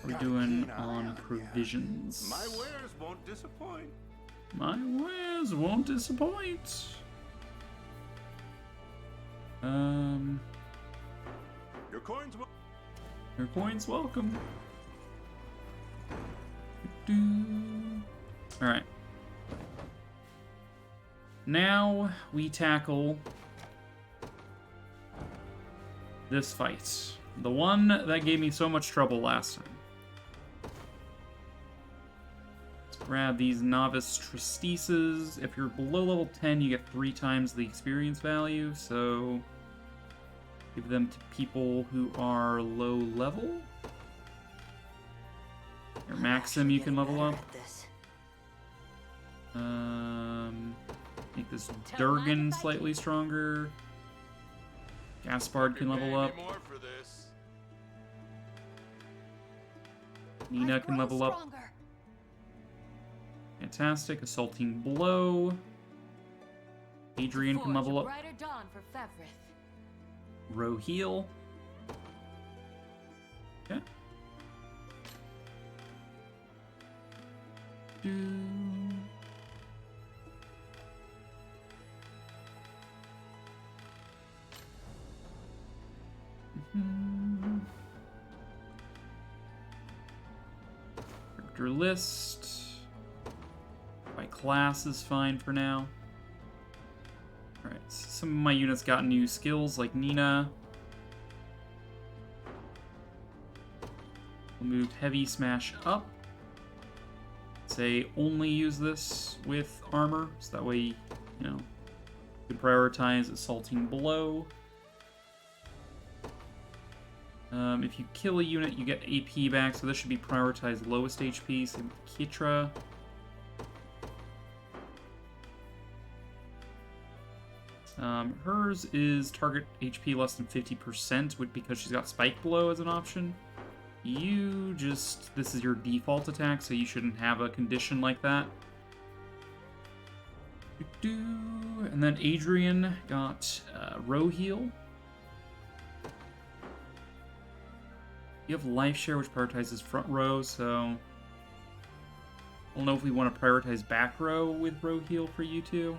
We're doing on provisions. My wares won't disappoint. My wares won't disappoint. Your coins will. Your coins welcome. Alright. Now we tackle this fight. The one that gave me so much trouble last time. Let's grab these novice trustees. If you're below level 10, you get 3 times the experience value, so give them to people who are low level. Your Maxim you can level up. Make this Durgan slightly stronger. Gaspard can level up. Nina can level up. Fantastic. Assaulting Blow. Adrian can level up. Row heal. Okay. Character list. By class is fine for now. Alright, so some of my units got new skills, like Nina. We'll move Heavy Smash up. Say only use this with armor, so that way, you know, you can prioritize Assaulting Blow. If you kill a unit, you get AP back, so this should be prioritized lowest HP. Same with Kitra. Hers is target HP less than 50%, because she's got Spike Blow as an option. This is your default attack, so you shouldn't have a condition like that. And then Adrian got row heal. You have life share, which prioritizes front row, so I don't know if we want to prioritize back row with row heal for you two.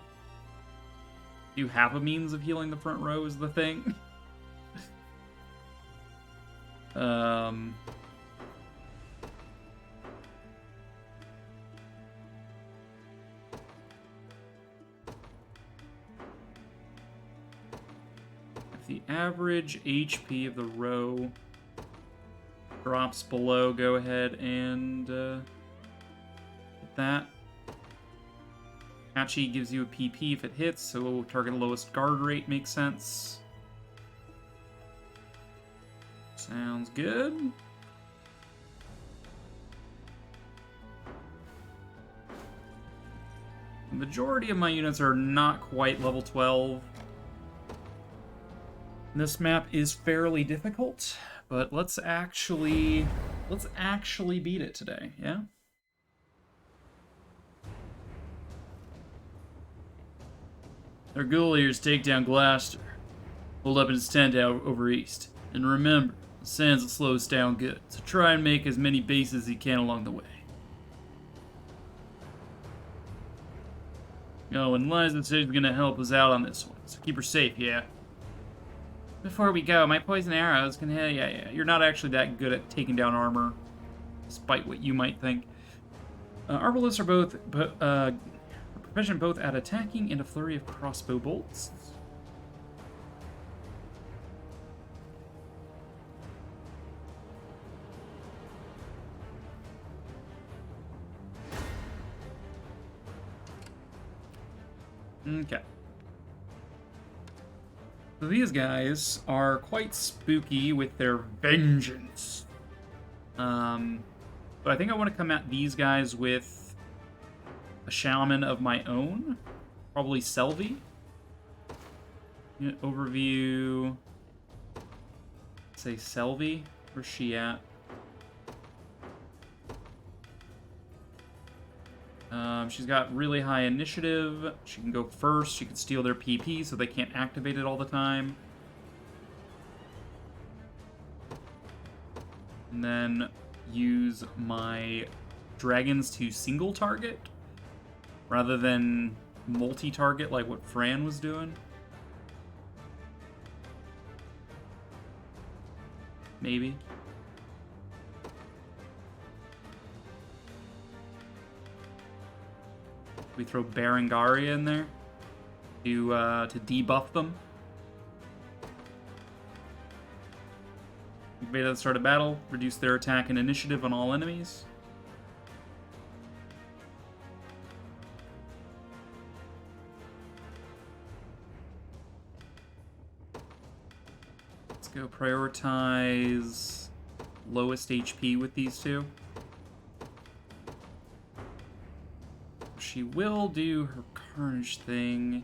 Do you have a means of healing the front row is the thing. If the average HP of the row drops below, go ahead and hit that. Patchy gives you a PP if it hits, so target lowest guard rate makes sense. Sounds good. The majority of my units are not quite level 12. This map is fairly difficult, but let's actually beat it today, yeah? Our goal here is take down Glaster. Hold up in his tent out over east. And remember, the sands will slow us down good, so try and make as many bases as you can along the way. Oh, and Liza says she's gonna help us out on this one, so keep her safe, yeah? Before we go, my poison arrows can hit. Yeah. You're not actually that good at taking down armor, despite what you might think. Arbalists are both proficient both at attacking and a flurry of crossbow bolts. Okay. So these guys are quite spooky with their vengeance. But I think I want to come at these guys with a shaman of my own. Probably Selvi. Unit overview. Say Selvi. Where's she at? She's got really high initiative. She can go first. She can steal their PP so they can't activate it all the time. And then use my dragons to single target rather than multi-target like what Fran was doing. Maybe. We throw Berengaria in there to debuff them. Invade at the start of battle, reduce their attack and initiative on all enemies. Let's go prioritize lowest HP with these two. She will do her Carnage thing.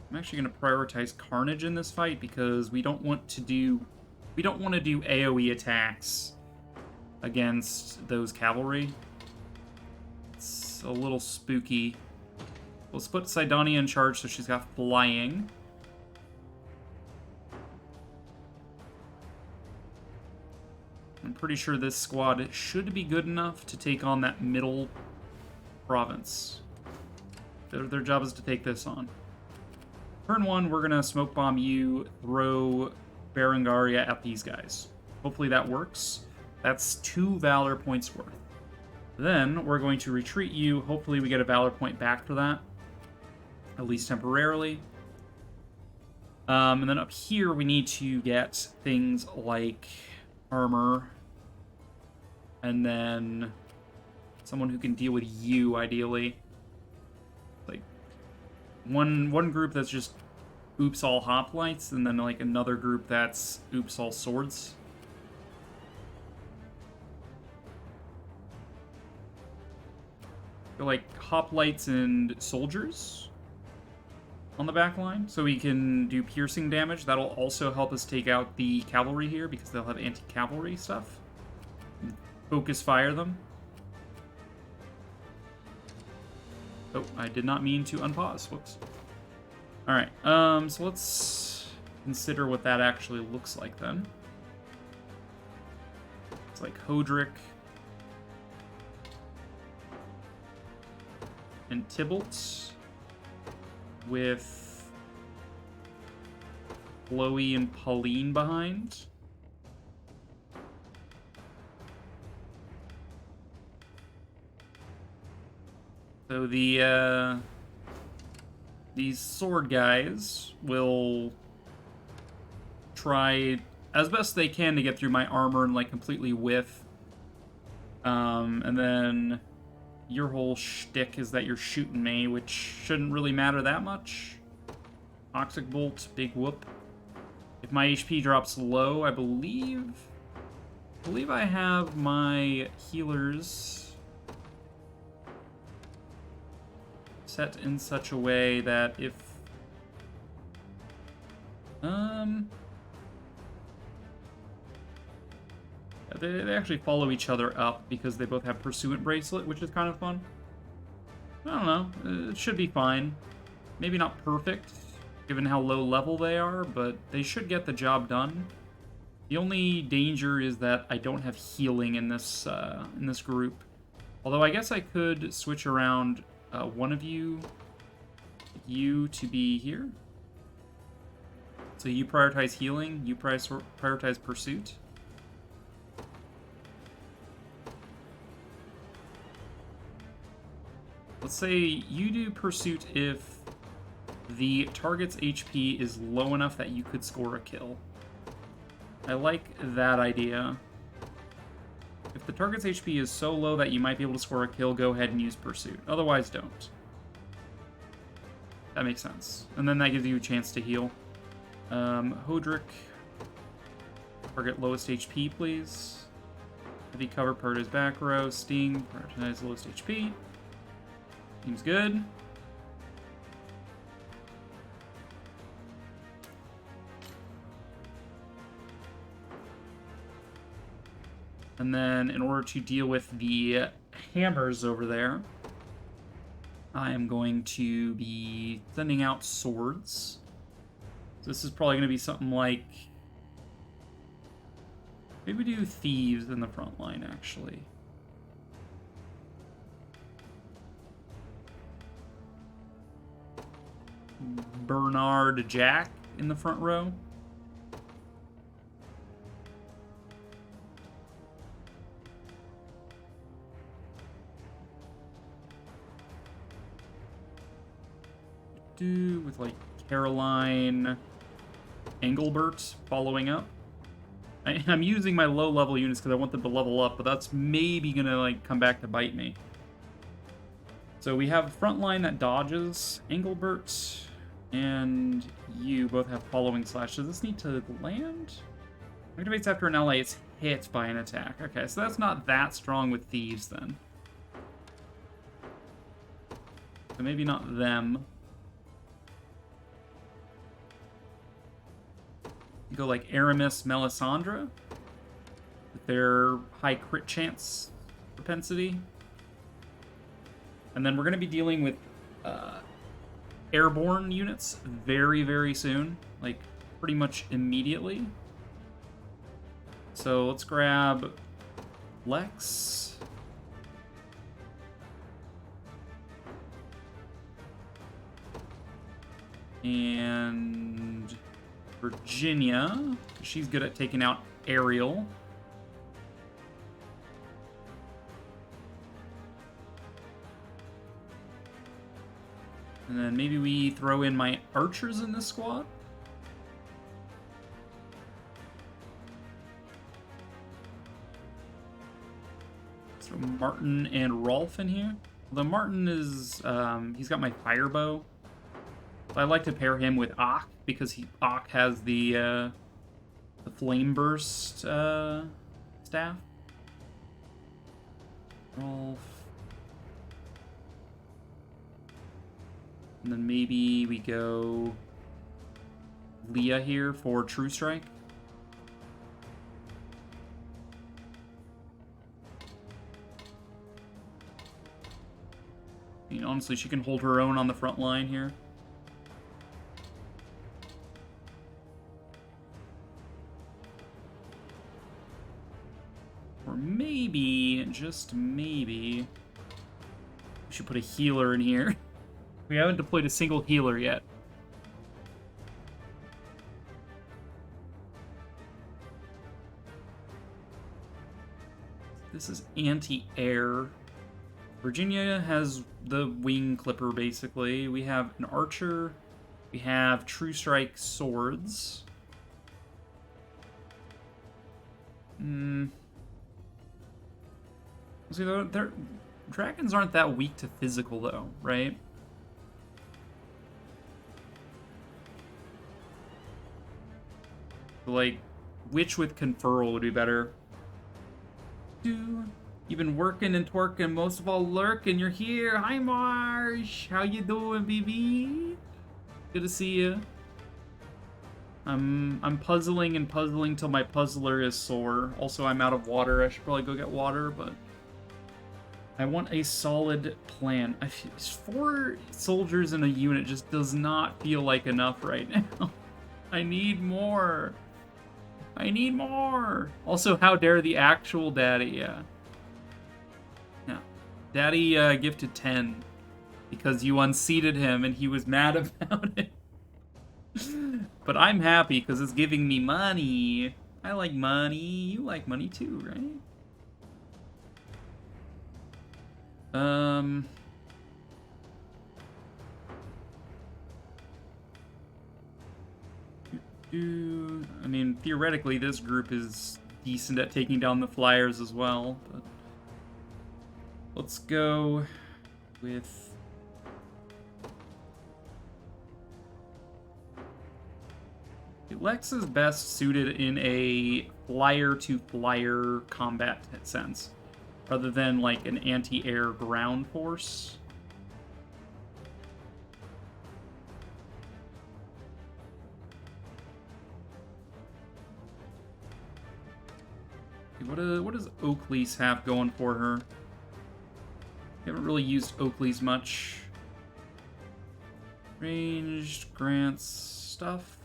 I'm actually going to prioritize Carnage in this fight because we don't want to do AoE attacks against those cavalry. It's a little spooky. We'll split Sidonia in charge so she's got flying. I'm pretty sure this squad should be good enough to take on that middle province. Their job is to take this on. Turn 1, we're going to smoke bomb you, throw Berengaria at these guys. Hopefully that works. That's 2 Valor points worth. Then we're going to retreat you. Hopefully we get a Valor point back for that. At least temporarily. And then up here we need to get things like armor. And then someone who can deal with you, ideally. Like, one group that's just oops all hoplites, and then like another group that's oops all swords. So like hoplites and soldiers on the back line, so we can do piercing damage. That'll also help us take out the cavalry here because they'll have anti-cavalry stuff. Focus fire them. Oh, I did not mean to unpause. Whoops. Alright, so let's consider what that actually looks like then. It's like Hodrick and Tybalt with Chloe and Pauline behind. So these sword guys will try as best they can to get through my armor and like completely whiff. And then your whole shtick is that you're shooting me, which shouldn't really matter that much. Toxic Bolt, big whoop. If my HP drops low, I believe I have my healers set in such a way that if they actually follow each other up because they both have Pursuant Bracelet, which is kind of fun. I don't know, it should be fine. Maybe not perfect given how low level they are, but they should get the job done. The only danger is that I don't have healing in this group. Although I guess I could switch around one of you to be here. So you prioritize healing, you prioritize pursuit. Let's say you do pursuit if the target's HP is low enough that you could score a kill. I like that idea. If the target's HP is so low that you might be able to score a kill, go ahead and use Pursuit. Otherwise, don't. That makes sense. And then that gives you a chance to heal. Hodrick, target lowest HP, please. Heavy cover, prioritize back row. Sting, prioritize lowest HP. Seems good. And then in order to deal with the hammers over there, I am going to be sending out swords. So this is probably going to be something like Maybe do thieves in the front line, actually. Bernard Jack in the front row. With like Caroline Engelbert following up. I'm using my low-level units because I want them to level up, but that's maybe gonna like come back to bite me. So we have front line that dodges. Engelbert and you both have following slash. Does this need to land? Activates after an ally is hit by an attack. Okay, so that's not that strong with thieves then. So maybe not them. You go like Aramis Melisandre with their high crit chance propensity. And then we're going to be dealing with airborne units very, very soon. Like, pretty much immediately. So let's grab Lex. And Virginia. She's good at taking out aerial. And then maybe we throw in my archers in this squad. So Martin and Rolf in here. Although Martin is, he's got my fire bow. I like to pair him with Ak because Ak has the flame burst staff. Rolf. And then maybe we go Leah here for True Strike. I mean, honestly, she can hold her own on the front line here. Or maybe, just maybe, we should put a healer in here. We haven't deployed a single healer yet. This is anti-air. Virginia has the wing clipper, basically. We have an archer. We have True Strike swords. See, dragons aren't that weak to physical, though, right? Like, Witch with Conferral would be better. You've been working and twerking, most of all lurking. You're here. Hi, Marsh. How you doing, BB? Good to see you. I'm puzzling and puzzling till my puzzler is sore. Also, I'm out of water. I should probably go get water, but I want a solid plan. 4 soldiers in a unit just does not feel like enough right now. I need more. I need more. Also, how dare the actual daddy, yeah. Yeah. Daddy gifted 10 because you unseated him and he was mad about it. But I'm happy because it's giving me money. I like money. You like money too, right? I mean, theoretically, this group is decent at taking down the flyers as well, but let's go with Lex is best suited in a flyer-to-flyer combat sense, rather than like an anti-air ground force. What does Oakley's have going for her? We haven't really used Oakley's much. Ranged, grants, stuff.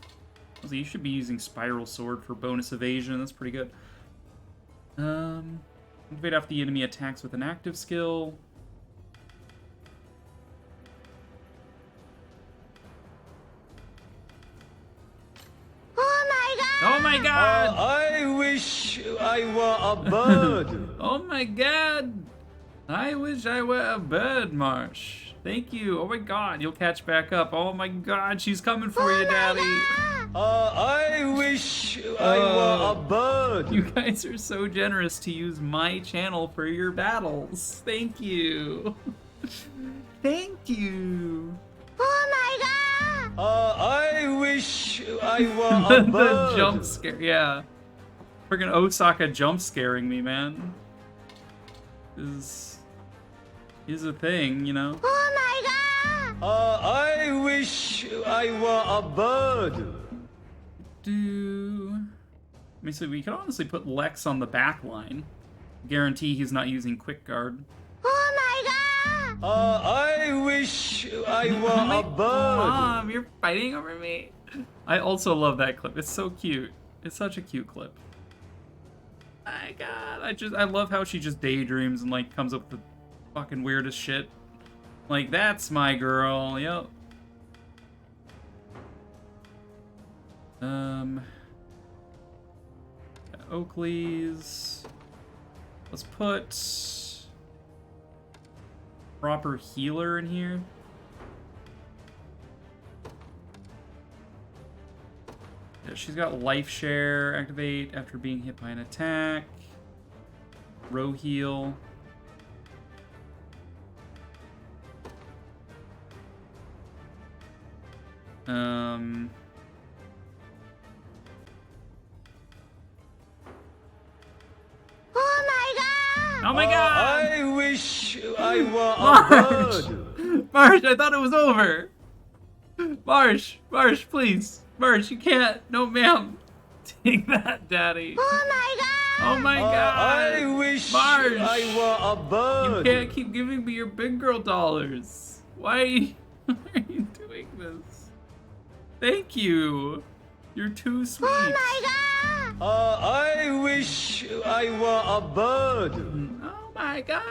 You should be using Spiral Sword for bonus evasion. That's pretty good. Activate after the enemy attacks with an active skill. Oh my god! I wish I were a bird. Oh my god! I wish I were a bird, Marsh. Thank you. Oh my god, you'll catch back up. Oh my god, she's coming for you, Daddy. I wish I were a bird. You guys are so generous to use my channel for your battles. Thank you. Thank you. I wish I were a The bird. jump scare, yeah. Freaking Osaka jump scaring me, man. Is a thing, you know? I wish I were a bird. I mean, so we could honestly put Lex on the back line. Guarantee he's not using quick guard. I wish I were a bird. Mom, you're fighting over me. I also love that clip. It's so cute. It's such a cute clip. My god, I love how she just daydreams and like comes up with the fucking weirdest shit. Like, that's my girl. Yep. Oakley's. Let's put proper healer in here. Yeah, she's got life share, activate after being hit by an attack. Row heal. Oh my god! I wish I were a bird. Marsh, I thought it was over. Marsh, please. Marsh, you can't. No, ma'am. Take that, Daddy. Oh my god! I wish Marsh, I were a bird. you can't keep giving me your big girl dollars. Why are you doing this? Thank you. You're too sweet. I wish I were a bird. Oh my god.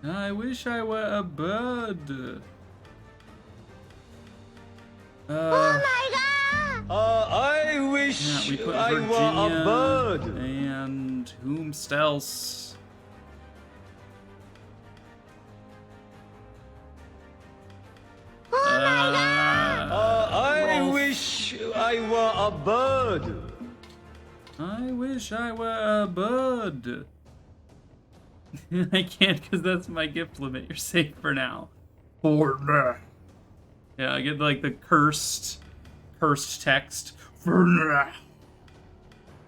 I wish I were a bird. I wish Yeah, we put I Virginia were a bird. and whomst else. I Rolf. wish I were a bird. I wish I were a bird. I can't because that's my gift limit. You're safe for now. For now. Yeah, I get like the cursed text. For now.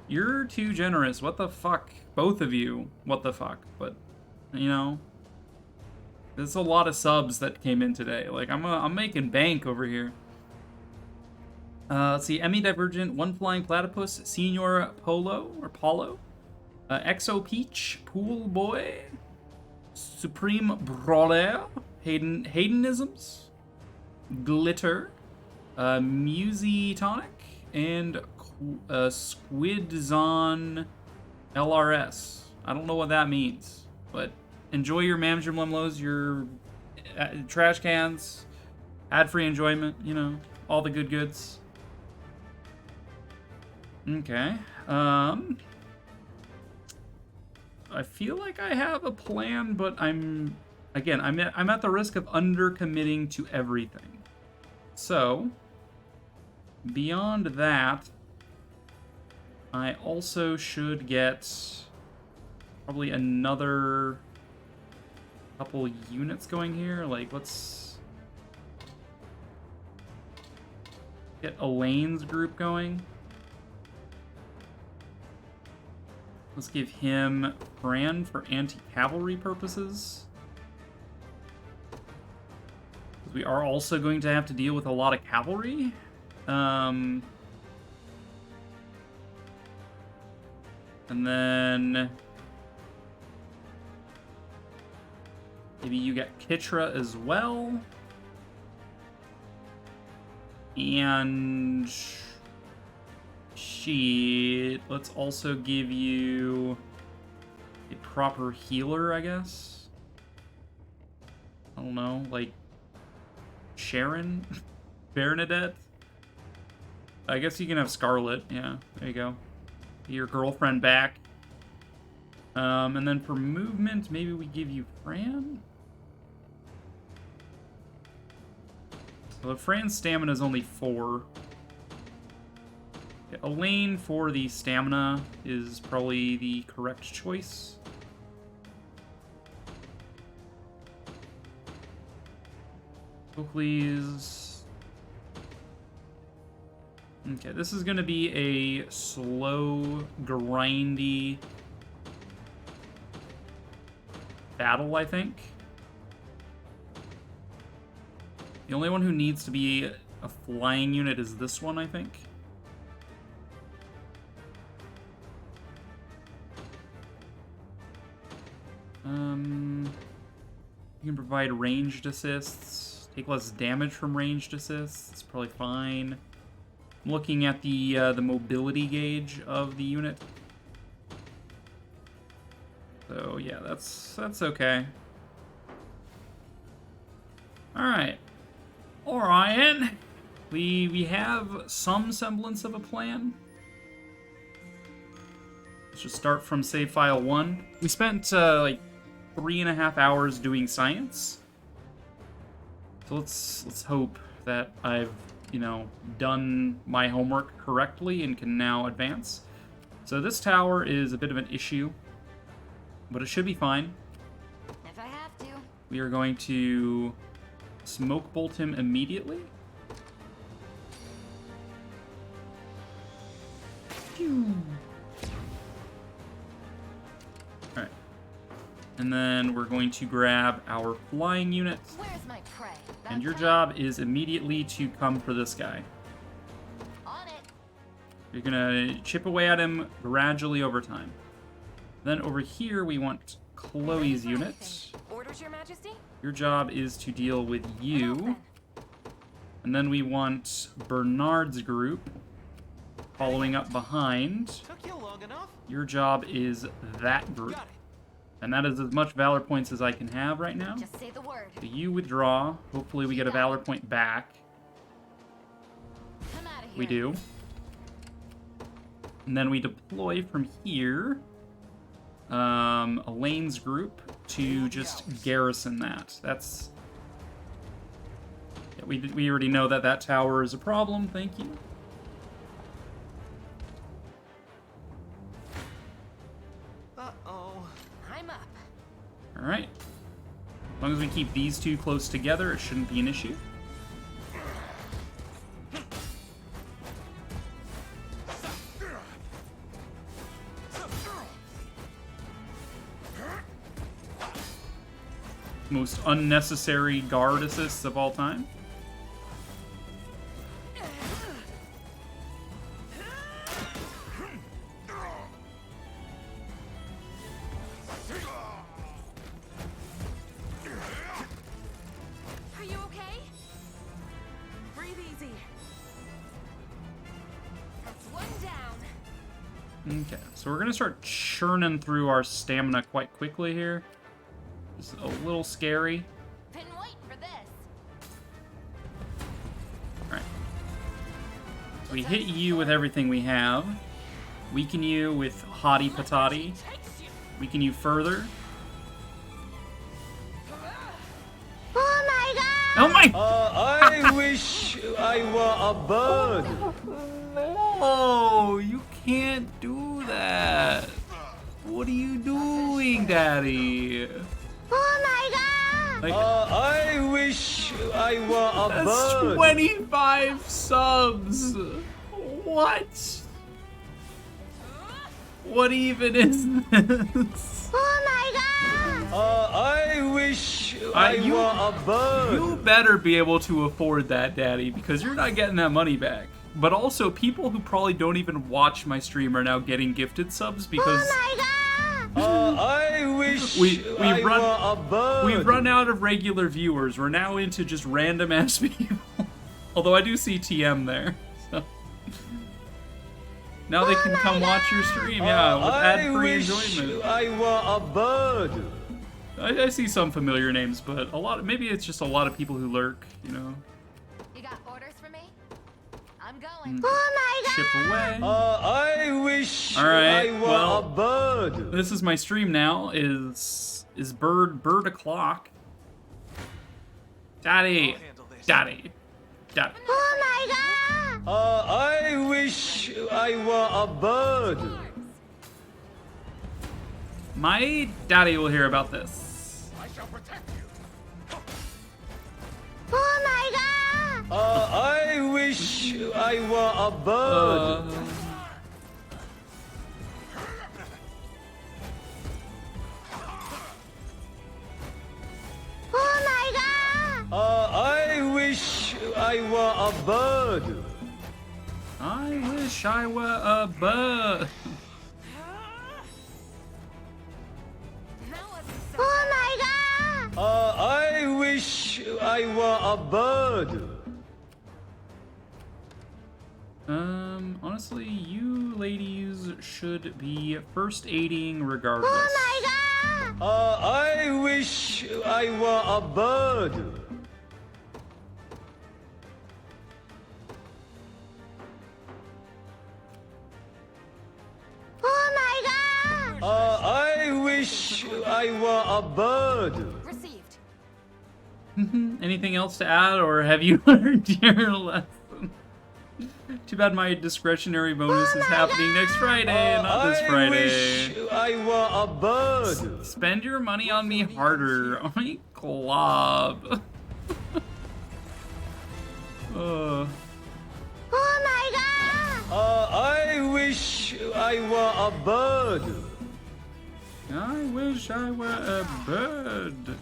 You're too generous. What the fuck? Both of you. What the fuck? But, you know, there's a lot of subs that came in today. Like, I'm making bank over here. Let's see. Emmy Divergent, One Flying Platypus, Senior Polo, or Paulo, Exo Peach, Pool Boy, Supreme Brawler, Haydenisms, Glitter, Musy Tonic, and Squidzon LRS. I don't know what that means, but enjoy your Mams, your Limlos, your trash cans, ad-free enjoyment, you know, all the good goods. Okay. I feel like I have a plan, but I'm at the risk of undercommitting to everything. So, beyond that, I also should get probably another couple units going here. Like, let's get Elaine's group going. Let's give him Fran for anti-cavalry purposes. We are also going to have to deal with a lot of cavalry. And then maybe you get Kitra as well. And sheet. Let's also give you a proper healer, I guess. I don't know, like Sharon? Bernadette? I guess you can have Scarlet. Yeah, there you go. Your girlfriend back. And then for movement, maybe we give you Fran? Well, Fran's stamina is only 4. Yeah, Elaine for the stamina is probably the correct choice. Please. Okay, this is going to be a slow, grindy battle, I think. The only one who needs to be a flying unit is this one, I think. You can provide ranged assists. Take less damage from ranged assists. It's probably fine. I'm looking at the mobility gauge of the unit. So yeah, that's okay. All right, Orion. We have some semblance of a plan. Let's just start from save file 1. We spent like 3.5 hours doing science. So let's hope that I've, you know, done my homework correctly and can now advance. So this tower is a bit of an issue, but it should be fine. If I have to. We are going to smoke bolt him immediately. Alright. And then we're going to grab our flying unit. Where's my prey? And your job is immediately to come for this guy. On it. You're gonna chip away at him gradually over time. Then over here we want Chloe's unit. Orders, Your Majesty? Your job is to deal with you. And then we want Bernard's group following up behind. Took you long enough? Your job is that group. And that is as much Valor points as I can have right now. Just say the word. So you withdraw. Hopefully we get a Valor point back. Come out of here. We do. And then we deploy from here Elaine's group to just garrison that. That's... Yeah, we already know that that tower is a problem. Thank you. Uh-oh. I'm up. Alright. As long as we keep these two close together, it shouldn't be an issue. Most unnecessary guard assists of all time. Are you okay? Breathe easy. That's one down. Okay, so we're gonna start churning through our stamina quite quickly here. It's a little scary. Been waiting for this. Alright. So we hit you with everything we have. Weaken you with Hottie Patati. Weaken you further. Oh my god! Oh my! I wish I were a bird. No, you can't do that. What are you doing, Daddy? Oh my god! Like, I wish I were a that's bird. 25 subs. What? What even is this? Oh my god! I wish I you- were a bird. You better be able to afford that, Daddy, because you're not getting that money back. But also, people who probably don't even watch my stream are now getting gifted subs because Oh my god! I wish we I run- were a bird. we've run out of regular viewers. We're now into just random ass people. Although I do see TM there. So. Now they can come watch your stream, yeah, with ad-free enjoyment. I were a bird. I see some familiar names, but maybe it's just a lot of people who lurk, you know. You got orders for me? I'm going. Chip away. I wish Alright, I were well, a bird. this is my stream now, is bird o'clock. Daddy. Daddy. Daddy. Oh my god! I wish I were a bird. My daddy will hear about this. I shall protect you. Oh my god! I wish I were a bird. Oh my god! I wish I were a bird. I wish I were a bird. That wasn't so oh my god! I wish I were a bird. Honestly, you ladies should be first aiding regardless. Oh my god! I wish I were a bird. Oh my god! I wish I were a bird. Received. Anything else to add, or have you learned your lesson? Too bad my discretionary bonus is happening next Friday, not this Friday. I wish I were a bird. Spend your money on me harder. I glob. Oh my god! I wish I were a bird. I wish I were a bird.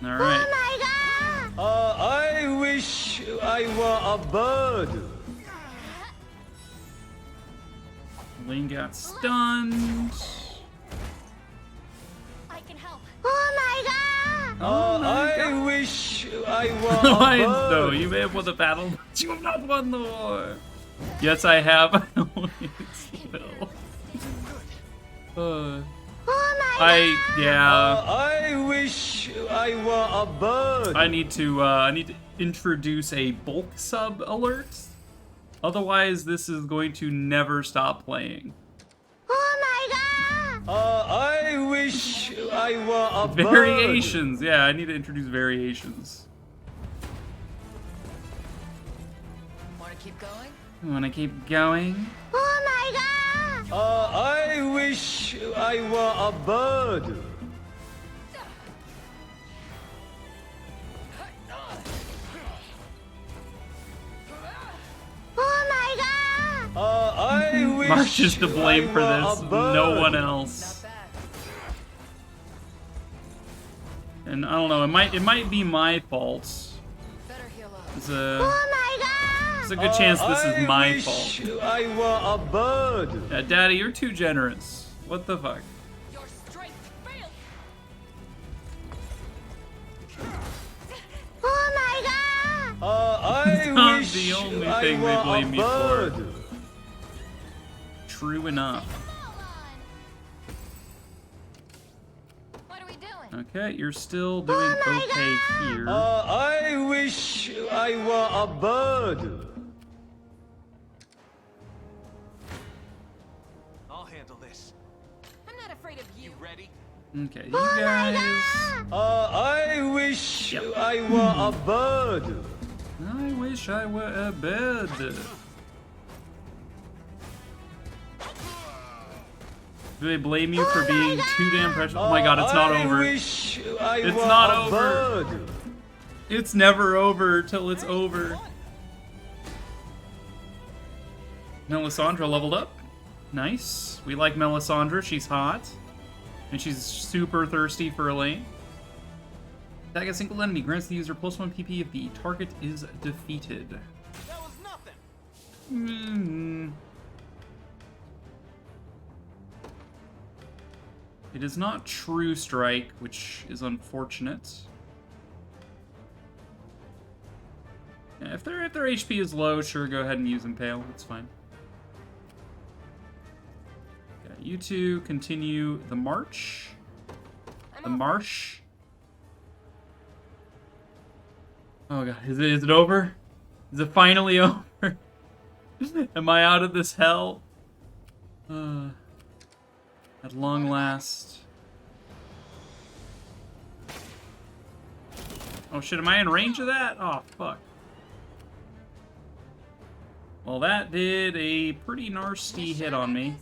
All right. Oh my god! I wish I were a bird. Lane got stunned. I can help. Oh my god! I wish I were a Lions, bird. though, you may have won the battle, but you have not won the war. Yes, I have. Still. Oh my Yeah. I wish I were a bird. I need to introduce a bulk sub alert. Otherwise, this is going to never stop playing. Oh my god! I wish I were a bird. Variations. Yeah, I need to introduce variations. Wanna keep going? Want to keep going? Oh my god! I wish I were a bird. Oh my god! I wish March is to blame I for were this. a bird. No one else. Not bad. And I don't know. It might be my fault. Better heal up. It's Oh my god! a good chance this is my I fault. wish I were a bird. Yeah, Daddy, you're too generous. What the fuck? Your strength failed. Oh my god! I not wish the only I thing they were blame a me for. bird. True enough. What are we doing? Okay, you're still doing okay here. I wish I were a bird. I'll handle this. I'm not afraid of you. You ready? Okay, you guys. I wish Yep. I were a bird. I wish I were a bird. Do they blame you for being too damn precious? Oh my god, it's not I over. wish I It's were not a over. bird. It's never over till it's over. Melisandre leveled up. Nice. We like Melisandre. She's hot. And she's super thirsty for a lane. Attack a single enemy grants the user +1 PP if the target is defeated. That was nothing. It is not True Strike, which is unfortunate. Yeah, if they're their HP is low, sure, go ahead and use Impale. It's fine. Okay, you two continue the march. The marsh. Oh god, is it over? Is it finally over? Am I out of this hell? At long last. Oh shit, am I in range of that? Oh, fuck. Well, that did a pretty nasty hit on me.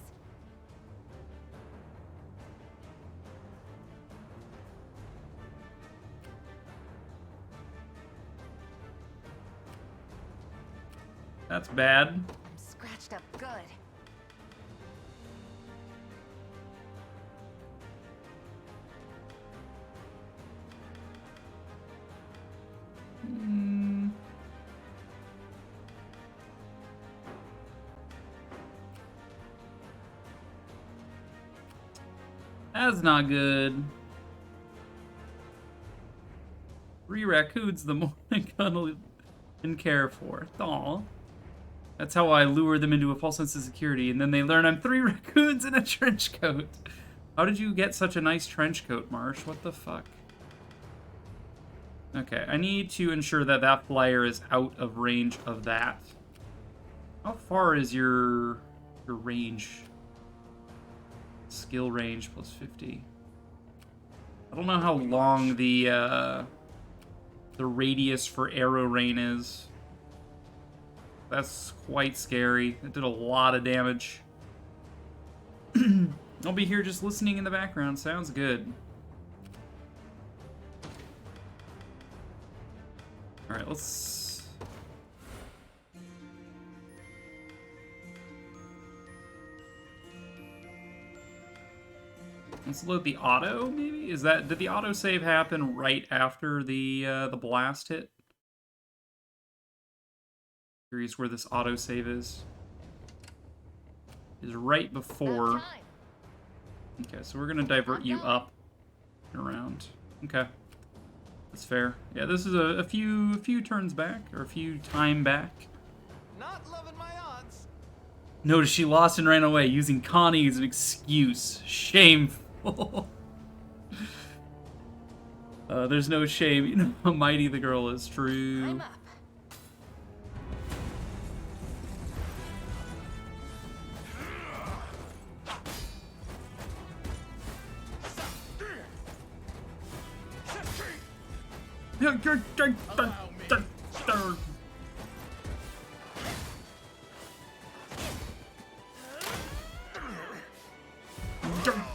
That's bad. I'm scratched up good. That's not good. 3 raccoons the more I cuddle and care for. Aw. That's how I lure them into a false sense of security, and then they learn I'm 3 raccoons in a trench coat. How did you get such a nice trench coat, Marsh? What the fuck? Okay, I need to ensure that that flyer is out of range of that. How far is your range? Skill range plus 50. I don't know how long the radius for arrow rain is. That's quite scary. It did a lot of damage. I'll be here just listening in the background. Sounds good. Alright, let's load the auto, maybe? Did the auto save happen right after the blast hit? Curious where this auto save is. Is right before. Okay, so we're gonna divert you up and around. Okay. That's fair. Yeah, this is a few turns back, or a few time back. Not loving my odds. Notice she lost and ran away, using Connie as an excuse. Shameful. There's no shame. You know how mighty the girl is. True. I'm up.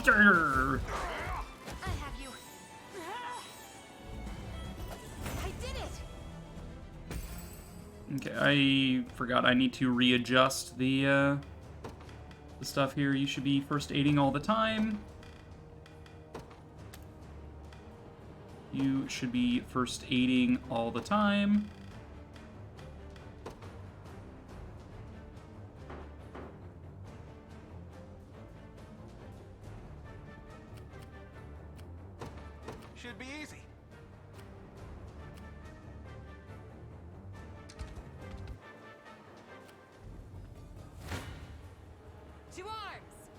I have you. I did it. Okay, I forgot I need to readjust the stuff here. You should be first aiding all the time. You should be first aiding all the time. Should be easy. To arms.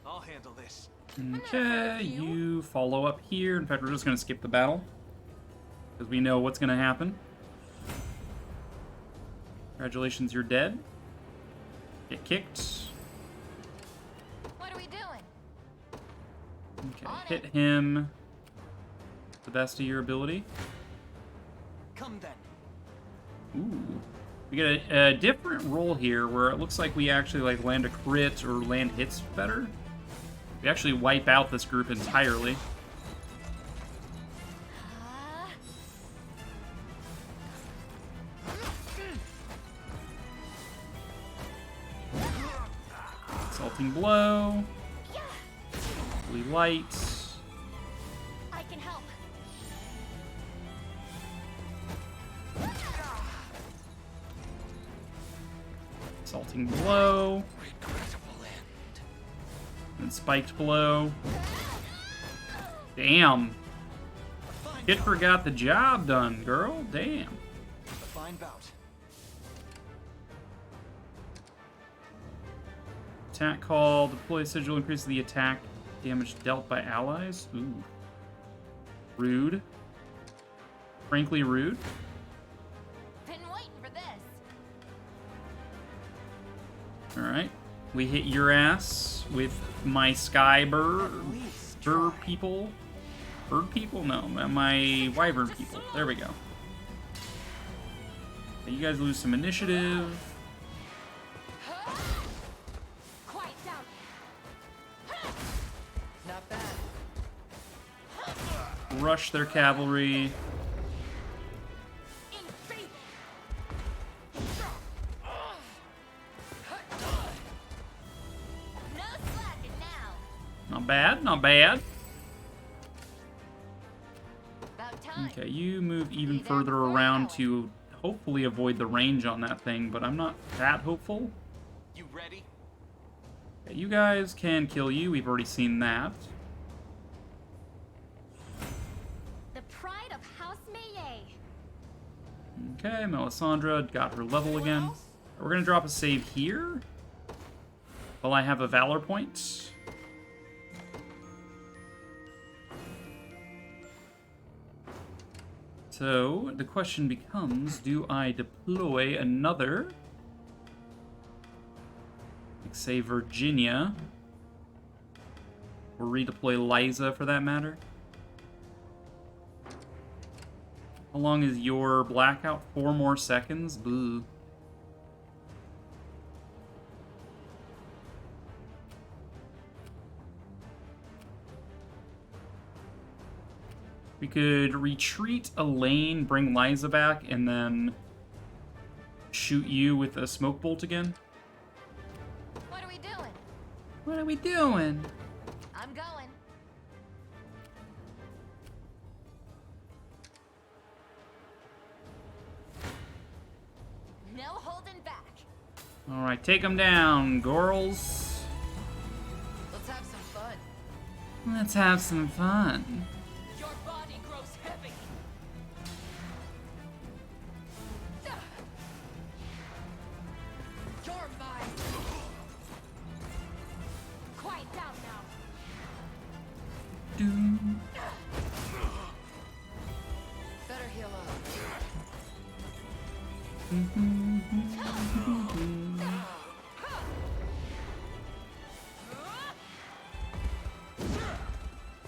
I'll handle this. Okay, you follow up here. In fact, we're just going to skip the battle, because we know what's going to happen. Congratulations, you're dead. Get kicked. What are we doing? Okay, hit him to the best of your ability. Come then. Ooh. We get a different roll here, where it looks like we actually like land a crit or land hits better. We actually wipe out this group entirely. Assaulting blow. Really light. I can help. Assaulting blow. And spiked blow. Damn. Find Hitler got the job done, girl. Damn. A fine bout. Attack call. Deploy sigil increases the attack damage dealt by allies. Ooh. Rude. Frankly rude. Been waiting for this. Alright. We hit your ass with my sky bird people. Bird people? No, my wyvern people. There we go. Okay, you guys lose some initiative. Quiet down. Not bad. Rush their cavalry. Enfeeble. No slacking now. Not bad, not bad. About time. Okay, you move even further around to hopefully avoid the range on that thing, but I'm not that hopeful. You ready? Okay, you guys can kill you. We've already seen that. The pride of House Maye. Okay, Melisandre got her level again. We're gonna drop a save here. While I have a Valor point. So, the question becomes, do I deploy another? Like, say, Virginia. Or redeploy Liza, for that matter? How long is your blackout? 4 more seconds? Boo. We could retreat a lane, bring Liza back, and then shoot you with a smoke bolt again. What are we doing? What are we doing? I'm going. No holding back. Alright, take them down, girls. Let's have some fun. Let's have some fun. Your body grows heavy. You're mine. Quiet down now. Doom. Better heal up.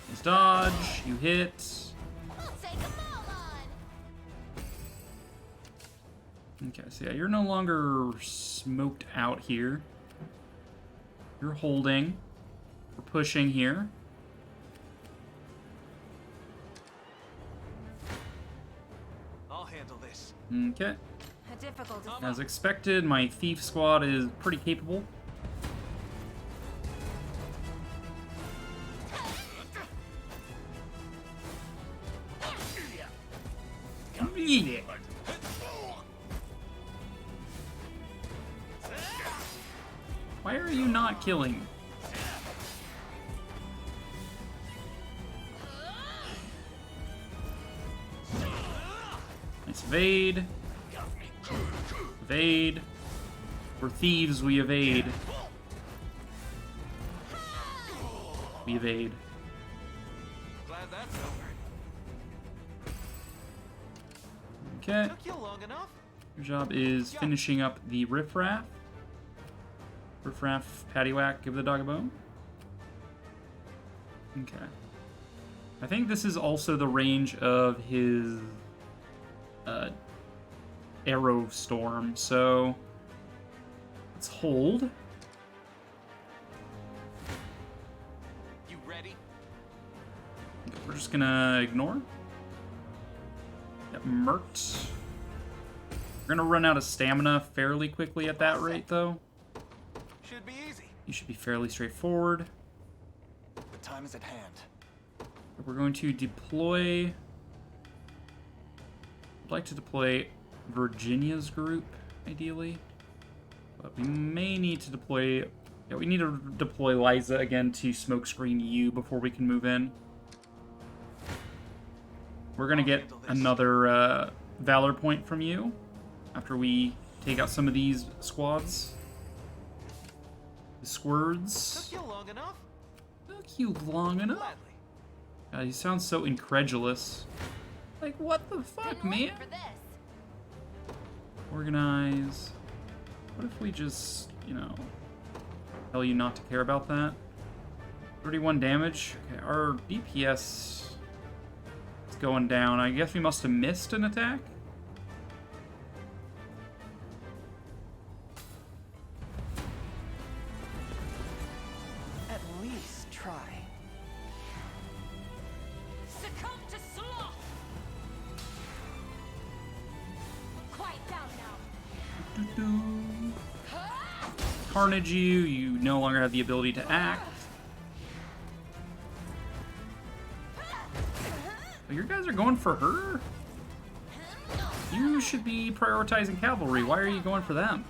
Nice dodge, you hit. We'll take them all on. Okay, so yeah, you're no longer smoked out here. You're holding. We're pushing here. I'll handle this. Okay. Difficult. As expected, my thief squad is pretty capable. Yeah. Why are you not killing? Nice evade. Evade. We're thieves, we evade. We evade. Glad that's over. Okay. Took you long enough. Your job is finishing up the riffraff. Riffraff, paddywhack, give the dog a bone. Okay. I think this is also the range of his arrow storm, so let's hold. You ready? We're just gonna ignore. Yep, murked. We're gonna run out of stamina fairly quickly at that rate, though. Should be easy. You should be fairly straightforward. The time is at hand. We're going to deploy. I'd like to deploy Virginia's group, ideally. But we may need to deploy... Yeah, we need to deploy Liza again to smokescreen you before we can move in. We're gonna get another Valor point from you after we take out some of these squads. The squirds. Took you long enough? Took you long enough? Gladly. God, he sounds so incredulous. Like, what the fuck, Been waiting man? for this. Organize. What if we just, you know, tell you not to care about that? 31 damage. Okay, our DPS is going down. I guess we must have missed an attack. At least try. Succumb to sloth. Quiet down now. Doo-doo. Carnage you. You no longer have the ability to act. Oh, your guys are going for her? You should be prioritizing cavalry. Why are you going for them?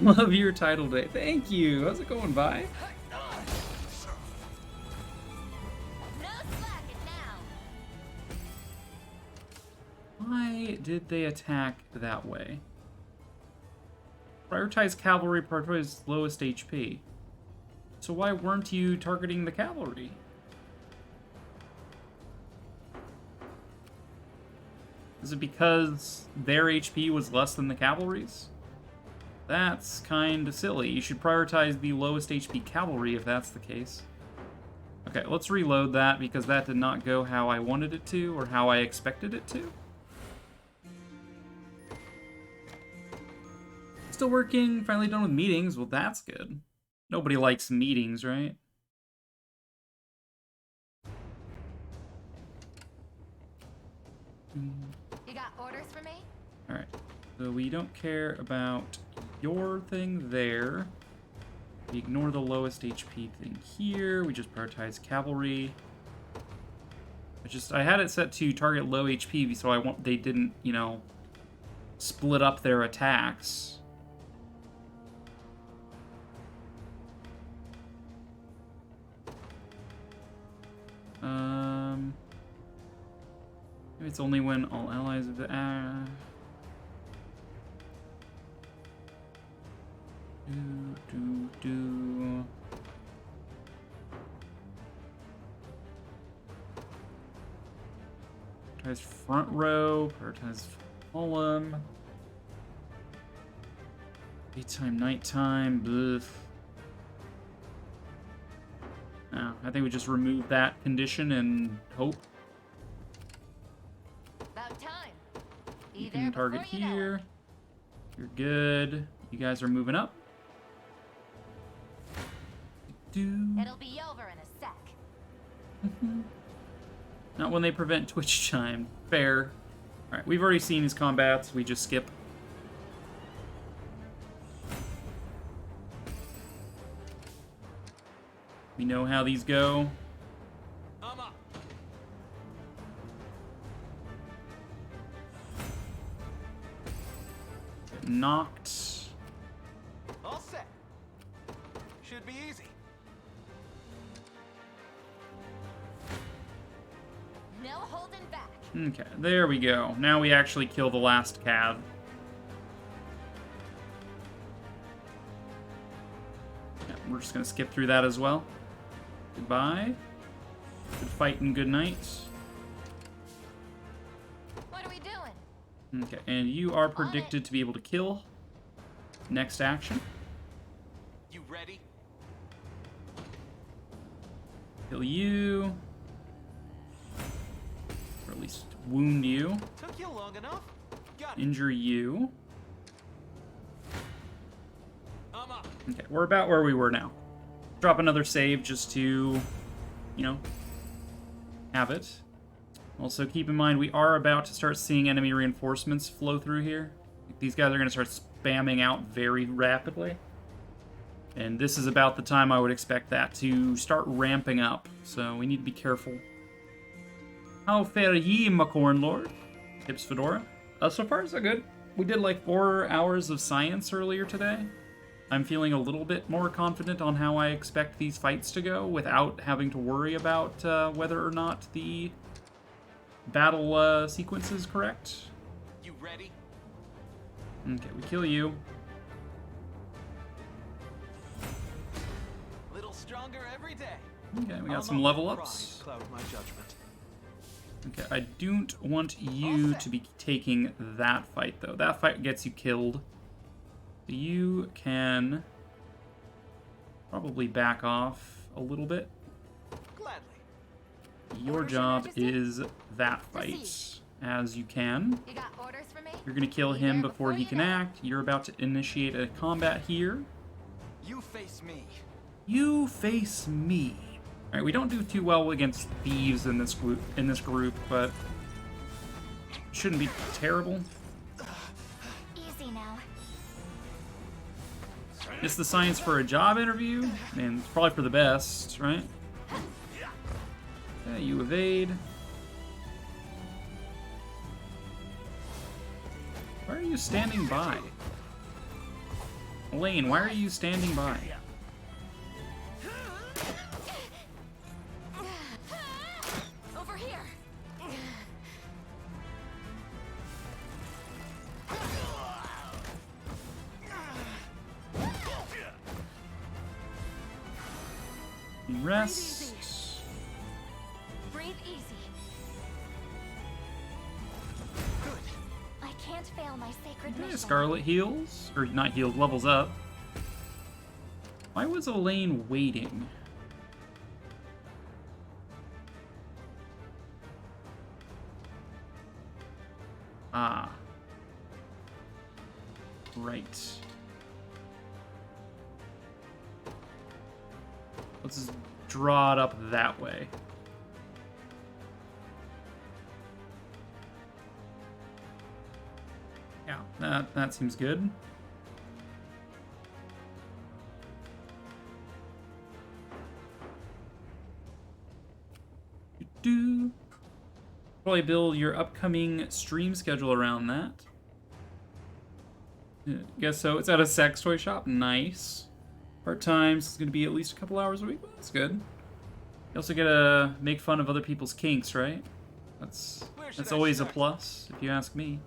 Love your title day. Thank you. How's it going, Vi? No slacking now. Why did they attack that way? Prioritize cavalry, prioritize lowest HP. So why weren't you targeting the cavalry? Is it because their HP was less than the cavalry's? That's kinda silly. You should prioritize the lowest HP cavalry if that's the case. Okay, let's reload that because that did not go how I wanted it to or how I expected it to. Still working, finally done with meetings. Well, that's good. Nobody likes meetings, right? You got orders for me? Alright, so we don't care about your thing there. We ignore the lowest HP thing here. We just prioritize cavalry. I had it set to target low HP so they didn't, you know, split up their attacks. Maybe it's only when all allies of the Prioritize front row, prioritize column. Daytime, nighttime, bleh. No, I think we just remove that condition and hope. About time. Be You there can target before you know here. it. You're good. You guys are moving up. It'll be over in a sec. Not when they prevent Twitch time. Fair. Alright, we've already seen his combats. We just skip. We know how these go. I'm up. Get knocked. All set. Should be easy. No holding back. Okay, there we go. Now we actually kill the last cav. Yeah, we're just gonna skip through that as well. Goodbye. Good fight and good night. What are we doing? Okay, and you are predicted to be able to kill. Next action. You ready? Kill you. Or at least wound you. Took you long enough? Got it. Injure you. I'm up. Okay, we're about where we were now. Drop another save just to, you know, have it. Also, keep in mind, we are about to start seeing enemy reinforcements flow through here. These guys are going to start spamming out very rapidly. And this is about the time I would expect that to start ramping up. So we need to be careful. How fare ye, Unicorn Overlord? Tips Fedora. So far, so good. We did like 4 hours of science earlier today. I'm feeling a little bit more confident on how I expect these fights to go without having to worry about whether or not the battle sequences correct. You ready? Okay, we kill you. Little stronger every day. Okay, we got I'll some not level let ups. pride cloud my judgment. Okay, I don't want you to be taking that fight, though. That fight gets you killed. You can probably back off a little bit. Gladly. Your Orders, Your job Majesty? is that fight, Proceed. as you can. You got orders for me? You're going to kill Be him there before he you can know. act. You're about to initiate a combat here. You face me. You face me. All right, we don't do too well against thieves in this group, but shouldn't be terrible. Easy now. It's the science for a job interview. Man, it's probably for the best, right? Okay, you evade. Why are you standing by? Elaine, why are you standing by? Over here. Rest. Breathe easy. Good. I can't fail my sacred Okay, mission. Scarlet heals. Or not heals, levels up. Why was Elaine waiting? Ah. Right. Let's just draw it up that way. Yeah, that seems good. Do probably build your upcoming stream schedule around that. Yeah, guess so. It's at a sex toy shop. Nice. Part time, so it's gonna be at least a couple hours a week. Well, that's good. You also get to make fun of other people's kinks, right? That's should I always a start? plus, if you ask me.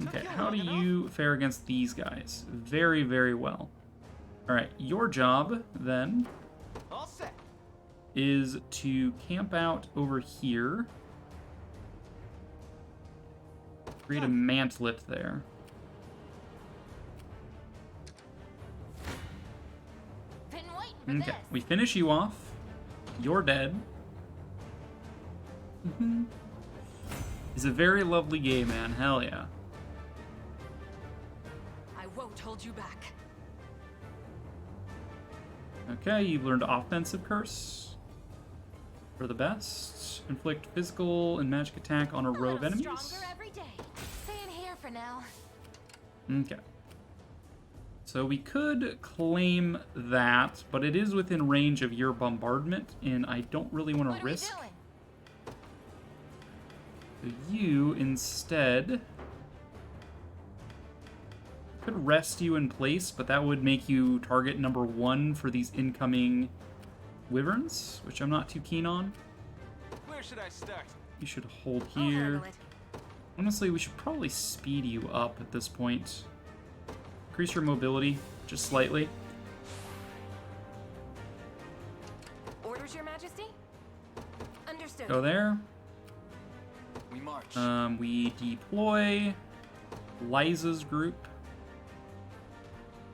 Okay, Okay, how do long you fare against these guys? Very, very well. All right, your job then All set. is to camp out over here. Create a mantlet there. Been waiting for Okay, this. we finish you off. You're dead. It's a very lovely game, man. Hell yeah. I won't hold you back. Okay, you've learned Offensive Curse. For the best. Inflict physical and magic attack on a row of enemies. Stronger every day. Staying here for now. Okay. So we could claim that, but it is within range of your bombardment, and I don't really want What to are risk. we doing? So you instead could rest you in place, but that would make you target number 1 for these incoming wyverns, which I'm not too keen on. Where should I start? You should hold I'll here. handle it. Honestly, we should probably speed you up at this point. Increase your mobility just slightly. Orders, Your Majesty? Understood. Go there. We march. We deploy Liza's group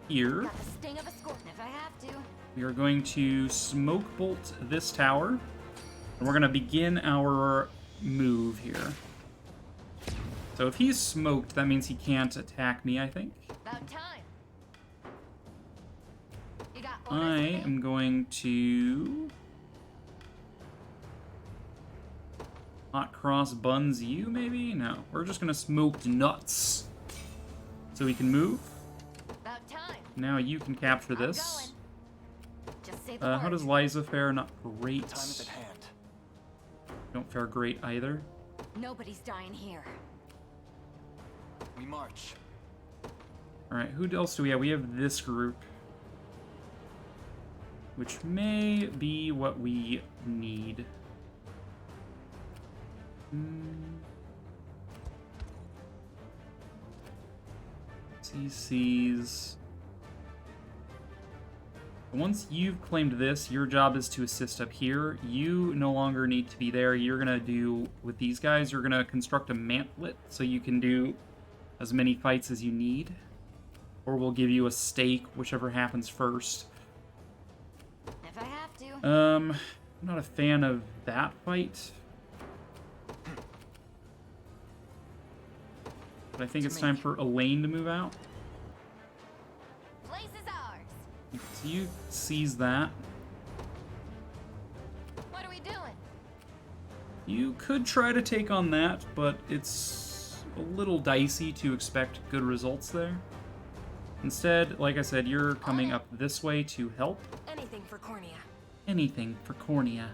here. Got the sting of a scorpion if I have to. We are going to smoke bolt this tower, and we're going to begin our move here. So if he's smoked, that means he can't attack me, I think. About time. You got orders I for me? am going to hot cross buns you, maybe? No, we're just going to smoke nuts so we can move. About time. Now you can capture I'm this. going. Just say the How word. does Liza fare? Not great. Time is at hand. Don't fare great either. Nobody's dying here. We march. Alright, who else do we have? We have this group, which may be what we need. CCs. Once you've claimed this, your job is to assist up here. You no longer need to be there. You're gonna do, with these guys, you're gonna construct a mantlet so you can do as many fights as you need. Or we'll give you a stake, whichever happens first. If I have to. I'm not a fan of that fight. But I think it's time for Elaine to move out. Place is ours. So you seize that. What are we doing? You could try to take on that, but it's a little dicey to expect good results there. Instead, like I said, you're coming up this way to help. Anything for Cornea. Anything for Cornea.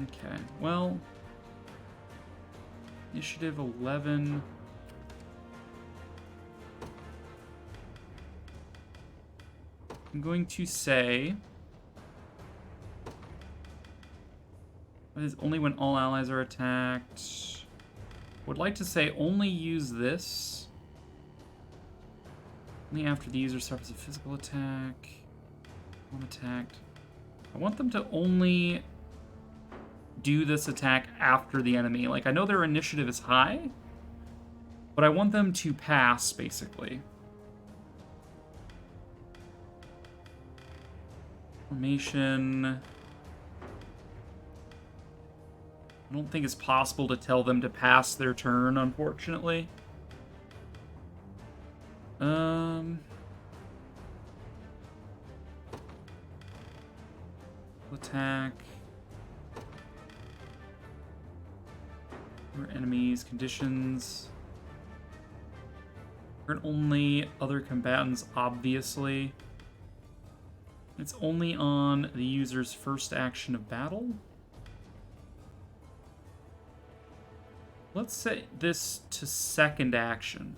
Okay, well, initiative 11. I'm going to say it is only when all allies are attacked. Would like to say only use this. Only after these are suffers a physical attack. I'm attacked. I want them to only do this attack after the enemy. Like, I know their initiative is high, but I want them to pass, basically. Formation. I don't think it's possible to tell them to pass their turn, unfortunately. Attack. Or enemies, conditions. Turn only other combatants, obviously. It's only on the user's first action of battle. Let's set this to second action.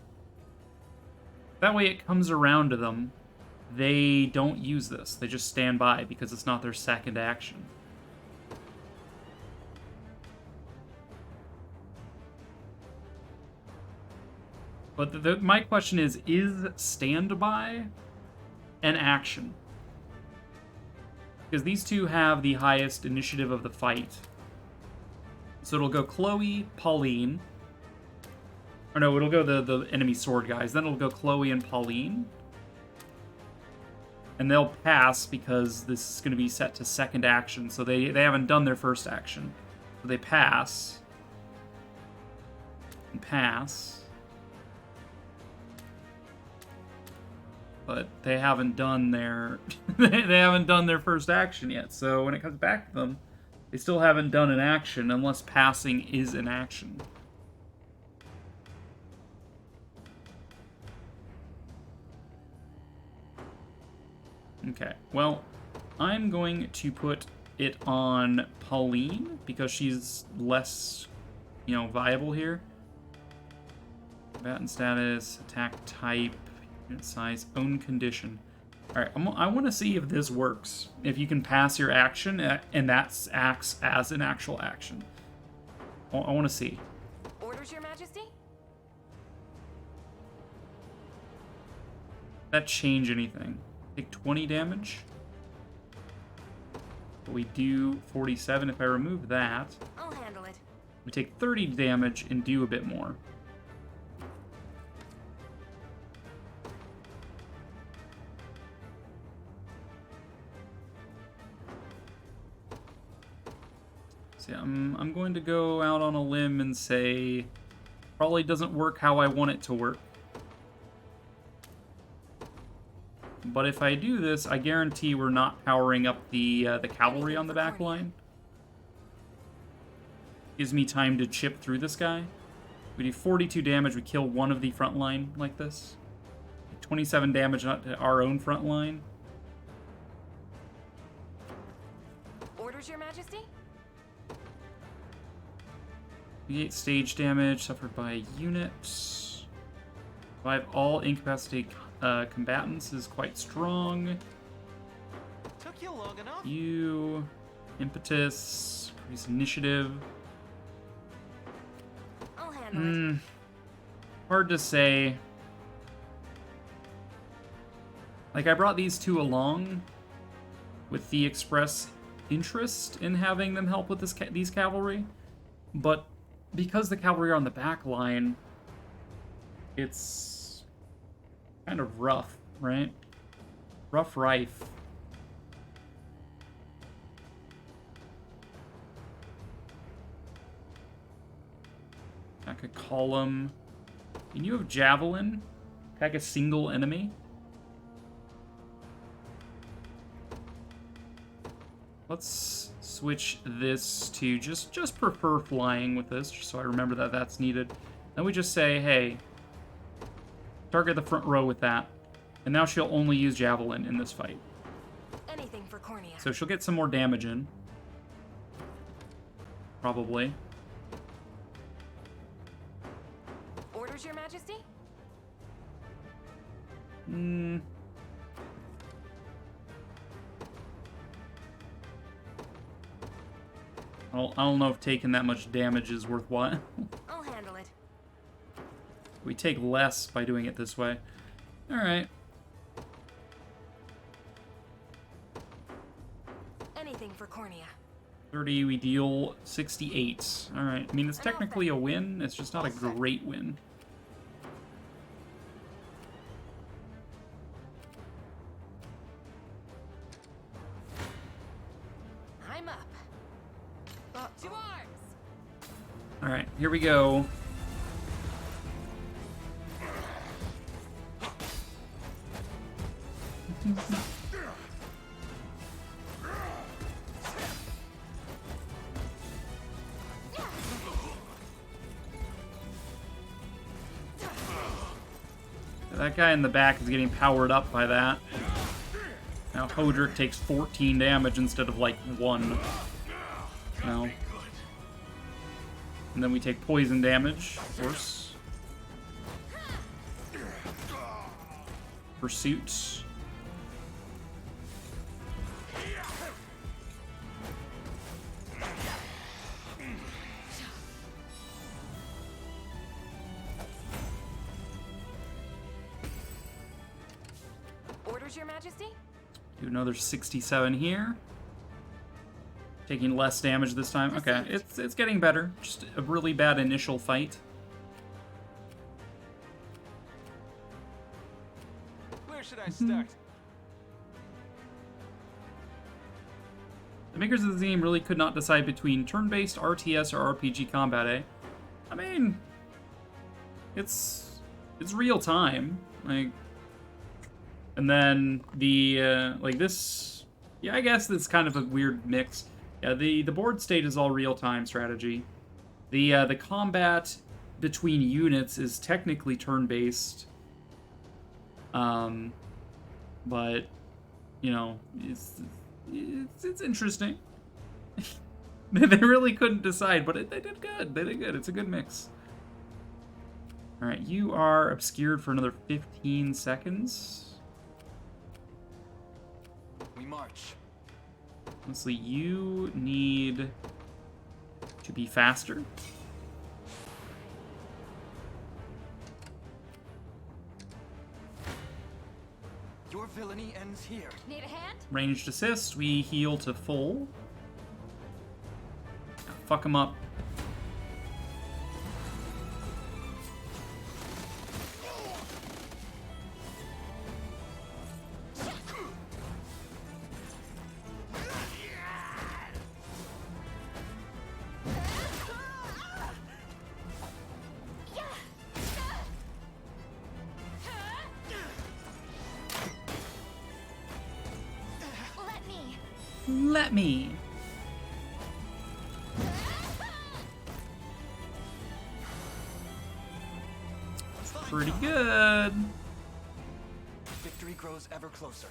That way it comes around to them. They don't use this. They just stand by because it's not their second action. But my question is standby an action? Because these two have the highest initiative of the fight. So it'll go Chloe, Pauline. Or no, it'll go the enemy sword guys. Then it'll go Chloe and Pauline. And they'll pass because this is going to be set to second action. So they haven't done their first action. So they pass. And pass. But they haven't done their they haven't done their first action yet. So when it comes back to them, they still haven't done an action unless passing is an action. Okay, well, I'm going to put it on Pauline because she's less, viable here. Combatant status, attack type, unit size, own condition. All right, I want to see if this works. If you can pass your action and that acts as an actual action. I want to see. Orders, Your Majesty? That change anything? Take 20 damage. But we do 47 if I remove that. I'll handle it. We take 30 damage and do a bit more. So yeah, I'm going to go out on a limb and say probably doesn't work how I want it to work. But if I do this, I guarantee we're not powering up the cavalry on the back line. Gives me time to chip through this guy. We do 42 damage, we kill one of the front line like this. 27 damage to our own front line. Orders, Your Majesty? 8 stage damage suffered by a unit. Revive all incapacitated combatants is quite strong. Took you long enough. You, impetus, increase initiative. I'll handle it. Hard to say. Like, I brought these two along with the express interest in having them help with these cavalry, but because the cavalry are on the back line, it's kind of rough, right? Rough rife. Attack a column. Can you have javelin? Attack a single enemy? Let's switch this to just prefer flying with this, just so I remember that that's needed. Then we just say, hey, target the front row with that. And now she'll only use javelin in this fight. Anything for Cornea. So she'll get some more damage in. Probably. Orders, Your Majesty? I don't know if taking that much damage is worthwhile. I'll handle it. We take less by doing it this way. Alright. Anything for Cornea. 30, we deal 68. Alright, I mean, it's technically a win. It's just not a great win. I'm up. To arms! Alright, here we go. That guy in the back is getting powered up by that. Now Hodrick takes 14 damage instead of like 1. No. And then we take poison damage, of course. Pursuit. Orders, Your Majesty? Do another 67 here. Taking less damage this time. Okay, it's getting better. Just a really bad initial fight. Where should I start? The makers of the game really could not decide between turn-based, RTS, or RPG combat, eh? I mean, it's real time, like, and then the like this. Yeah, I guess it's kind of a weird mix. Yeah, the board state is all real-time strategy. The combat between units is technically turn-based. But you know, it's interesting. They really couldn't decide, but they did good. They did good. It's a good mix. All right, you are obscured for another 15 seconds. We march. Honestly, you need to be faster. Your villainy ends here. Need a hand? Ranged assist, we heal to full. Fuck him up. Let me. Pretty good. Victory grows ever closer.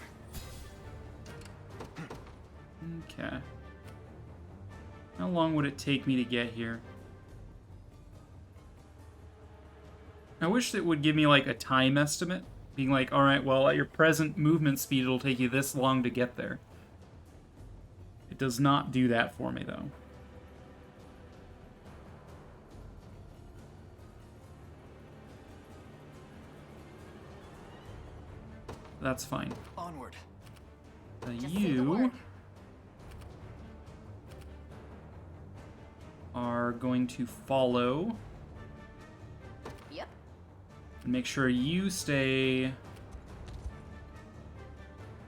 Okay. How long would it take me to get here? I wish it would give me, like, a time estimate. Being like, alright, well, at your present movement speed, it'll take you this long to get there. It does not do that for me, though. That's fine. Onward. Just say the You word. are going to follow Yep. and make sure you stay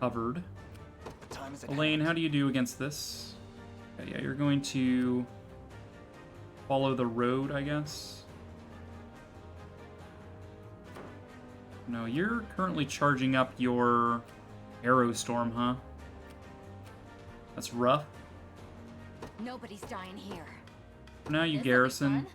covered. Time is at Elaine, hand. how do you do against this? Okay, yeah, you're going to follow the road, I guess. No, you're currently charging up your arrow storm, huh? That's rough. Nobody's dying here. For now, you This'll be garrison. fun.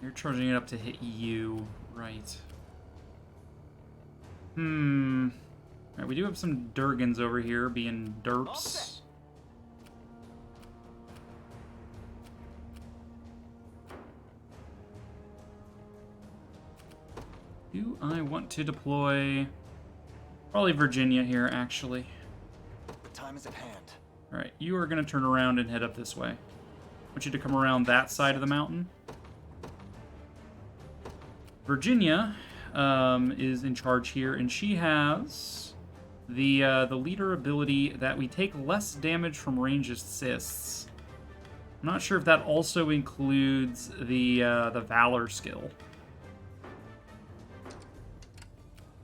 You're charging it up to hit you, right? Alright, we do have some Durgans over here being derps. Do I want to deploy... Probably Virginia here, actually. Time is at hand. Alright, you are going to turn around and head up this way. I want you to come around that side of the mountain. Virginia is in charge here, and she has the leader ability that we take less damage from range assists. I'm not sure if that also includes the Valor skill.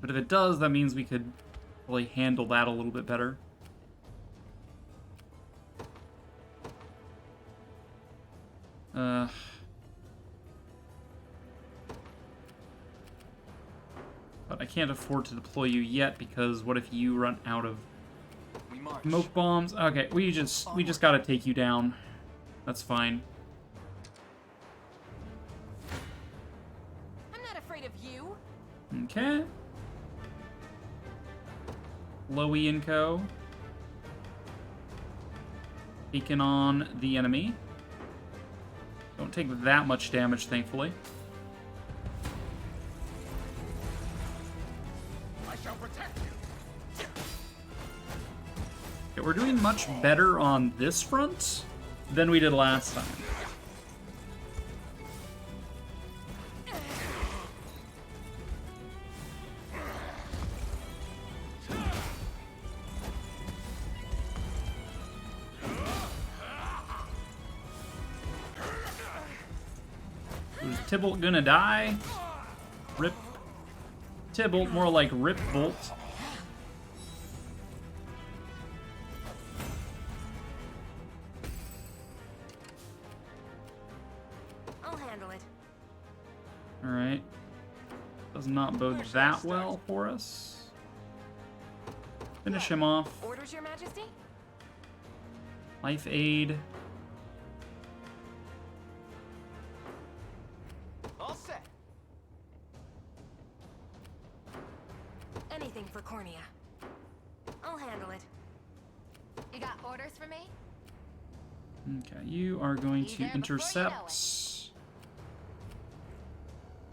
But if it does, that means we could really handle that a little bit better. But I can't afford to deploy you yet because what if you run out of We march. smoke bombs? Okay, we just gotta take you down. That's fine. I'm not afraid of you. Okay. Lowy and Co. Taking on the enemy. Don't take that much damage, thankfully. I shall protect you. Okay, we're doing much better on this front than we did last time. Is Tybalt gonna die? Rip. Tybalt, more like Rip Bolt. I'll handle it. Alright. Does not bode that well for us. Finish him off. Orders, Your Majesty? Life aid. All set. Anything for Cornea. I'll handle it. You got orders for me? Okay, you are going Be to there before you know intercept.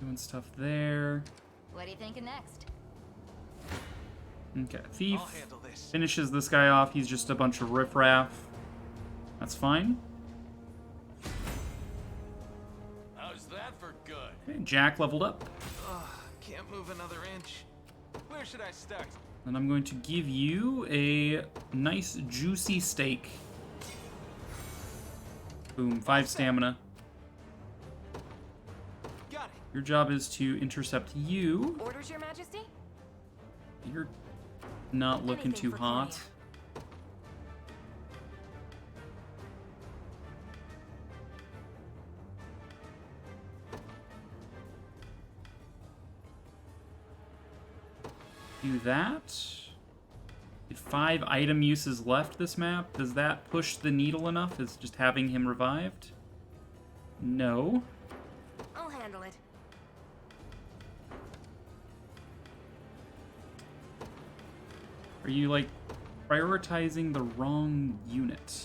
Doing stuff there. What are you thinking next? Okay, Thief I'll handle this. finishes this guy off. He's just a bunch of riffraff. That's fine. How's that for good? Okay, Jack leveled up. Ugh, can't move another inch. Where should I start? And I'm going to give you a nice juicy steak. Boom, 5 stamina. Got it. Your job is to intercept you. Orders, Your Majesty? You're not looking Anything too for hot. Cornea. Do that. Get 5 item uses left this map. Does that push the needle enough? Is just having him revived? No. I'll handle it. Are you, like, prioritizing the wrong unit?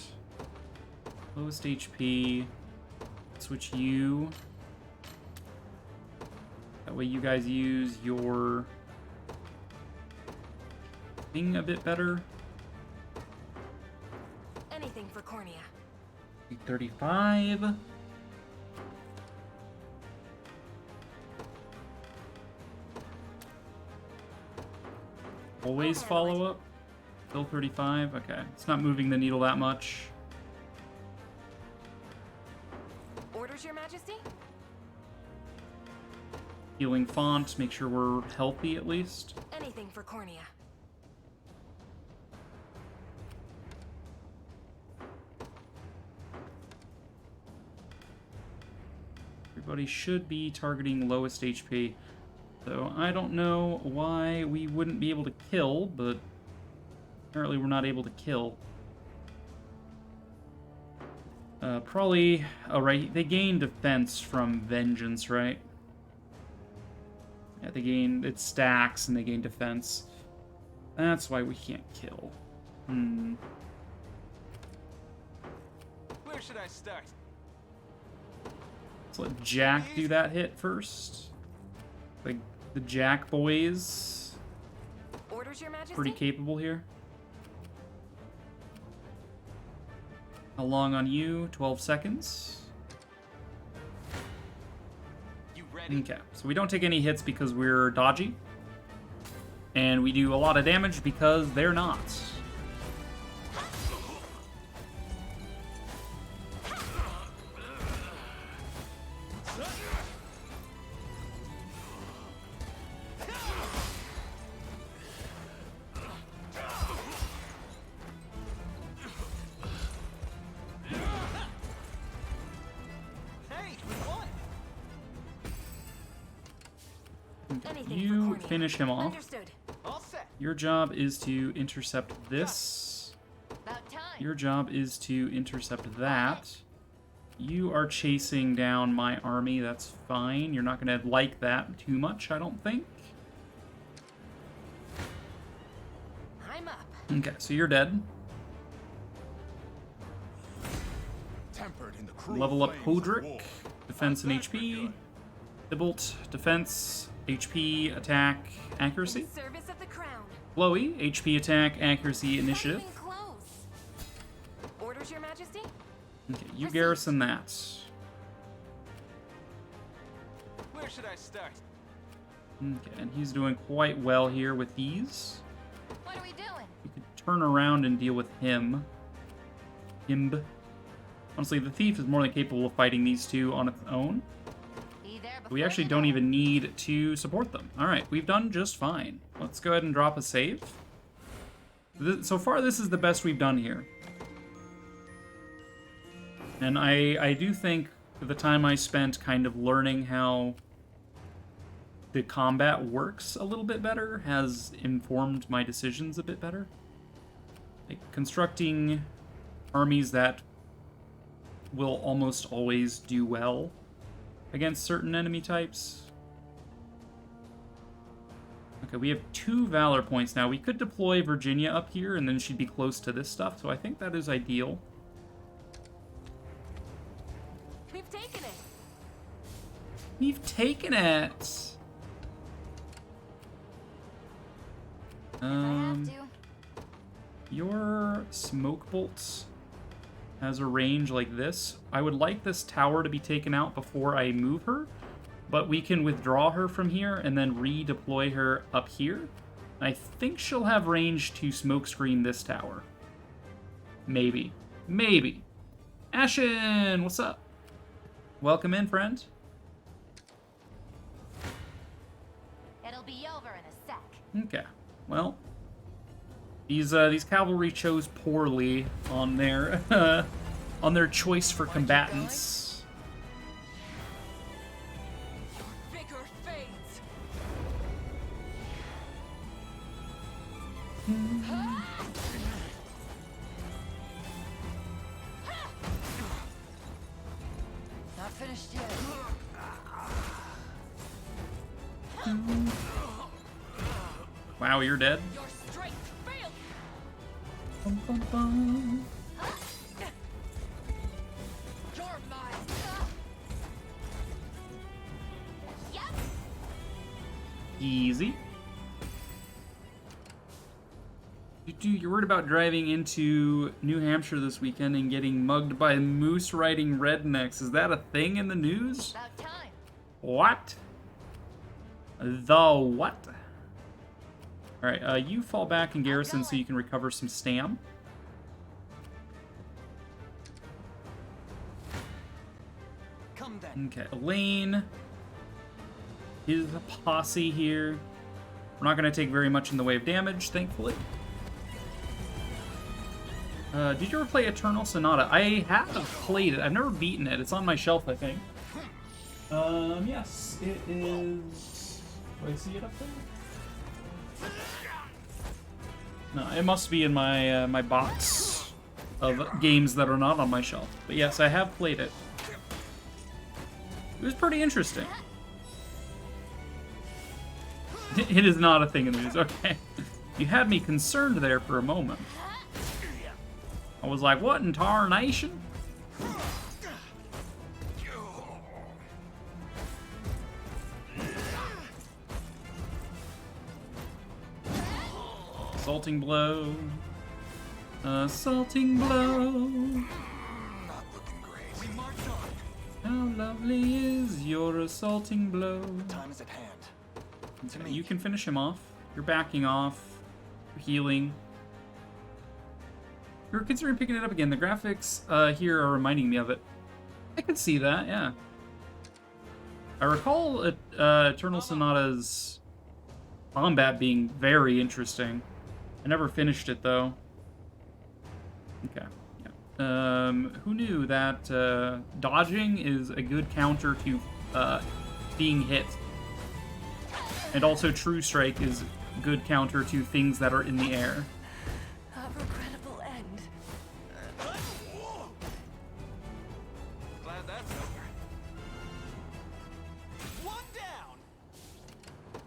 Lowest HP. Switch you. That way you guys use your thing a bit better. Anything for cornea. 35. Always follow up. Still 35. Okay, it's not moving the needle that much. Orders, Your Majesty? Healing font. Make sure we're healthy at least. Anything for cornea. Everybody should be targeting lowest HP. So I don't know why we wouldn't be able to kill, but apparently we're not able to kill. Probably... Oh, right. They gain defense from Vengeance, right? Yeah, they gain... It stacks and they gain defense. That's why we can't kill. Where should I start? Let's let Jack do that hit first. Like, the Jack boys. Orders, Your Majesty? Pretty capable here. How long on you? 12 seconds. You ready? Okay, so we don't take any hits because we're dodgy. And we do a lot of damage because they're not. Hey, we won. Anything for You cornea. finish him off. Understood. All set. Your job is to intercept this. About time. Your job is to intercept that. You are chasing down my army. That's fine. You're not going to like that too much, I don't think. I'm up. Okay, so you're dead. Tempered in the cruel Level up flames of Podrick. war. Defense and How's that for HP. good? Tybalt, defense, HP, attack, accuracy. In service of the crown. Chloe, HP, attack, accuracy, initiative. Not even close. Orders, Your Majesty? Okay, you garrison that. Where should I start? Okay, and he's doing quite well here with these. What are we doing? You could turn around and deal with him. Himb. Honestly, the thief is more than capable of fighting these two on its own. Be there before We actually you don't know. even need to support them. Alright, we've done just fine. Let's go ahead and drop a save. So far, this is the best we've done here. And I do think the time I spent kind of learning how the combat works a little bit better has informed my decisions a bit better. Like, constructing armies that will almost always do well against certain enemy types. Okay, we have 2 Valor points now. We could deploy Virginia up here, and then she'd be close to this stuff, so I think that is ideal. We've taken it. We've taken it! If I have to. Your smoke bolts has a range like this. I would like this tower to be taken out before I move her, but we can withdraw her from here and then redeploy her up here. I think she'll have range to smokescreen this tower. Maybe. Maybe. Ashen, what's up? Welcome in, friend. It'll be over in a sec. Okay. Well, these cavalry chose poorly on their on their choice for combatants. Vigor fades. Not finished yet. Wow, you're dead. Your strength failed Bum, bum, bum. You're mine. Yep. Easy. You're worried about driving into New Hampshire this weekend and getting mugged by moose riding rednecks. Is that a thing in the news? About time. What? The what? Alright, you fall back in garrison so you can recover some stam. Come then. Okay, Elaine. His posse here. We're not going to take very much in the way of damage, thankfully. Did you ever play Eternal Sonata? I have played it. I've never beaten it. It's on my shelf, I think. Yes, it is... Do I see it up there? No, it must be in my my box of games that are not on my shelf. But yes, I have played it. It was pretty interesting. It is not a thing in the news. Okay. You had me concerned there for a moment. I was like, what in tarnation? Assaulting blow. Assaulting blow. Not looking great. We march on. How lovely is your assaulting blow. Time is at hand. Okay, you can finish him off. You're backing off. You're healing. You're considering picking it up again. The graphics here are reminding me of it. I can see that, yeah. I recall Eternal Sonata's combat being very interesting. I never finished it, though. Okay, yeah. Who knew that dodging is a good counter to being hit? And also True Strike is a good counter to things that are in the air. A regrettable end. Glad that's over. One down.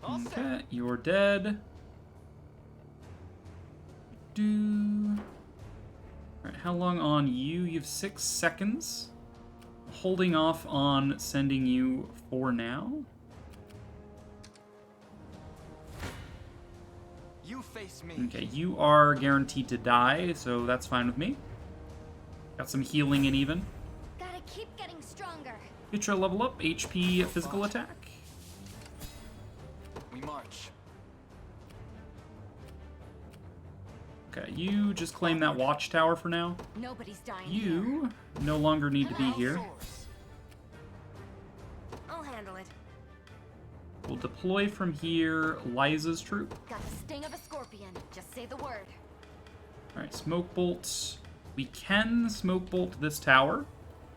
All set. Okay, you're dead. Alright, how long on you? You have 6 seconds. Holding off on sending you for now. You face me. Okay, you are guaranteed to die, so that's fine with me. Got some healing in even. Gotta keep getting stronger. Hitra level up, HP physical attack. We march. Okay, you just claim that watchtower for now. Nobody's dying. You no longer need to be here. I'll handle it. We'll deploy from here Liza's troop. Got the sting of a scorpion. Just say the word. Alright, smoke bolts. We can smoke bolt this tower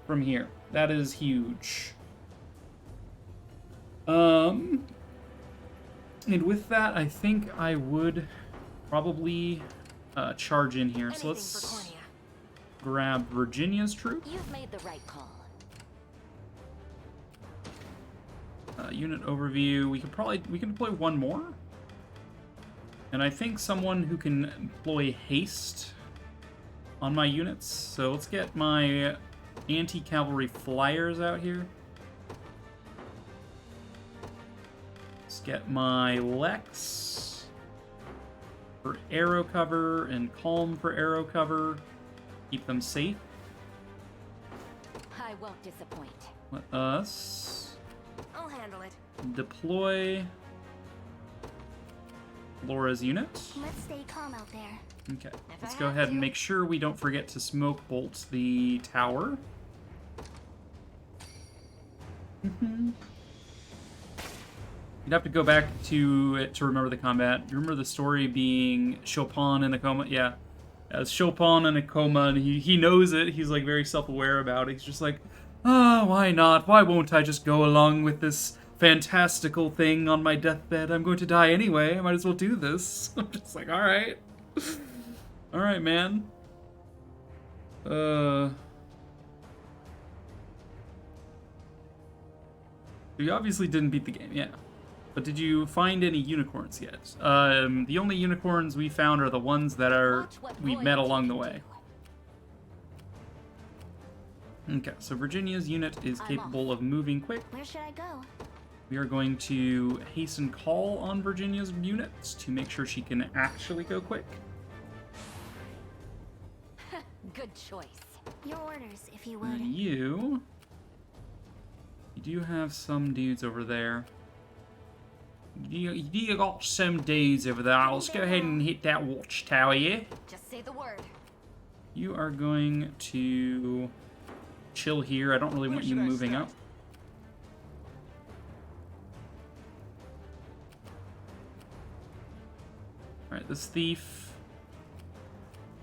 from here. That is huge. And with that, I think I would probably charge in here. So Anything for let's Cornea. grab Virginia's troop. You've made the right call. Unit overview. We can deploy one more. And I think someone who can employ haste on my units. So let's get my anti-cavalry flyers out here. Let's get my Lex for arrow cover and Calm for arrow cover. Keep them safe. I won't disappoint. Let us I'll handle it. deploy Laura's unit. Let's stay calm out there. Okay, If let's I go have ahead and to. make sure we don't forget to smoke bolt the tower. You'd have to go back to it to remember the combat. You remember the story being Chopin in a coma? Yeah. As Chopin in a coma, and he knows it. He's like very self-aware about it. He's just like, ah, why not? Why won't I just go along with this fantastical thing on my deathbed? I'm going to die anyway. I might as well do this. I'm just like, all right. All right, man. You obviously didn't beat the game, yeah. But did you find any unicorns yet? The only unicorns we found are the ones that we met along the way. Okay, so Virginia's unit is capable of moving quick. Where should I go? We are going to hasten call on Virginia's units to make sure she can actually go quick. Good choice. Your orders, if you would. And you do have some dudes over there. You got some dudes over there. Let's go ahead and hit that watchtower, yeah? Just say the word. You are going to chill here. I don't really want you moving up. Alright, this thief.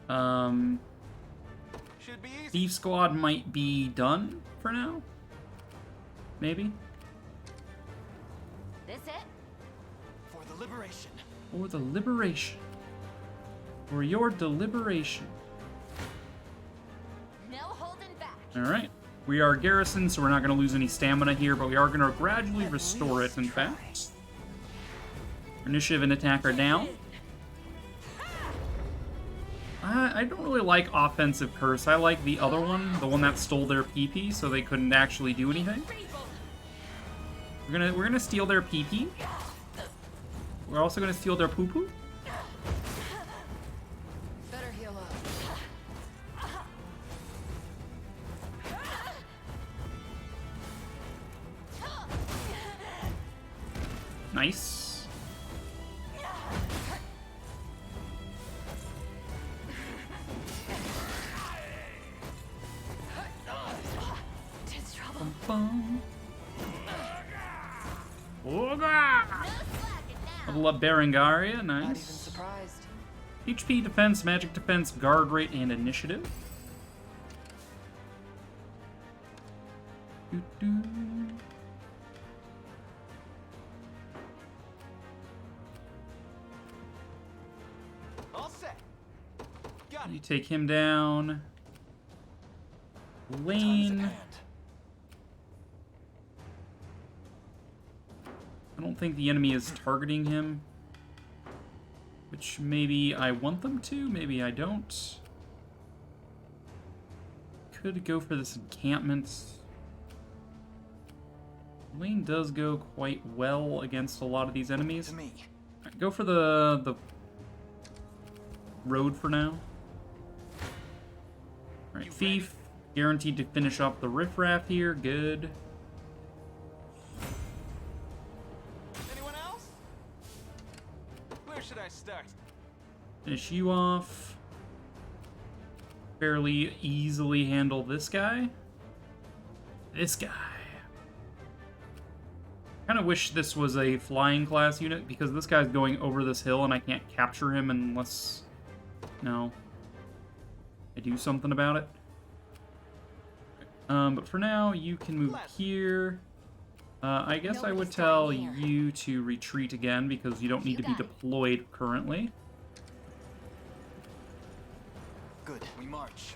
Should be easy. Thief squad might be done for now. Maybe. This it? For the liberation. For the liberation. For your deliberation. No holding back. Alright. We are garrisoned, so we're not going to lose any stamina here, but we are going to gradually restore it, in fact. Initiative and attack are down. I don't really like offensive curse. I like the other one, the one that stole their PP, so they couldn't actually do anything. We're gonna steal their PP. We're also gonna steal their poo-poo. Better heal up. Nice. Bum. Level up Berengaria, Not even nice. surprised. HP, defense, magic defense, guard rate, and initiative. Doo-doo. All set. Got You it. take him down. Time is at Lane. hand. I don't think the enemy is targeting him. Which maybe I want them to, maybe I don't. Could go for this encampment. Lane does go quite well against a lot of these enemies. To me. Alright, go for the road for now. Alright, Thief. Guaranteed to finish off the riffraff here. Good. Anyone else? Where should I start? Finish you off. Fairly easily handle this guy. This guy. Kind of wish this was a flying class unit because this guy's going over this hill and I can't capture him unless, no, I do something about it. But for now, you can move here. I guess I would tell you to retreat again because you don't need to be deployed currently. Good. We march.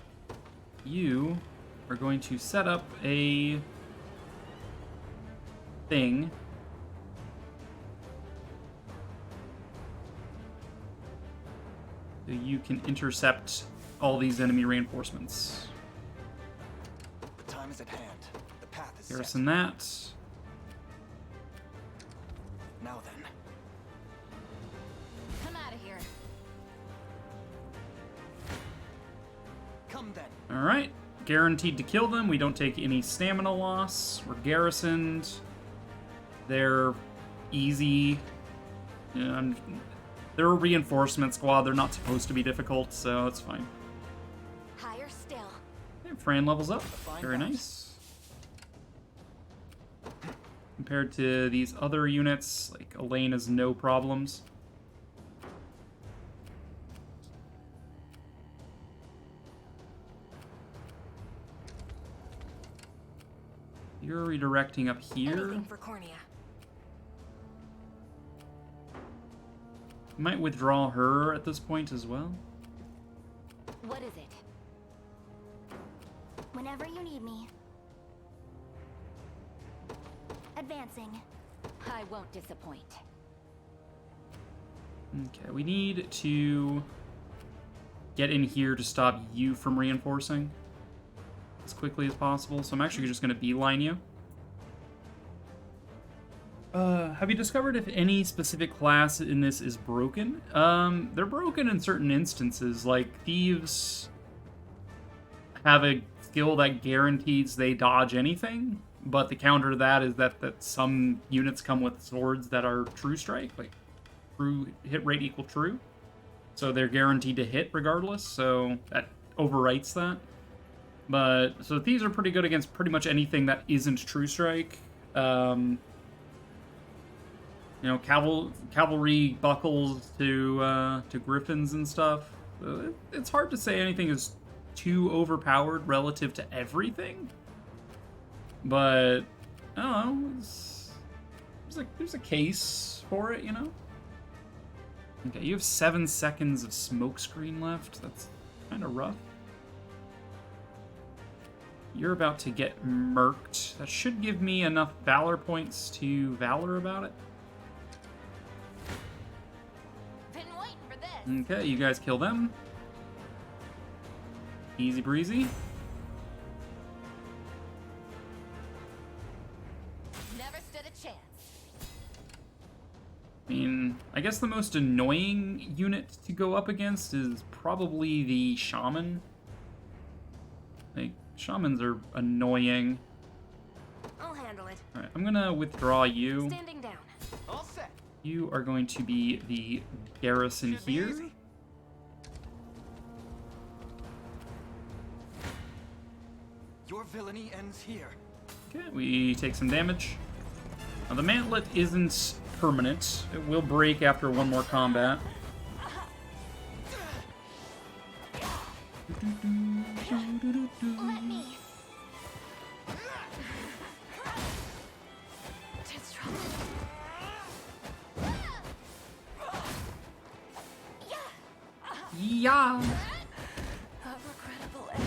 You are going to set up a thing. So you can intercept all these enemy reinforcements. The time is at hand. The path is Garrison that. set. Now then. Come out of here. Come then. Alright. Guaranteed to kill them. We don't take any stamina loss. We're garrisoned. They're easy. And they're a reinforcement squad. They're not supposed to be difficult, so it's fine. Higher still. Okay, Fran levels up. Very balance. nice. Compared to these other units, like Elaine has no problems. You're redirecting up here. Anything for Cornea. You might withdraw her at this point as well. What is it? Whenever you need me. Advancing. I won't disappoint. Okay, we need to get in here to stop you from reinforcing as quickly as possible. So I'm actually just going to beeline you. Have you discovered if any specific class in this is broken? They're broken in certain instances, like thieves have a skill that guarantees they dodge anything, but the counter to that is that some units come with swords that are true strike, like true hit rate equal true. So they're guaranteed to hit regardless, so that overwrites that. But, so thieves are pretty good against pretty much anything that isn't true strike. You know, cavalry buckles to griffins and stuff. It's hard to say anything is too overpowered relative to everything. But, I don't know, there's a case for it, you know? Okay, you have 7 seconds of smokescreen left. That's kind of rough. You're about to get murked. That should give me enough valor points to valor about it. Been waiting for this. Okay, you guys kill them. Easy breezy. Never stood a chance. I mean, I guess the most annoying unit to go up against is probably the shaman. Like, shamans are annoying. I'll handle it. Alright, I'm gonna withdraw you. Standing down. All set. You are going to be the garrison Should be here. easy. Your villainy ends here. Okay, we take some damage. Now, the mantlet isn't permanent. It will break after one more combat. Let me. Disrupt. Yeah. A regrettable end.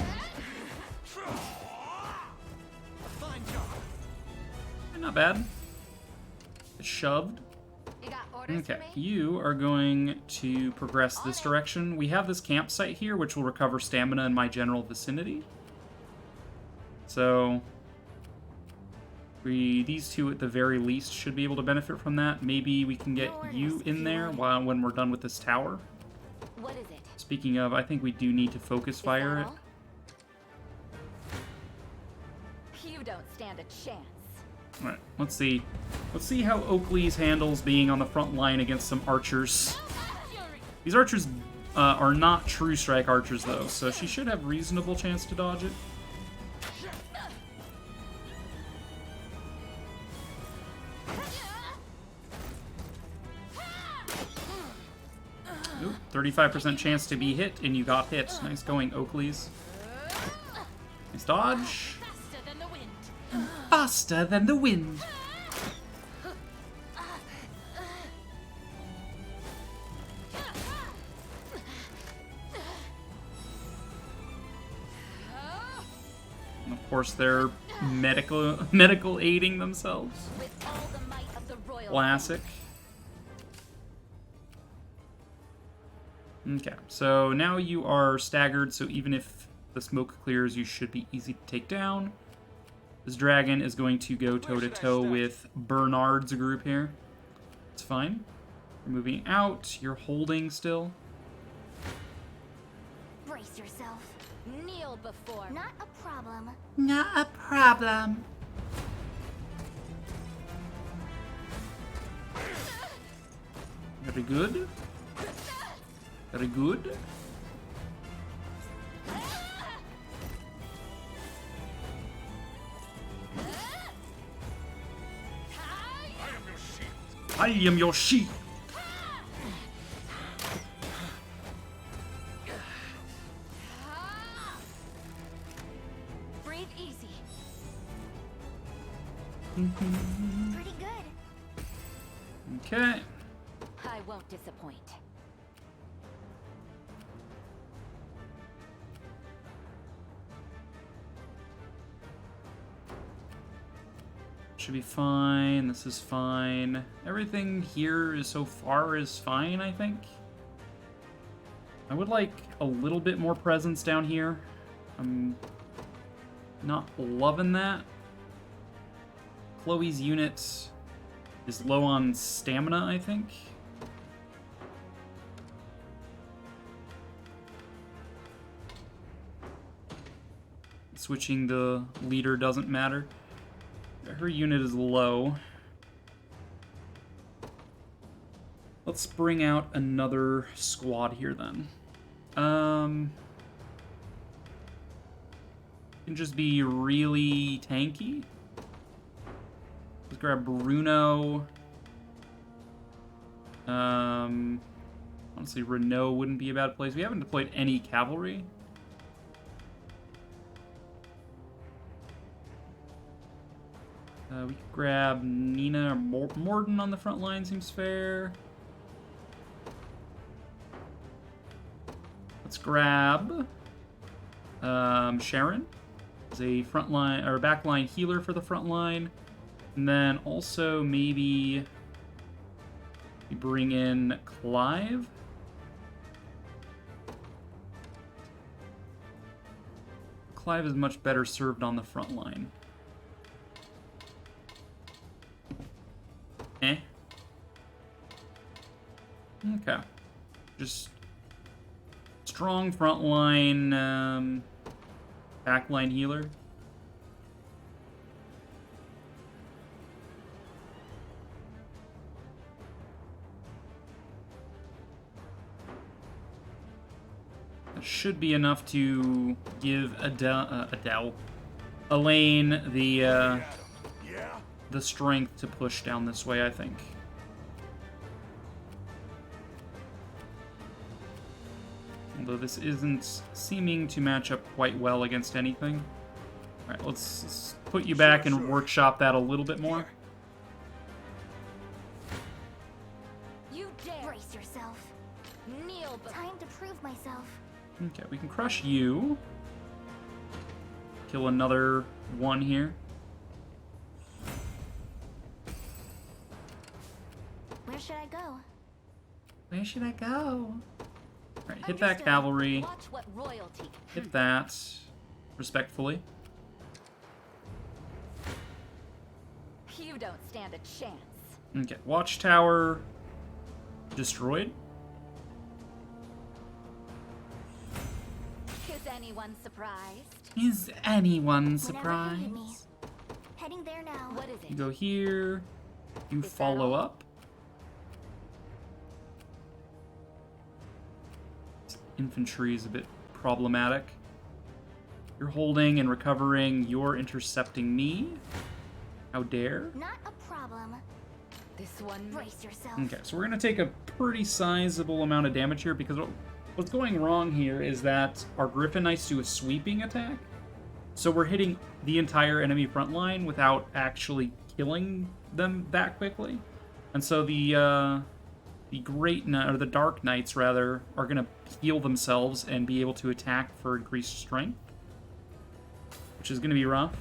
Fine job. Not bad. Shoved. You got orders Okay, for me? you are going to progress this direction. We have this campsite here, which will recover stamina in my general vicinity. So, these two at the very least should be able to benefit from that. Maybe we can get you in there when we're done with this tower. What is it? Speaking of, I think we do need to focus fire it. Is that all? You don't stand a chance. Alright, let's see. Let's see how Oakley's handles being on the front line against some archers. These archers are not true strike archers, though, so she should have reasonable chance to dodge it. Oop, 35% chance to be hit, and you got hit. Nice going, Oakley's. Nice dodge. Faster than the wind. Faster than the wind. And of course, they're medical aiding themselves. With all the might of the royal Classic. Okay, so now you are staggered, so even if the smoke clears, you should be easy to take down. This dragon is going to go toe-to-toe with Bernard's group here. It's fine. You're moving out. You're holding still. Brace yourself. Kneel before. Not a problem. Not a problem. Very good. Very good. I am your sheep. Breathe easy. Pretty good. Okay. I won't disappoint. Should be fine. This is fine. Everything here is so far is fine, I think. I would like a little bit more presence down here. I'm not loving that. Chloe's unit is low on stamina, I think. Switching the leader doesn't matter. Her unit is low. Let's bring out another squad here then. Can just be really tanky. Let's grab Bruno. Honestly, Renault wouldn't be a bad place. We haven't deployed any cavalry. We could grab Nina or Morden on the front line, seems fair. Let's grab Sharon as a front line or back line healer for the front line. And then also maybe we bring in Clive. Clive is much better served on the front line. Eh. Okay. Just strong front line, back line healer. That should be enough to give Elaine the strength to push down this way, I think. Although this isn't seeming to match up quite well against anything. Alright, let's put you back and workshop that a little bit more. You dare. Brace yourself. Kneel. Time to prove myself. Okay, we can crush you. Kill another one here. Where should I go? Where should I go? Alright, hit that cavalry. Watch what royalty. Hit that. Respectfully. You don't stand a chance. Okay, watchtower destroyed. Is anyone surprised? Is anyone Whenever you surprised? need me. Heading there now. What is You it? go here. You Is that follow all? up. Infantry is a bit problematic. You're holding and recovering. You're intercepting me. How dare? Not a problem. This one. Brace yourself. Okay, so we're going to take a pretty sizable amount of damage here because what's going wrong here is that our Griffin Knights do a sweeping attack. So we're hitting the entire enemy front line without actually killing them that quickly. And so the Dark Knights, rather, are going to heal themselves and be able to attack for increased strength, which is going to be rough.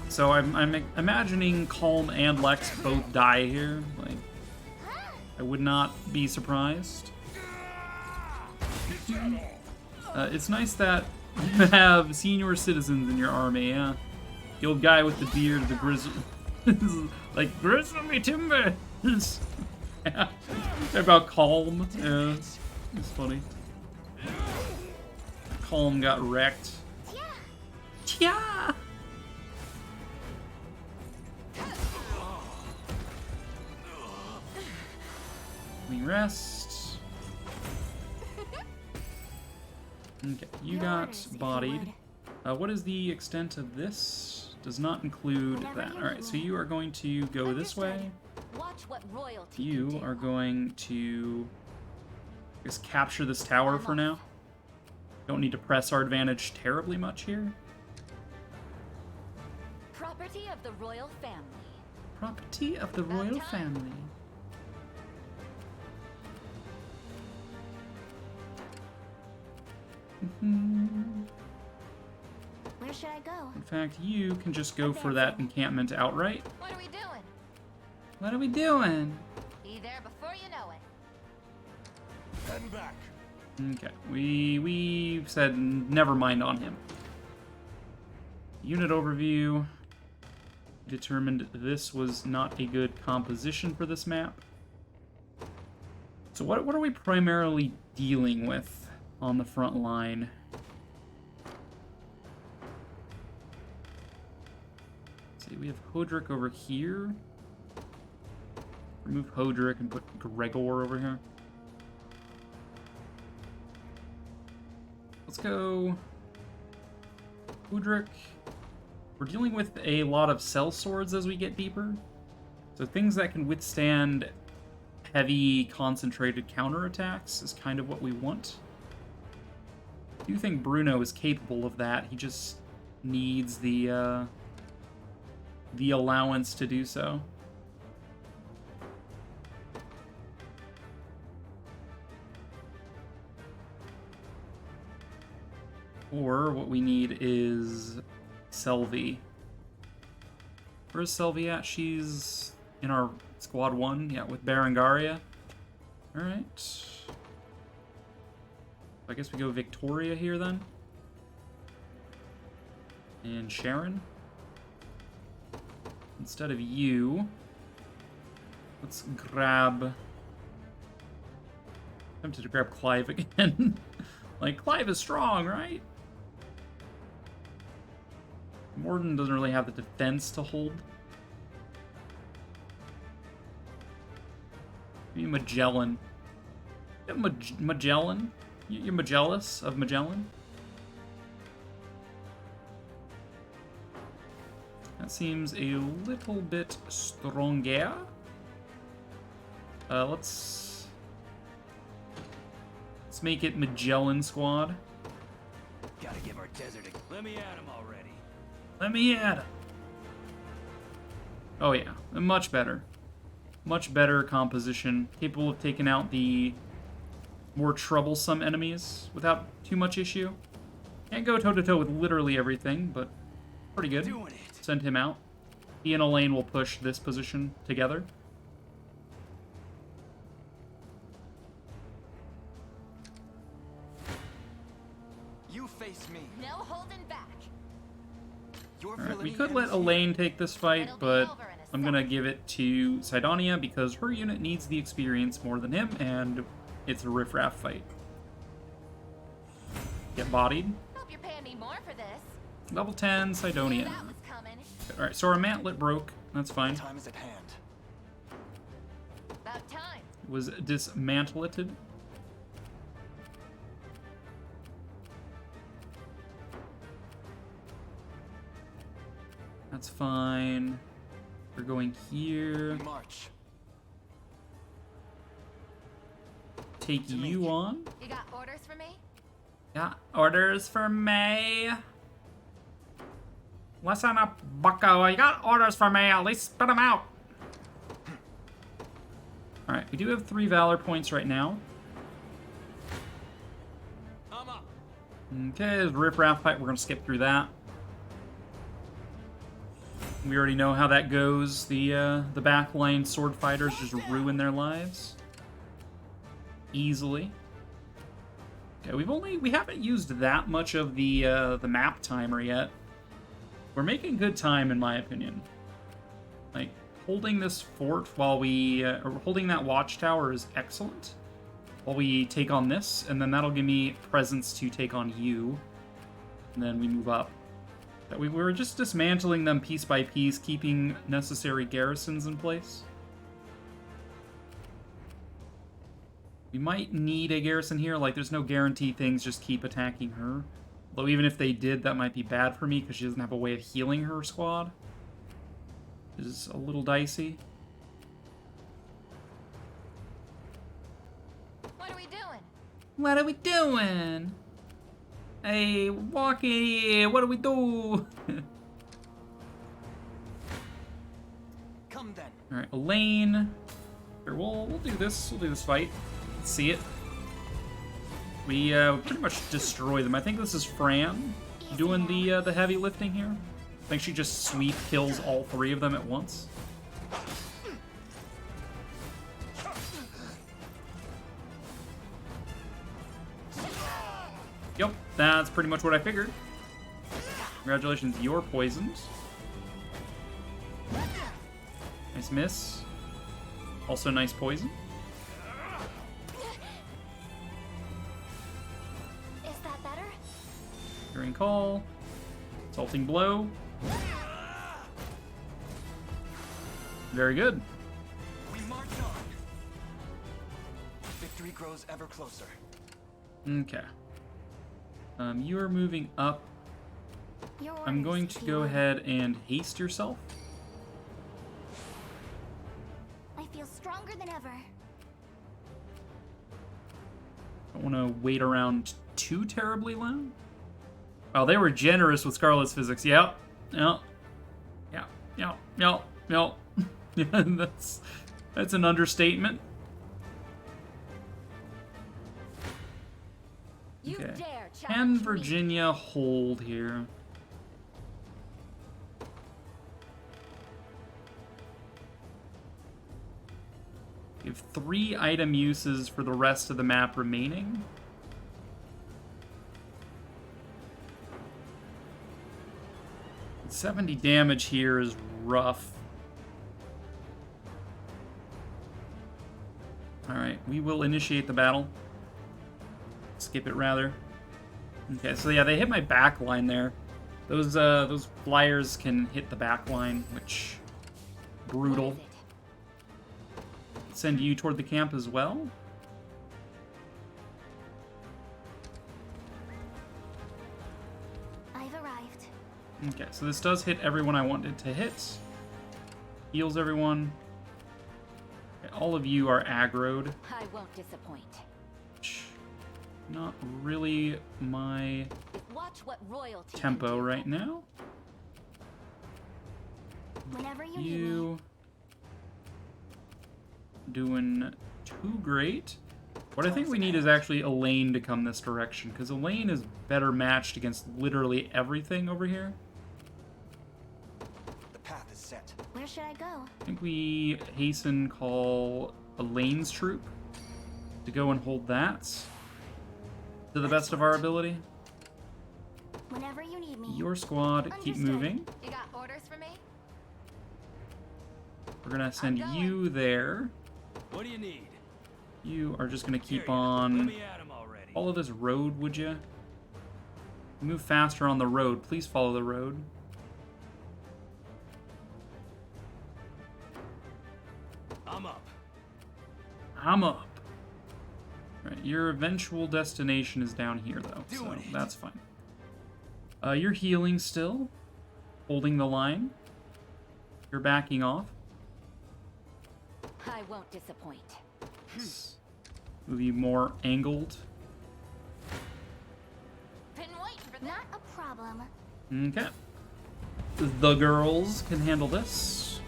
So I'm imagining Calm and Lex both die here. Like, I would not be surprised. It's nice that you have senior citizens in your army, yeah. The old guy with the beard, the grizzle, like grizzle me timbers. Yeah. About Calm, yeah, it's funny. Calm got wrecked. Yeah. We rest. Okay, you got bodied. What is the extent of this? Does not include that. Alright, so you are going to go this way. Watch what royalty. You are going to, I guess, capture this tower for now. Don't need to press our advantage terribly much here. Property of the royal family. Property of the royal family. Where should should I go? In fact, you can just go for that encampment outright. What are we doing? What are we doing? Be there before you know it. Heading back. Okay, we said never mind on him. Unit overview. Determined this was not a good composition for this map. So what are we primarily dealing with on the front line? Let's see, we have Hodrick over here. Remove Hodrick and put Gregor over here. Let's go Hodrick. We're dealing with a lot of cell swords as we get deeper. So things that can withstand heavy concentrated counterattacks is kind of what we want. I do think Bruno is capable of that. He just needs the allowance to do so. Or what we need is Selvi. Where's Selvi at? She's in our squad 1, yeah, with Berengaria. Alright. I guess we go Victoria here then. And Sharon. Instead of you, let's grab... I'm tempted to grab Clive again. Like, Clive is strong, right? Morden doesn't really have the defense to hold. Maybe Magellan. Yeah, Magellan? You're Magellus of Magellan? That seems a little bit stronger. Let's make it Magellan squad. Gotta give our desert a... Let me at him already. Let me at him. Oh yeah, much better. Much better composition. Capable of taking out the more troublesome enemies without too much issue. Can't go toe-to-toe with literally everything, but pretty good. Doing it. Send him out. He and Elaine will push this position together. You face me. No holding back. Your Alright, we villainy could let ends here. Elaine take this fight, It'll be but over in a I'm gonna give it to Sidonia because her unit needs the experience more than him, and it's a riffraff fight. Get bodied. Hope you're paying me more for this. Level 10, Knew Sidonia. that was coming. Alright, so our mantlet broke. That's fine. Time is at hand. About time. It was dismantleted. That's fine. We're going here. We march. Take you on. You got orders for me? Got orders for me. Listen up, bucko. You got orders for me. At least spit them out. Alright, we do have 3 Valor points right now. I'm up. Okay, there's a riffraff fight. We're going to skip through that. We already know how that goes. The backline sword fighters just ruin their lives. Easily. Okay, we haven't used that much of the map timer yet. We're making good time, in my opinion. Like, holding this fort while we... or holding that watchtower is excellent. While we take on this, and then that'll give me presence to take on you. And then we move up. That we were just dismantling them piece by piece, keeping necessary garrisons in place. We might need a garrison here. Like, there's no guarantee things just keep attacking her. Though even if they did, that might be bad for me because she doesn't have a way of healing her squad. Which is a little dicey. What are we doing? What are we doing? Hey, Walkie, what do we do? Come then. Alright, Elaine. Here, we'll do this. We'll do this fight. Let's see it. We pretty much destroy them. I think this is Fran. doing the heavy lifting here. I think she just sweep kills all three of them at once. Yep, that's pretty much what I figured. Congratulations, you're poisoned. Nice miss. Also nice poison. Is that better? Hearing call. Salting blow. Very good. We march on. Victory grows ever closer. Okay. You are moving up. Your I'm orders, going to go P1. ahead and haste yourself. I feel stronger than ever. Don't want to wait around too terribly long. Well, they were generous with Scarlet's physics. Yep. Yep. Yep. Yep. Yep. Yep. Yeah, that's an understatement. You Okay. dare Can challenge me. Virginia hold here? We have 3 item uses for the rest of the map remaining. $70 damage here is rough. Alright, we will initiate the battle. Skip it, rather. Okay, so yeah, they hit my back line there. Those flyers can hit the back line, which... brutal. What is it? Send you toward the camp as well. I've arrived. Okay, so this does hit everyone I wanted to hit. Heals everyone. Okay, all of you are aggroed. I won't disappoint. Which, not really my Watch what royalty can tempo do. right now. Whenever you need me. You doing too great. What I think we need is actually Elaine to come this direction, because Elaine is better matched against literally everything over here. The path is set. Where should I go? I think we hasten call Elaine's troop to go and hold that to the best of our ability. Whenever you need me. Your squad, keep Understood. moving. You got orders for me? We're gonna send I'm going. you there. What do you need? You are just gonna keep Let on. me at him already. Follow this road, would you? Move faster on the road. Please follow the road. I'm up. I'm up. Right, your eventual destination is down here, though, so Doing it. that's fine. You're healing still, holding the line. You're backing off. I won't disappoint. Move you more angled. Been waiting for that. Not a problem. Okay. The girls can handle this.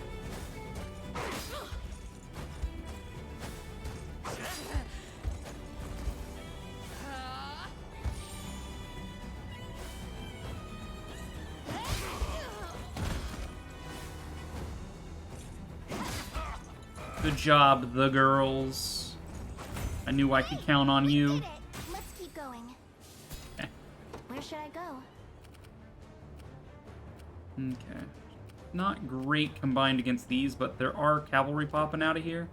Good job, the girls. I knew I could count on We you. did it. Let's keep going. Okay. Where should I go? Okay. Not great combined against these, but there are cavalry popping out of here.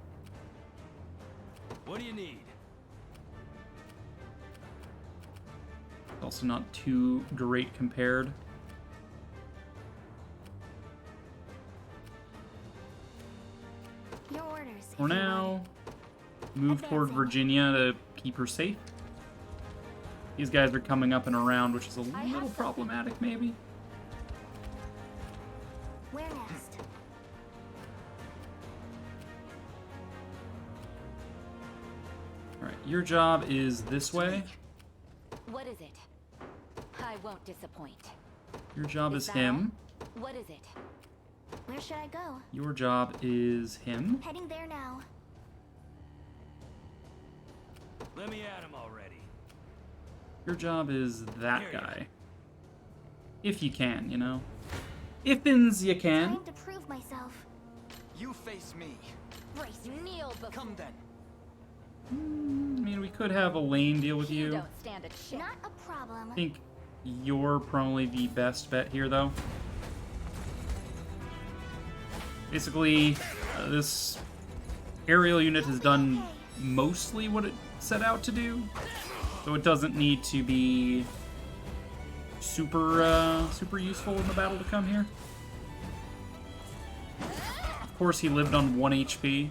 What do you need? Also not too great compared. Your orders. if For you now, move toward Advancing. Virginia to keep her safe. These guys are coming up and around, which is a have little something. problematic, maybe. would. Where next? Alright, your job is this way. What is it? I won't disappoint. Your job Is is that him. What is it? Where should I go? Your job is him. Heading there now. Let me at him already. Your job is that Here you guy. If you can, you know. Ifins you can. Time to prove myself. You face me. Brace your kneel before. Come then. I mean, we could have Elaine deal with You you. don't stand a chance. Not a problem. I think you're probably the best bet here, though. Basically, this aerial unit has done mostly what it set out to do, so it doesn't need to be super useful in the battle to come here. Of course, he lived on 1 HP.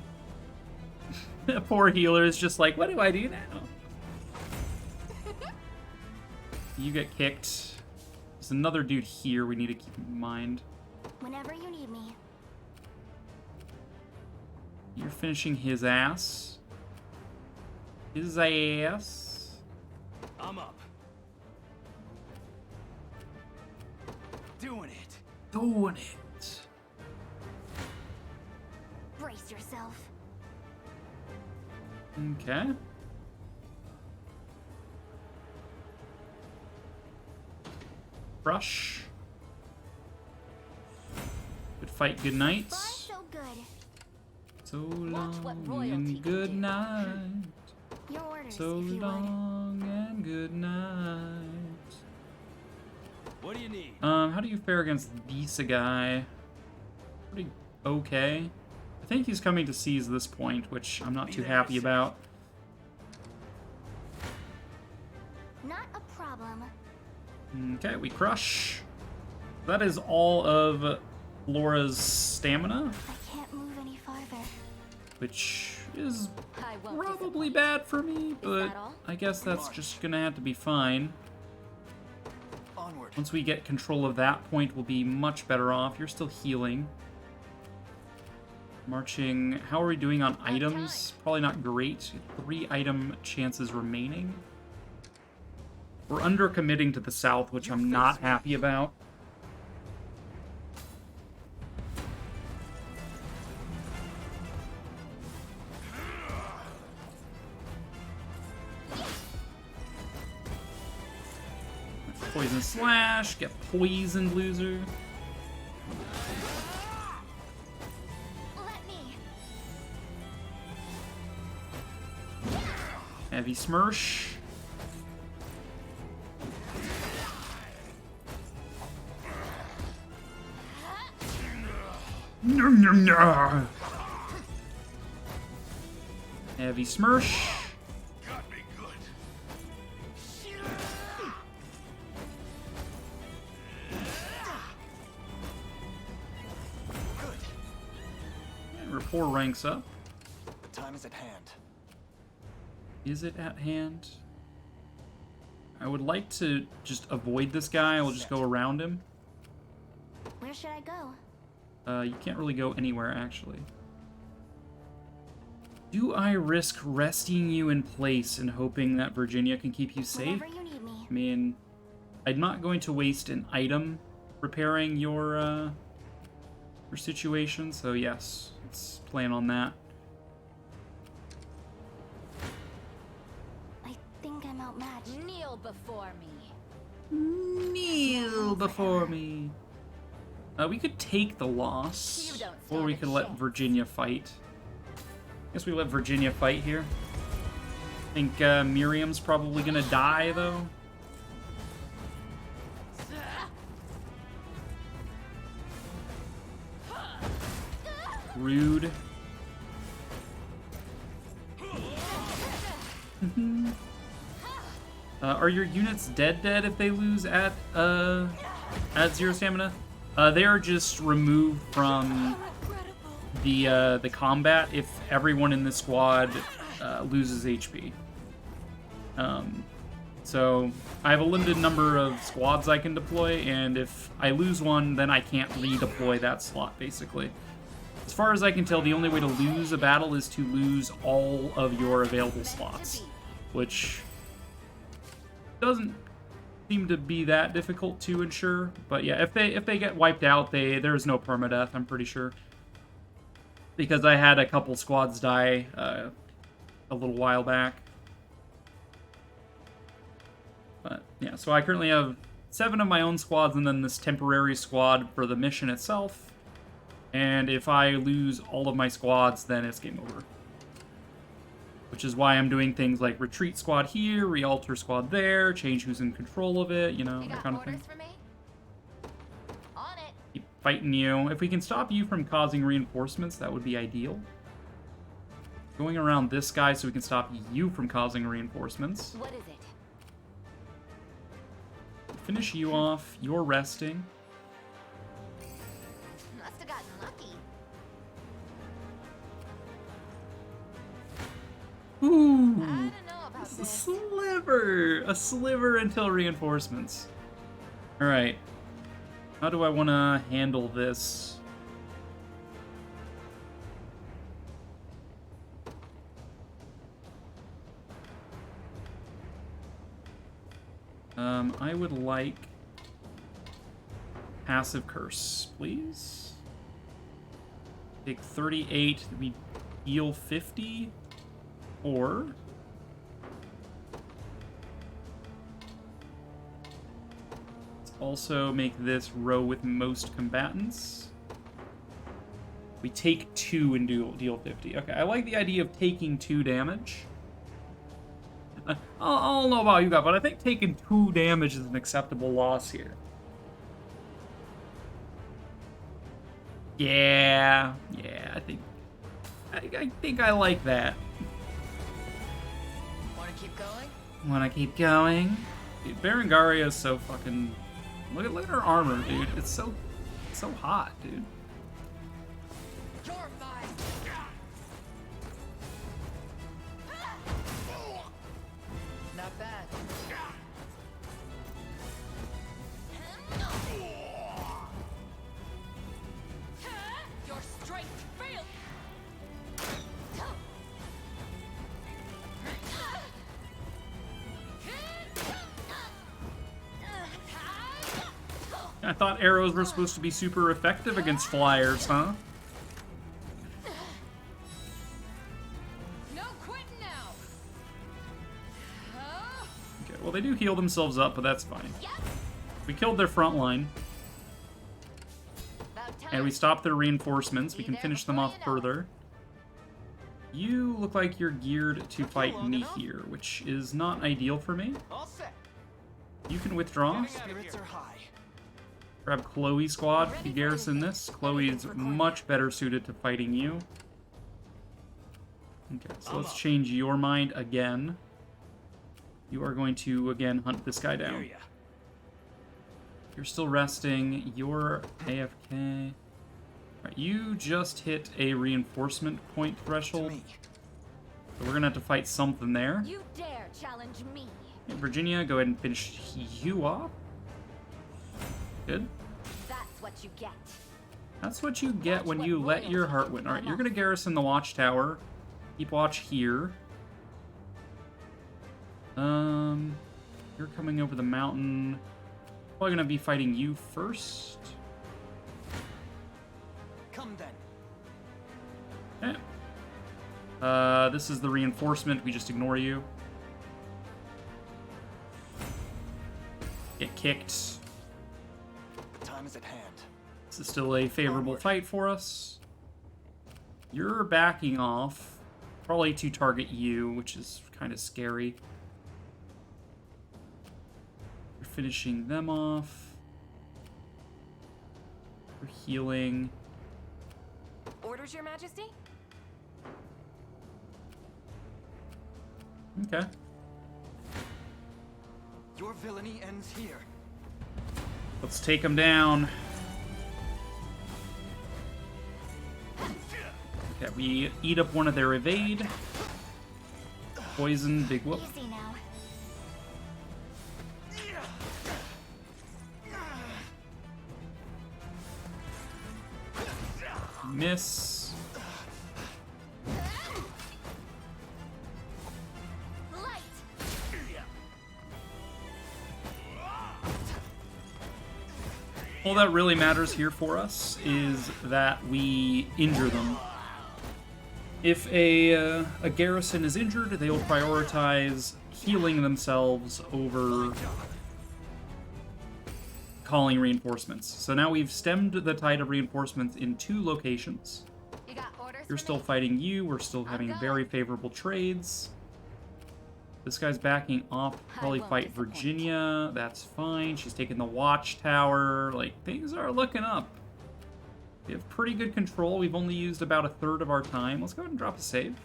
Poor healer is just like, what do I do now? You get kicked. There's another dude here we need to keep in mind. Whenever you need me. You're finishing his ass. His ass. I'm up. Doing it. Doing it. Brace yourself. Okay. Brush. Good fight, good night. Far so good. So Watch what long royalty and can good do. night. Your orders, So if you would. long and good night. What do you need? How do you fare against Visa guy? Pretty okay. I think he's coming to seize this point, which I'm not too happy about. Not a problem. Okay, we crush. That is all of Laura's stamina, I can't move any farther. which is I won't probably disappoint. bad for me, but that all? I guess that's just gonna have to be fine. Onward. Once we get control of that point, we'll be much better off. You're still healing. Marching. How are we doing on items? Probably not great. 3 item chances remaining. We're under-committing to the south, which I'm not happy about. Poison slash. Get poisoned, loser. Let me. Heavy Smirsh. Nom, nom, nom. Heavy Smirsh. Got me good. And rapport ranks up. The time is at hand. Is it at hand? I would like to just avoid this guy. We'll just go around him. Where should I go? You can't really go anywhere, actually. Do I risk resting you in place and hoping that Virginia can keep you safe? Whenever you need me. I mean, I'm not going to waste an item repairing your situation, so yes, let's plan on that. I think I'm outmatched. Kneel before me. Kneel before me. We could take the loss, You don't or we stand could a let chance. Virginia fight. Guess we let Virginia fight here. I think Miriam's probably gonna die, though. Rude. Are your units dead if they lose at 0 stamina? They are just removed from the combat if everyone in the squad loses HP. So I have a limited number of squads I can deploy, and if I lose one, then I can't redeploy that slot, basically. As far as I can tell, the only way to lose a battle is to lose all of your available slots, which doesn't seem to be that difficult to ensure. But yeah, if they get wiped out, there's no permadeath, I'm pretty sure. Because I had a couple squads die a little while back. But yeah, so I currently have 7 of my own squads and then this temporary squad for the mission itself. And if I lose all of my squads, then it's game over. Which is why I'm doing things like retreat squad here, realter squad there, change who's in control of it, you know, You that got kind of thing. orders for me? On it. Keep fighting you. If we can stop you from causing reinforcements, that would be ideal. Going around this guy so we can stop you from causing reinforcements. What is it? Finish you off. You're resting. Must have gotten lucky. Ooh. I don't know about A this. sliver! A sliver until reinforcements. Alright. How do I want to handle this? I would like passive curse, please. Take 38, we heal 50, or let's also make this row with most combatants. We take 2 and deal 50. Okay, I like the idea of taking 2 damage. I don't know about you guys, but I think taking 2 damage is an acceptable loss here. Yeah, I think I like that. Wanna keep going? Wanna keep going? Dude, Berengaria is so fucking... Look at her armor, dude. It's so hot, dude. You're mine. Not bad. Your strength failed. I thought arrows were supposed to be super effective against flyers, huh? No quitting now. Okay, well they do heal themselves up, but that's fine. We killed their front line, About time. and we stopped their reinforcements. We can finish them off further. You look like you're geared to fight me here, which is not ideal for me. All set. You can withdraw. Spirits are high. Grab Chloe's squad to garrison this. Chloe is much better suited to fighting you. Okay, so let's change your mind again. You are going to, again, hunt this guy down. You're still resting. You're AFK. Right, you just hit a reinforcement point threshold. So we're going to have to fight something there. You dare challenge me. Okay, Virginia, go ahead and finish you off. Good. That's what you get. That's what you get when you let your heart win. Alright, you're going to garrison the watchtower. Keep watch here. You're coming over the mountain. Probably going to be fighting you first. Come then. Okay. This is the reinforcement. We just ignore you. Get kicked. Time is at hand. This is still a favorable fight for us. You're backing off. Probably to target you, which is kind of scary. You're finishing them off. You're healing. Orders, Your Majesty? Okay. Your villainy ends here. Let's take them down. Okay, we eat up one of their evade. Poison, big whoop. Easy now. Miss. Light. All that really matters here for us is that we injure them. If a garrison is injured, they will prioritize healing themselves over recalling reinforcements. So now we've stemmed the tide of reinforcements in 2 locations. You got orders You're for still me? fighting you. We're still having going. very favorable trades. This guy's backing off. Probably won't fight disappoint. Virginia. That's fine. She's taking the watchtower. Like, things are looking up. We have pretty good control. We've only used about 1/3 of our time. Let's go ahead and drop a save.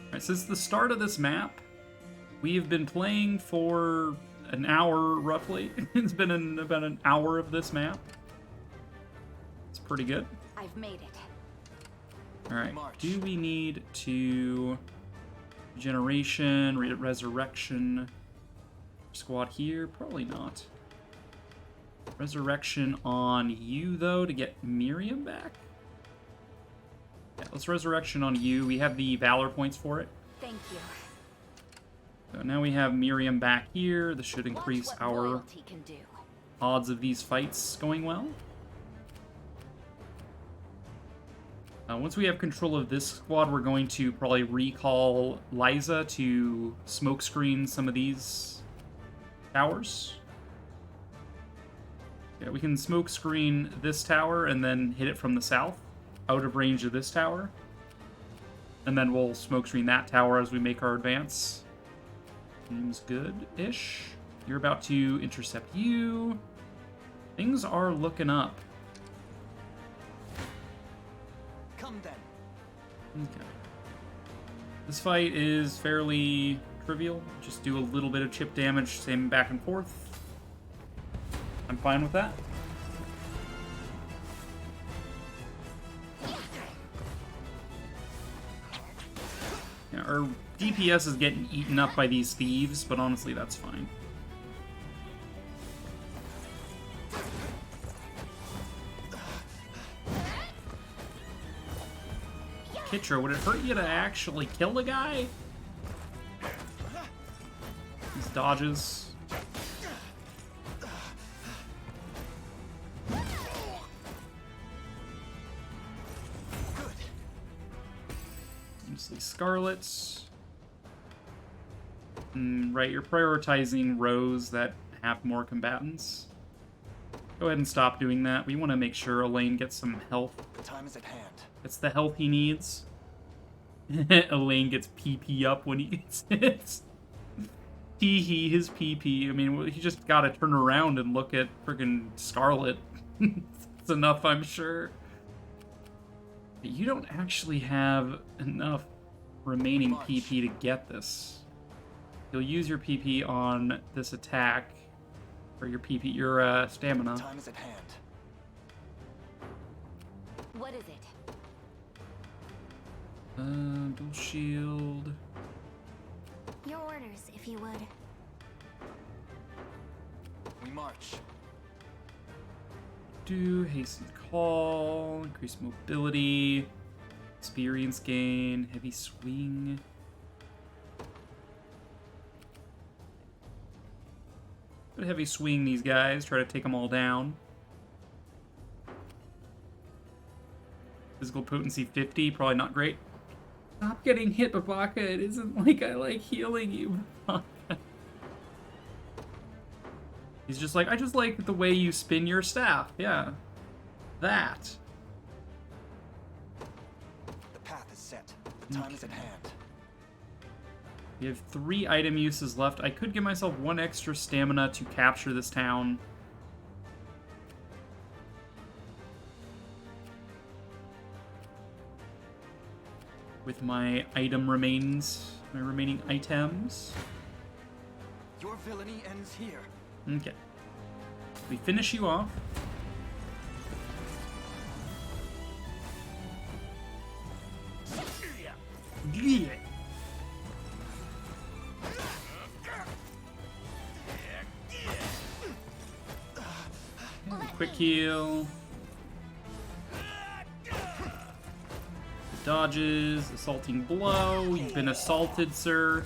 Alright, since the start of this map, we have been playing for an hour, roughly. It's been about an hour of this map. It's pretty good. I've made it. Alright, March. do we need to... Regeneration, resurrection... Squad here? Probably not. Resurrection on you, though, to get Miriam back? Yeah, let's resurrection on you. We have the Valor points for it. Thank you. So now we have Miriam back here. This should increase Watch what our loyalty can do. odds of these fights going well. Once we have control of this squad, we're going to probably recall Liza to smokescreen some of these towers. Yeah, we can smokescreen this tower and then hit it from the south, out of range of this tower. And then we'll smokescreen that tower as we make our advance. Seems good-ish. You're about to intercept you. Things are looking up. Come then. Okay. This fight is fairly trivial. Just do a little bit of chip damage, same back and forth. I'm fine with that. Yeah, our DPS is getting eaten up by these thieves, but honestly, that's fine. Kitra, would it hurt you to actually kill the guy? These dodges. Mostly Scarlets. Right, you're prioritizing rows that have more combatants. Go ahead and stop doing that. We want to make sure Elaine gets some health. The time is at hand. It's the health he needs. Elaine gets PP up when he gets hit. Tee-hee, his PP. I mean, he just gotta turn around and look at friggin' Scarlet. It's enough, I'm sure. But you don't actually have enough remaining PP to get this. You'll use your PP on this attack, or your PP, your stamina. The time is at hand. What is it? Dual shield. Your orders, if you would. We march. Do hasten call, increase mobility, experience gain, heavy swing. Good heavy swing these guys, try to take them all down. Physical potency 50, probably not great. Stop getting hit, Babaka. It isn't like I like healing you, Babaka. He's just like, I just like the way you spin your staff. Yeah. That. The path is set. The time is at hand. We have 3 item uses left. I could give myself 1 extra stamina to capture this town. With my item remains, my remaining items. Your villainy ends here. Okay. We finish you off. Yeah. Quick heal. Dodges, assaulting blow. You've been assaulted, sir.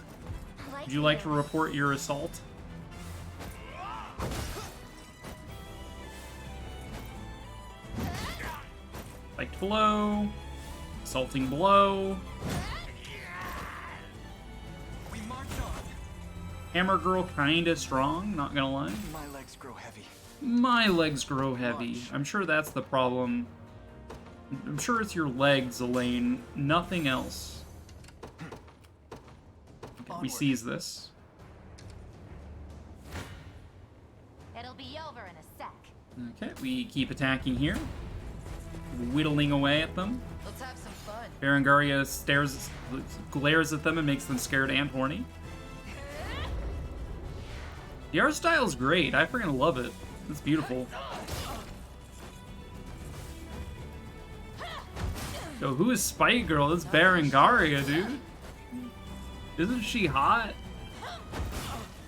Would you like to report your assault? Like blow. Assaulting blow. We march Hammer Girl kinda strong, not gonna lie. My legs grow heavy. My legs grow heavy. I'm sure that's the problem. I'm sure it's your legs, Elaine. Nothing else. Okay, we seize this. It'll be over in a sec. Okay, we keep attacking here. Whittling away at them. Let's have some fun. Berengaria glares at them and makes them scared and horny. The art style is great. I freaking love it. It's beautiful. Yo, who is Spike Girl? This Berengaria, dude. Isn't she hot?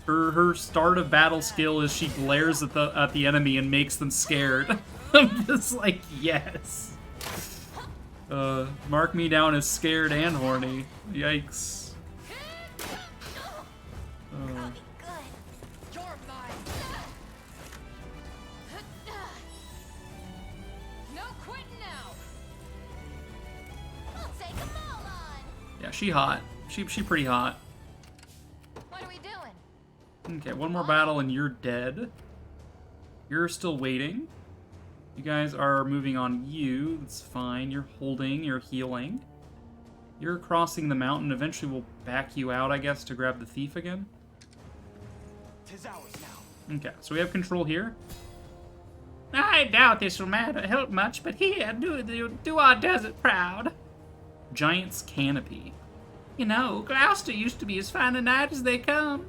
Her start of battle skill is she glares at the enemy and makes them scared. I'm just like, yes. Mark me down as scared and horny. Yikes. You're mine. No quitting now. We'll take them all on. Yeah, she hot. She pretty hot. What are we doing? Okay, one more battle and you're dead. You're still waiting. You guys are moving on you. That's fine. You're holding. You're healing. You're crossing the mountain. Eventually we'll back you out, I guess, to grab the thief again. 'Tis ours now. Okay, so we have control here. I doubt this will help much, but here, do our desert proud. Giant's Canopy. You know, Gloucester used to be as fine a night as they come.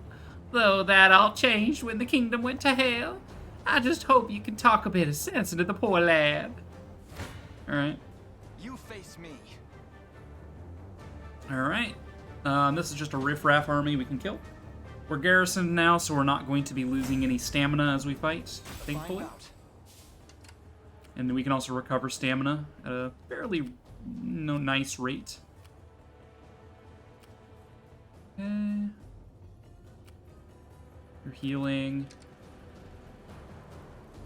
Though that all changed when the kingdom went to hell. I just hope you can talk a bit of sense into the poor lad. Alright. You face me. Alright. This is just a riffraff army we can kill. We're garrisoned now, so we're not going to be losing any stamina as we fight, thankfully. Find out. And we can also recover stamina at a fairly nice rate. Okay. You're healing.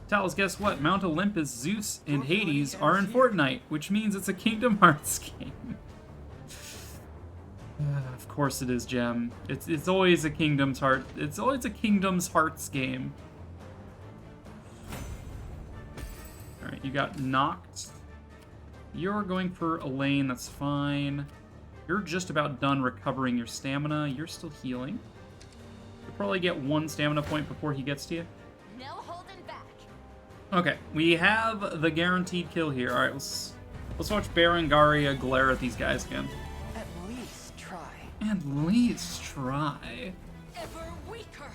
Talos, guess what? Mount Olympus, Zeus, and Hades are in Fortnite, which means it's a Kingdom Hearts game. Of course it is, Gem. It's always a Kingdom's Heart. It's always a Kingdom's Hearts game. All right, you got knocked. You're going for Elaine. That's fine. You're just about done recovering your stamina. You're still healing. You'll probably get one stamina point before he gets to you. No holding back. Okay, we have the guaranteed kill here. All right, let's watch Berengaria glare at these guys again. At least try. At least try. Ever weaker.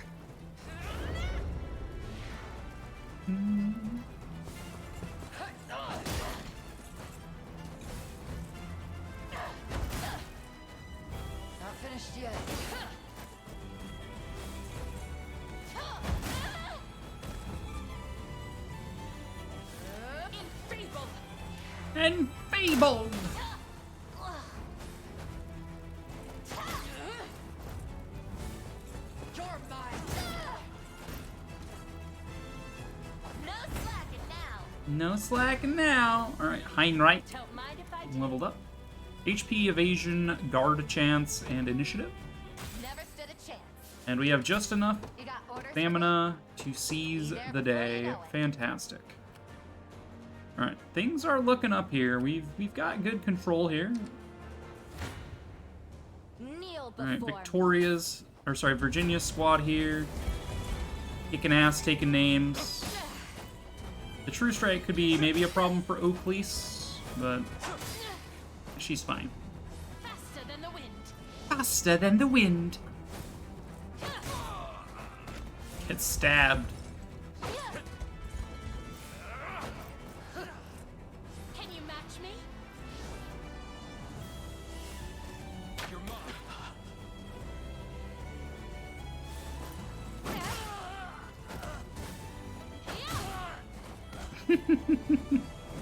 Not finished yet. Enfeebled. Enfeebled! You're mine. No slacking now. No slacking now. All right, Heinrich Don't mind if I do. leveled up. HP, evasion, guard chance, and initiative. Never stood a chance. And we have just enough You got orders? stamina to seize the day. Fantastic. All right, things are looking up here. We've got good control here. Kneel All right, before me. Virginia's squad here. Kicking ass, taking names. The True Strike could be maybe a problem for Oaklease, but she's fine. Faster than the wind. Faster than the wind. Get stabbed. Can you match me? You're mine.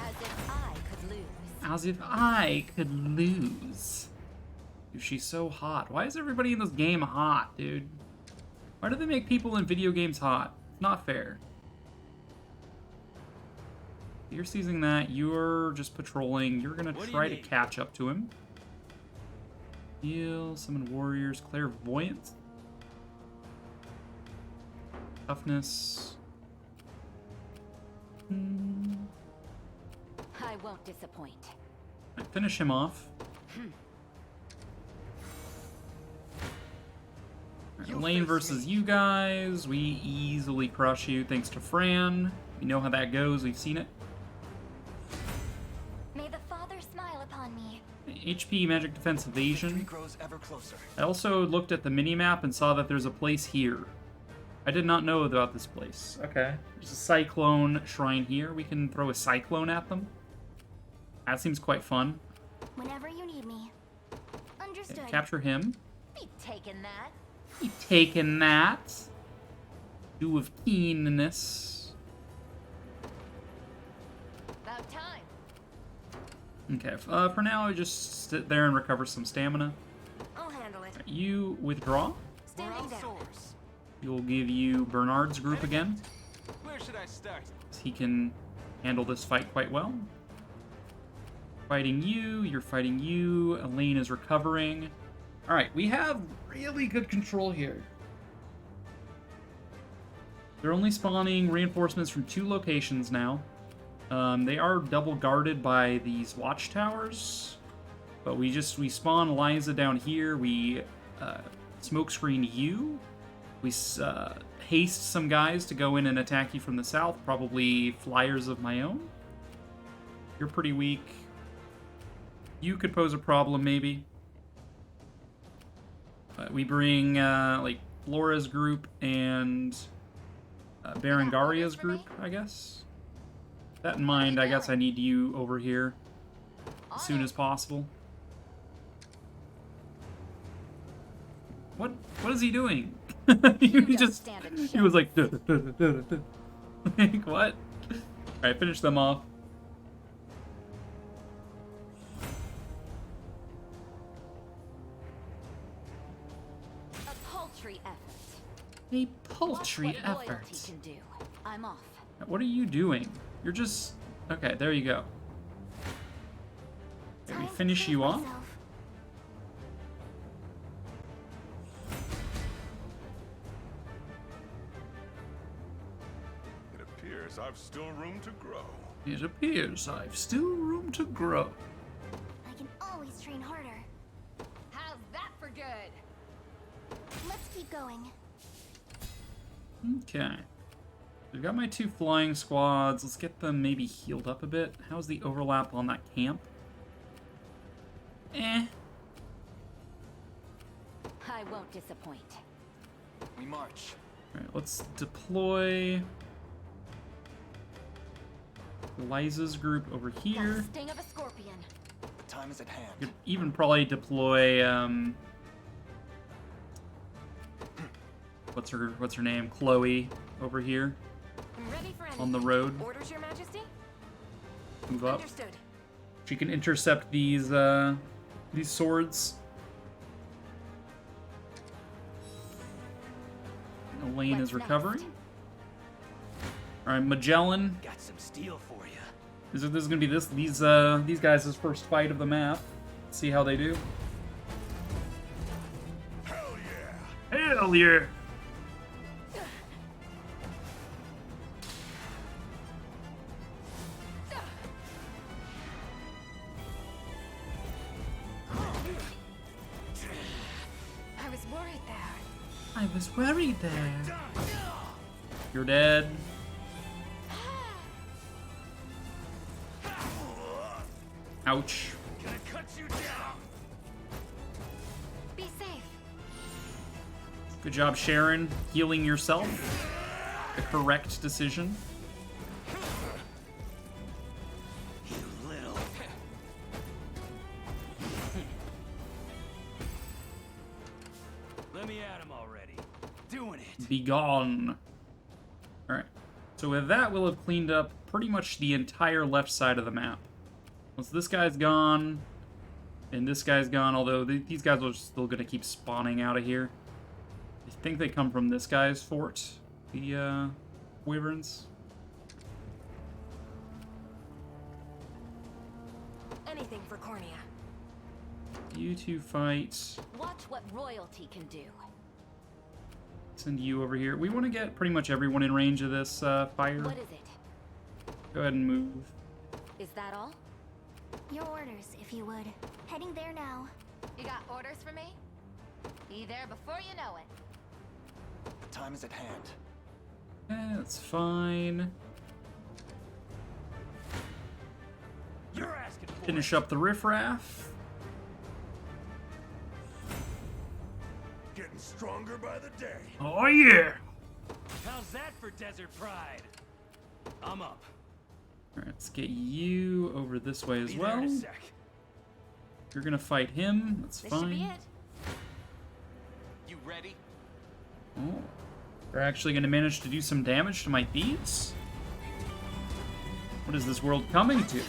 As if I could lose. As if I could lose. Dude, she's so hot. Why is everybody in this game hot, dude? Why do they make people in video games hot? It's not fair. You're seizing that. You're just patrolling. You're gonna try to catch up to him. Heal, summon warriors, clairvoyance. Toughness. I won't disappoint. Right, finish him off. Right, Lane versus you guys. We easily crush you thanks to Fran. We know how that goes. We've seen it. May the Father smile upon me. HP, magic defense, evasion. grows ever closer. I also looked at the mini-map and saw that there's a place here. I did not know about this place. Okay. There's a cyclone shrine here. We can throw a cyclone at them. That seems quite fun. Whenever you need me. Understood. Okay, capture him. Be taking that. Be taking that. Do with keenness. About time. Okay, for now, I just sit there and recover some stamina. I'll handle it. You withdraw. Standing down. Source. We'll give you Bernard's group again. Where should I start? He can handle this fight quite well. Fighting you, you're fighting you. Elaine is recovering. Alright, we have really good control here. They're only spawning reinforcements from 2 locations now. They are double guarded by these watchtowers. But we spawn Eliza down here. We smokescreen you. We haste some guys to go in and attack you from the south. Probably flyers of my own. You're pretty weak. You could pose a problem, maybe. We bring, like, Flora's group and Berengaria's group, I guess. That in mind, I guess I need you over here as soon as possible. What is he doing? He was like, duh, duh, duh, duh, duh. Like, what? Alright, finish them off. A paltry effort. A paltry Watch what effort. loyalty can do. I'm off. What are you doing? You're just... Okay, there you go. Let me Time to finish prove you off. myself. It appears I've still room to grow. It appears I've still room to grow. I can always train harder. How's that for good? Let's keep going. Okay. We've got my 2 flying squads. Let's get them maybe healed up a bit. How's the overlap on that camp? Eh. I won't disappoint. We march. Alright, let's deploy Liza's group over Got the here. sting of a scorpion. The time is at hand. Could even probably deploy, what's her name? Chloe over here I'm ready for anything. on the road. Orders, Your Majesty? Move up. Understood. She can intercept these swords. Elaine What's is recovering. next? Alright, Magellan. Got some steel for you. This is gonna be these guys' first fight of the map. Let's see how they do. Hell yeah! Hell yeah! I was worried there. I was worried there. You're dead. Ouch. Gonna cut you down! Be safe. Good job, Sharon. Healing yourself. The correct decision. You little. Let me at him already. Doing it. Be gone. Alright. So with that, we'll have cleaned up pretty much the entire left side of the map. Once this guy's gone, and this guy's gone, although these guys are still going to keep spawning out of here. I think they come from this guy's fort, the Wyverns. Anything for Cornea. You two fight. Watch what royalty can do. Send you over here. We want to get pretty much everyone in range of this fire. What is it? Go ahead and move. Is that all? Your orders, if you would. Heading there now. You got orders for me? Be there before you know it. Time is at hand. Yeah, that's fine. You're asking for Finish up the riffraff. Getting stronger by the day. Oh yeah! How's that for desert pride? I'm up. Alright, let's get you over this way as Be there in well. a sec. You're gonna fight him. That's This should be fine. it. You ready? Oh. We're actually gonna manage to do some damage to my thieves? What is this world coming to?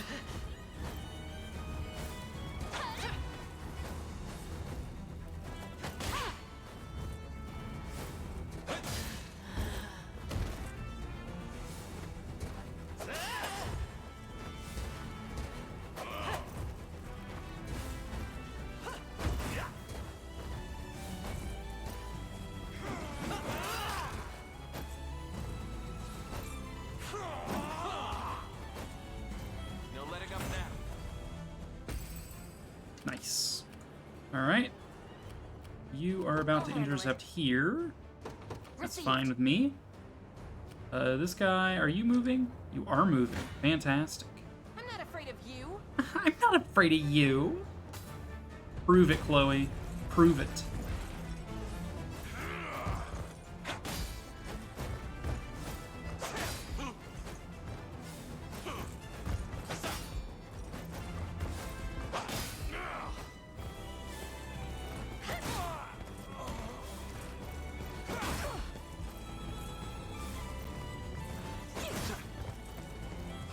No letting up now. Nice. Alright. You are about to intercept here. That's Received. fine with me. This guy, are you moving? You are moving. Fantastic. I'm not afraid of you. I'm not afraid of you. Prove it, Chloe. Prove it.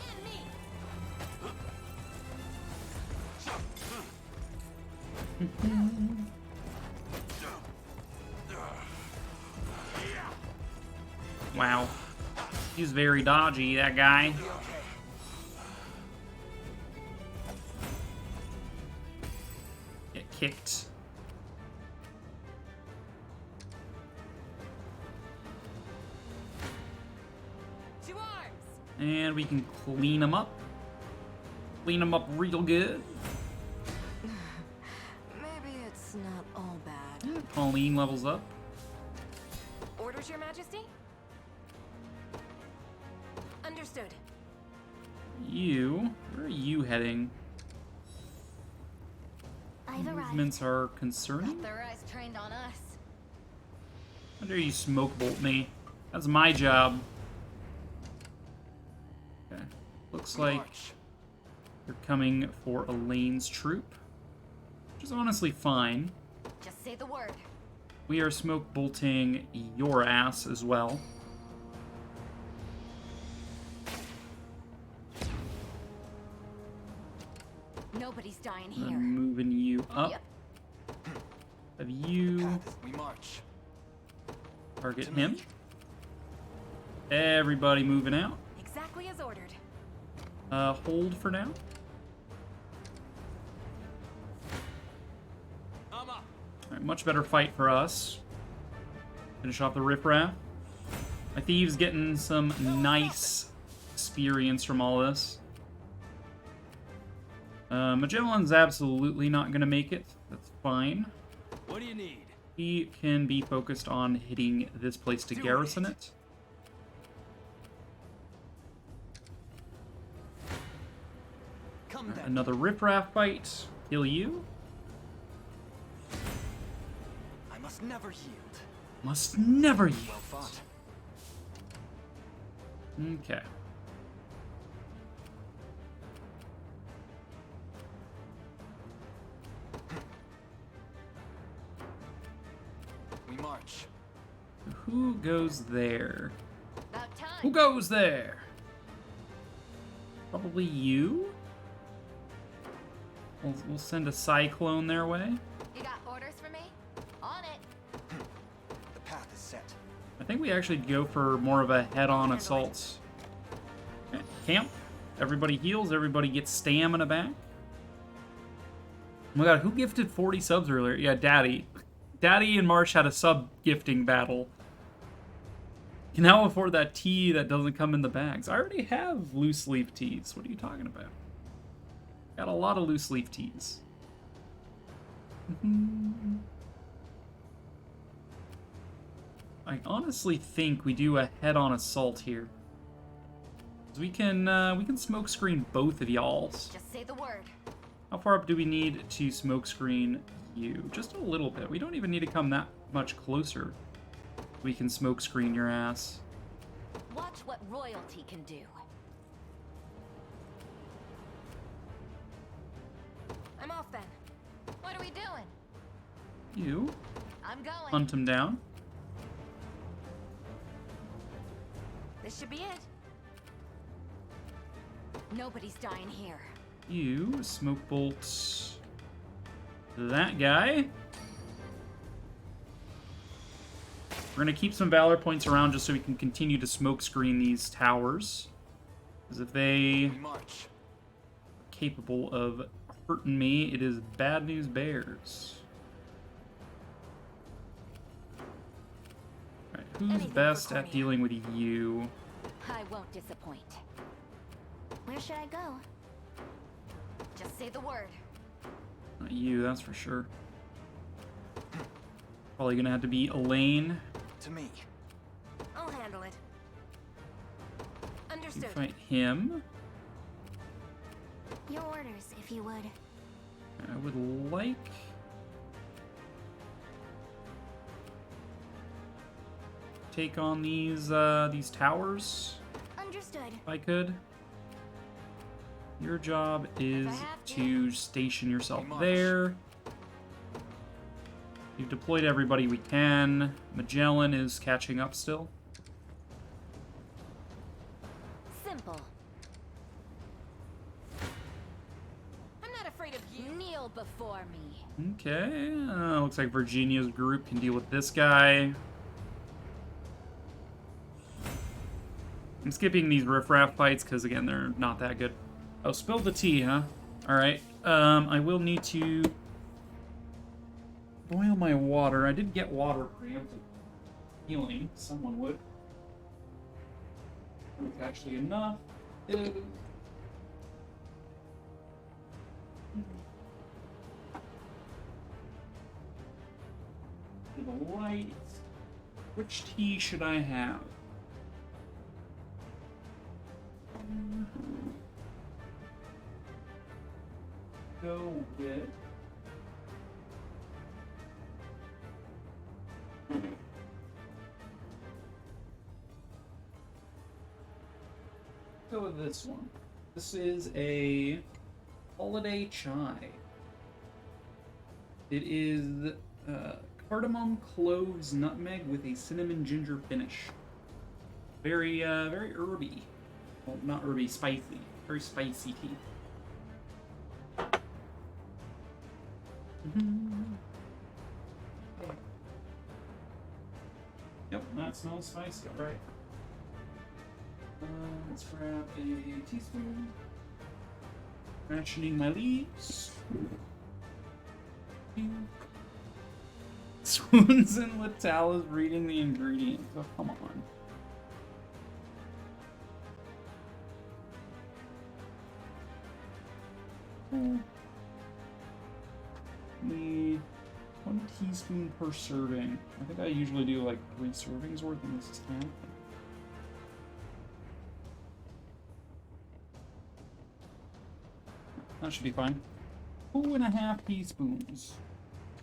And me. Wow. He's very dodgy, that guy. Get kicked. To arms. And we can clean him up. Clean him up real good. Maybe it's not all bad. Pauline levels up. Orders, Your Majesty? Understood. Where are you heading? I've arrived. Movements are concerning. Their eyes trained on us. How dare you smoke bolt me? That's my job. Okay. Looks like March. you're coming for Elaine's troop, which is honestly fine. Just say the word. We are smoke bolting your ass as well. Nobody's dying I'm here. moving you up. Yep. Have you We march. target To me. him? Everybody moving out. Exactly as ordered. Hold for now. I'm up. Alright, much better fight for us. Finish off the riffraff. My thieves getting some nice experience from all this. Magellan's absolutely not going to make it. That's fine. What do you need? He can be focused on hitting this place to Do garrison it. it. Come down. Another riffraff fight. Kill you. I must never yield. Must never Well yield. fought. Okay. We march. Who goes there? About time. Who goes there? Probably you? We'll send a cyclone their way. You got orders for me? On it. The path is set. I think we actually go for more of a head-on assault. Okay, camp. Everybody heals. Everybody gets stamina back. Oh my god, who gifted 40 subs earlier? Yeah, Daddy. Daddy and Marsh had a sub-gifting battle. Can now afford that tea that doesn't come in the bags. I already have loose leaf teas. What are you talking about? Got a lot of loose leaf teas. I honestly think we do a head-on assault here. We can smoke screen both of y'alls. Just say the word. How far up do we need to smoke screen you? Just a little bit. We don't even need to come that much closer. We can smoke screen your ass. Watch what royalty can do. I'm off then. What are we doing? You I'm going. hunt him down. This should be it. Nobody's dying here. You smoke bolt that guy. We're gonna keep some valor points around just so we can continue to smoke screen these towers. Because if they We march. are capable of hurting me, it is bad news bears. Alright, who's Anything for best at Cornea. dealing with you? I won't disappoint. Where should I go? Just say the word. Not you, that's for sure. Probably gonna have to be Elaine. To me. I'll handle it. You Understood. fight him. Your orders, if you would. I would like... take on these towers, Understood. if I could. Your job is have to station yourself We march. there. We've deployed everybody we can. Magellan is catching up still. Simple. I'm not afraid of you. Kneel before me. Okay, looks like Virginia's group can deal with this guy. I'm skipping these riffraff fights because, again, they're not that good. Oh, spilled the tea, huh? Alright, I will need to boil my water. I did get water preemptive healing. Someone would. It's actually enough. To the light. Which tea should I have? Go with this one. This is a holiday chai. It is cardamom, cloves, nutmeg with a cinnamon ginger finish. Very very herby. Well, not herby, spicy. Very spicy tea. Yep, that smells spicy, alright. Let's grab a teaspoon. Rationing my leaves. Swoons and Lital is reading the ingredients. Oh, come on. Need 1 teaspoon per serving. I think I usually do like 3 servings worth, and this is 10. That should be fine. 2.5 teaspoons.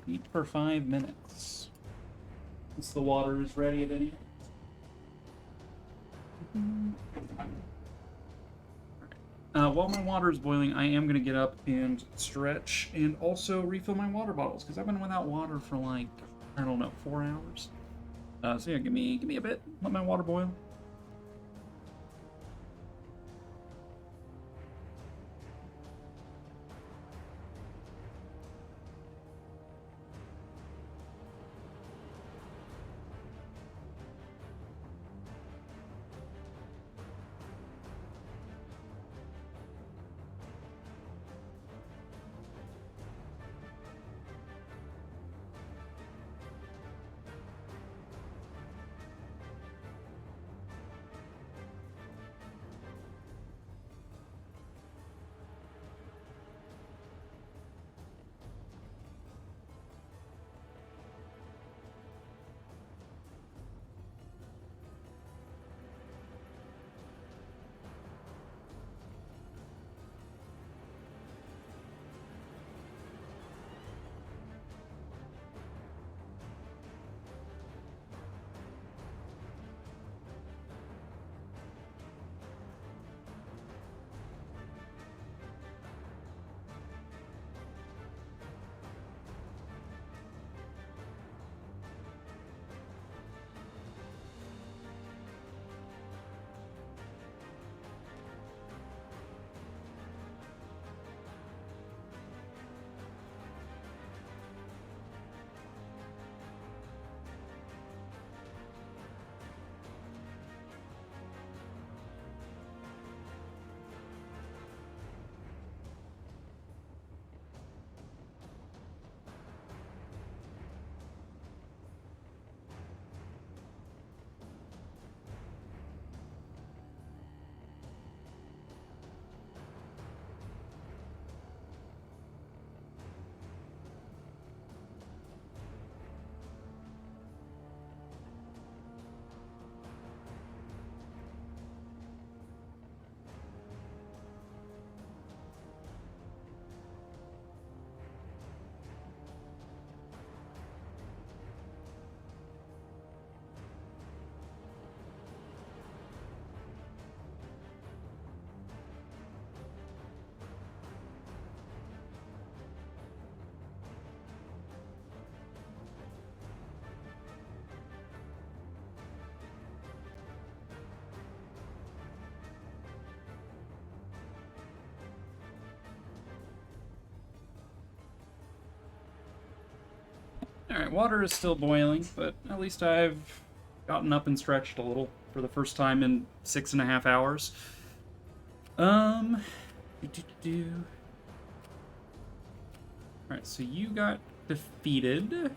Eat for 5 minutes. Once the water is ready at any. While my water is boiling, I am going to get up and stretch and also refill my water bottles, because I've been without water for like, I don't know, 4 hours. So yeah, give me a bit. Let my water boil. Alright, water is still boiling, but at least I've gotten up and stretched a little for the first time in 6.5 hours. Alright, so you got defeated.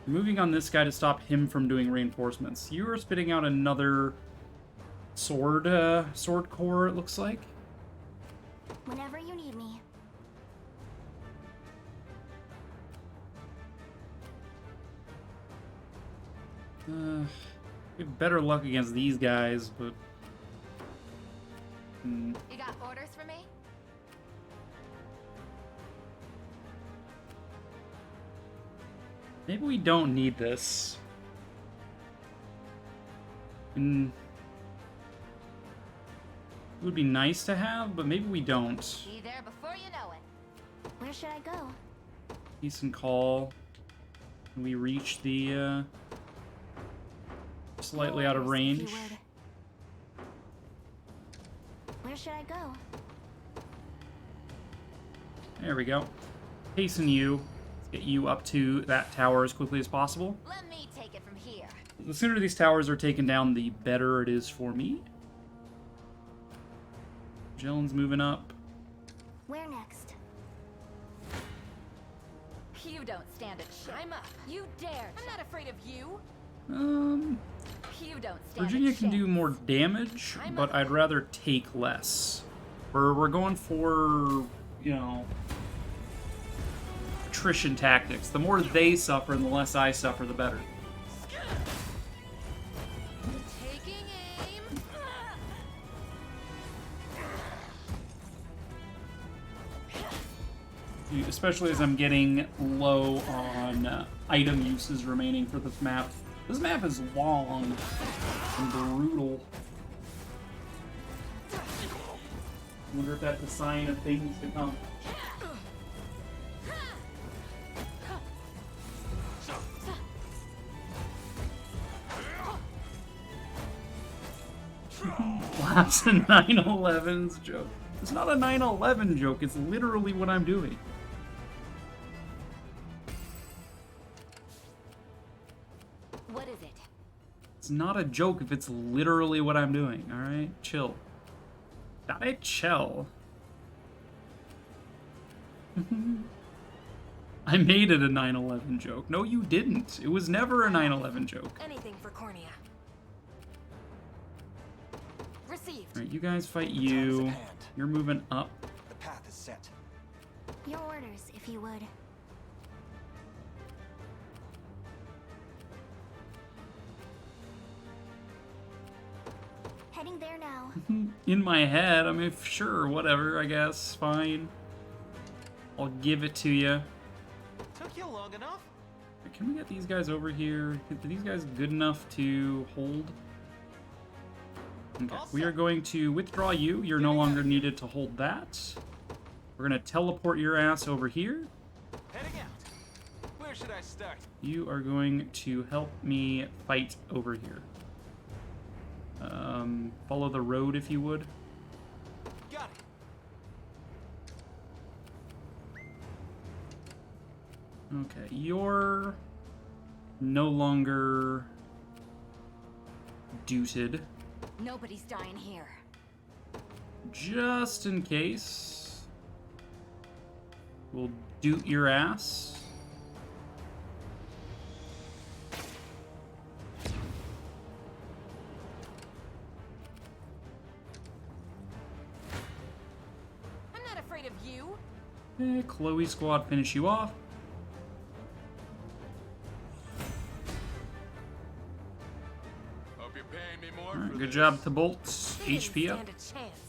Moving on this guy to stop him from doing reinforcements. You are spitting out another sword core, it looks like. Whenever you need me. We have better luck against these guys, but... You got orders for me? Maybe we don't need this. It would be nice to have, but maybe we don't. Be there before you know it. Where should I go? Decent call. Can we reach the, slightly out of range? If you would. Where should I go? There we go. Hasten you. Let's get you up to that tower as quickly as possible. Let me take it from here. The sooner these towers are taken down, the better it is for me. Magellan's moving up. Where next? You don't stand a chance. I'm up. You dare. I'm not afraid of you. You don't stand Virginia a can do chance. more damage, but I'd rather take less. We're going for, you know, attrition tactics. The more they suffer and the less I suffer, the better. Taking aim. Especially as I'm getting low on item uses remaining for this map. This map is long and brutal. I wonder if that's a sign of things to come. Laughs a 9/11's joke. It's not a 9/11 joke, it's literally what I'm doing. What is it? It's not a joke if it's literally what I'm doing, alright? Chill. Dale chill. I made it a 9/11 joke. No, you didn't. It was never a 9/11 joke. Anything for Cornea. Received. Alright, you guys fight you. You're moving up. The path is set. Your orders, if you would. Heading there now. In my head, I mean, sure, whatever, I guess. Fine. I'll give it to you. Took you long enough? Can we get these guys over here? Are these guys good enough to hold? Okay, we are going to withdraw you. You're no longer needed to hold that. We're going to teleport your ass over here. Heading out. Where should I start? You are going to help me fight over here. Follow the road if you would. Got it. Okay, you're no longer duted. Nobody's dying here. Just in case, we'll doot your ass. I'm not afraid of you. Chloe squad finish you off. Hope you're paying me more Alright, for good this. job to bolts. They didn't HP up. stand a chance.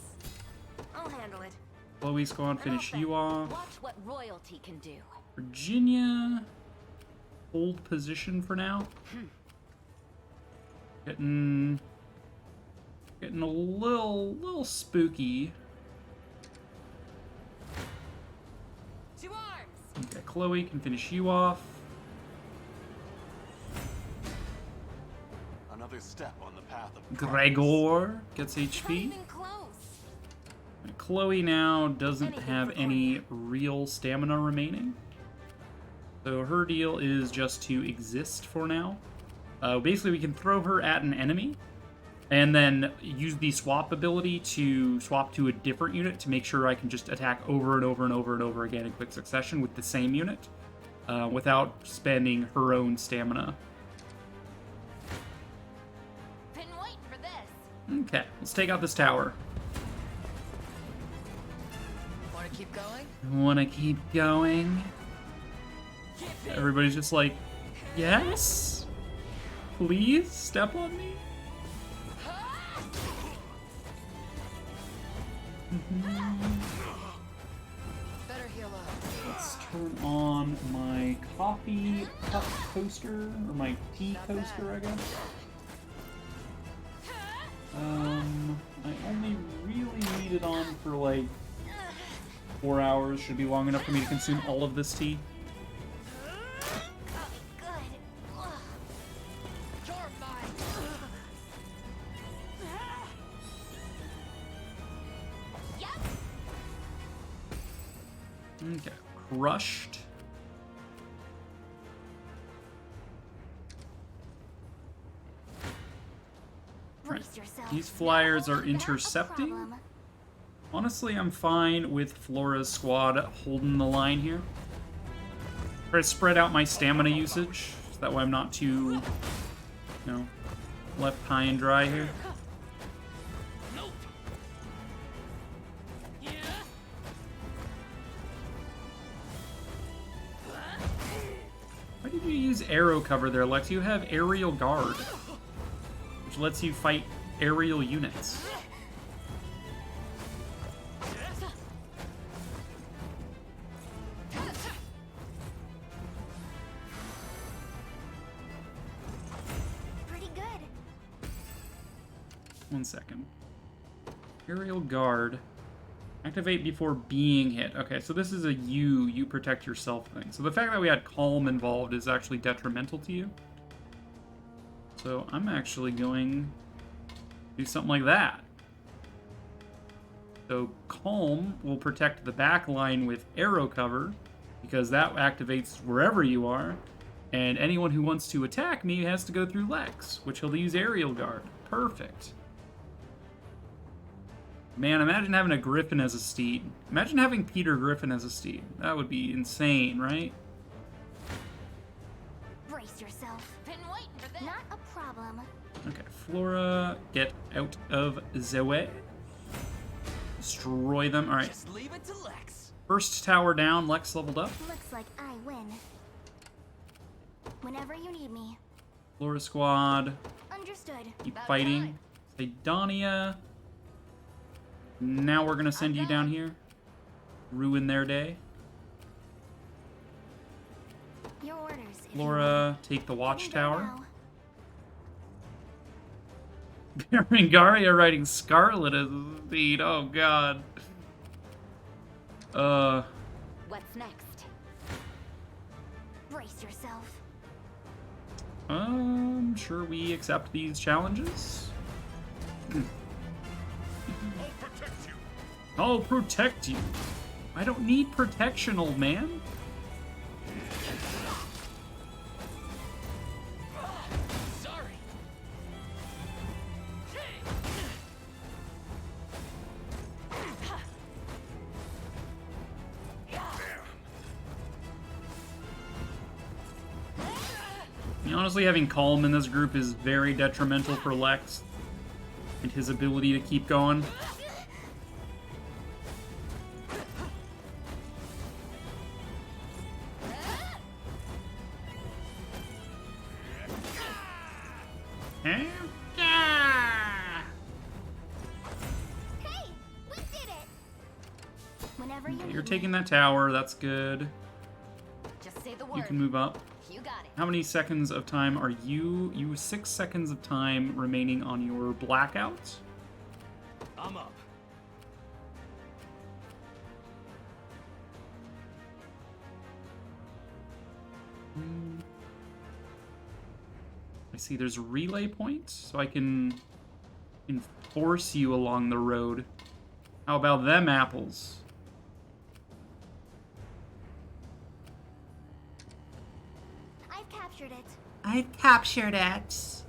I'll handle it. Chloe squad finish you off. Watch what royalty can do. Virginia, hold position for now. Getting a little spooky. To arms. Okay, Chloe can finish you off. Another step on the path of Gregor gets Not HP. even close. Chloe now doesn't Anything have for any real stamina remaining. So her deal is just to exist for now. Basically, we can throw her at an enemy, and then use the swap ability to swap to a different unit to make sure I can just attack over and over and over and over again in quick succession with the same unit, without spending her own stamina. Been waiting for this. Okay, let's take out this tower. Wanna keep going? Wanna keep going? Everybody's just like, yes? Please, step on me? Better heal up. Let's turn on my coffee cup coaster, or my tea coaster, I guess. I only really need it on for like 4 hours. Should be long enough for me to consume all of this tea. Okay, crushed. Brace yourself. These flyers are Not a intercepting. problem. Honestly, I'm fine with Flora's squad holding the line here. Try to spread out my stamina usage, so that way I'm not too, you know, left high and dry here. Why did you use arrow cover there, Lex? You have aerial guard, which lets you fight aerial units. Pretty good. 1 second. Aerial guard. Activate before being hit. Okay, so this is a you protect yourself thing. So the fact that we had calm involved is actually detrimental to you. So I'm actually going to do something like that. So calm will protect the back line with arrow cover, because that activates wherever you are. And anyone who wants to attack me has to go through Lex, which he'll use aerial guard. Perfect. Man, imagine having a Griffin as a steed. Imagine having Peter Griffin as a steed. That would be insane, right? Brace yourself. Been waiting for this. Not a problem. Okay, Flora, get out of the way. Destroy them. All right, Just leave it to Lex. first tower down. Lex leveled up. Looks like I win. Whenever you need me. Flora squad, Understood. keep About fighting. Sidonia. Now we're gonna send you down here. Ruin their day. Your orders. if you Flora, take the will. watchtower. Now. Berengaria riding Scarlet as a steed. Oh god. What's next? Brace yourself. Sure we accept these challenges. I'll protect you. I don't need protection, old man. Sorry. Honestly, having Calm in this group is very detrimental for Lex and his ability to keep going. Hey, we did it. Whenever you You're need taking me. that tower, that's good. Just say the word. You can move up. You got it. How many seconds of time are you? You have 6 seconds of time remaining on your blackout. I'm up. I see there's a relay point, so I can enforce you along the road. How about them apples? I've captured it.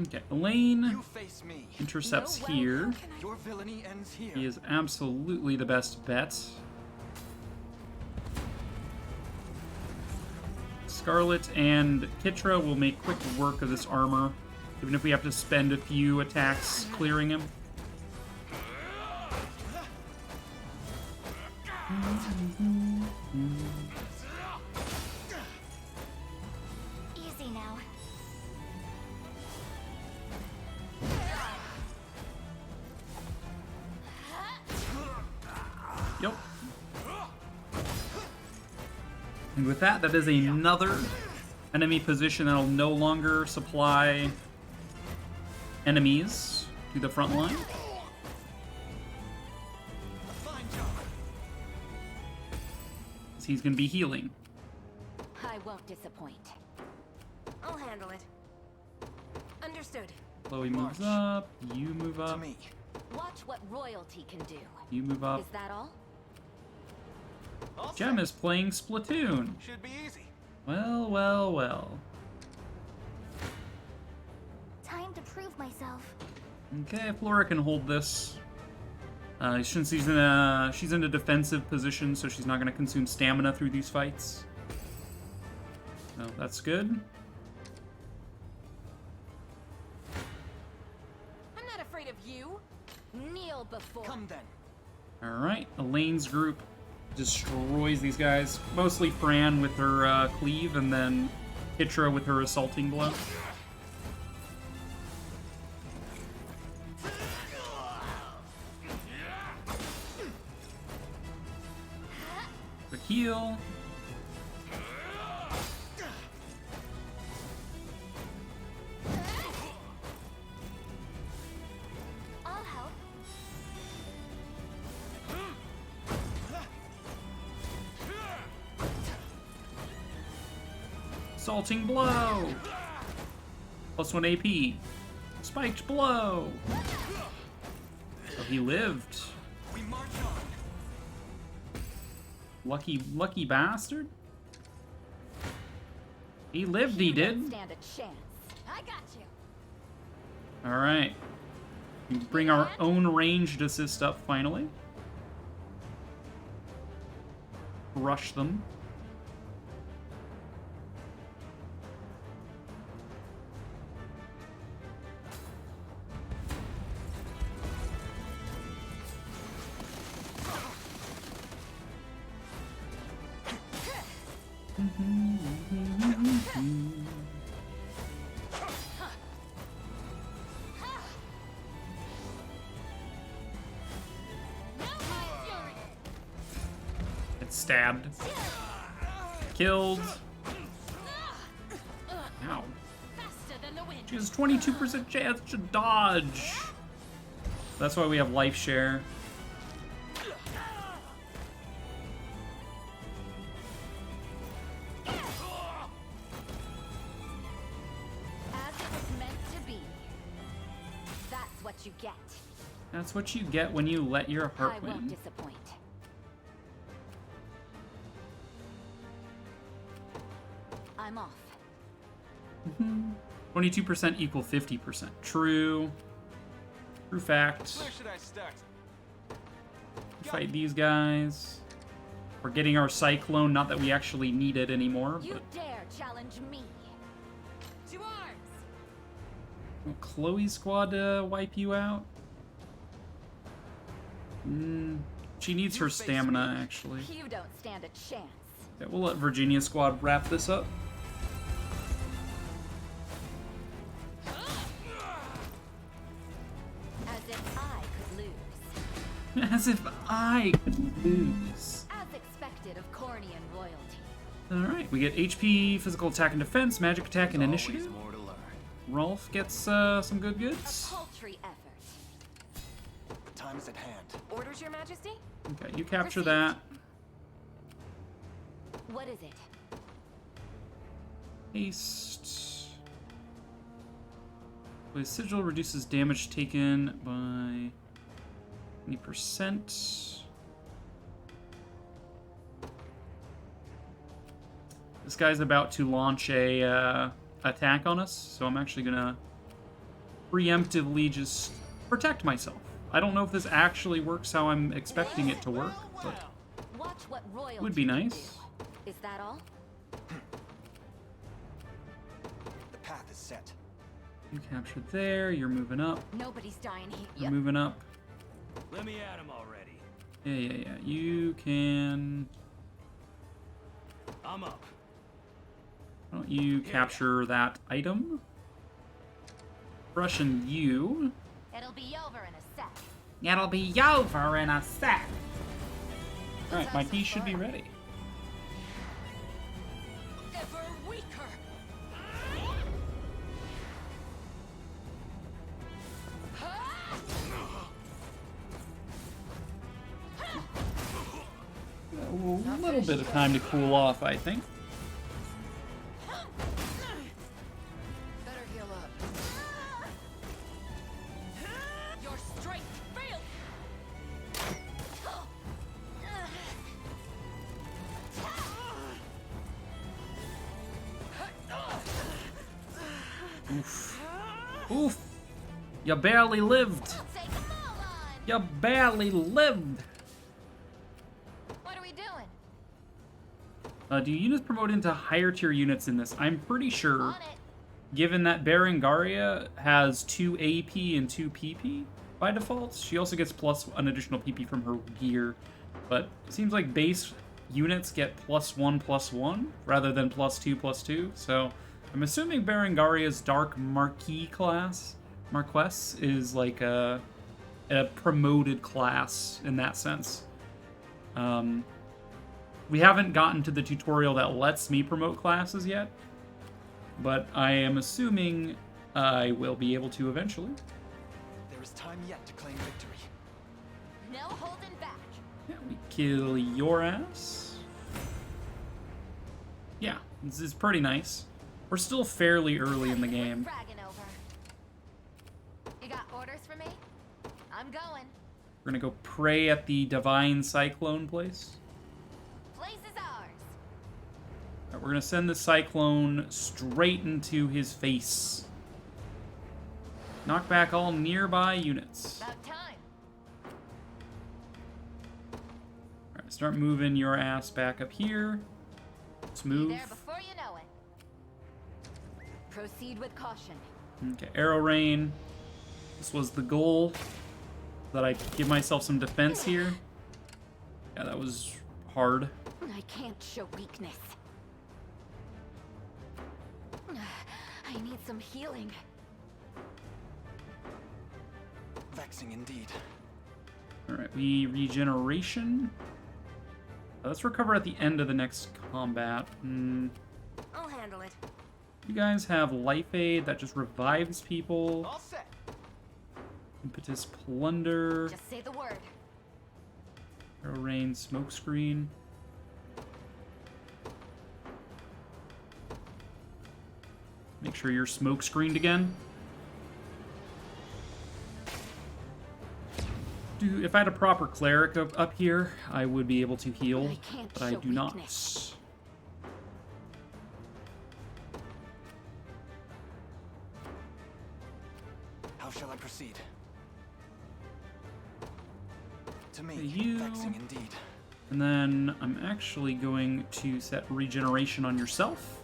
Okay, Elaine You face me. intercepts No, well, here. how can I- Your villainy ends here. He is absolutely the best bet. Scarlet and Kitra will make quick work of this armor, even if we have to spend a few attacks clearing him. Easy now. Yep. And with that, that is another enemy position that'll no longer supply enemies to the front line. Fine job. So he's going to be healing. I won't disappoint. I'll handle it. Understood. Chloe moves up, you move To up, me. Watch what royalty can do. you move up. Is that all? All Jem set. is playing Splatoon. Should be easy. Well, well, well. Time to prove myself. Okay, Flora can hold this. Since she's in a defensive position, so she's not going to consume stamina through these fights. So that's good. I'm not afraid of you. Kneel before. Come then. All right, Elaine's group destroys these guys. Mostly Fran with her cleave, and then Kitra with her assaulting blow. The heal. I'll help. Assaulting blow. +1 AP. Spiked blow. Oh, he lived. We march on. Lucky bastard. He lived, he You did. don't stand a chance. I got you. All right. We bring our own ranged assist up finally. Rush them. It's stabbed. Killed. Ow. Faster than the wind. She has 22% chance to dodge. That's why we have life share. As it was meant to be. That's what you get. That's what you get when you let your I heart won't win. disappoint. I'm off. 22% equal 50%. True. True fact. Where should I start? Fight these guys. We're getting our Cyclone, not that we actually need it anymore, You but dare challenge me. To arms. will Chloe's squad wipe you out? She needs her stamina, actually. You don't stand a chance. Okay, we'll let Virginia's squad wrap this up. As if I could lose. As if I could lose. As expected of Cornian royalty. Alright, we get HP, physical attack and defense, magic attack and Always initiative. more to learn. Rolf gets some good A goods. paltry effort. Time is at hand. Orders, Your Majesty? Okay, you capture Received. that. What is it? Haste. The sigil reduces damage taken by 20%. The This guy's about to launch a attack on us, so I'm actually gonna preemptively just protect myself. I don't know if this actually works how I'm expecting it to work, but Watch what royalty it would be nice. do. Is that all? The path is set. You captured there, you're moving up. Nobody's dying here. You're moving up. Let me at him already. Yeah. You can... I'm up. Why don't you capture that item? Russian you. It'll be over in a sec. It'll be over in a sec. Alright, my key should be ready. Ever weaker. A little bit of time to cool off, I think. Better heal up. Your strength failed. Oof. Oof. You barely lived. Take 'em all on. You barely lived. What are we doing? Do units promote into higher tier units in this? I'm pretty sure, On it. given that Berengaria has 2 AP and 2 PP by default, she also gets plus an additional PP from her gear. But it seems like base units get +1/+1 rather than +2/+2. So I'm assuming Berengaria's Dark Marquis class, Marquess, is like a promoted class in that sense. We haven't gotten to the tutorial that lets me promote classes yet, but I am assuming I will be able to eventually. There is time yet to claim victory. No holding back. Yeah, we kill your ass. Yeah, this is pretty nice. We're still fairly early in the game. Fragging over. You got orders for me? I'm going. We're gonna go pray at the Divine Cyclone place. Place is ours. Alright, we're gonna send the Cyclone straight into his face. Knock back all nearby units. About time. Alright, start moving your ass back up here. Let's Be move. there before you know it. Proceed with caution. Okay, arrow rain. This was the goal. That I give myself some defense here. Yeah, that was hard. I can't show weakness. I need some healing. Vexing indeed. Alright, we regeneration. Let's recover at the end of the next combat. I'll handle it. You guys have life aid that just revives people. All set. Impetus plunder. Just say the word. Arrow rain smokescreen. Make sure you're smokescreened again. If I had a proper cleric up here, I would be able to heal, I can't but I show do not. weakness. How shall I proceed? To me, You. vexing indeed. And then I'm actually going to set regeneration on yourself.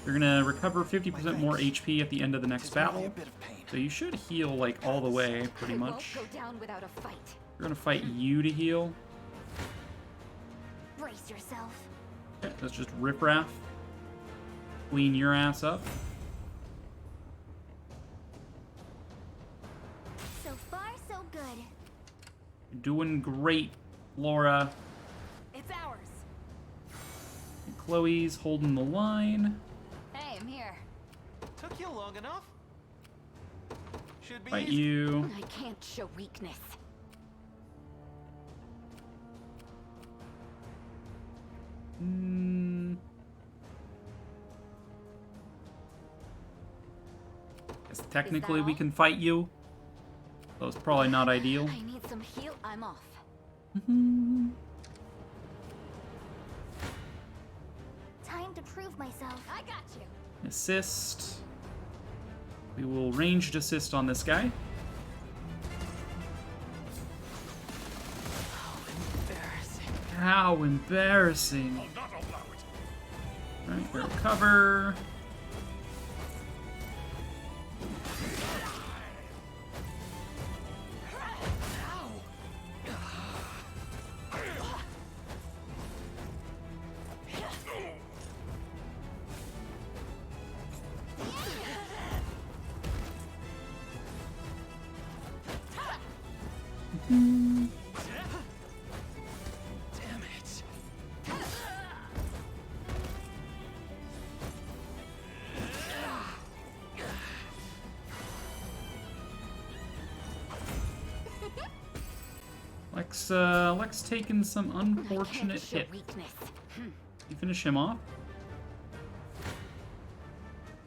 You're gonna recover 50% more HP at the end of the next Tis merely battle. a bit of pain. So you should heal like all the way, pretty I much. won't go down without a fight. We're gonna fight you to heal. Brace yourself. Okay, that's just riffraff. Clean your ass up. So far, so good. You're doing great, Laura. It's ours. And Chloe's holding the line. Hey, I'm here. Took you long enough. Should be Fight easy. you. I can't show weakness. Guess technically we all? can fight you. Though it's probably not ideal. I need some heal. I'm off. Time to prove myself. I got you. Assist. We will ranged assist on this guy. How embarrassing. I'll not allow it. Alright, we'll cover. Damn it. Lex taking some unfortunate hit. You finish him off.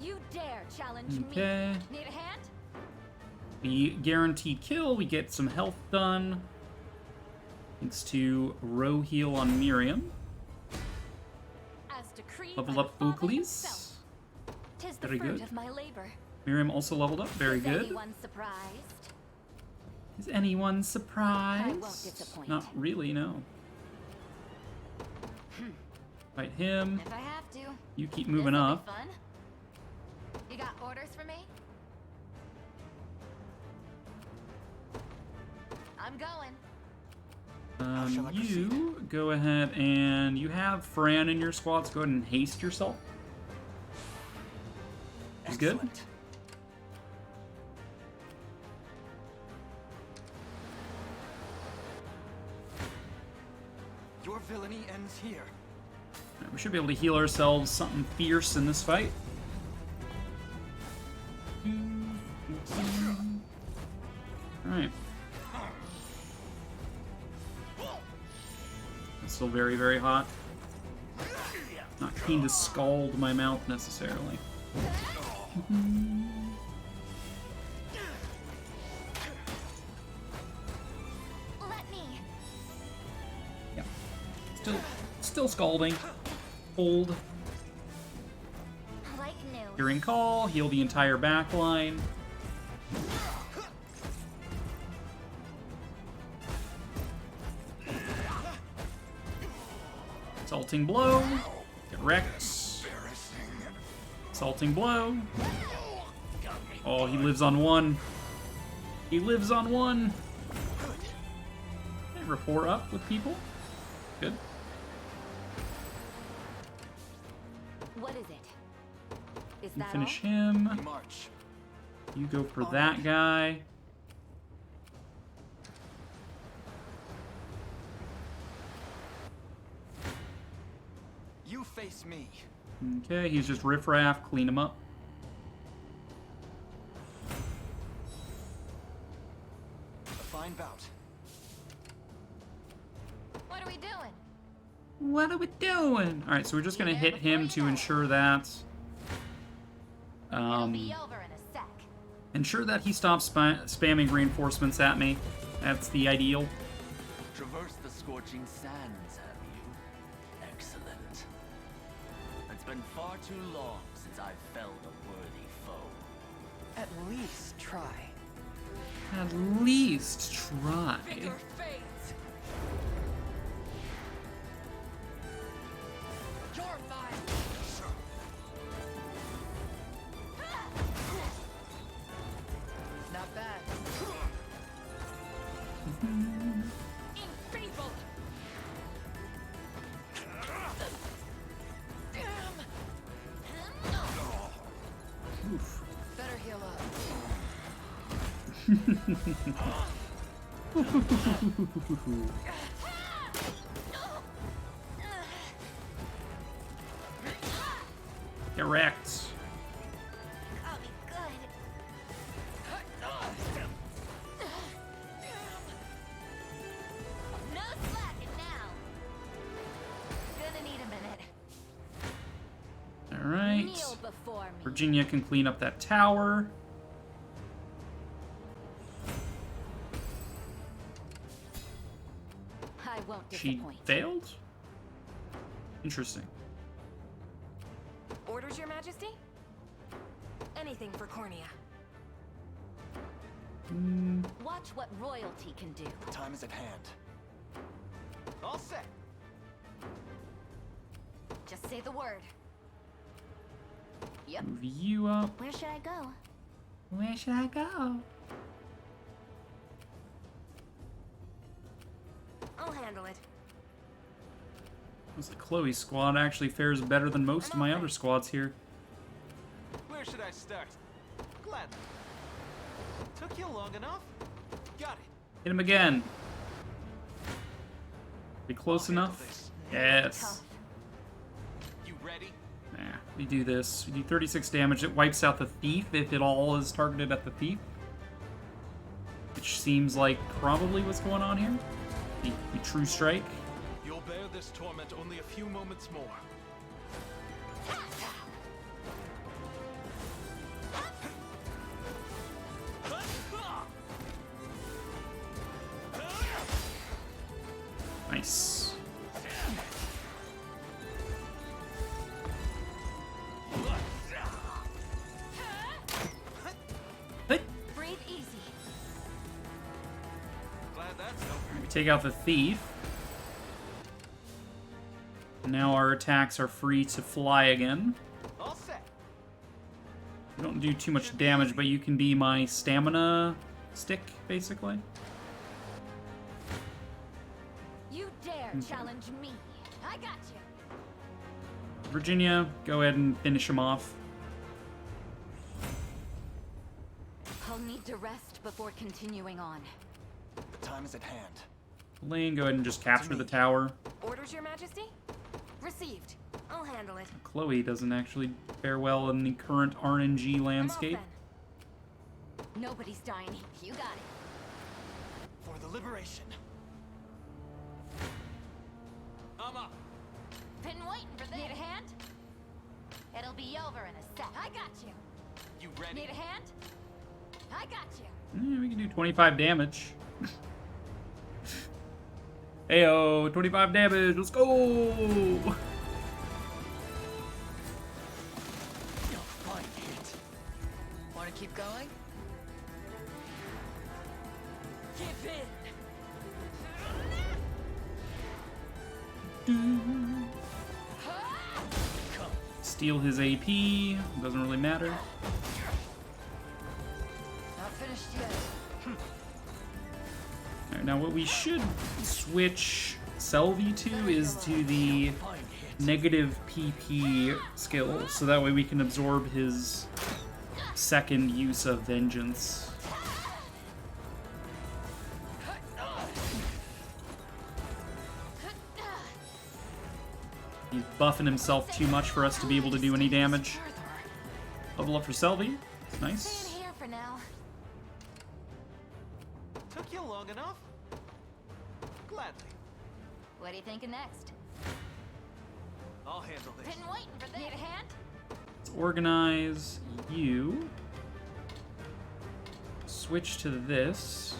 You dare challenge Okay. me? Need a hand? The guaranteed kill, we get some health done. Thanks to row heal on Miriam. As decreed Leveled by up the Father Oakleys. himself. 'Tis the Very fruit good. of my labor. Miriam also leveled up. Very Is good. anyone surprised? Is anyone surprised? disappoint. Not really, no. Fight him. If I have to. You keep moving This'll up. be fun. You got orders for me? I'm going. shall I You go ahead and you have Fran in your squad, so go ahead and haste yourself. Is good. Excellent. Your villainy ends here. Alright, we should be able to heal ourselves something fierce in this fight. Alright. It's still very, very hot. Not keen to scald my mouth necessarily. Let me. Yeah. Still scalding. Hold. Like new. Hearing call. Heal the entire back line. Salting blow. Get wrecked. Salting blow. Oh, he lives on one. He lives on one. Okay, rapport up with people. Good. What is it? Is You that finish all? him. March. You go for that guy. You face me. Okay, he's just riffraff. Clean him up. A fine bout. What are we doing? What are we doing? Alright, so we're just gonna hit him to ensure that... It'll be over in a sec. ensure that he stops spamming reinforcements at me. That's the ideal. Traverse the scorching sands, have you? Excellent. It's been far too long since I've felled a worthy foe. At least try. At least try. fades. You're mine. Not bad. Enfeebled. Oof. Better heal up. Get wrecked. I'll be good. No slacking now. Gonna need a minute. Alright. Kneel before me. Virginia can clean up that tower. I won't She disappoint. failed? Interesting. Orders, Your Majesty? Anything for Cornea. Watch what royalty can do. The time is at hand. All set. Just say the word. Yep. Move you up. Where should I go? Where should I go? I'll handle it. The Chloe squad actually fares better than most of my other squads here. Where should I start? Gladly. Took you long enough? Got it. Hit him again. Be close I'll handle enough? this. Yes. Tough. You ready? Nah, we do this. We do 36 damage. It wipes out the thief if it all is targeted at the thief. Which seems like probably what's going on here. The true strike. You'll bear this torment only a few moments more. Nice. Hey. Breathe easy. Glad that's over. We take out the thief. Now our attacks are free to fly again. All set. You don't do too much damage, but you can be my stamina stick, basically. You dare challenge me. I got you. Virginia, go ahead and finish him off. I'll need to rest before continuing on. The time is at hand. Lane, go ahead and just capture the tower. Orders, Your Majesty? Received. I'll handle it. Chloe doesn't actually fare well in the current RNG I'm off landscape. then. Nobody's dying. You got it. For the liberation. I'm up. Been waiting for this. Need a hand? It'll be over in a sec. I got you. You ready? Need a hand? I got you. Yeah, we can do 25 damage. Heyo, 25 damage. Let's go. You'll find it. Want to keep going? Give in. Steal his AP. Doesn't really matter. Not finished yet. Alright, now what we should switch Selvi to is to the Find it. negative PP skill, so that way we can absorb his second use of vengeance. He's buffing himself too much for us to be able to do any damage. Level up for Selvi. Nice. Staying here for now. Took you long enough? Gladly. What are you thinking next? I'll handle this. Been waiting for this. Need a hand? Let's organize you. Switch to this.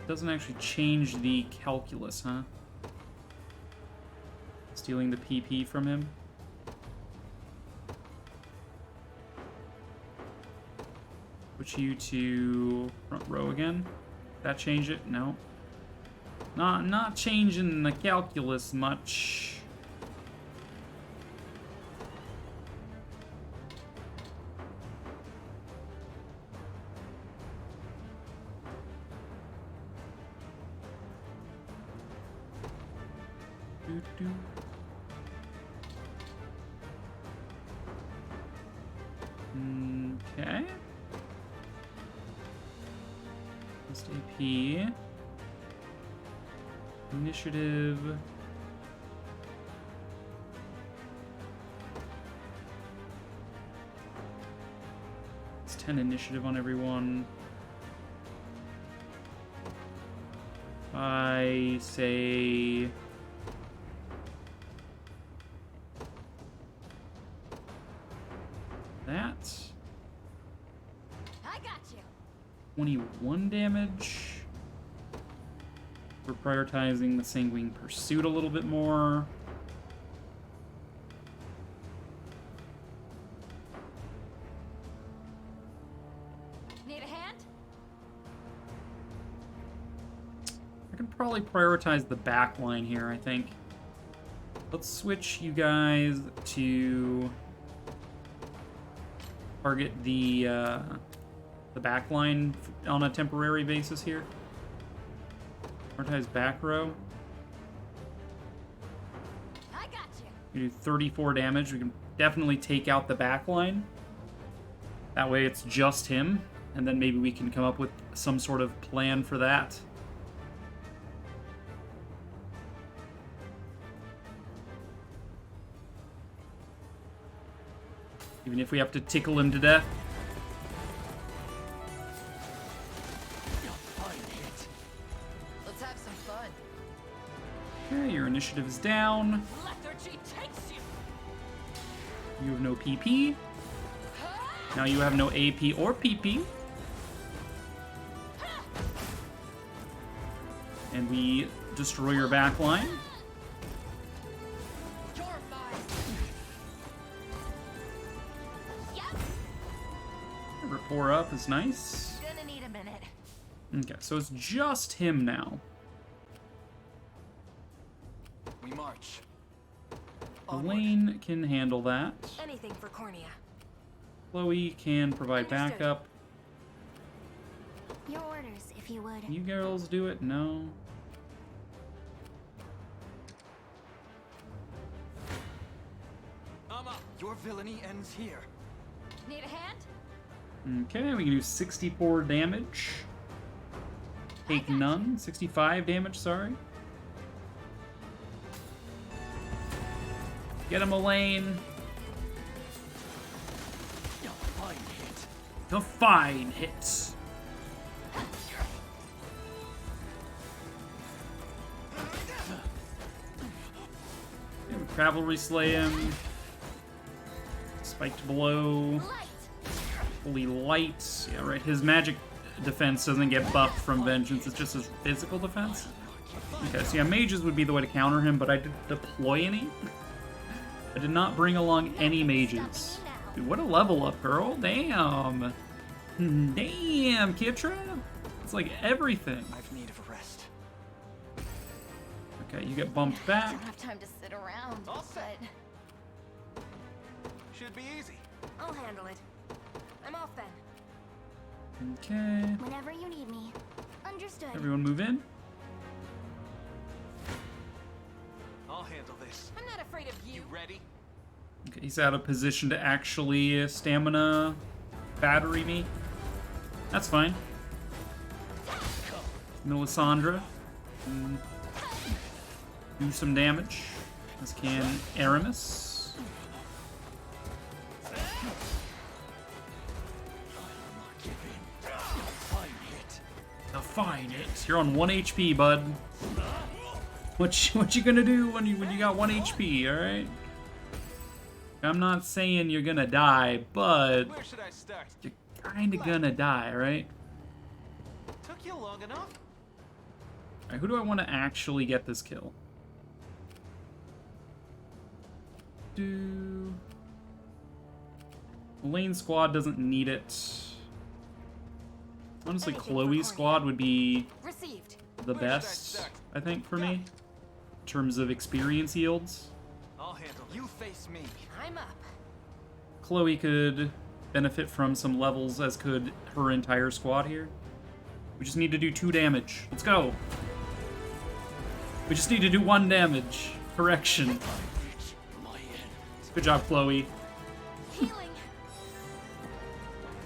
Doesn't actually change the calculus, huh? Stealing the PP from him. Switch you to front row again. That change it? No. Not changing the calculus much. Doo-doo. Okay. Just AP. Initiative. It's 10 initiative on everyone. I say that. I got you. 21 damage. We're prioritizing the Sanguine Pursuit a little bit more. I can probably prioritize the back line here, I think. Let's switch you guys to target the back line on a temporary basis here. Prioritize back row. I got you. We do 34 damage. We can definitely take out the back line. That way it's just him, and then maybe we can come up with some sort of plan for that. Even if we have to tickle him to death. Let's have some fun. Okay, your initiative is down. Lethargy takes you. You have no PP. Now you have no AP or PP. And we destroy your back line. You're mine. Yep. Rapport up is nice. Gonna need a minute. Okay, so it's just him now. We march. Elaine can handle that. Anything for Cornea. Chloe can provide Understood. backup. Your orders, if you would. You girls do it? No. Your villainy ends here. Need a hand? Okay, we can do 64 damage. Take none. 65 damage, sorry. Get him, Elaine. The fine hits. Yeah, we cavalry slay him. Spiked blow. Fully light. Yeah, right. His magic defense doesn't get buffed from vengeance. It's just his physical defense. Okay, so yeah, mages would be the way to counter him, but I didn't deploy any. I did not bring along any mages. Dude, what a level up, girl. Damn. Damn, Kitra. It's like everything. I've need of a rest. Okay, you get bumped I back. don't have time to sit around. All set. But Should be easy. I'll handle it. I'm off then. Okay. Whenever you need me. Understood. Everyone move in. I'll handle this. I'm not afraid of you. You ready? Okay, he's out of position to actually stamina battery me. That's fine. Melisandre can do some damage, as can Aramis. The fine hit. You're on 1 HP, bud. What you gonna do when you got 1 HP? All right. I'm not saying you're gonna die, but Where should I start? you're kinda gonna die, right? Took you long enough? Alright, who do I want to actually get this kill? Elaine's squad doesn't need it. Honestly, Anything for Chloe's Cornea. squad would be Received. the Where should I best, start? I think, for me. In terms of experience yields. I'll handle it. You face me. I'm up. Chloe could benefit from some levels, as could her entire squad here. We just need to do 2 damage. Let's go. We just need to do 1 damage. Correction. Good job, Chloe. Healing.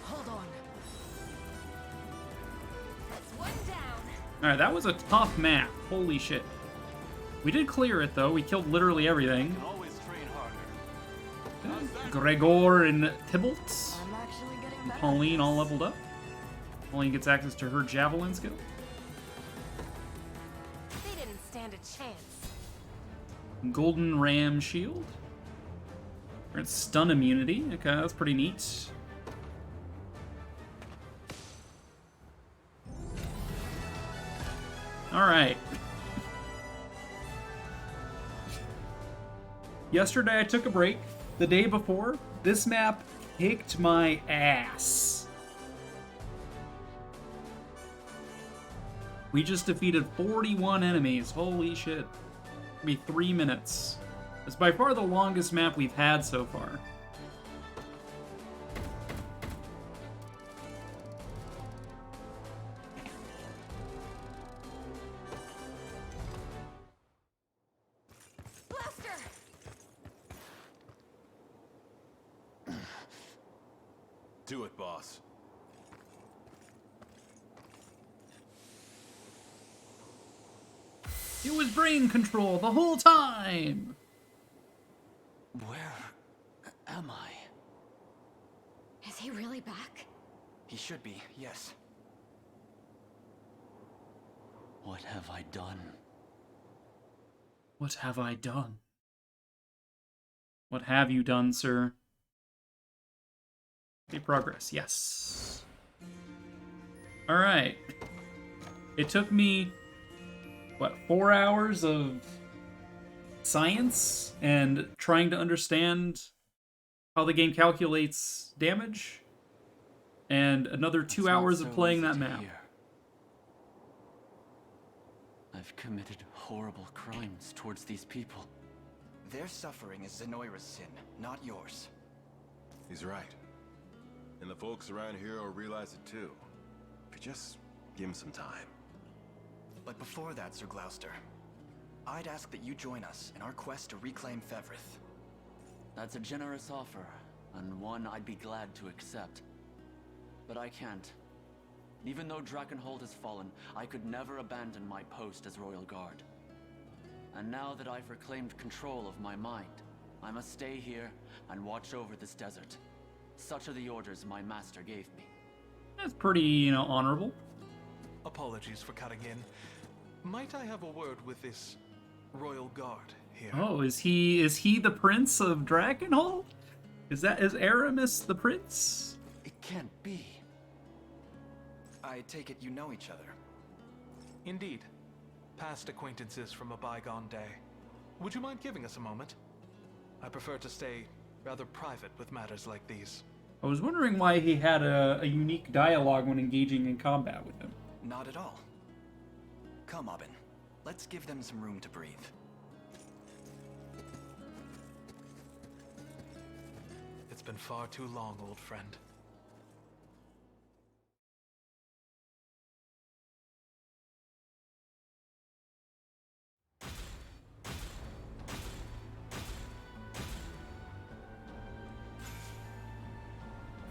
Hold on. That's one down. Alright, that was a tough map. Holy shit. We did clear it, though. We killed literally everything. Always train harder. Gregor and Tybalt. I'm actually getting better. Pauline all leveled up. Pauline gets access to her javelin skill. They didn't stand a chance. Golden Ram shield. We're at stun immunity. Okay, that's pretty neat. Alright. Yesterday I took a break. The day before, this map kicked my ass. We just defeated 41 enemies. Holy shit. It'll be 3 minutes. It's by far the longest map we've had so far. Blaster! Do it, boss. It was brain control the whole time! Where am I? Is he really back? He should be, yes. What have I done? What have I done? What have you done, sir? Okay, progress, yes. Alright. It took me, what, 4 hours of science and trying to understand how the game calculates damage, and another 2 hours of playing that map. I've committed horrible crimes towards these people. Their suffering is Zenoira's sin, not yours. He's right. And the folks around here will realize it too. If you just give him some time. But before that, Sir Gloucester, I'd ask that you join us in our quest to reclaim Fevrith. That's a generous offer, and one I'd be glad to accept. But I can't. Even though Drakenhold has fallen, I could never abandon my post as Royal Guard. And now that I've reclaimed control of my mind, I must stay here and watch over this desert. Such are the orders my master gave me. That's pretty, honorable. Apologies for cutting in. Might I have a word with this Royal Guard here? Oh, is he the Prince of Drakenhold? Is Aramis the Prince? It can't be. I take it you know each other. Indeed. Past acquaintances from a bygone day. Would you mind giving us a moment? I prefer to stay rather private with matters like these. I was wondering why he had a unique dialogue when engaging in combat with him. Not at all. Come, Aubin. Let's give them some room to breathe. It's been far too long, old friend.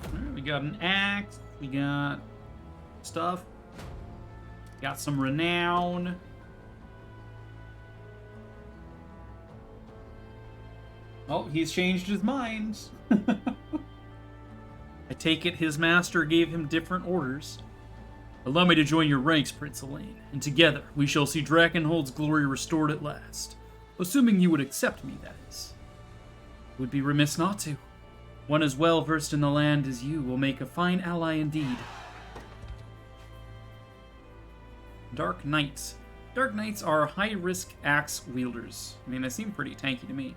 Alright, we got an axe, we got stuff, got some renown. Oh, he's changed his mind. I take it his master gave him different orders. Allow me to join your ranks, Prince Elaine, and together we shall see Drakenhold's glory restored at last. Assuming you would accept me, that is. Would be remiss not to. One as well versed in the land as you will make a fine ally indeed. Dark Knights. Dark Knights are high-risk axe wielders. I mean, they seem pretty tanky to me.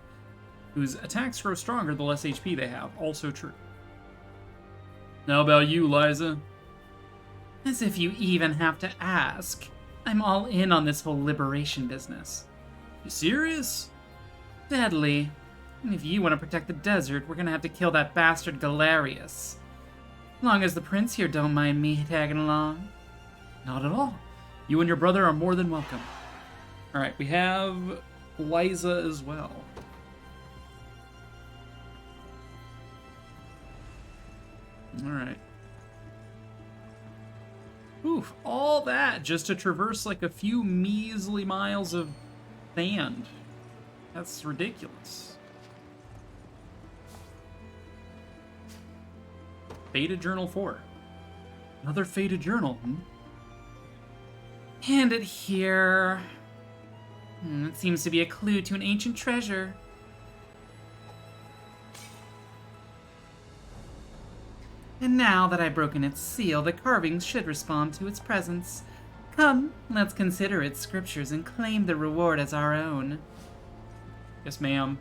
Whose attacks grow stronger the less HP they have. Also true. How about you, Liza? As if you even have to ask. I'm all in on this whole liberation business. You serious? Deadly. And if you want to protect the desert, we're gonna have to kill that bastard Galerius. Long as the prince here don't mind me tagging along. Not at all. You and your brother are more than welcome. Alright, we have Liza as well. Alright. Oof, all that just to traverse like a few measly miles of sand. That's ridiculous. Faded Journal 4. Another faded journal, Hand it here. It seems to be a clue to an ancient treasure. And now that I've broken its seal, the carvings should respond to its presence. Come, let's consider its scriptures and claim the reward as our own. Yes, ma'am.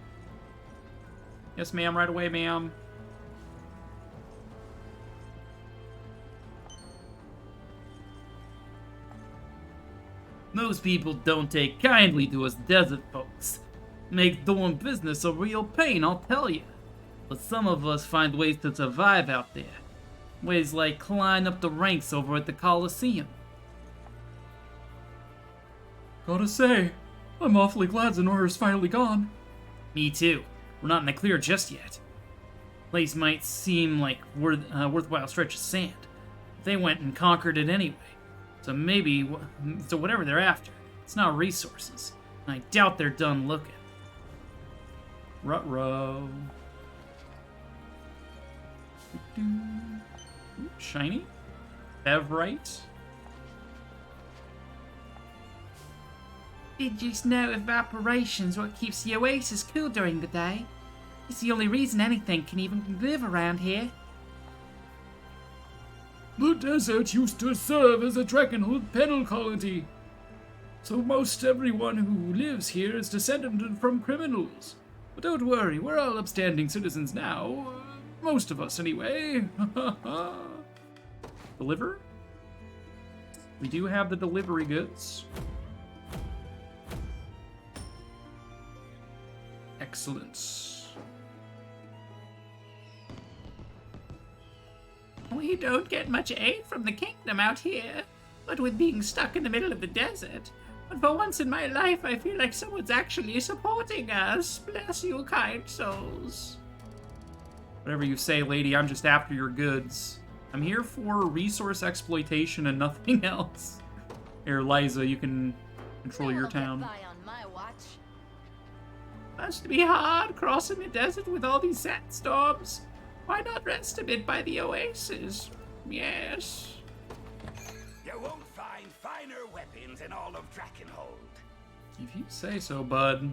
Yes, ma'am, right away, ma'am. Most people don't take kindly to us desert folks. Makes doing business a real pain, I'll tell you. But some of us find ways to survive out there. Ways like climb up the ranks over at the Coliseum. Gotta say, I'm awfully glad Zenora's finally gone. Me too. We're not in the clear just yet. Place might seem like worthwhile stretch of sand. They went and conquered it anyway. So whatever they're after, it's not resources. And I doubt they're done looking. Ruh-roh. Shiny? Evrite? Did you know evaporation's what keeps the oasis cool during the day? It's the only reason anything can even live around here. The desert used to serve as a Dragonhood penal colony. So most everyone who lives here is descended from criminals. But don't worry, we're all upstanding citizens now. Most of us, anyway. Deliver? We do have the delivery goods. Excellent. We don't get much aid from the kingdom out here, but with being stuck in the middle of the desert, but for once in my life I feel like someone's actually supporting us. Bless you, kind souls. Whatever you say, lady, I'm just after your goods. I'm here for resource exploitation and nothing else. Here, Liza, you can control your town. Must be hard crossing the desert with all these sandstorms. Why not rest a bit by the oasis? Yes. You won't find finer weapons in all of Drakenhold. If you say so, bud.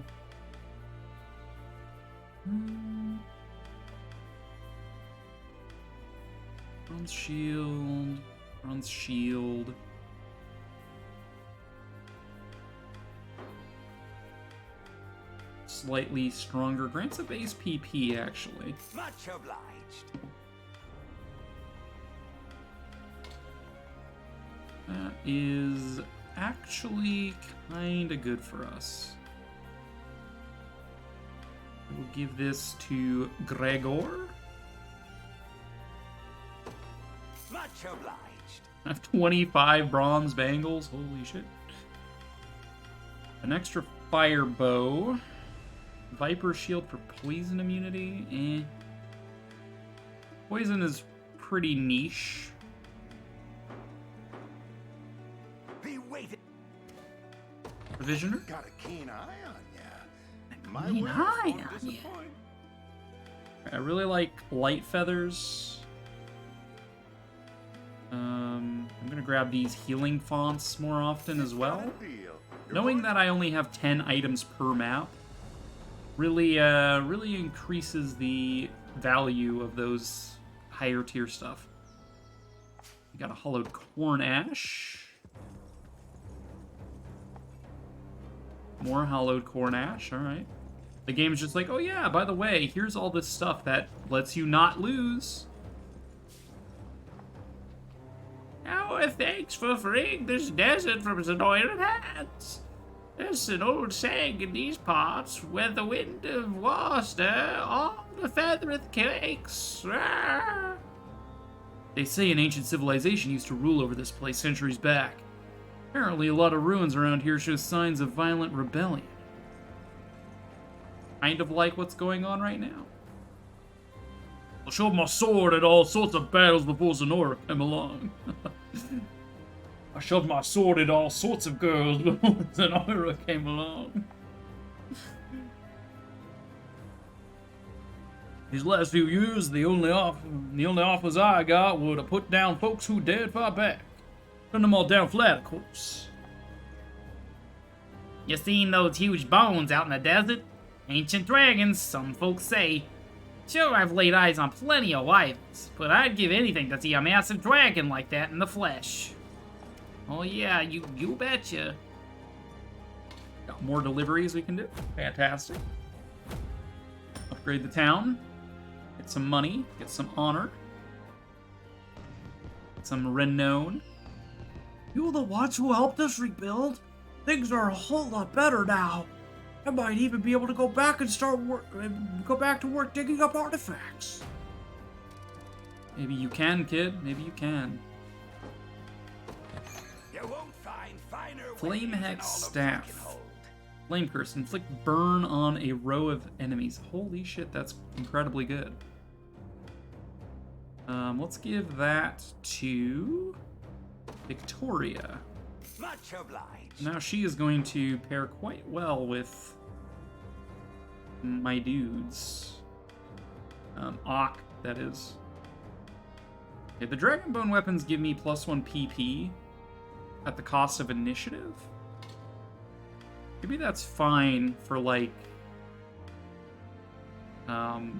Bronze shield. Bronze shield. Slightly stronger. Grants a base PP, actually. Much obliged. That is actually kind of good for us. We'll give this to Gregor. Much obliged. I have 25 bronze bangles. Holy shit. An extra fire bow. Viper shield for poison immunity. Poison is pretty niche. Be waiting. Provisioner? Got a keen eye on ya. Keen eye on ya. I really like light feathers. I'm gonna grab these healing fonts more often as well. Knowing that I only have 10 items per map really increases the value of those higher tier stuff. We got a hollowed corn ash. More hollowed corn ash, alright. The game's just like, oh yeah, by the way, here's all this stuff that lets you not lose. Oh, thanks for freeing this desert from its annoying hands. There's an old saying in these parts, where the wind of war stir, all the feathereth cakes. Rah! They say an ancient civilization used to rule over this place centuries back. Apparently a lot of ruins around here show signs of violent rebellion. Kind of like what's going on right now. I showed my sword at all sorts of battles before Zenora came along. I shoved my sword at all sorts of girls before Zenora came along. These last few years, the only offers I got were to put down folks who dared fight back. Turn them all down flat, of course. You seen those huge bones out in the desert? Ancient dragons, some folks say. Sure, I've laid eyes on plenty of wyverns, but I'd give anything to see a massive dragon like that in the flesh. Oh yeah, you betcha. Got more deliveries we can do. Fantastic. Upgrade the town. Get some money. Get some honor. Get some renown. You're the ones who helped us rebuild? Things are a whole lot better now. I might even be able to go back and go back to work digging up artifacts. Maybe you can, kid. Maybe you can. You won't find finer Flame weapons in Hex all of Staff. Drakenhold. Flame Curse. Inflict burn on a row of enemies. Holy shit, that's incredibly good. Let's give that to Victoria. Much obliged. Now she is going to pair quite well with my dudes. Ock, that is. Okay, the Dragonbone weapons give me +1 PP at the cost of initiative. Maybe that's fine for, like, my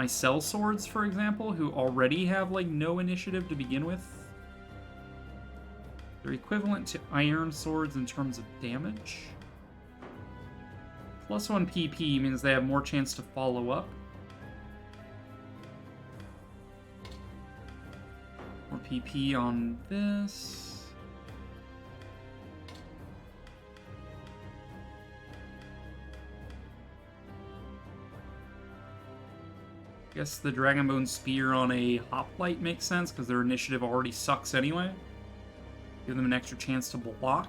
Cell Swords, for example, who already have, like, no initiative to begin with. They're equivalent to Iron Swords in terms of damage. +1 PP means they have more chance to follow up. More PP on this. I guess the Dragonbone Spear on a Hoplite makes sense, because their initiative already sucks anyway. Give them an extra chance to block.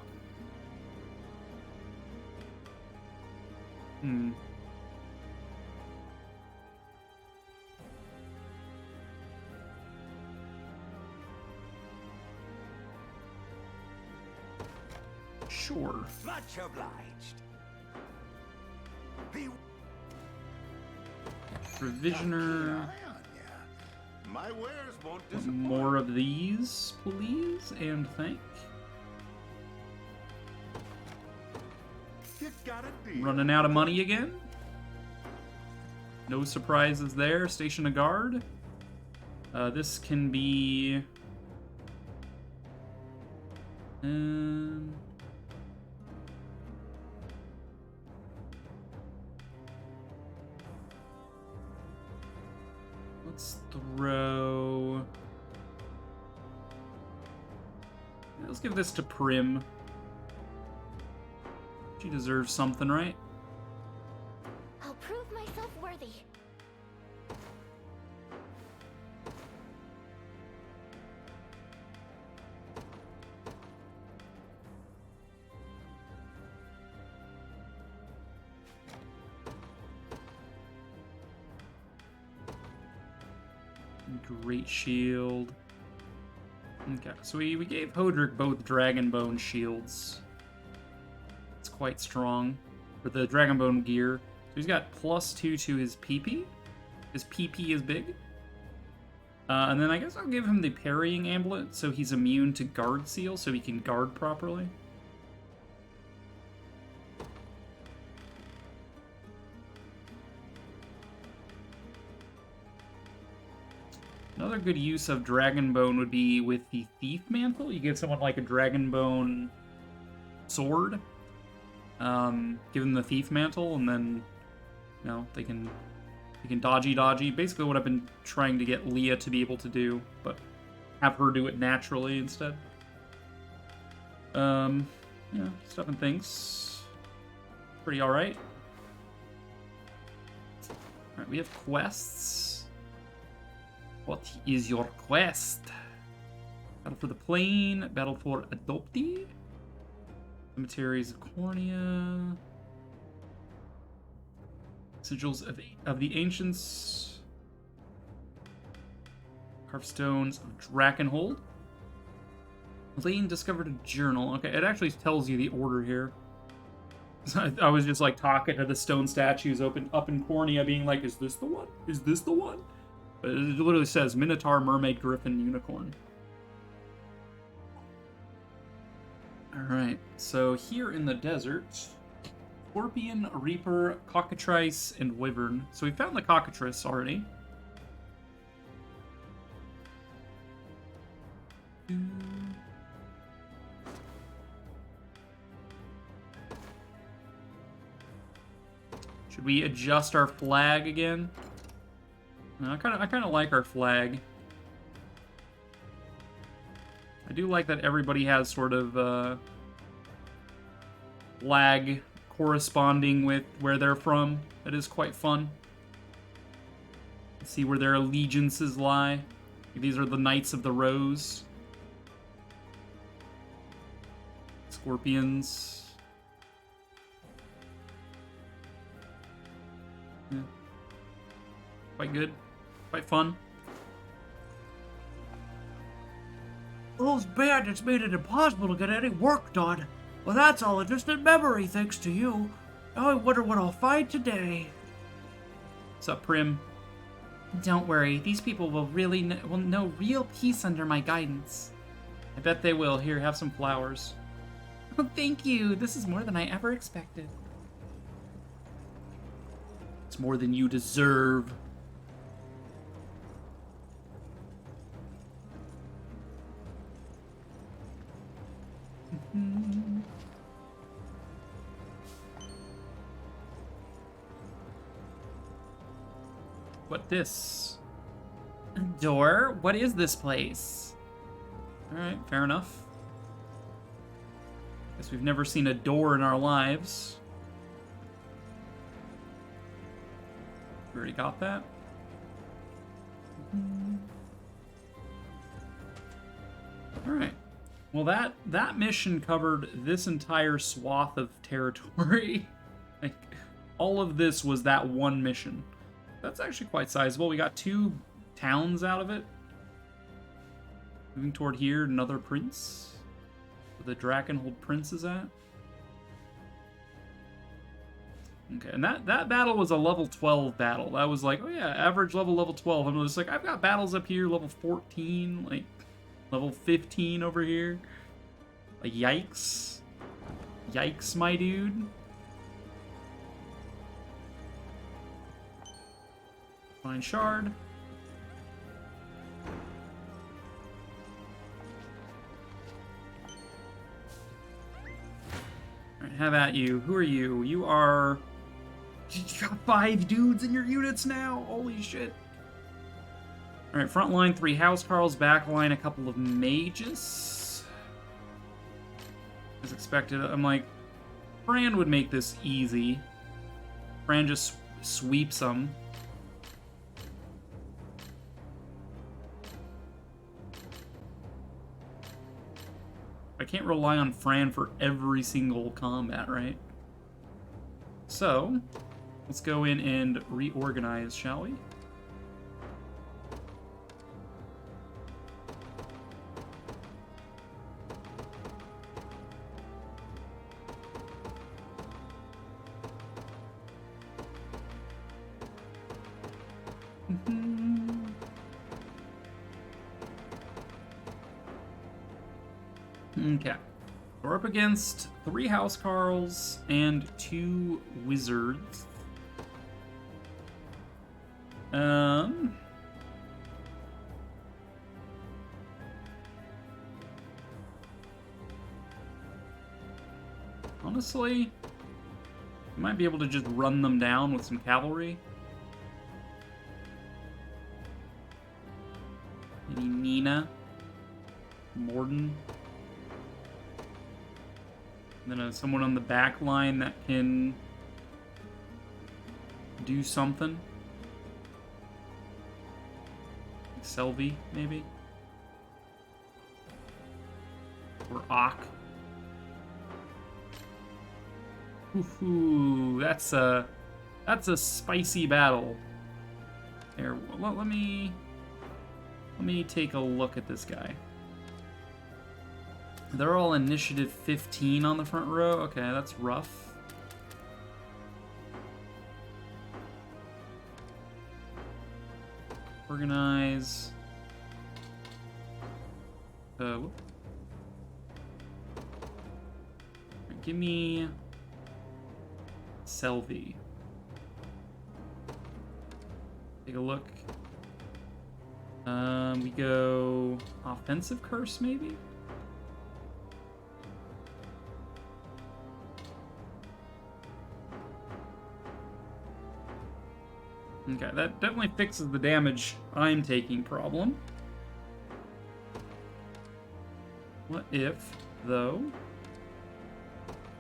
Sure. Much obliged. Be Provisioner. My wares won't Want disappoint. more of these, please, and thank. You got a deal. Running out of money again. No surprises there. Station a guard. This can be... let's throw... let's give this to Prim. She deserves something, right? I'll prove myself worthy. Great shield. Okay, so we gave Hodrick both Dragonbone shields. It's quite strong for the Dragonbone gear. So he's got +2 to his PP. His PP is big. And then I guess I'll give him the parrying amulet so he's immune to guard seal, so he can guard properly. Another good use of Dragonbone would be with the Thief Mantle. You give someone like a Dragonbone sword, give them the Thief Mantle, and then, you know, they can dodgy. Basically what I've been trying to get Leah to be able to do, but have her do it naturally instead. Yeah, stuff and things. Pretty alright. Alright, we have quests. What is your quest? Battle for the Plane, Battle for Adoptee, Cemeteries of Cornea, Sigils of the Ancients, Carved Stones of Drakenhold. Lane discovered a journal. Okay, it actually tells you the order here. I was just like talking to the stone statues up in Cornea, being like, is this the one? Is this the one? But it literally says Minotaur, Mermaid, Griffin, Unicorn. Alright, so here in the desert, Scorpion, Reaper, Cockatrice, and Wyvern. So we found the Cockatrice already. Should we adjust our flag again? No, I kind of like our flag. I do like that everybody has sort of lag corresponding with where they're from. That is quite fun. See where their allegiances lie. These are the Knights of the Rose. Scorpions. Yeah. Quite good. Quite fun. Those bandits made it impossible to get any work done. Well, that's all a distant memory thanks to you. Now I wonder what I'll find today. What's up, Prim? Don't worry, these people will know real peace under my guidance. I bet they will. Here, have some flowers. Oh, thank you. This is more than I ever expected. It's more than you deserve. What this? A door? What is this place? Alright, fair enough. Guess we've never seen a door in our lives. We already got that? Alright. Well, that mission covered this entire swath of territory. Like, all of this was that one mission. That's actually quite sizable. We got 2 towns out of it. Moving toward here, another prince. Where the Drakenhold prince is at. Okay, and that battle was a level 12 battle. That was like, oh yeah, average level 12. I'm just like, I've got battles up here, level 14, like level 15 over here. Like, yikes. Yikes, my dude. Fine shard. Alright, how about you? Who are you? You are... You got 5 dudes in your units now? Holy shit. Alright, front line 3 housecarls, back line a couple of mages. As expected, I'm like, Fran would make this easy. Fran just sweeps them. I can't rely on Fran for every single combat, right? So, let's go in and reorganize, shall we? Okay. We're up against 3 housecarls and 2 wizards. Honestly, you might be able to just run them down with some cavalry. Maybe Nina, Morden. And then someone on the back line that can do something. Like Selvi, maybe? Or Ock. Ooh, that's a spicy battle. There, well, let me take a look at this guy. They're all initiative 15 on the front row. Okay, that's rough. Organize. Give me Selvi. Take a look. We go offensive curse, maybe? Okay, that definitely fixes the damage I'm taking problem. What if, though...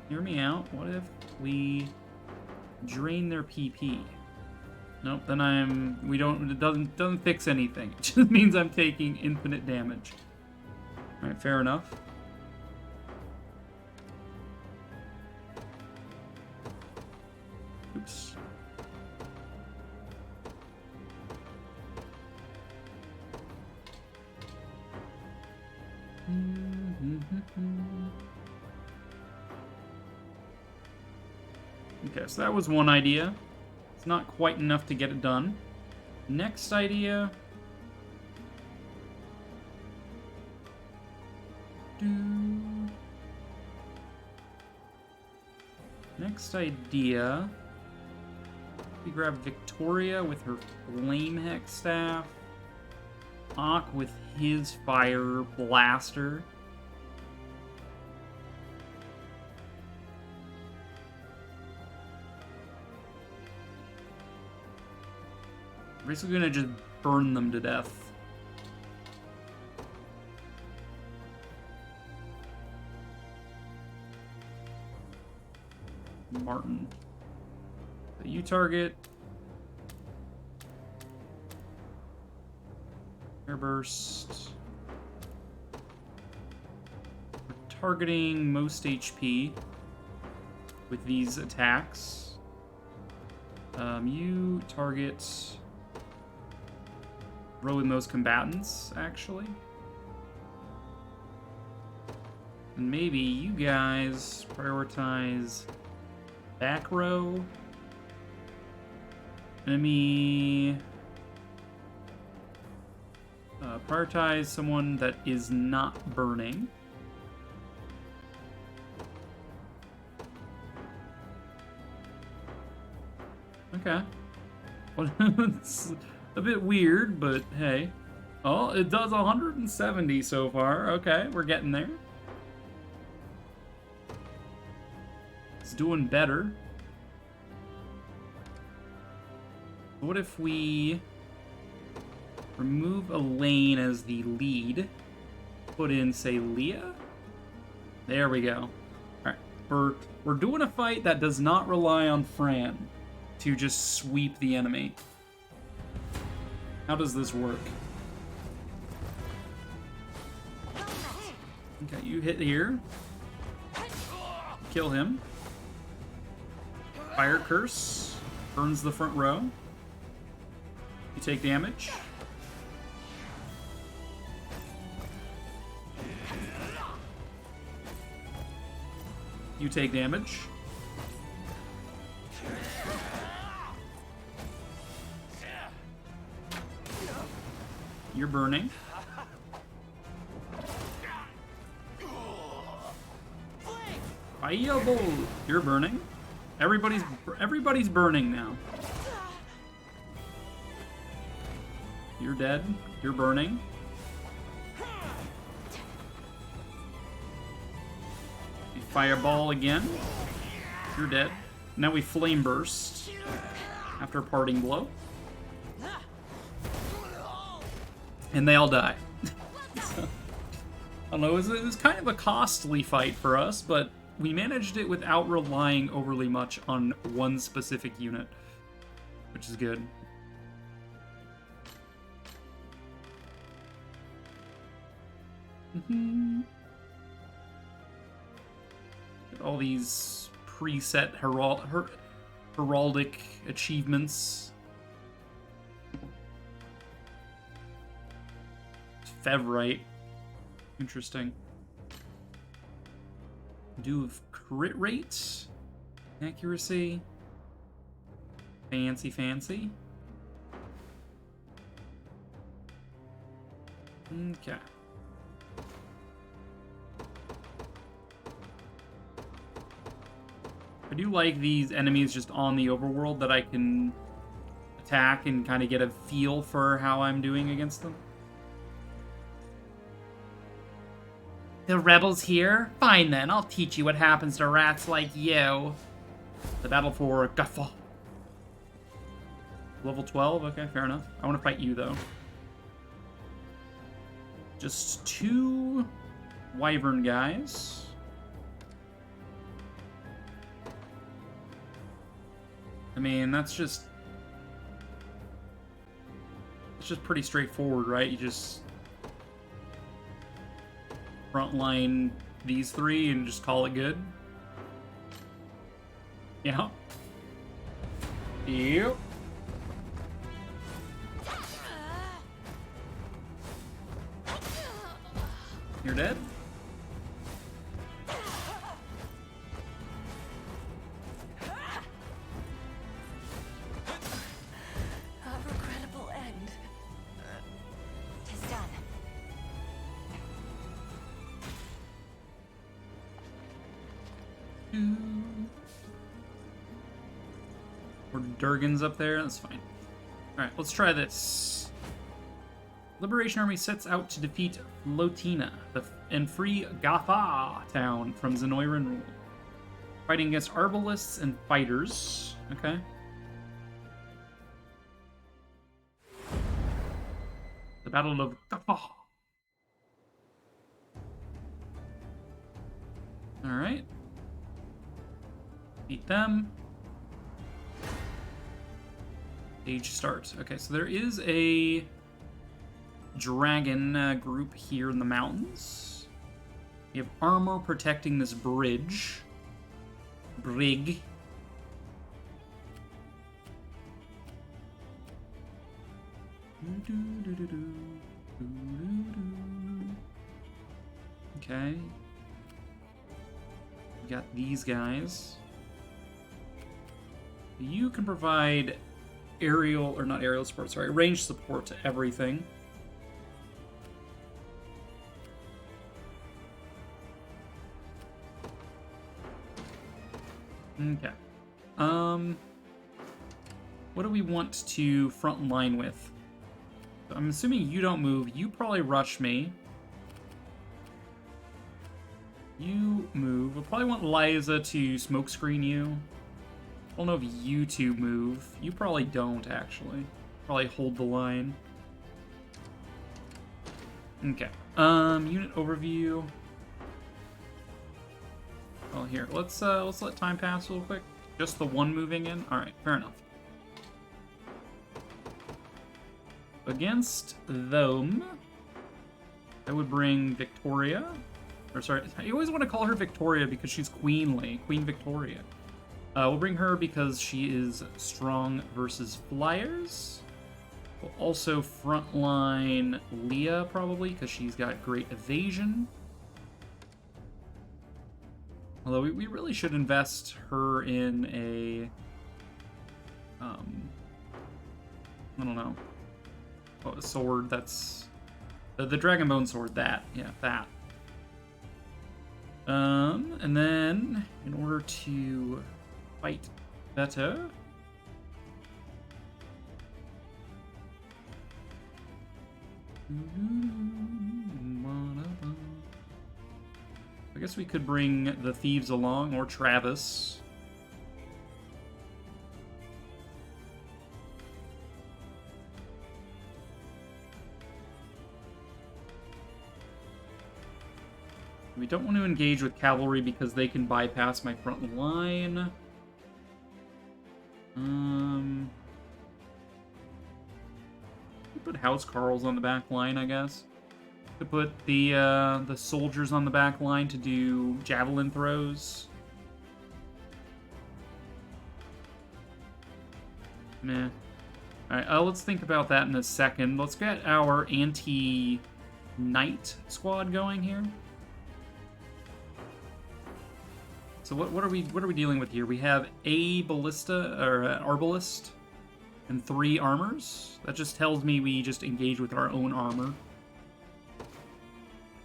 Hear me out. What if we drain their PP? Nope, then we don't, it doesn't fix anything. It just means I'm taking infinite damage. Alright, fair enough. Oops. Okay, so that was one idea. It's not quite enough to get it done. Next idea. Next idea. We grab Victoria with her Flame Hex Staff. Ock with his Fire Blaster. We're basically gonna just burn them to death. Martin. So you target. Airburst. We're targeting most HP with these attacks. You target row with most combatants, actually. And maybe you guys prioritize back row. Enemy. Prioritize someone that is not burning. Okay. Well, it's a bit weird, but hey. Oh, it does 170 so far. Okay, we're getting there. It's doing better. What if we remove Elaine as the lead? Put in, say, Leah? There we go. Alright, we're doing a fight that does not rely on Fran to just sweep the enemy. How does this work? Okay, you hit here. Kill him. Fire Curse. Burns the front row. You take damage. You take damage. You're burning. Fireball! You're burning. Everybody's burning now. You're dead. You're burning. You fireball again. You're dead. Now we flame burst after parting blow. And they all die. So, I don't know, it was kind of a costly fight for us, but we managed it without relying overly much on one specific unit, which is good. All these preset heraldic achievements. Fevrite. Interesting. Do crit rate. Accuracy. Fancy. Okay. I do like these enemies just on the overworld that I can attack and kind of get a feel for how I'm doing against them. The rebels here? Fine then, I'll teach you what happens to rats like you. The battle for Guffaw. Level 12? Okay, fair enough. I want to fight you, though. Just 2 wyvern guys. I mean, it's just pretty straightforward, right? You just frontline these three and just call it good. Yeah. Yep. You're dead? A regrettable end. Tis done. Or Durgan's up there, that's fine. Alright, let's try this. Liberation Army sets out to defeat Flotina and free Gaffa town from Zenoiran rule. Fighting against arbalists and fighters. Okay. The Battle of Gaffa. Alright. Beat them. Stage start. Okay, so there is a dragon group here in the mountains. We have armor protecting this bridge. Brig. Okay. We got these guys. You can provide aerial, or not aerial support, sorry, range support to everything. Okay. What do we want to front line with? I'm assuming you don't move. You probably rush me. You move. We'll probably want Liza to smokescreen you. I don't know if you two move. You probably don't, actually. Probably hold the line. Okay. Unit overview. Well, here, let's let time pass real quick. Just the one moving in? Alright, fair enough. Against them, I would bring Victoria. Or sorry, I always want to call her Victoria because she's queenly. Queen Victoria. We'll bring her because she is strong versus flyers. We'll also frontline Leah, probably, because she's got great evasion. Although we really should invest her in a... I don't know. Oh, a sword that's... The Dragonbone sword, that. Yeah, that. And then, in order to fight better... I guess we could bring the thieves along, or Travis. We don't want to engage with cavalry because they can bypass my front line. Put house carls on the back line, I guess. To put the soldiers on the back line to do javelin throws. Meh. Alright, let's think about that in a second. Let's get our anti-knight squad going here. So what are we dealing with here? We have a ballista or an arbalist and 3 armors. That just tells me we just engage with our own armor.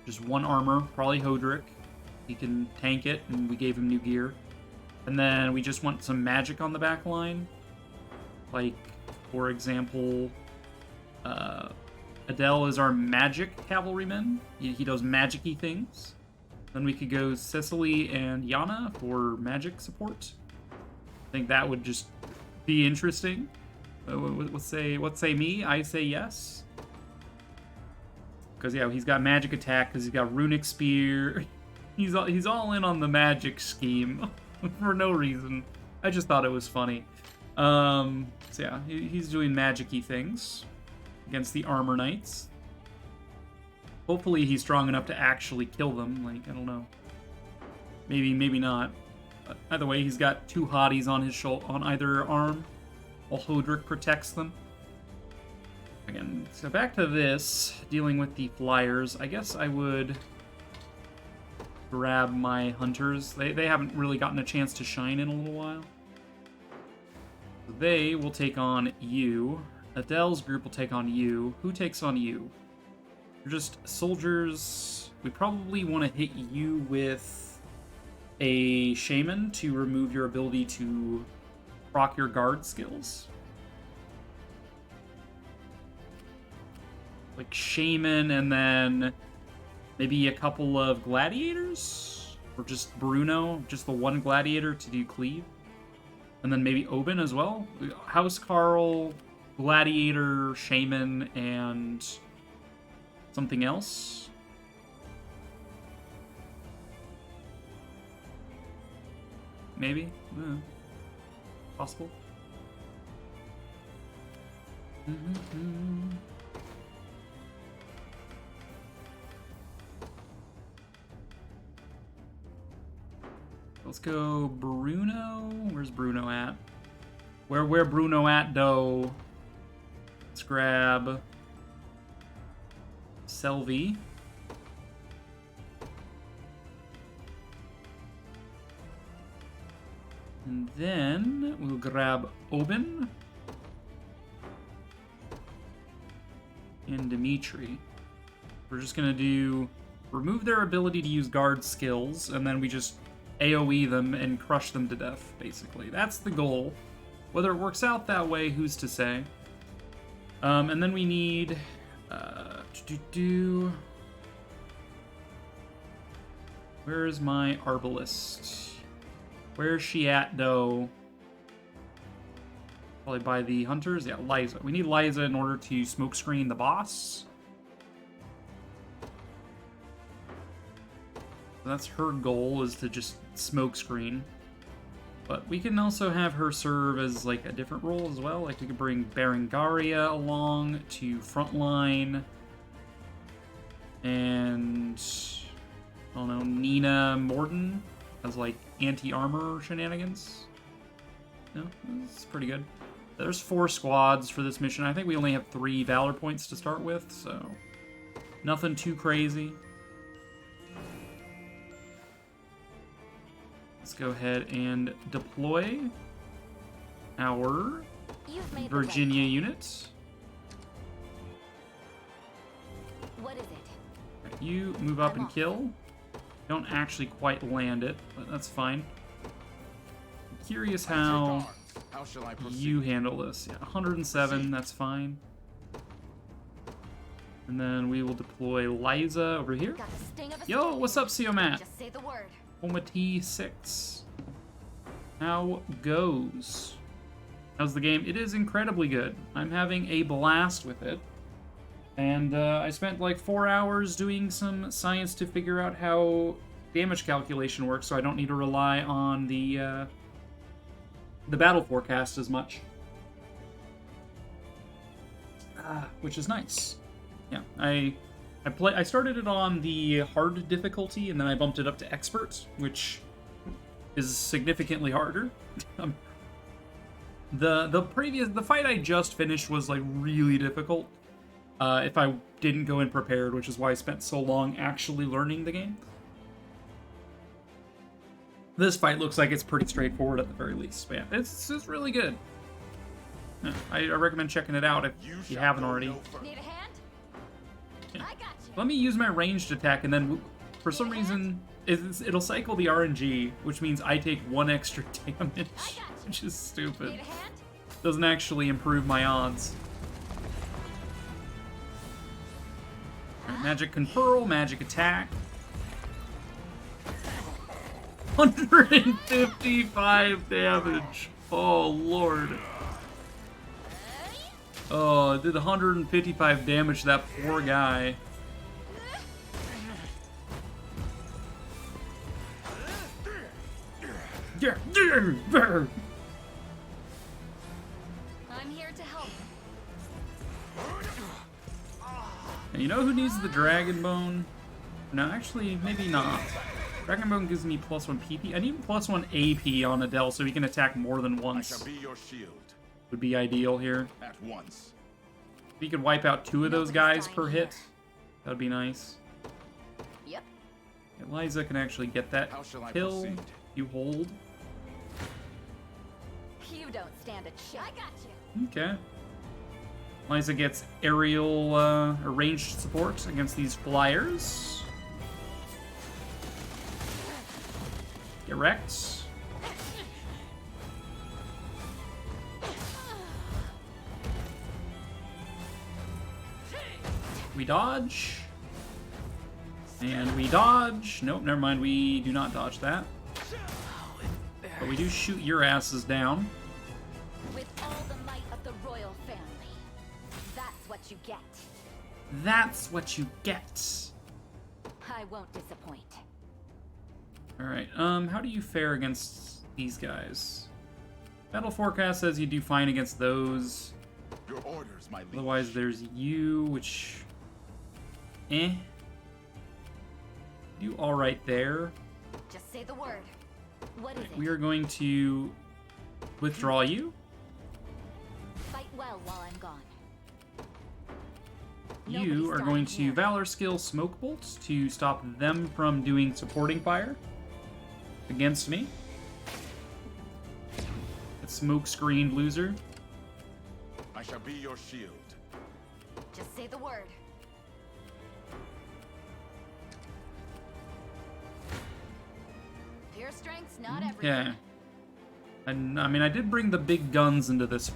Just 1 armor, probably Hodrick. He can tank it, and we gave him new gear. And then we just want some magic on the back line. Like, for example, Adele is our magic cavalryman. He does magic-y things. Then we could go Cecily and Yana for magic support. I think that would just be interesting. What say me? I say yes. because yeah, he's got magic attack because he's got runic spear. He's all in on the magic scheme for no reason. I just thought it was funny. So yeah, he's doing magic-y things against the armor knights. Hopefully he's strong enough to actually kill them. Like, I don't know. Maybe not. But either way, he's got 2 hotties on his on either arm, while Hodrick protects them. Again, so back to this, dealing with the flyers. I guess I would grab my hunters. They haven't really gotten a chance to shine in a little while. They will take on you. Adele's group will take on you. Who takes on you? You're just soldiers. We probably want to hit you with a shaman to remove your ability to proc your guard skills. Like shaman and then maybe a couple of gladiators? Or just Bruno, just the one gladiator to do cleave? And then maybe Oben as well? Housecarl, gladiator, shaman, and something else? Maybe? Possible? Let's go Bruno. Where's Bruno at? Where Bruno at, though? Let's grab Selvi. And then we'll grab Oben and Dimitri. We're just gonna do remove their ability to use guard skills, and then we just AoE them and crush them to death, basically. That's the goal. Whether it works out that way, who's to say? And then we need... Where is my Arbalist? Where's she at, though? Probably by the hunters? Yeah, Liza. We need Liza in order to smokescreen the boss. That's her goal, is to just smokescreen. But we can also have her serve as like a different role as well. Like we could bring Berengaria along to frontline. And I don't know, Nina Morden as like anti-armor shenanigans. No, it's pretty good. There's 4 squads for this mission. I think we only have 3 Valor points to start with, so nothing too crazy. Let's go ahead and deploy our Virginia unit. What is it? Right, you move up and kill. Don't actually quite land it, but that's fine. I'm curious how you handle this. Yeah, 107, that's fine. And then we will deploy Liza over here. Yo, what's up, CO Matt? Just say the word. Homa T6. How goes? How's the game? It is incredibly good. I'm having a blast with it. And I spent like 4 hours doing some science to figure out how damage calculation works, so I don't need to rely on the battle forecast as much. Which is nice. Yeah, I started it on the hard difficulty, and then I bumped it up to expert, which is significantly harder. The fight I just finished was like really difficult. If I didn't go in prepared, which is why I spent so long actually learning the game. This fight looks like it's pretty straightforward at the very least. But yeah, it's really good. Yeah, I recommend checking it out if you haven't already. Need a hand? Yeah. I got you. Let me use my ranged attack, and then for some reason it'll cycle the RNG, which means I take 1 extra damage, which is stupid. Need a hand? Doesn't actually improve my odds. Right, magic conferral, magic attack. 155 damage. Oh lord. Oh, it did 155 damage to that poor guy. I'm here to help. And you know who needs the Dragon Bone? No, actually, maybe not. Dragon Bone gives me +1 PP. I need +1 AP on Adele so he can attack more than once. I shall be your shield. Would be ideal here. At once. If we could wipe out 2 of those guys per hit, that would be nice. Yep. Eliza can actually get that kill. proceed? You hold. You don't stand a chance. I got you. Okay. Eliza gets aerial ranged support against these flyers. Get wrecked. We dodge. And we dodge. Nope, never mind. We do not dodge that. But we do shoot your asses down. With all the might of the royal family. That's what you get. That's what you get. I won't disappoint. Alright, how do you fare against these guys? Battle forecast says you do fine against those. Your orders, my liege. Otherwise, there's you, which... Do alright there. Just say the word. What is it? We are going to withdraw you. Fight well while I'm gone. You are going to Valor Skill Smoke Bolts to stop them from doing supporting fire against me. That smoke screened loser. I shall be your shield. Just say the word. Pure strength's not everything. Yeah. And I mean, I did bring the big guns into this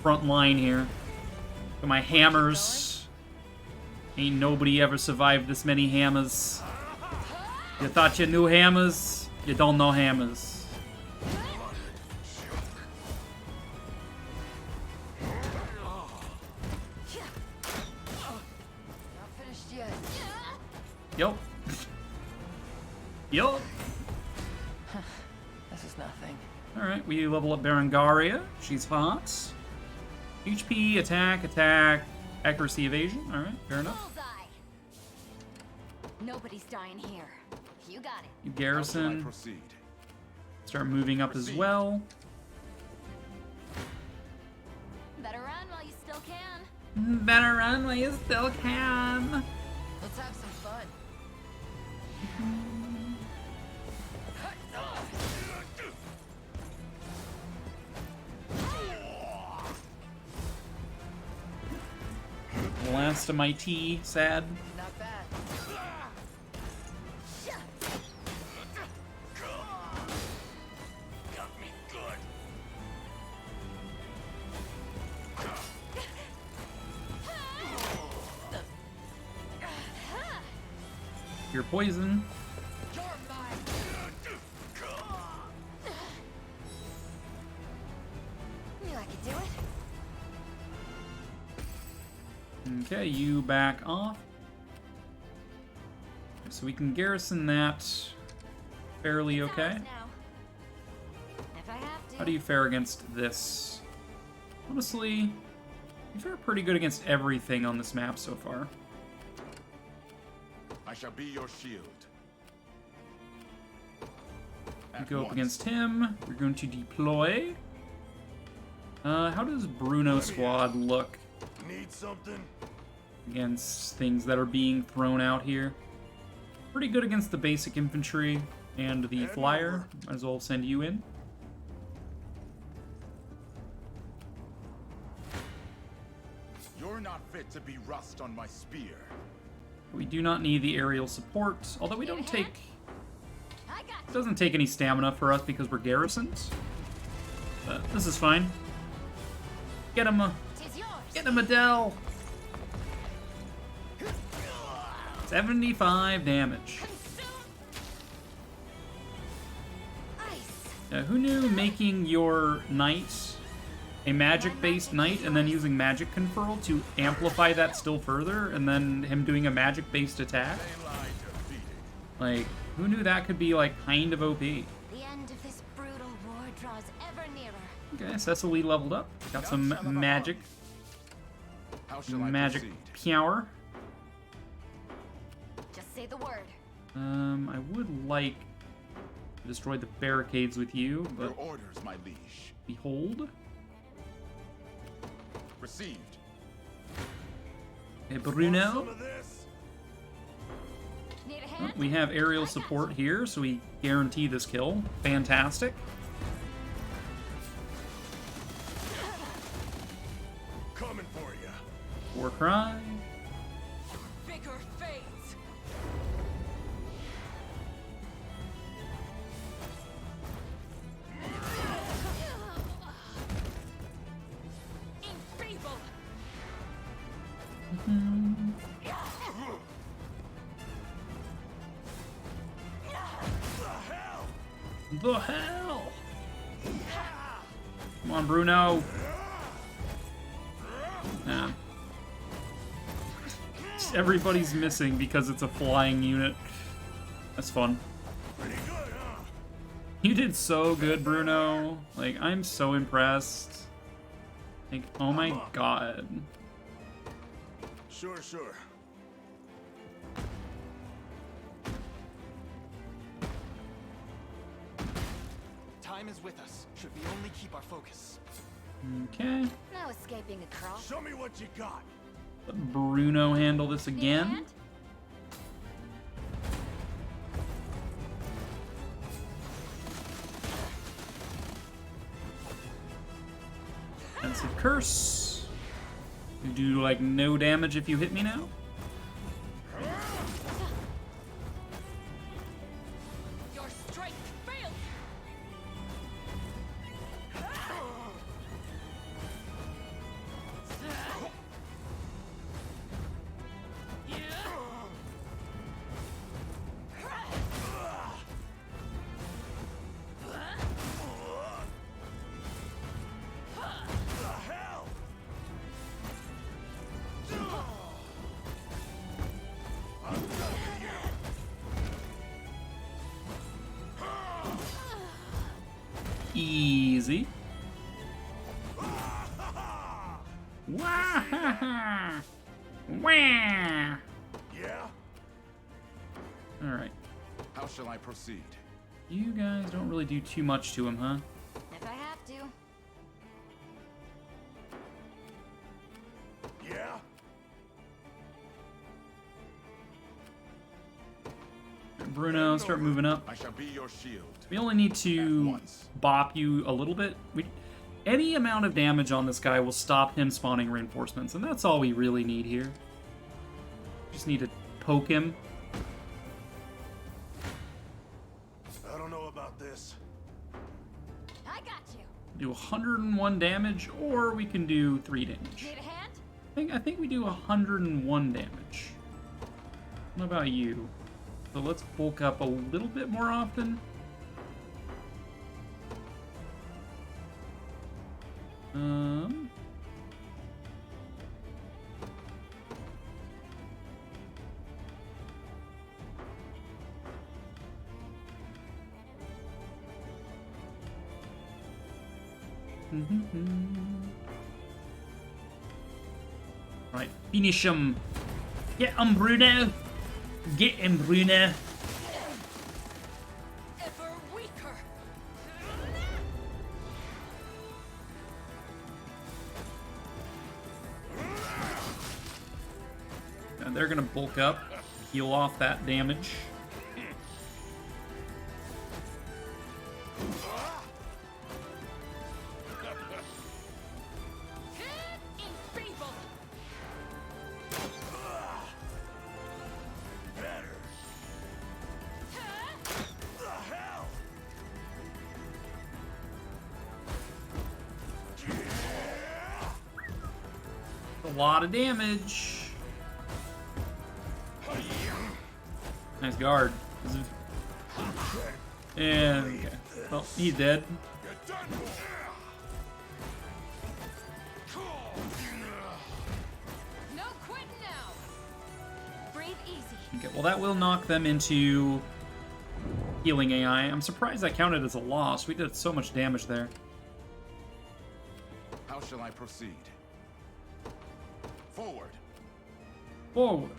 front line here. But my hammers. Ain't nobody ever survived this many hammers. You thought you knew hammers? You don't know hammers. Not finished yet. Yup. Yup. This is nothing. Alright, we level up Berengaria. She's hot. HP, attack, accuracy, evasion. Alright, fair enough. Bullseye. Nobody's dying here. You got it. You garrison. Proceed. Start moving up as well. Better run while you still can. Better run while you still can. Let's have some fun. Last of my tea, sad. Not bad. Got me good. You're poison. You're mine. Knew I could do it. Okay, you back off. So we can garrison that fairly okay. Now. If I have to. How do you fare against this? Honestly, you fare pretty good against everything on this map so far. I shall be your shield. You go up against him. We're going to deploy. How does Bruno Squad look Need something? against things that are being thrown out here? Pretty good against the basic infantry and the flyer. Might as well send you in. You're not fit to be rust on my spear. We do not need the aerial support, although we don't take... I got It doesn't take any stamina for us because we're garrisoned. But this is fine. Get him, Tis yours. get him, Adele! 75 damage. Ice. Who knew making your knight a magic-based knight and then using magic conferral to amplify that still further, and then him doing a magic-based attack? Like, who knew that could be, like, kind of OP? The end of this Okay, Cecily leveled up. Got some magic. Magic power. Just say the word. I would like to destroy the barricades with you, but Your orders, my liege. behold. Received. Okay, Bruno. Some of this? Need a hand? We have aerial support here, so we guarantee this kill. Fantastic. Coming for you. War cry. Vigor fades. Enfeebled. The hell? Come on, Bruno. Nah. Everybody's missing because it's a flying unit. That's fun. You did so good, Bruno. Like, I'm so impressed. Like, oh my god. Sure. Time is with us. Should we only keep our focus? Okay. No escaping a crow. Show me what you got. Let Bruno handle this again. Hand? Defensive curse. You do like no damage if you hit me now. Your strength fails. Easy. Wah! Wah! Yeah? Alright. How shall I proceed? You guys don't really do too much to him, huh? If I have to. Yeah? Bruno, start moving up. I shall be your shield. We only need At to once. bop you a little bit. Any amount of damage on this guy will stop him spawning reinforcements, and that's all we really need here. Just need to poke him. I don't know about this. I got you. Do 101 damage, or we can do 3 damage. Need a hand? I think we do 101 damage. What about you? So let's bulk up a little bit more often. Right, finish him. Get him, Bruno. Get him, Bruno. Ever weaker. And they're gonna bulk up, heal off that damage. Enfeebled. A lot of damage. Nice guard. And okay. Well, he's dead. No quitting now. Breathe easy. Okay, well that will knock them into healing AI. I'm surprised that counted as a loss. We did so much damage there. How shall I proceed? Forward. Forward.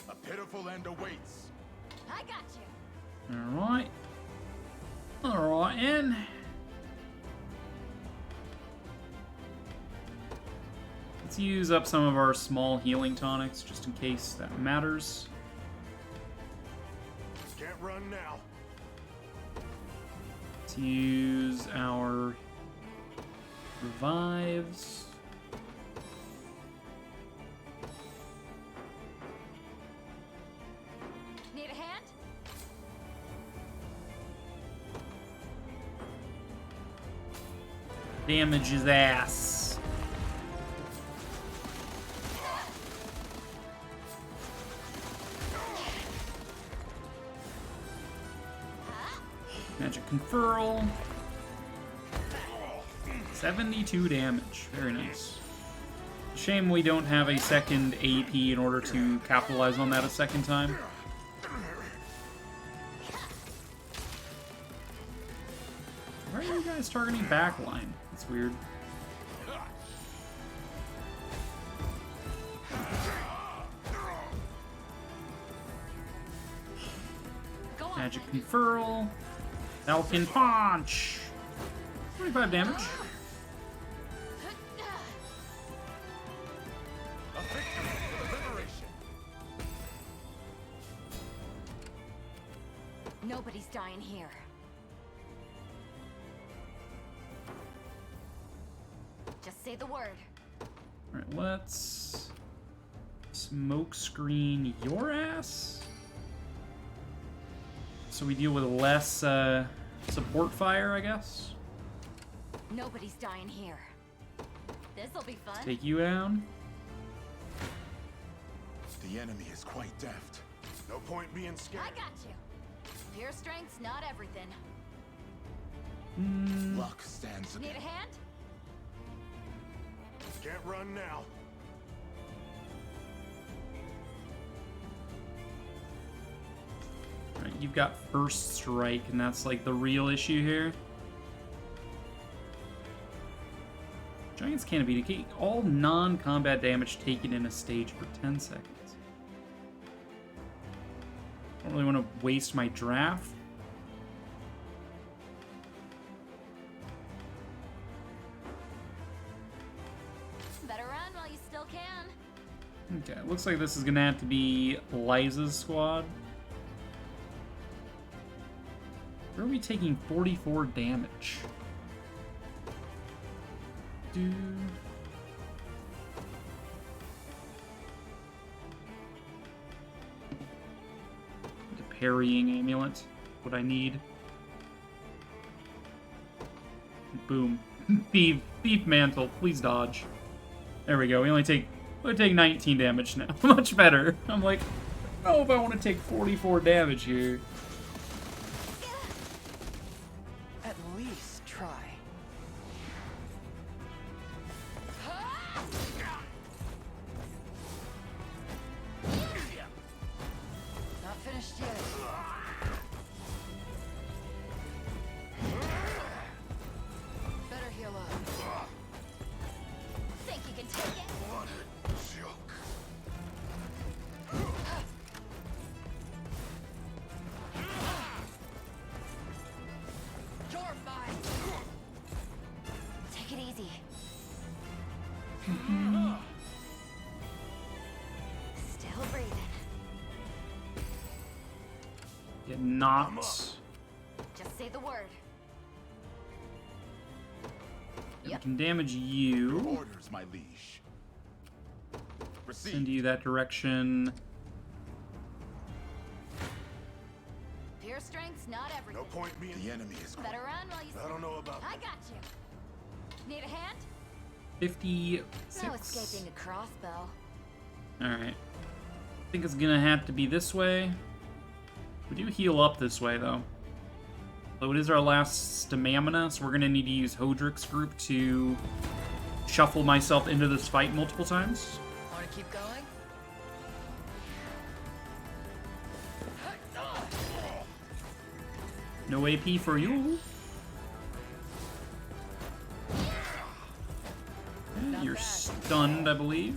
A pitiful end awaits. I got you. Alright. Alright, and... let's use up some of our small healing tonics, just in case that matters. Can't run now. Let's use our revives. Need a hand? Damage his ass. Magic Conferral. 72 damage. Very nice. Shame we don't have a second AP in order to capitalize on that a second time. Why are you guys targeting backline? That's weird. Magic Conferral. Falcon Punch! 25 damage. A victory for liberation. Nobody's dying here. Just say the word. Alright, let's smoke screen your ass. So we deal with less support fire, I guess. Nobody's dying here. This'll be fun. Take you down. The enemy is quite deft. No point being scared. I got you. Pure strength's not everything. Luck stands Need a against. hand? Can't run now. Alright, you've got first strike, and that's like the real issue here. Giants can't be negate all non-combat damage taken in a stage for 10 seconds. Don't really want to waste my draft. Better run while you still can. Okay, looks like this is gonna have to be Liza's squad. Where are we taking 44 damage? The parrying amulet. What I need. Boom. Thief mantle. Please dodge. There we go. We only take 19 damage now. Much better. I'm like, I don't know if I want to take 44 damage here. At least try. Not finished yet. Better heal up. Think you can take it? What a joke. You're mine. Take it easy. Still breathing. Get knocked. Just say the word. We can damage you. Your orders, my liege. Proceed. Send you that direction. Pure strength's not everything. No point being. The enemy is. Better run while you still. I don't know about. I got you. Need a hand? 56. No escaping a crossbow. Alright. I think it's gonna have to be this way. We do heal up this way, though. So it is our last stamina, so we're gonna need to use Hodrick's group to shuffle myself into this fight multiple times. Want to keep going? No AP for you. Okay, you're stunned, I believe.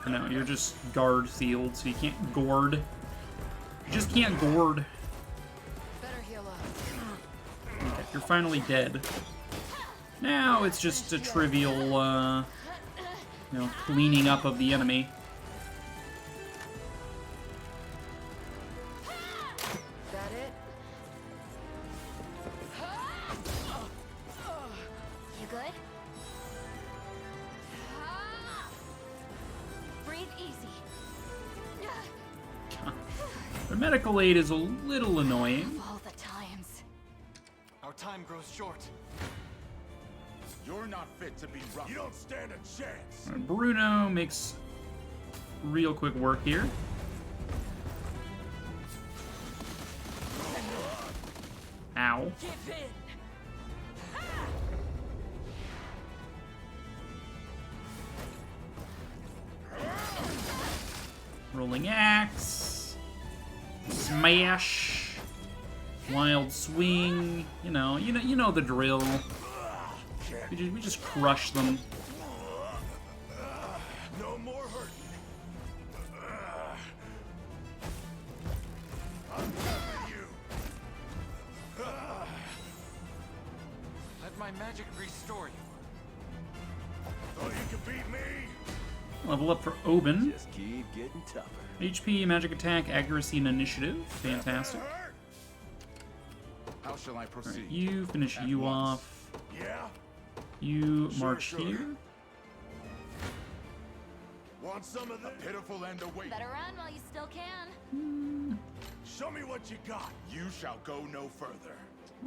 No, you're just guard sealed, so you can't gourd. You just can't gourd. Better heal up. Okay, you're finally dead. Now it's just a trivial, you know, cleaning up of the enemy. That it? You good? Breathe easy. The medical aid is a little annoying. All the times. Our time grows short. You're not fit to be rough. You don't stand a chance. Bruno makes real quick work here. Ow. Give in. Rolling axe. Smash. Wild swing. You know the drill. We just crush them. No more hurting. I'm done with you. Let my magic restore you. Thought you could beat me? Level up for Oben. Just keep getting tougher. HP, magic attack, accuracy, and initiative. Fantastic. How shall I proceed? Alright, you finish At you once. off. Yeah? You Sure, march sure. here. Want some of this? A pitiful end awaits. Better run while you still can. Show me what you got. You shall go no further.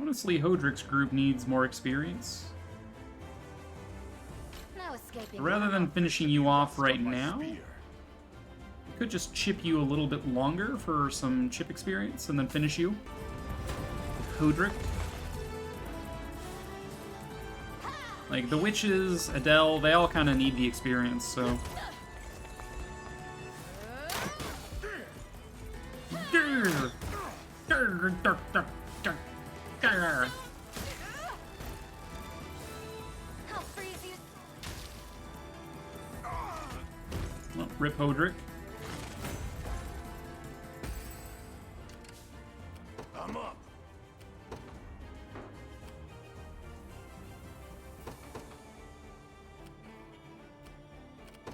Honestly, Hodrick's group needs more experience. No escaping. Rather than finishing you off right My now, spear. we could just chip you a little bit longer for some chip experience and then finish you with Hodrick. Like, the witches, Adele, they all kind of need the experience, so... I'll freeze you. Well, rip Hodrick. I'm up.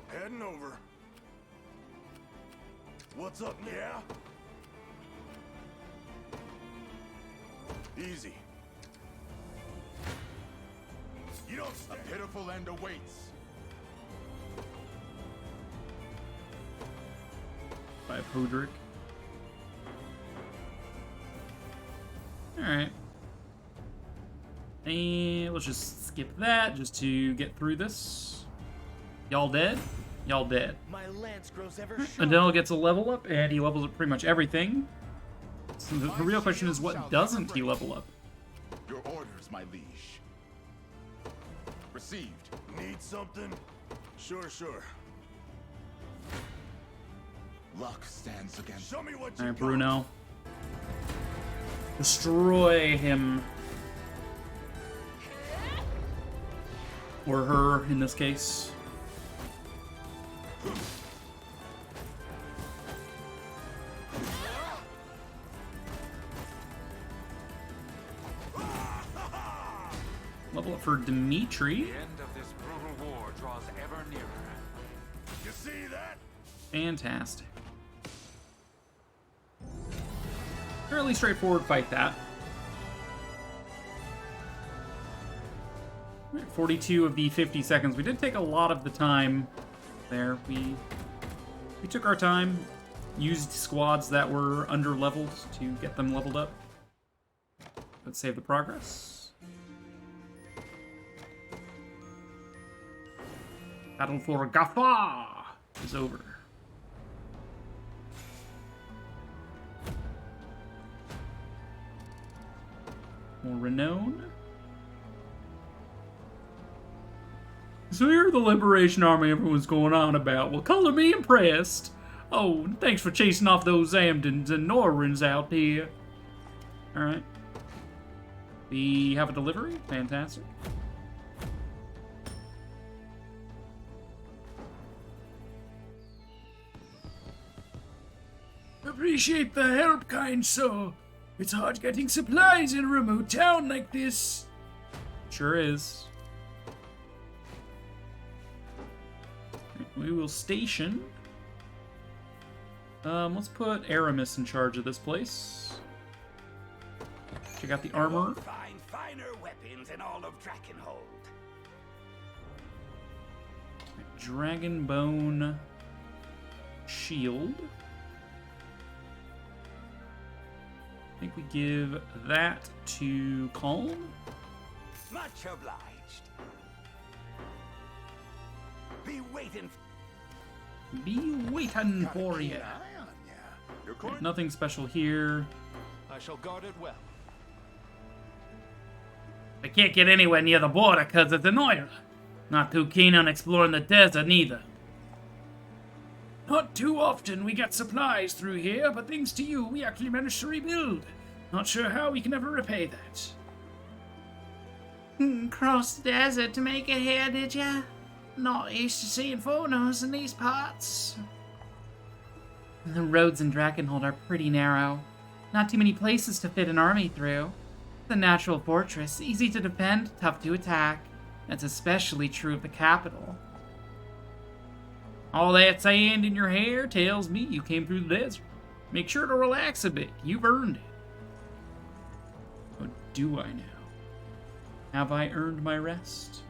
Heading over. What's up, yeah? Easy. You don't stand. A pitiful end awaits. By Hodrick. Alright. And let's just skip that just to get through this. Y'all dead? Y'all dead. My lance grows ever Adele gets a level up, and he levels up pretty much everything. So the real question is, what doesn't he level up? Your orders, my liege. Received. Need something? Sure, sure. Luck stands against. Show me what you Alright, got. Bruno. Destroy him. Or her, in this case. Level up for Dimitri. The end of this brutal war draws ever nearer. You see that? Fantastic. Fairly straightforward fight, that. 42 of the 50 seconds. We did take a lot of the time there. We took our time, used squads that were under leveled to get them leveled up. Let's save the progress. Battle for Gaffa is over. More renown. So you're the Liberation Army everyone's going on about. Well, color me impressed. Oh, thanks for chasing off those Amdens and Norrens out here. Alright. We have a delivery. Fantastic. Appreciate the help, kind soul. It's hard getting supplies in a remote town like this. Sure is. We will station. Let's put Aramis in charge of this place. Check out the armor. Find finer weapons in all of Drakenhold. Dragon Bone Shield. I think we give that to Calm. Much obliged. Be waiting. Be waiting for you. Nothing special here. I shall guard it well. I can't get anywhere near the border because it's an Oira. Not too keen on exploring the desert neither. Not too often we get supplies through here, but thanks to you, we actually managed to rebuild. Not sure how we can ever repay that. Cross the desert to make it here, did ya? Not used to seeing foreigners in these parts. The roads in Drakenhold are pretty narrow. Not too many places to fit an army through. It's a natural fortress, easy to defend, tough to attack. That's especially true of the capital. All that sand in your hair tells me you came through the desert. Make sure to relax a bit. You've earned it. Or do I now? Have I earned my rest?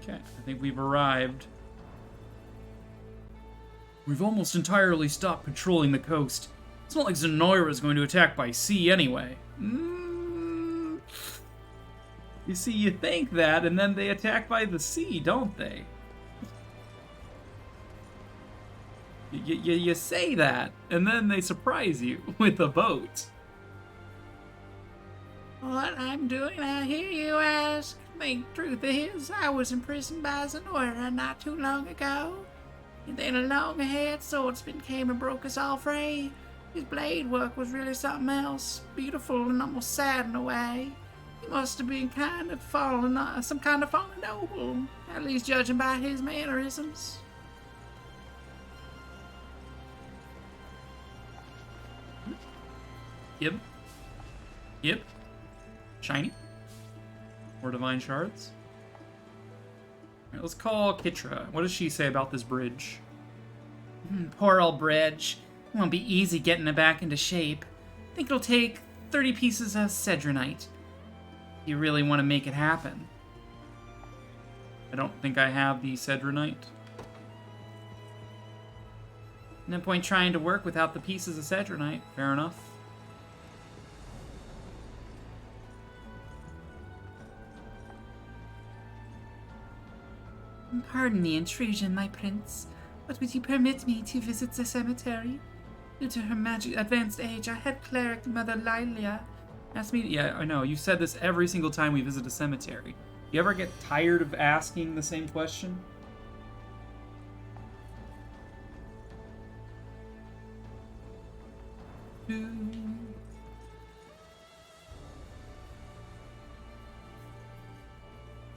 Okay, I think we've arrived. We've almost entirely stopped patrolling the coast. It's not like Zenoira is going to attack by sea anyway. You see, you think that, and then they attack by the sea, don't they? You say that, and then they surprise you with a boat. What I'm doing out here, you ask? The truth is, I was imprisoned by Zenoira not too long ago. And then a long-haired swordsman came and broke us all free. His blade work was really something else, beautiful and almost sad in a way. He must have been some kind of fallen noble, at least judging by his mannerisms. Yep. Shiny. More divine shards. Alright, let's call Kitra. What does she say about this bridge? Poor old bridge. It won't be easy getting it back into shape. I think it'll take 30 pieces of Cedronite. You really want to make it happen. I don't think I have the Cedronite. No point trying to work without the pieces of Cedronite. Fair enough. Pardon the intrusion, my prince, but would you permit me to visit the cemetery? Due to her advanced age, our head cleric, Mother Lilia, asked me to... Yeah, I know, you said this every single time we visit a cemetery. You ever get tired of asking the same question?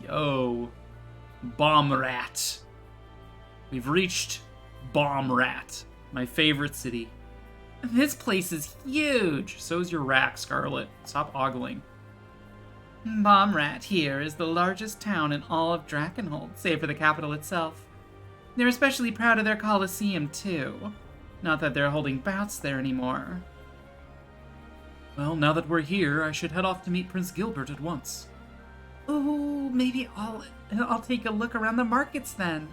Yo. Bomb Rat. We've reached Bomb Rat, my favorite city. This place is huge. So is your rack, Scarlet. Stop ogling. Bomb Rat here is the largest town in all of Drakenhold, save for the capital itself. They're especially proud of their Colosseum, too. Not that they're holding bouts there anymore. Well, now that we're here, I should head off to meet Prince Gilbert at once. Oh, maybe I'll take a look around the markets then.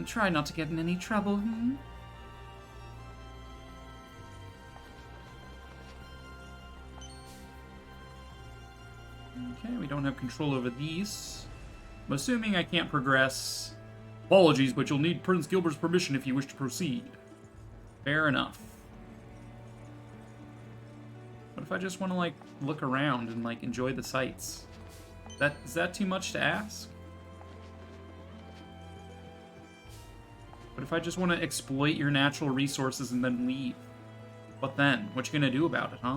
Try not to get in any trouble, Okay, we don't have control over these. I'm assuming I can't progress. Apologies, but you'll need Prince Gilbert's permission if you wish to proceed. Fair enough. What if I just want to, like, look around and, like, enjoy the sights? Is that too much to ask? What if I just want to exploit your natural resources and then leave? What then? What you gonna do about it, huh?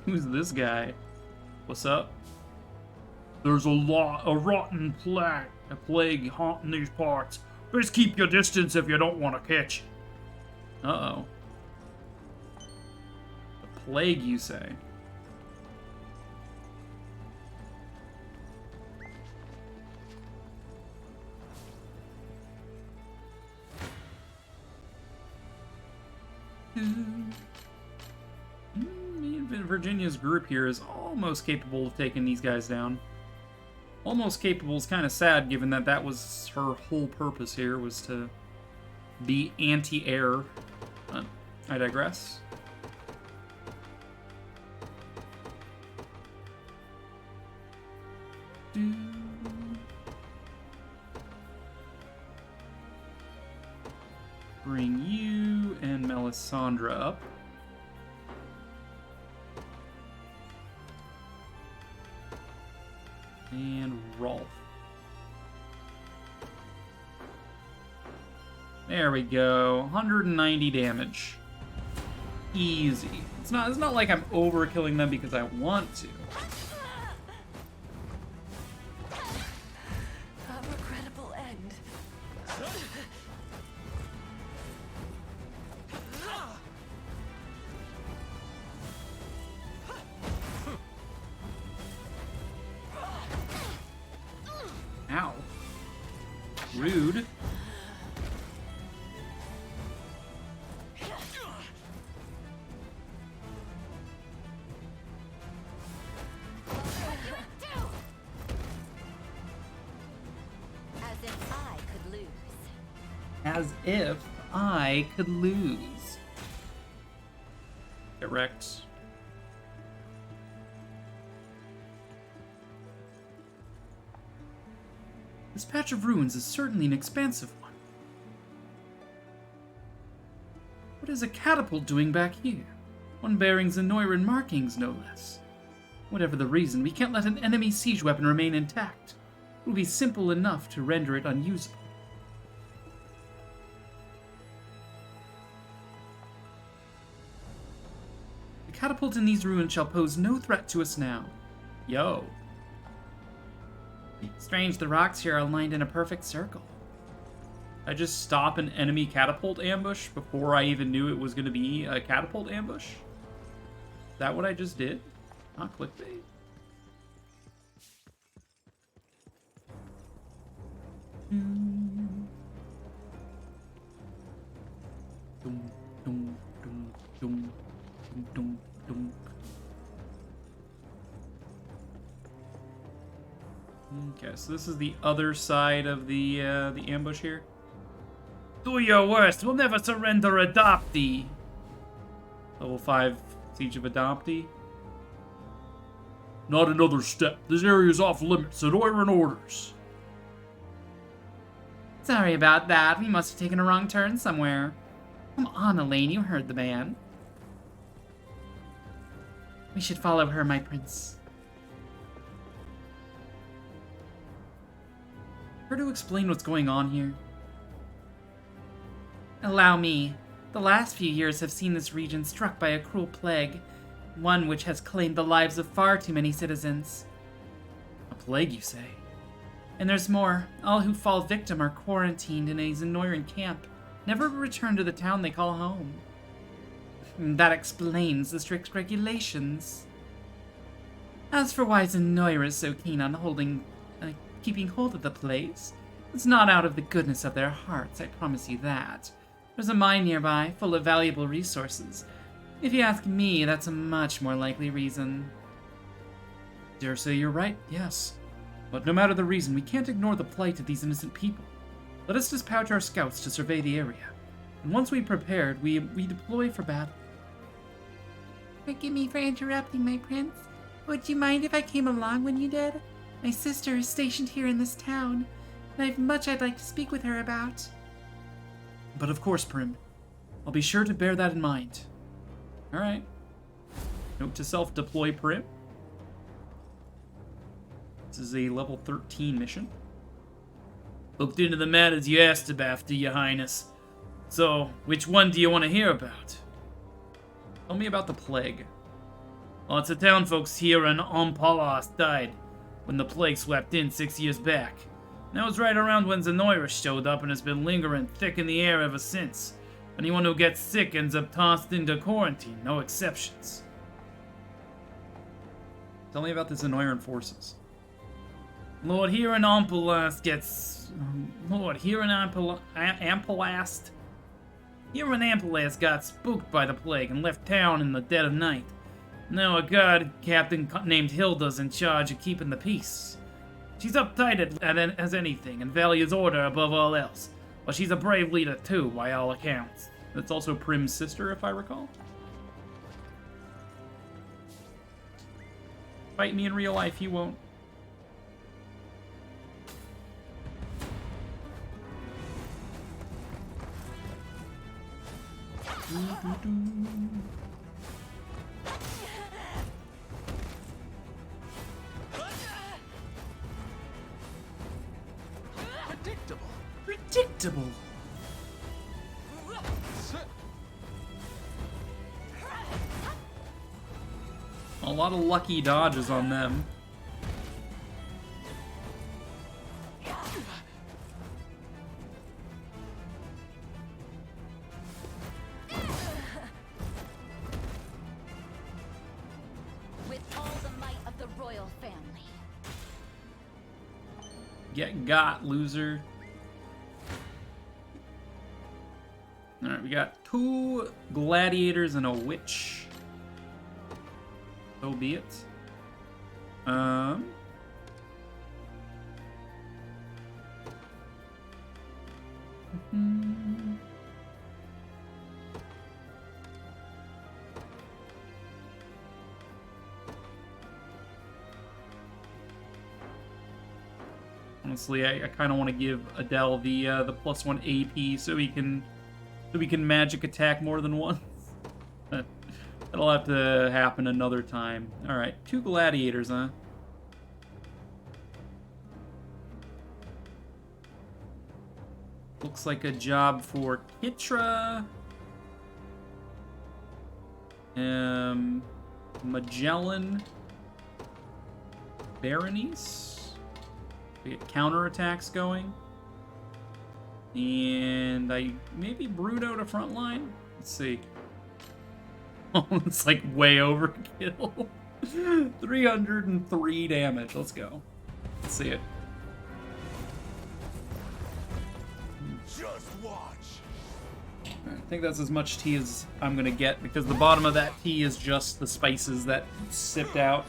Who's this guy? What's up? There's a rotten plague haunting these parts. Best keep your distance if you don't want to catch it. Uh-oh. The plague, you say? Virginia's group here is almost capable of taking these guys down. Almost capable is kind of sad, given that that was her whole purpose here, was to be anti-air. I digress. Bring you and Melisandre up. And Rolf. There we go. 190 damage. Easy. It's not like I'm overkilling them because I want to. A regrettable end. Ow. Rude. As if I could lose. Get wrecked. This patch of ruins is certainly an expansive one. What is a catapult doing back here? One bearing Zenoiran markings, no less. Whatever the reason, we can't let an enemy siege weapon remain intact. It will be simple enough to render it unusable. The catapult in these ruins shall pose no threat to us now. Yo. Strange, the rocks here are aligned in a perfect circle. I just stop an enemy catapult ambush before I even knew it was going to be a catapult ambush? Is that what I just did? Not clickbait. Dum, dum, dum, dum, dum, dum. Okay, so this is the other side of the ambush here. Do your worst. We'll never surrender, Adoptee. Level 5 Siege of Adoptee. Not another step. This area's off limits. Zenoiran orders. Sorry about that. We must have taken a wrong turn somewhere. Come on, Elaine. You heard the man. We should follow her, my prince. Her to explain what's going on here. Allow me. The last few years have seen this region struck by a cruel plague, one which has claimed the lives of far too many citizens. A plague, you say? And there's more. All who fall victim are quarantined in a Zenoiran camp, never return to the town they call home. That explains the strict regulations. As for why Zenoira is so keen on keeping hold of the place, it's not out of the goodness of their hearts, I promise you that. There's a mine nearby, full of valuable resources. If you ask me, that's a much more likely reason. Dare say you're right, yes. But no matter the reason, we can't ignore the plight of these innocent people. Let us dispatch our scouts to survey the area. And once we've prepared, we deploy for battle. Forgive me for interrupting, my prince. Would you mind if I came along when you did? My sister is stationed here in this town, and I've much I'd like to speak with her about. But of course, Prim. I'll be sure to bear that in mind. Alright. Note to self, deploy Prim. This is a level 13 mission. Looked into the matters you asked about, Your Highness. So, which one do you want to hear about? Tell me about the plague. Lots of town folks here in Ompalas died when the plague swept in 6 years back. And that was right around when Zenoira showed up and has been lingering thick in the air ever since. Anyone who gets sick ends up tossed into quarantine, no exceptions. Tell me about the Zenoiran forces. Lord, here in Ampelast gets... Lord, here in Ampelast... Here in Ampelast got spooked by the plague and left town in the dead of night. Now a guard captain named Hilda's in charge of keeping the peace. She's uptight as anything and values order above all else. But she's a brave leader too, by all accounts. That's also Prim's sister, if I recall. Fight me in real life, you won't. Predictable. Predictable. A lot of lucky dodges on them. With all the might of the royal family. Get got, loser. Alright, we got 2 gladiators and a witch. So be it. Honestly, I kind of want to give Adele the +1 AP so he can magic attack more than once. That'll have to happen another time. All right, 2 gladiators, huh? Looks like a job for Kitra. Magellan. Berenice. We get counterattacks going. And I maybe Bruto to frontline. Let's see. Oh, it's like way overkill. 303 damage. Let's go. Let's see it. Just watch. I think that's as much tea as I'm gonna get because the bottom of that tea is just the spices that sipped out.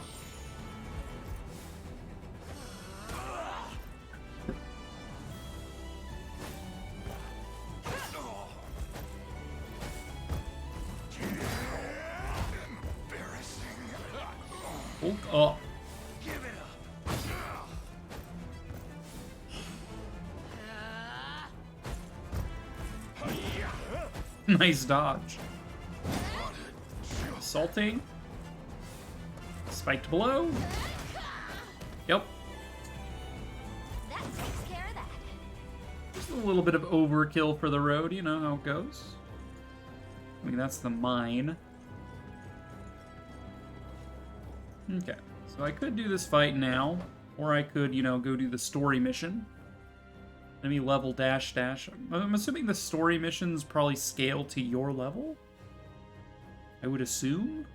Up. Give it up. Nice dodge. Assaulting. Spiked blow. Yep. That takes care of that. Just a little bit of overkill for the road, you know how it goes. I mean, that's the mine. Okay, so I could do this fight now, or I could, you know, go do the story mission. Enemy level dash dash. I'm assuming the story missions probably scale to your level? I would assume?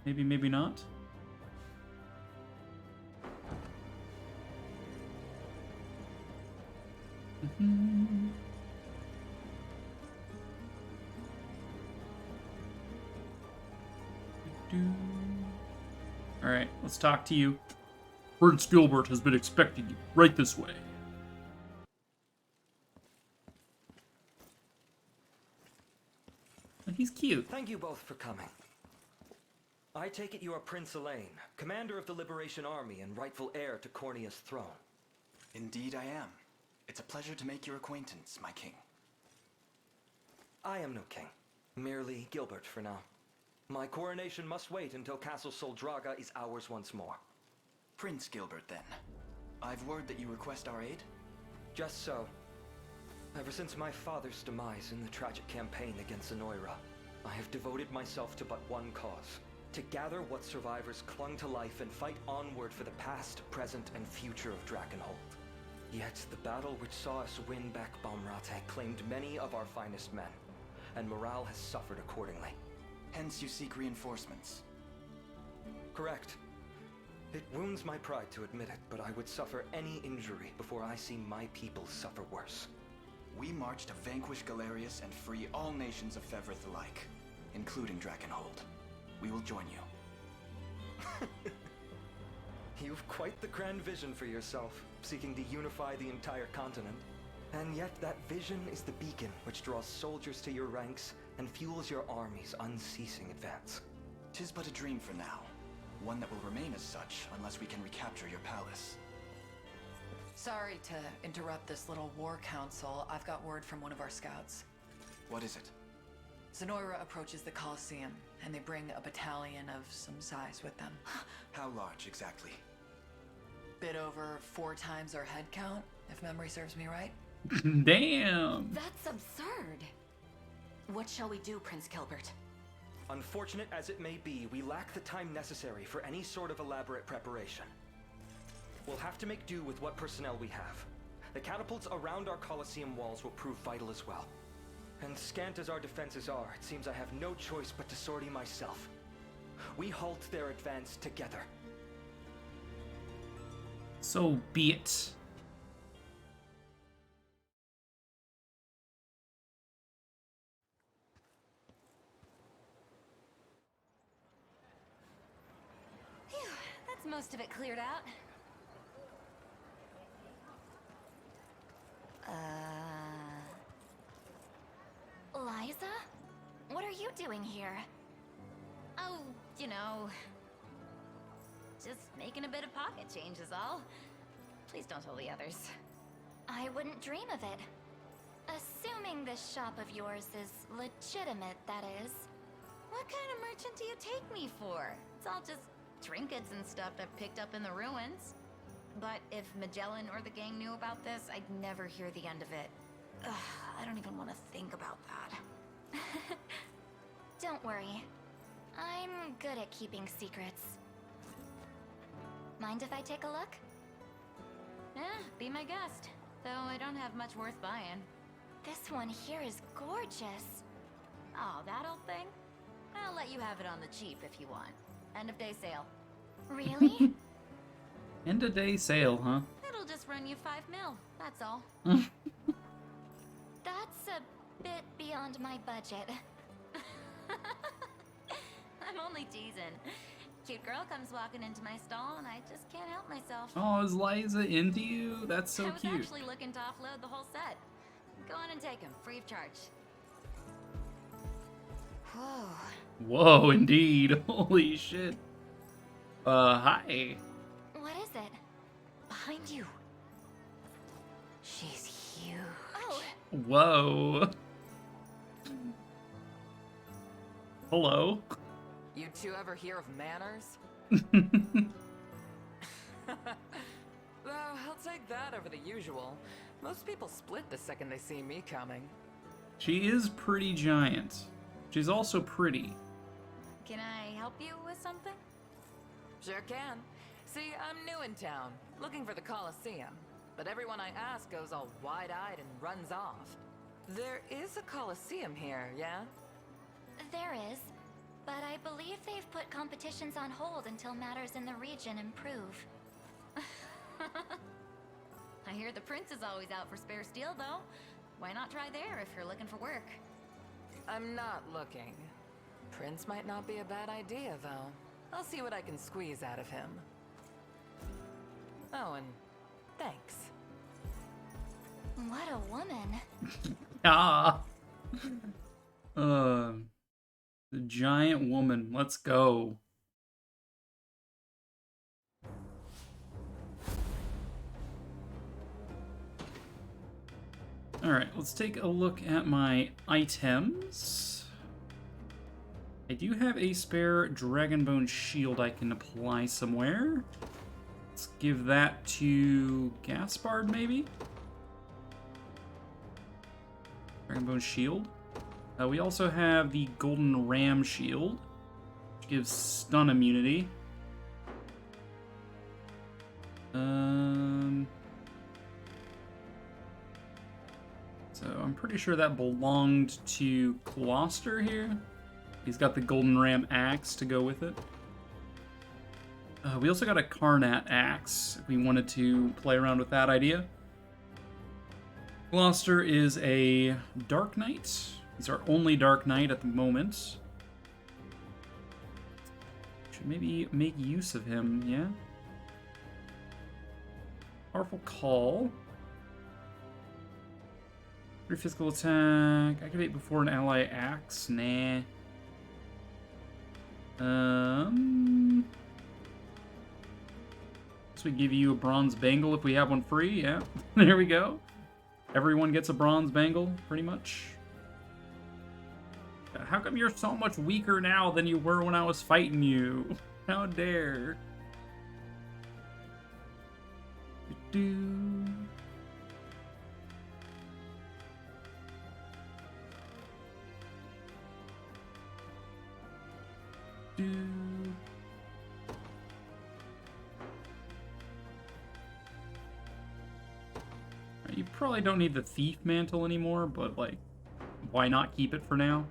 Maybe, maybe not. Alright, let's talk to you. Prince Gilbert has been expecting you. Right this way. He's cute. Thank you both for coming. I take it you are Prince Elaine, commander of the Liberation Army and rightful heir to Cornea's throne. Indeed I am. It's a pleasure to make your acquaintance, my king. I am no king. Merely Gilbert for now. My coronation must wait until Castle Soldraga is ours once more. Prince Gilbert, then. I've word that you request our aid? Just so. Ever since my father's demise in the tragic campaign against Zenoira, I have devoted myself to but one cause. To gather what survivors clung to life and fight onward for the past, present, and future of Drakenhold. Yet the battle which saw us win back Baumrate claimed many of our finest men, and morale has suffered accordingly. Hence you seek reinforcements. Correct. It wounds my pride to admit it, but I would suffer any injury before I see my people suffer worse. We march to vanquish Galerius and free all nations of Fevrith alike, including Drakenhold. We will join you. You've quite the grand vision for yourself, seeking to unify the entire continent. And yet that vision is the beacon which draws soldiers to your ranks and fuels your army's unceasing advance. 'Tis but a dream for now. One that will remain as such unless we can recapture your palace. Sorry to interrupt this little war council. I've got word from one of our scouts. What is it? Zenoira approaches the Colosseum, and they bring a battalion of some size with them. How large, exactly? Bit over 4 times our head count, if memory serves me right. Damn! That's absurd. What shall we do, Prince Gilbert? Unfortunate as it may be, we lack the time necessary for any sort of elaborate preparation. We'll have to make do with what personnel we have. The catapults around our Colosseum walls will prove vital as well. And scant as our defenses are, it seems I have no choice but to sortie myself. We halt their advance together. So be it. Phew, that's most of it cleared out. Liza? What are you doing here? Oh, you know... just making a bit of pocket change is all. Please don't tell the others. I wouldn't dream of it. Assuming this shop of yours is legitimate, that is. What kind of merchant do you take me for? It's all just trinkets and stuff I've picked up in the ruins. But if Magellan or the gang knew about this, I'd never hear the end of it. Ugh, I don't even want to think about that. Don't worry. I'm good at keeping secrets. Mind if I take a look? Be my guest. Though I don't have much worth buying. This one here is gorgeous. Oh, that old thing? I'll let you have it on the cheap if you want. End of day sale. Really? End of day sale, huh? It'll just run you 5 mil, that's all. That's a bit beyond my budget. I'm only teasing. Cute girl comes walking into my stall and I just can't help myself. Oh, is Liza into you? That's so cute. I was actually looking to offload the whole set. Go on and take them, free of charge. Whoa. Whoa, indeed. Holy shit. Hi. What is it? Behind you. She's huge. Oh. Whoa. Hello. You two ever hear of manners? Though, I'll take that over the usual. Most people split the second they see me coming. She is pretty giant. She's also pretty. Can I help you with something? Sure can. See, I'm new in town, looking for the Colosseum. But everyone I ask goes all wide-eyed and runs off. There is a Colosseum here, yeah? There is. But I believe they've put competitions on hold until matters in the region improve. I hear the prince is always out for spare steel, though. Why not try there if you're looking for work? I'm not looking. Prince might not be a bad idea, though. I'll see what I can squeeze out of him. Oh, and thanks. What a woman. Ah. The giant woman. Let's go. Alright, let's take a look at my items. I do have a spare Dragonbone shield I can apply somewhere. Let's give that to Gaspard, maybe? Dragonbone shield. We also have the Golden Ram shield, which gives stun immunity. So I'm pretty sure that belonged to Closter here. He's got the Golden Ram axe to go with it. We also got a Karnat axe if we wanted to play around with that idea. Gloucester is a Dark Knight. He's our only Dark Knight at the moment. Should maybe make use of him, yeah? Powerful Call. 3 physical attack. Activate before an ally acts. Nah. So we give you a bronze bangle if we have one free. Yeah, there we go. Everyone gets a bronze bangle, pretty much. How come you're so much weaker now than you were when I was fighting you? How dare. Do. You probably don't need the Thief Mantle anymore, but, like, why not keep it for now?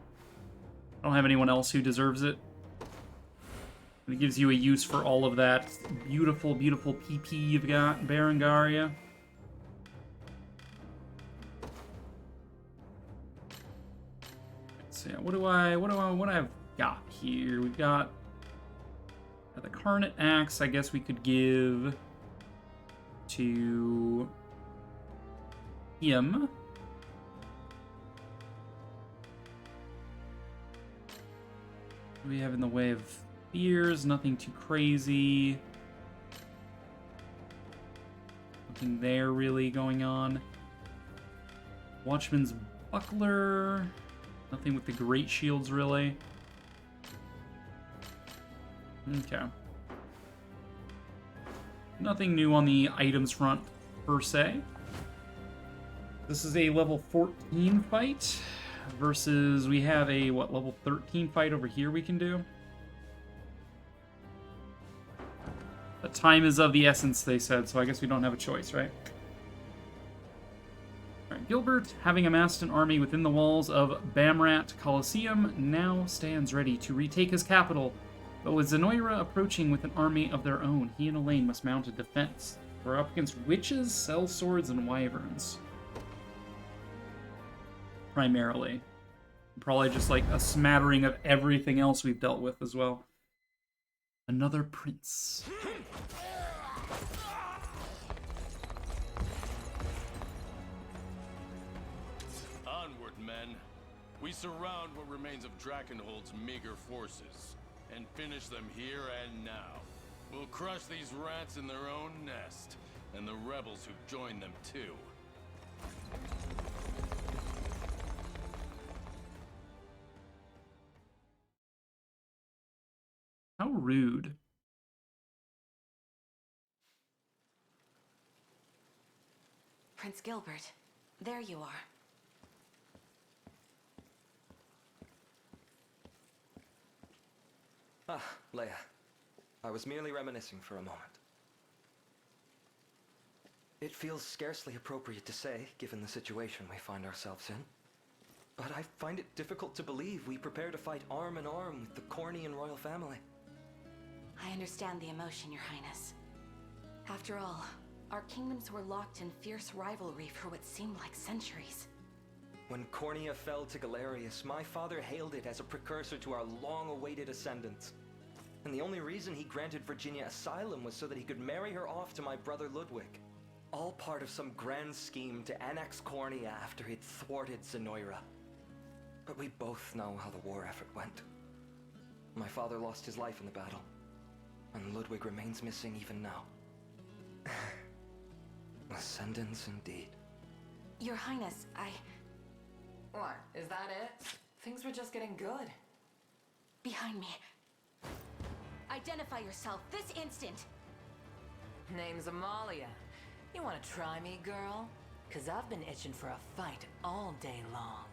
I don't have anyone else who deserves it. It gives you a use for all of that beautiful, beautiful PP you've got, Berengaria. So yeah, what I've got here? We've got the Karnat axe. I guess we could give to him. What do we have in the way of fears? Nothing too crazy. Nothing there really going on. Watchman's Buckler. Nothing with the Great Shields really. Okay. Nothing new on the items front per se. This is a level 14 fight versus we have a, what, level 13 fight over here we can do? The time is of the essence, they said, so I guess we don't have a choice, right? Alright, Gilbert, having amassed an army within the walls of Bamrat Coliseum, now stands ready to retake his capital. But with Zenoira approaching with an army of their own, he and Elaine must mount a defense. We're up against witches, sellswords, and wyverns. Primarily. Probably just like a smattering of everything else we've dealt with as well. Another prince. Onward, men. We surround what remains of Drakenhold's meager forces, and finish them here and now. We'll crush these rats in their own nest, and the rebels who join them too. How rude. Prince Gilbert, there you are. Ah, Leia. I was merely reminiscing for a moment. It feels scarcely appropriate to say, given the situation we find ourselves in. But I find it difficult to believe we prepare to fight arm in arm with the Cornian royal family. I understand the emotion, Your Highness. After all, our kingdoms were locked in fierce rivalry for what seemed like centuries. When Cornia fell to Galerius, my father hailed it as a precursor to our long-awaited ascendance. And the only reason he granted Virginia asylum was so that he could marry her off to my brother Ludwig. All part of some grand scheme to annex Cornia after he'd thwarted Zenoira. But we both know how the war effort went. My father lost his life in the battle, and Ludwig remains missing even now. Ascendance indeed. Your Highness, What, is that it? Things were just getting good. Behind me. Identify yourself this instant. Name's Amalia. You wanna try me, girl? 'Cause I've been itching for a fight all day long.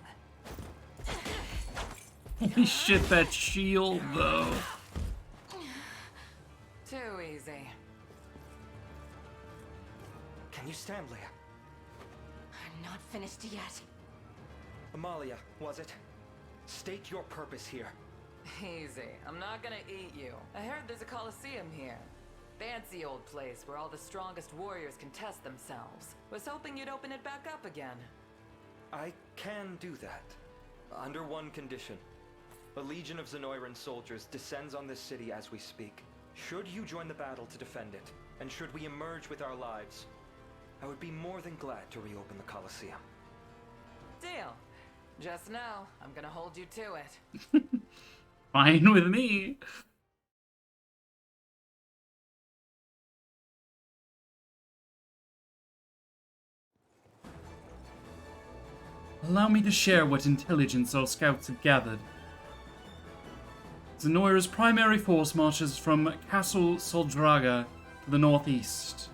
Holy shit, that shield, though. Too easy. Can you stand, Leia? I'm not finished yet. Amalia, was it? State your purpose here. Easy. I'm not gonna eat you. I heard there's a coliseum here. Fancy old place where all the strongest warriors can test themselves. Was hoping you'd open it back up again. I can do that. Under one condition. A legion of Zenoiran soldiers descends on this city as we speak. Should you join the battle to defend it, and should we emerge with our lives, I would be more than glad to reopen the Coliseum. Deal. Just know, I'm gonna hold you to it. Fine with me. Allow me to share what intelligence our scouts have gathered. Zenoira's primary force marches from Castle Soldraga to the northeast.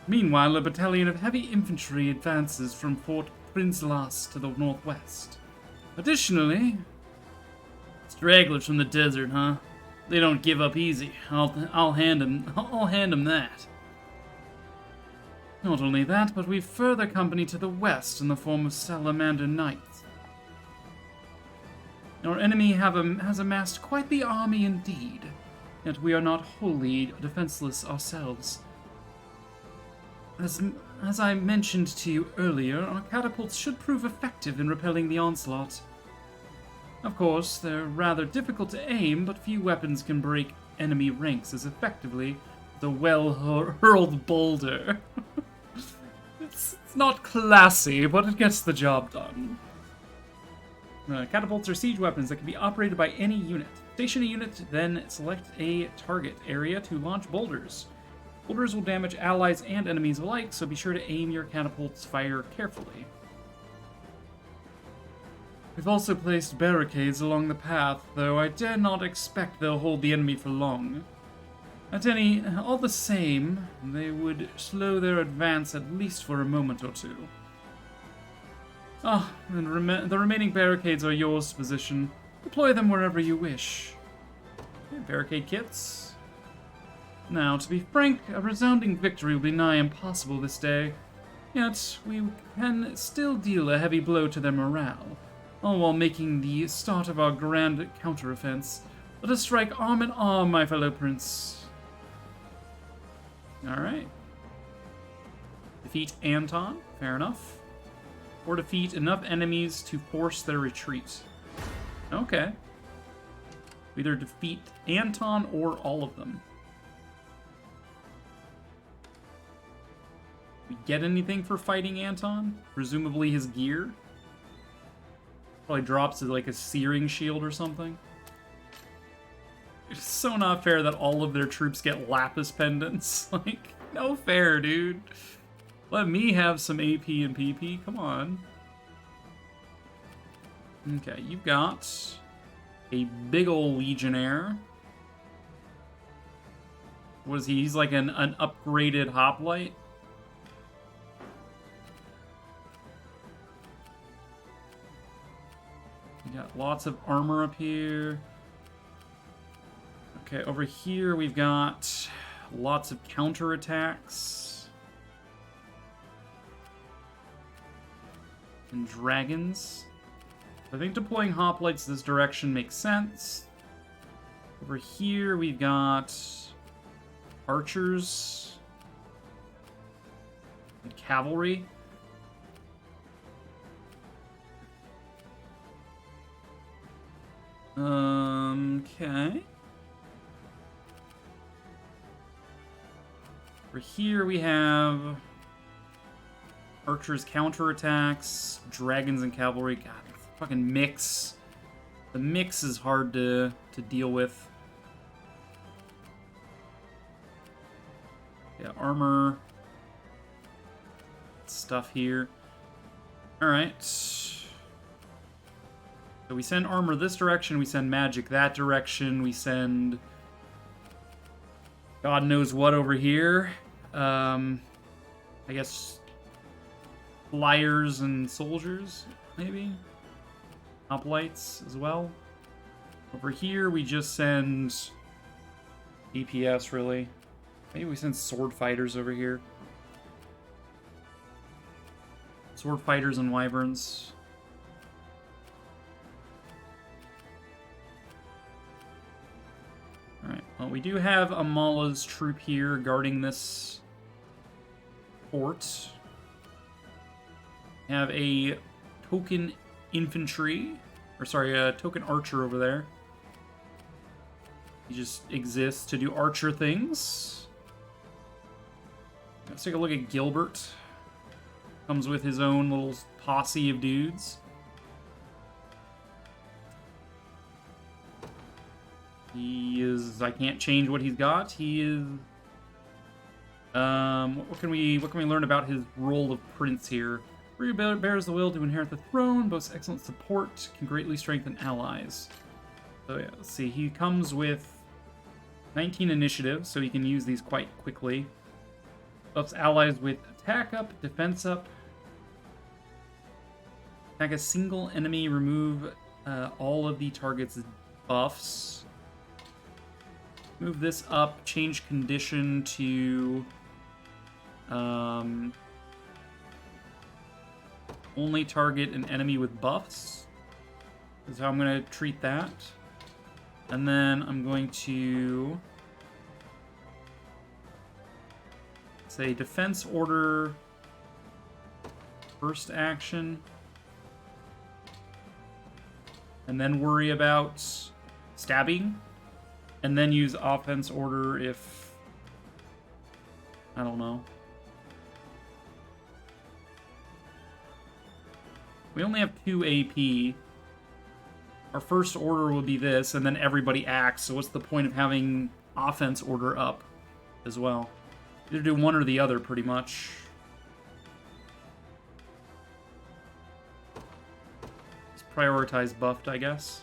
Meanwhile, a battalion of heavy infantry advances from Fort Princelas to the northwest. Additionally, stragglers from the desert, huh? They don't give up easy. I'll hand them that. Not only that, but we've further company to the west in the form of Salamander Knights. Our enemy has amassed quite the army indeed, yet we are not wholly defenseless ourselves. As I mentioned to you earlier, our catapults should prove effective in repelling the onslaught. Of course, they're rather difficult to aim, but few weapons can break enemy ranks as effectively as a well-hurled boulder. It's not classy, but it gets the job done. Catapults are siege weapons that can be operated by any unit. Station a unit, then select a target area to launch boulders. Boulders will damage allies and enemies alike, so be sure to aim your catapult's fire carefully. We've also placed barricades along the path, though I dare not expect they'll hold the enemy for long. All the same, they would slow their advance at least for a moment or two. And the remaining barricades are yours to position. Deploy them wherever you wish. Okay, barricade kits. Now, to be frank, a resounding victory will be nigh impossible this day. Yet, we can still deal a heavy blow to their morale, all while making the start of our grand counteroffense. Let us strike arm in arm, my fellow prince. Alright. Defeat Anton, fair enough. Or defeat enough enemies to force their retreat. Okay. Either defeat Anton or all of them. We get anything for fighting Anton? Presumably his gear? Probably drops it like a searing shield or something. It's so not fair that all of their troops get lapis pendants. Like, no fair, dude. Let me have some AP and PP. Come on. Okay, you've got a big ol' legionnaire. What is he? He's like an upgraded hoplite. We got lots of armor up here. Okay, over here we've got lots of counterattacks. And dragons. I think deploying hoplites this direction makes sense. Over here we've got archers and cavalry. Okay. Over here we have archers, counterattacks, dragons, and cavalry. God, fucking mix. The mix is hard to deal with. Yeah, armor. Stuff here. Alright. So we send armor this direction, we send magic that direction, we send God knows what over here. I guess flyers and soldiers, maybe? Hoplites as well. Over here, we just send DPS, really. Maybe we send sword fighters over here. Sword fighters and wyverns. Alright, well, we do have Amala's troop here guarding this fort. We have a token infantry, or sorry, a token archer over there. He just exists to do archer things. Let's take a look at Gilbert. Comes with his own little posse of dudes. He is... I can't change what he's got. He is... what can we learn about his role of prince here? Where he bears the will to inherit the throne, boasts excellent support, can greatly strengthen allies. So yeah, let's see. He comes with 19 initiative, so he can use these quite quickly. Buffs allies with attack up, defense up. Attack a single enemy, remove all of the target's buffs. Move this up, change condition to only target an enemy with buffs. Is how I'm going to treat that. And then I'm going to say defense order, first action, and then worry about stabbing, and then use offense order if, I don't know. We only have 2 AP. Our first order will be this, and then everybody acts, so what's the point of having offense order up as well? Either do one or the other, pretty much. Let's prioritize buffed, I guess.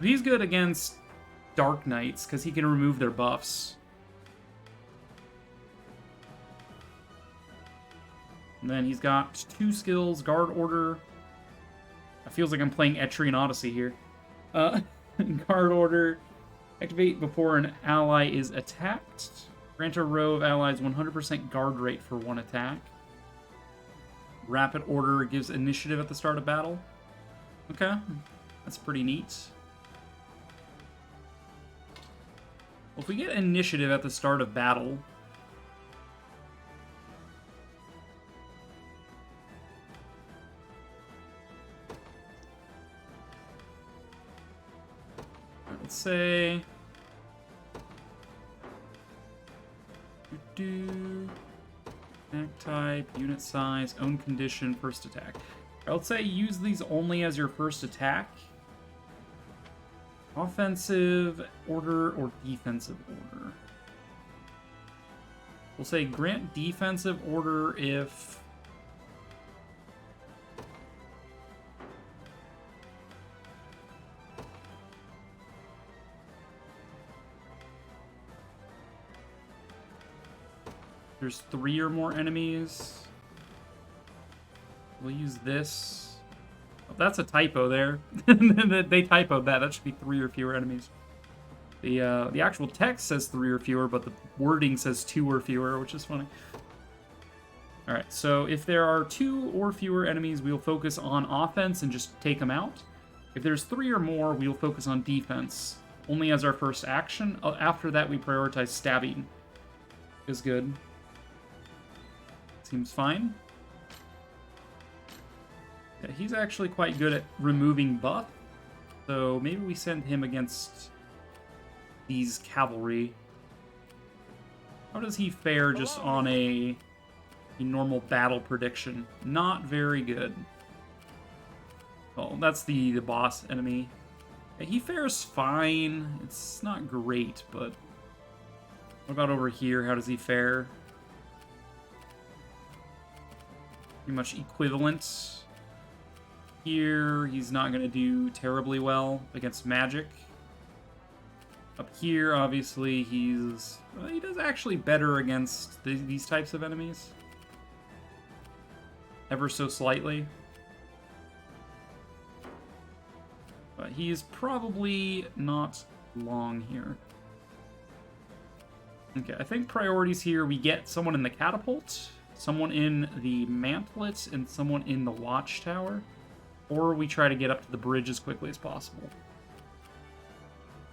He's good against Dark Knights, because he can remove their buffs. And then he's got 2 skills, Guard Order. It feels like I'm playing Etrian Odyssey here. Guard Order. Activate before an ally is attacked. Grant a row of allies 100% guard rate for 1 attack. Rapid Order gives initiative at the start of battle. Okay, that's pretty neat. Well, if we get initiative at the start of battle... Let's say... Attack type, unit size, own condition, first attack. I would say use these only as your first attack. Offensive order or defensive order. We'll say grant defensive order if... there's 3 or more enemies. We'll use this. Oh, that's a typo there. They typoed that. That should be 3 or fewer enemies. The actual text says 3 or fewer, but the wording says 2 or fewer, which is funny. Alright, so if there are 2 or fewer enemies, we'll focus on offense and just take them out. If there's 3 or more, we'll focus on defense, only as our first action. After that, we prioritize stabbing. Is good. Seems fine. Yeah, he's actually quite good at removing buff, so maybe we send him against these cavalry. How does he fare just on a normal battle prediction? Not very good. Oh, that's the boss enemy. Yeah, he fares fine. It's not great, but what about over here? How does he fare? Pretty much equivalent. here, he's not going to do terribly well against magic. Up here, obviously, he does actually better against these types of enemies. Ever so slightly. But he is probably not long here. Okay, I think priorities here, we get someone in the catapult, someone in the mantlet, and someone in the watchtower. Or we try to get up to the bridge as quickly as possible.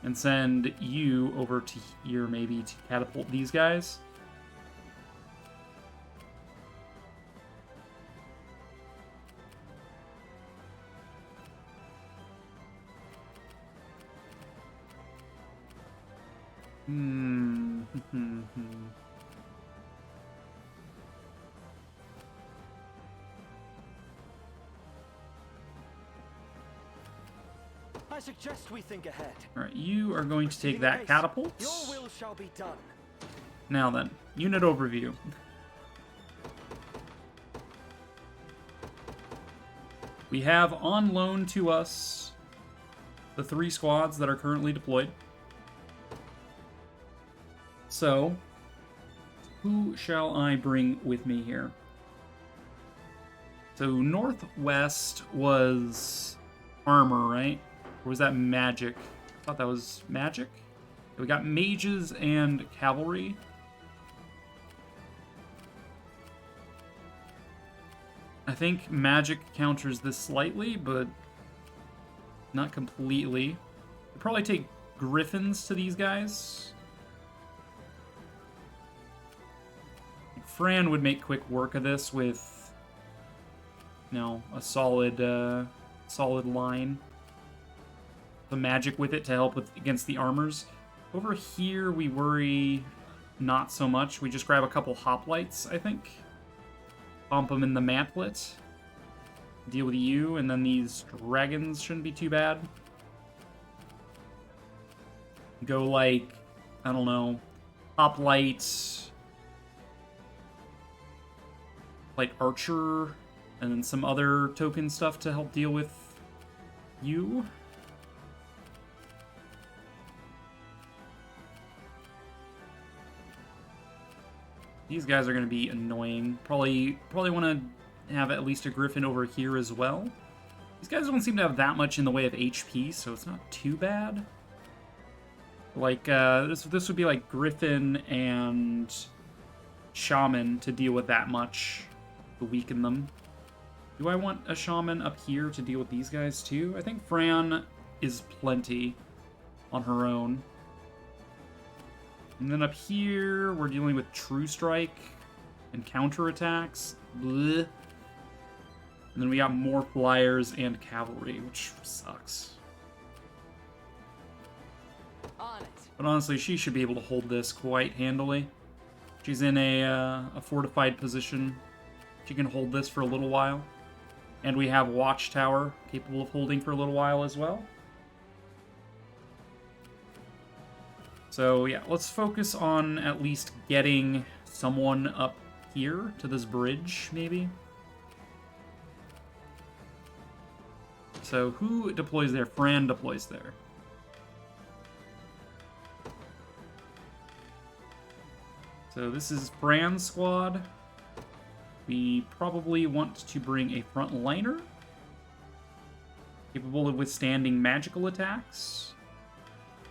And send you over to here, maybe, to catapult these guys. I suggest we think ahead. Alright, you are going to take that catapult. Your will shall be done. Now then, unit overview. We have on loan to us the 3 squads that are currently deployed. So, who shall I bring with me here? So, northwest was armor, right? Or was that magic? I thought that was magic. We got mages and cavalry. I think magic counters this slightly, but not completely. We'll probably take griffins to these guys. Fran would make quick work of this with, you know, a solid line. The magic with it to help with against the armors. Over here, we worry not so much. We just grab a couple hoplites, I think. Bump them in the mantlet. Deal with you, and then these dragons shouldn't be too bad. Go like, I don't know, hoplite, like archer, and then some other token stuff to help deal with you. These guys are going to be annoying. Probably want to have at least a griffin over here as well. These guys don't seem to have that much in the way of HP, so it's not too bad. Like, this would be like griffin and shaman to deal with that much, to weaken them. Do I want a shaman up here to deal with these guys too? I think Fran is plenty on her own. And then up here, we're dealing with True Strike and counterattacks. Bleh. And then we got more flyers and cavalry, which sucks. On it. But honestly, she should be able to hold this quite handily. She's in a fortified position. She can hold this for a little while. And we have Watchtower capable of holding for a little while as well. So yeah, let's focus on at least getting someone up here to this bridge, maybe. So who deploys there? Fran deploys there. So this is Fran's squad. We probably want to bring a frontliner capable of withstanding magical attacks.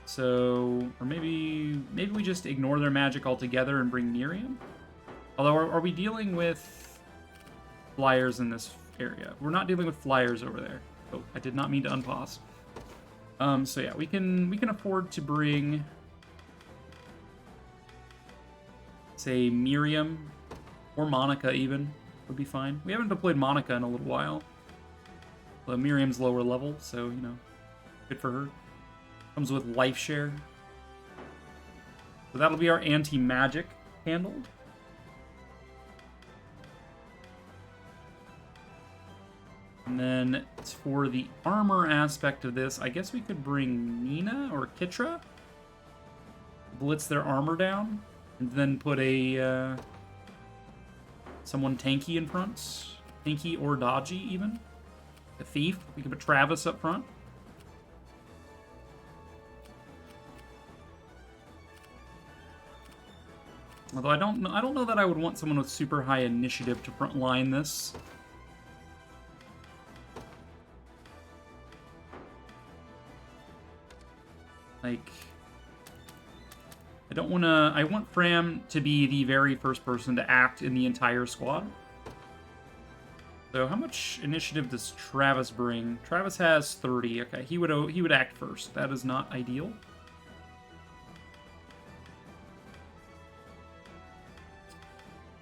So, or maybe we just ignore their magic altogether and bring Miriam. Although, are we dealing with flyers in this area? We're not dealing with flyers over there. Oh, I did not mean to unpause. So yeah, we can afford to bring, say, Miriam or Monica even would be fine. We haven't deployed Monica in a little while. Well, Miriam's lower level, so you know, good for her. Comes with life share. So that'll be our anti-magic handled. And then for the armor aspect of this, I guess we could bring Nina or Kitra. Blitz their armor down. And then put a someone tanky in front. Tanky or dodgy even. a thief. We can put Travis up front. Although I don't know that I would want someone with super high initiative to front line this. Like, I don't want to... I want Fram to be the very first person to act in the entire squad. So how much initiative does Travis bring? Travis has 30. Okay, he would act first. That is not ideal.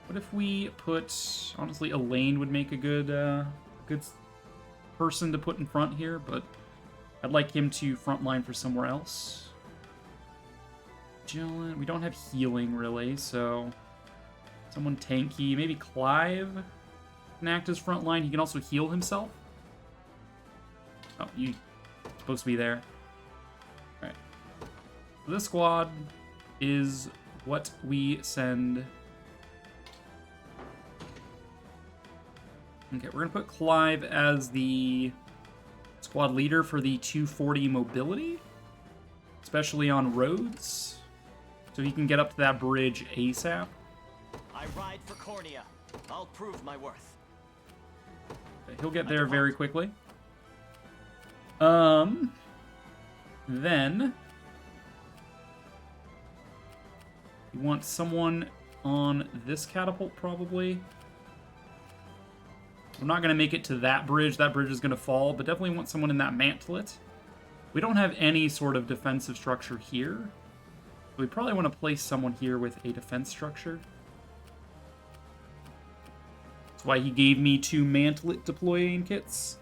What if we put... Honestly, Elaine would make a good person to put in front here, but I'd like him to frontline for somewhere else. Jillian, we don't have healing, really, so... Someone tanky. Maybe Clive can act as frontline. He can also heal himself. Oh, you're supposed to be there. Alright. So this squad is what we send... Okay, we're going to put Clive as the squad leader for the 240 mobility, especially on roads, so he can get up to that bridge ASAP. I ride for Cornea. I'll prove my worth. Okay, he'll get there very quickly. Then you want someone on this catapult, probably. I'm not going to make it to that bridge. That bridge is going to fall, but definitely want someone in that mantlet. We don't have any sort of defensive structure here. So we probably want to place someone here with a defense structure. That's why he gave me 2 mantlet deploying kits.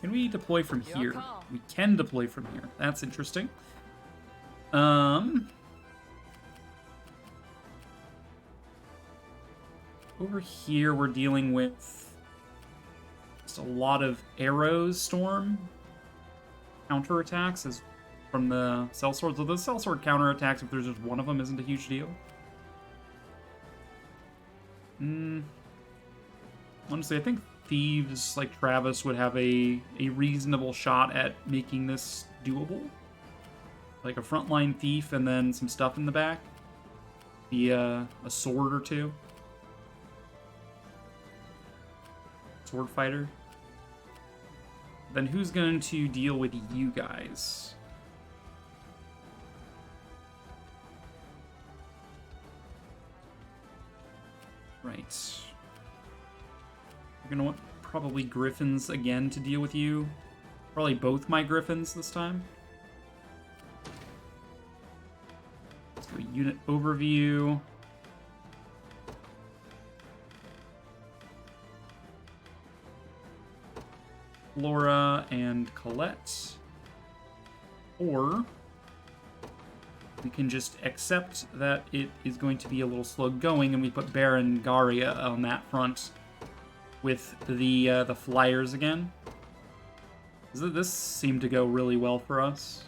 Can we deploy from here? We can deploy from here. That's interesting. Over here, we're dealing with just a lot of arrows, storm counterattacks as from the sellswords. So the sellsword counterattacks, if there's just one of them, isn't a huge deal. Honestly, I think thieves like Travis would have a reasonable shot at making this doable. Like a frontline thief and then some stuff in the back. A sword or two. Sword fighter. Then who's going to deal with you guys? Right. You're gonna want probably Griffins again to deal with you. Probably both my Griffins this time. Let's go unit overview. Laura and Colette. Or we can just accept that it is going to be a little slow going and we put Baron Garia on that front with the flyers again. This seemed to go really well for us.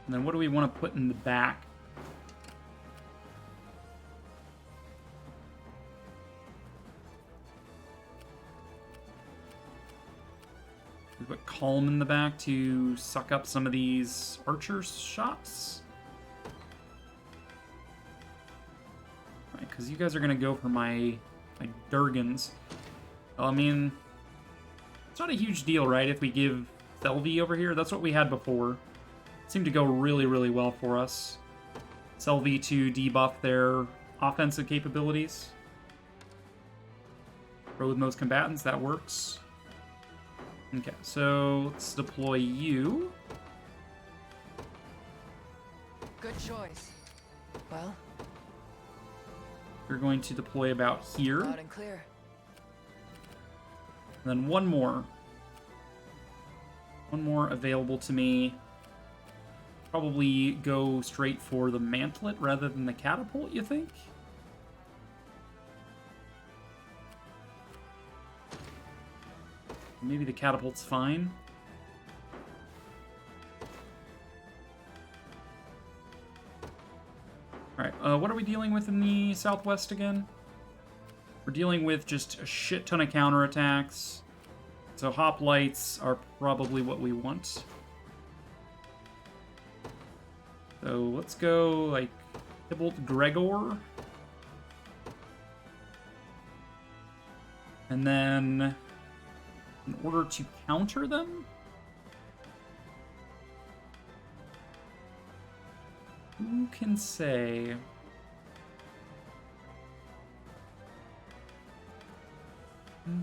And then what do we want to put in the back? We put Calm in the back to suck up some of these archer shots. Right, because you guys are going to go for my Durgans. Well, I mean, it's not a huge deal, right, if we give Selvi over here? That's what we had before. Seemed to go really, really well for us. Selvi to debuff their offensive capabilities. Row with most combatants, that works. Okay, so let's deploy you. Good choice. Well? You're going to deploy about here. Loud and clear. And then one more. One more available to me. Probably go straight for the mantlet rather than the catapult, you think? Maybe the catapult's fine. Alright, what are we dealing with in the southwest again? We're dealing with just a shit ton of counterattacks. So hoplites are probably what we want. So let's go, like, Tybalt Gregor. And then, in order to counter them, who can say? Who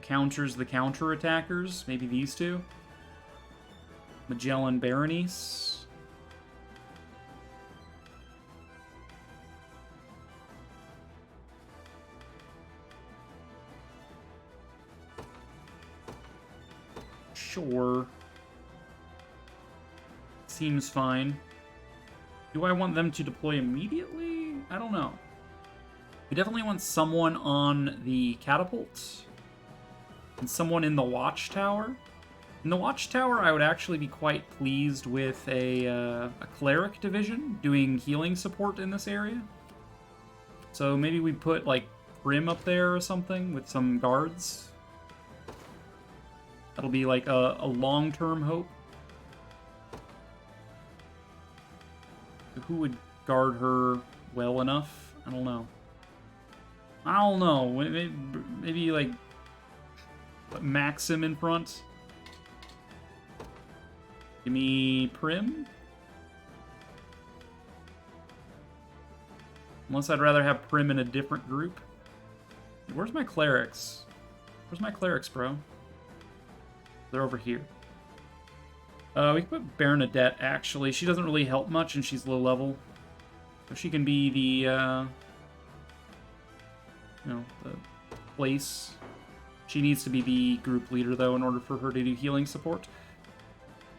counters the counter-attackers? Maybe these two? Magellan Berenice. Sure. Seems fine. Do I want them to deploy immediately? I don't know. We definitely want someone on the catapult. And someone in the watchtower. In the watchtower, I would actually be quite pleased with a cleric division doing healing support in this area. So maybe we put, like, Prim up there or something with some guards. That'll be, like, a long-term hope. Who would guard her well enough? I don't know. Maybe like, put Maxim in front. Give me Prim. Unless I'd rather have Prim in a different group. Where's my clerics? Where's my clerics, bro? They're over here. We can put Bernadette, actually. She doesn't really help much, and she's low level. So she can be the, the place. She needs to be the group leader, though, in order for her to do healing support.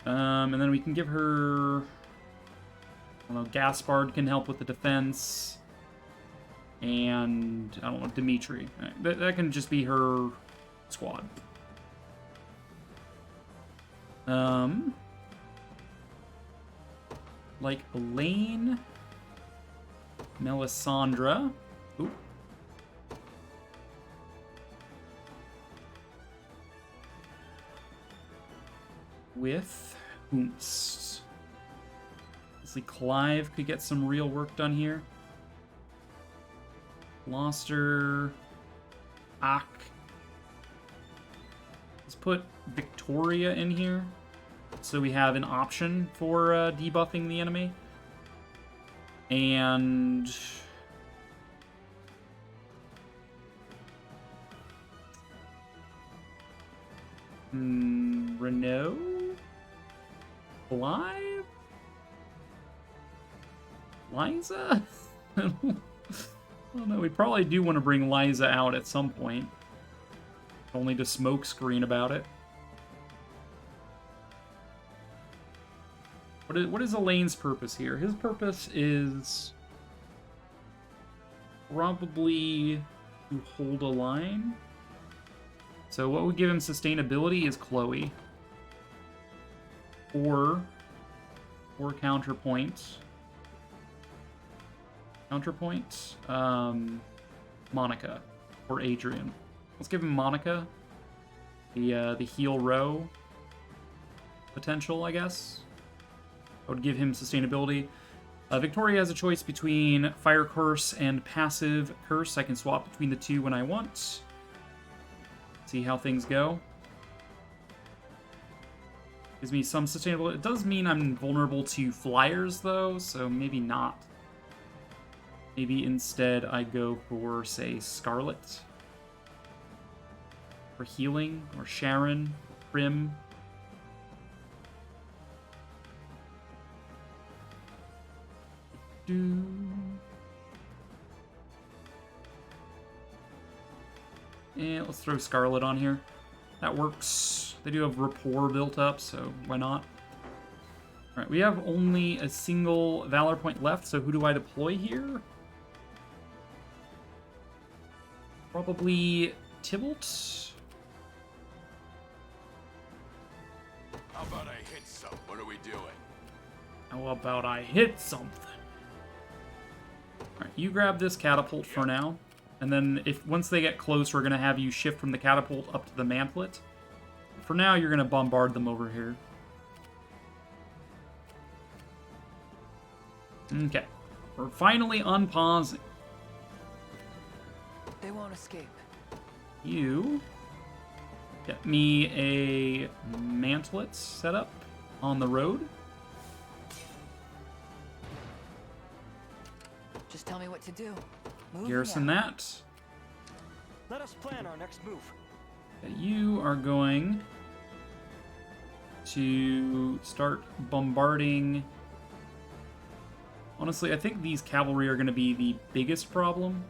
And then we can give her... I don't know, Gaspard can help with the defense. And, I don't know, Dimitri. That can just be her squad. Like Elaine, Melisandre. Ooh. With Hoomst. Honestly, Clive could get some real work done here. Gloucester. Ak. Let's put Victoria in here. So we have an option for debuffing the enemy. And... Renault? Clive? Liza? I don't know. We probably do want to bring Liza out at some point. Only to smoke screen about it. What is Elaine's purpose here? His purpose is probably to hold a line. So what would give him sustainability is Chloe. Or counterpoint. Monica or Adrian. Let's give him Monica. The heal row potential, I guess. I would give him sustainability. Victoria has a choice between Fire Curse and Passive Curse. I can swap between the two when I want. See how things go. Gives me some sustainability. It does mean I'm vulnerable to flyers, though, so maybe not. Maybe instead I go for, say, Scarlet. For healing, or Sharon, Prim. And let's throw Scarlet on here. That works. They do have rapport built up, so why not? Alright, we have only a single Valor point left, so who do I deploy here? Probably Tybalt? How about I hit some? What are we doing? How about I hit something? Alright, you grab this catapult for now. And then once they get close, we're going to have you shift from the catapult up to the mantlet. For now, you're going to bombard them over here. Okay. We're finally unpausing. They won't escape. You get me a mantlet set up on the road. Just tell me what to do. Moving Garrison out. that. Let us plan our next move. You are going to start bombarding. Honestly, I think these cavalry are going to be the biggest problem.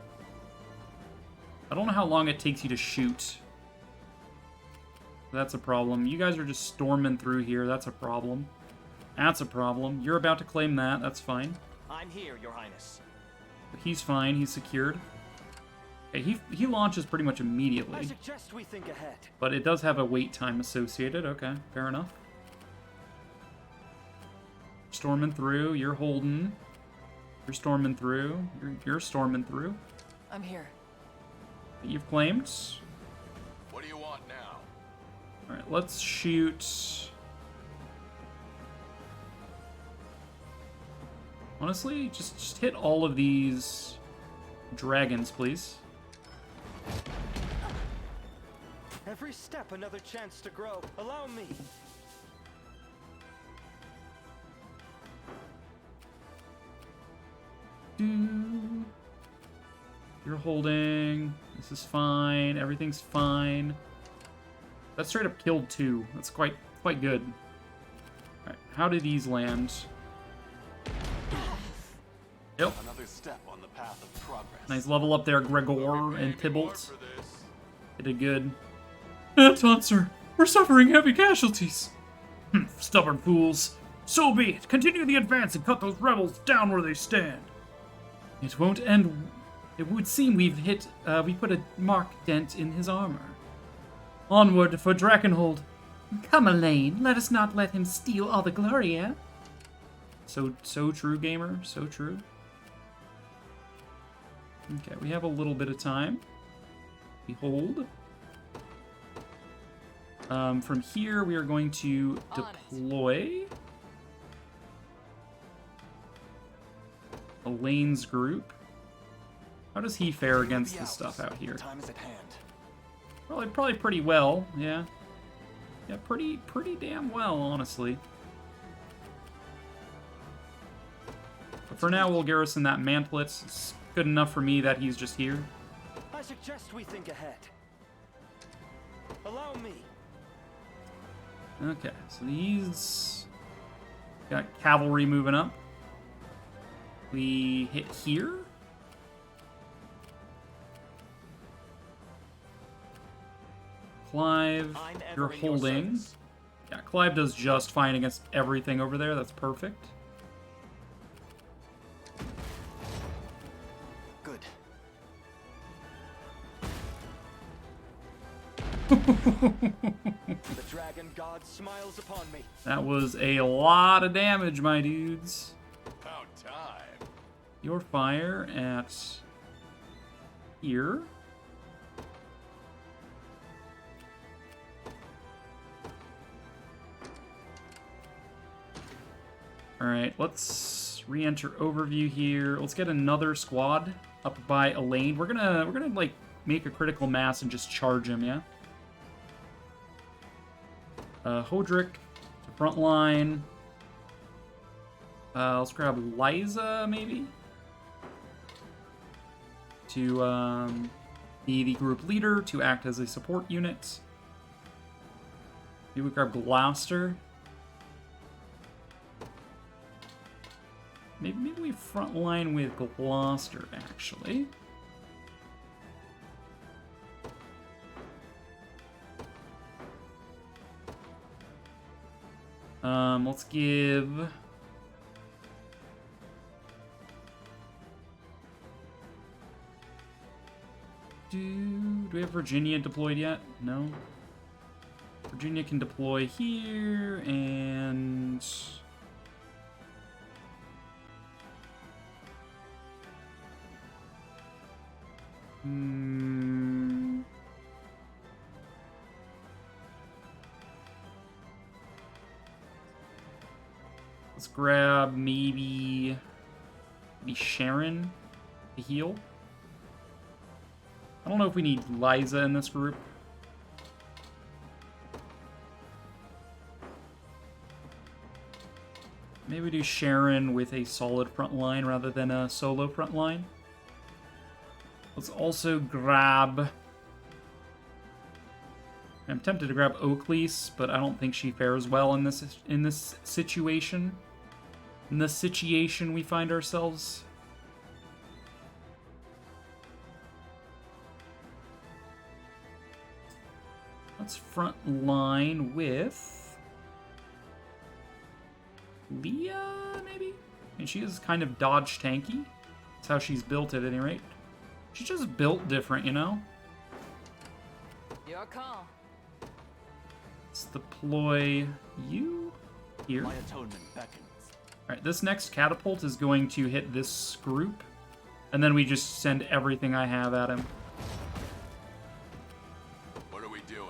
I don't know how long it takes you to shoot. That's a problem. You guys are just storming through here. That's a problem. That's a problem. You're about to claim that. That's fine. I'm here, Your Highness. He's fine. He's secured. Okay, he launches pretty much immediately. I suggest we think ahead. But it does have a wait time associated. Okay, fair enough. Storming through. You're holding. You're storming through. You're storming through. I'm here. You've claimed. What do you want now? Alright, let's shoot. Honestly, just hit all of these dragons, please. Every step another chance to grow. Allow me. You're holding. This is fine. Everything's fine. That straight up killed 2. That's quite good. Alright, how do these land? Yep. Another step on the path of progress. Nice level up there, Gregor and Tybalt. They did good. Tonser, we're suffering heavy casualties. Stubborn fools. So be it. Continue the advance and cut those rebels down where they stand. It won't end. It would seem we put a marked dent in his armor. Onward for Drakenhold. Come, Elaine, let us not let him steal all the glory, eh? So true, gamer. So true. Okay, we have a little bit of time. We hold. From here, we are going to deploy Elaine's group. How does he fare against this stuff out here? Time is at hand. Probably pretty well, yeah. Yeah, pretty damn well, honestly. But for now, we'll garrison that mantlet. It's good enough for me that he's just here. I suggest we think ahead. Allow me. Okay, so these got cavalry moving up. We hit here. Clive, you're holding. Yeah, Clive does just fine against everything over there. That's perfect. Good. The dragon god smiles upon me. That was a lot of damage, my dudes. About time. Your fire at here. Alright, let's re-enter overview here. Let's get another squad up by Elaine. We're gonna like make a critical mass and just charge him, yeah? Hodrick to front line. Let's grab Liza, maybe? To be the group leader, to act as a support unit. Maybe we grab Gloucester. Maybe we front line with Gloucester, actually. Let's give... Do we have Virginia deployed yet? No. Virginia can deploy here, and... Let's grab maybe Sharon to heal. I don't know if we need Liza in this group. Maybe we do Sharon with a solid front line rather than a solo front line. Let's also grab... I'm tempted to grab Oaklease, but I don't think she fares well in this situation. In the situation we find ourselves. Let's front line with Leah, maybe? And she is kind of dodge tanky. That's how she's built at any rate. She's just built different, you know? Your call. Let's deploy you here. My atonement beckons. Alright, this next catapult is going to hit this group. And then we just send everything I have at him. What are we doing?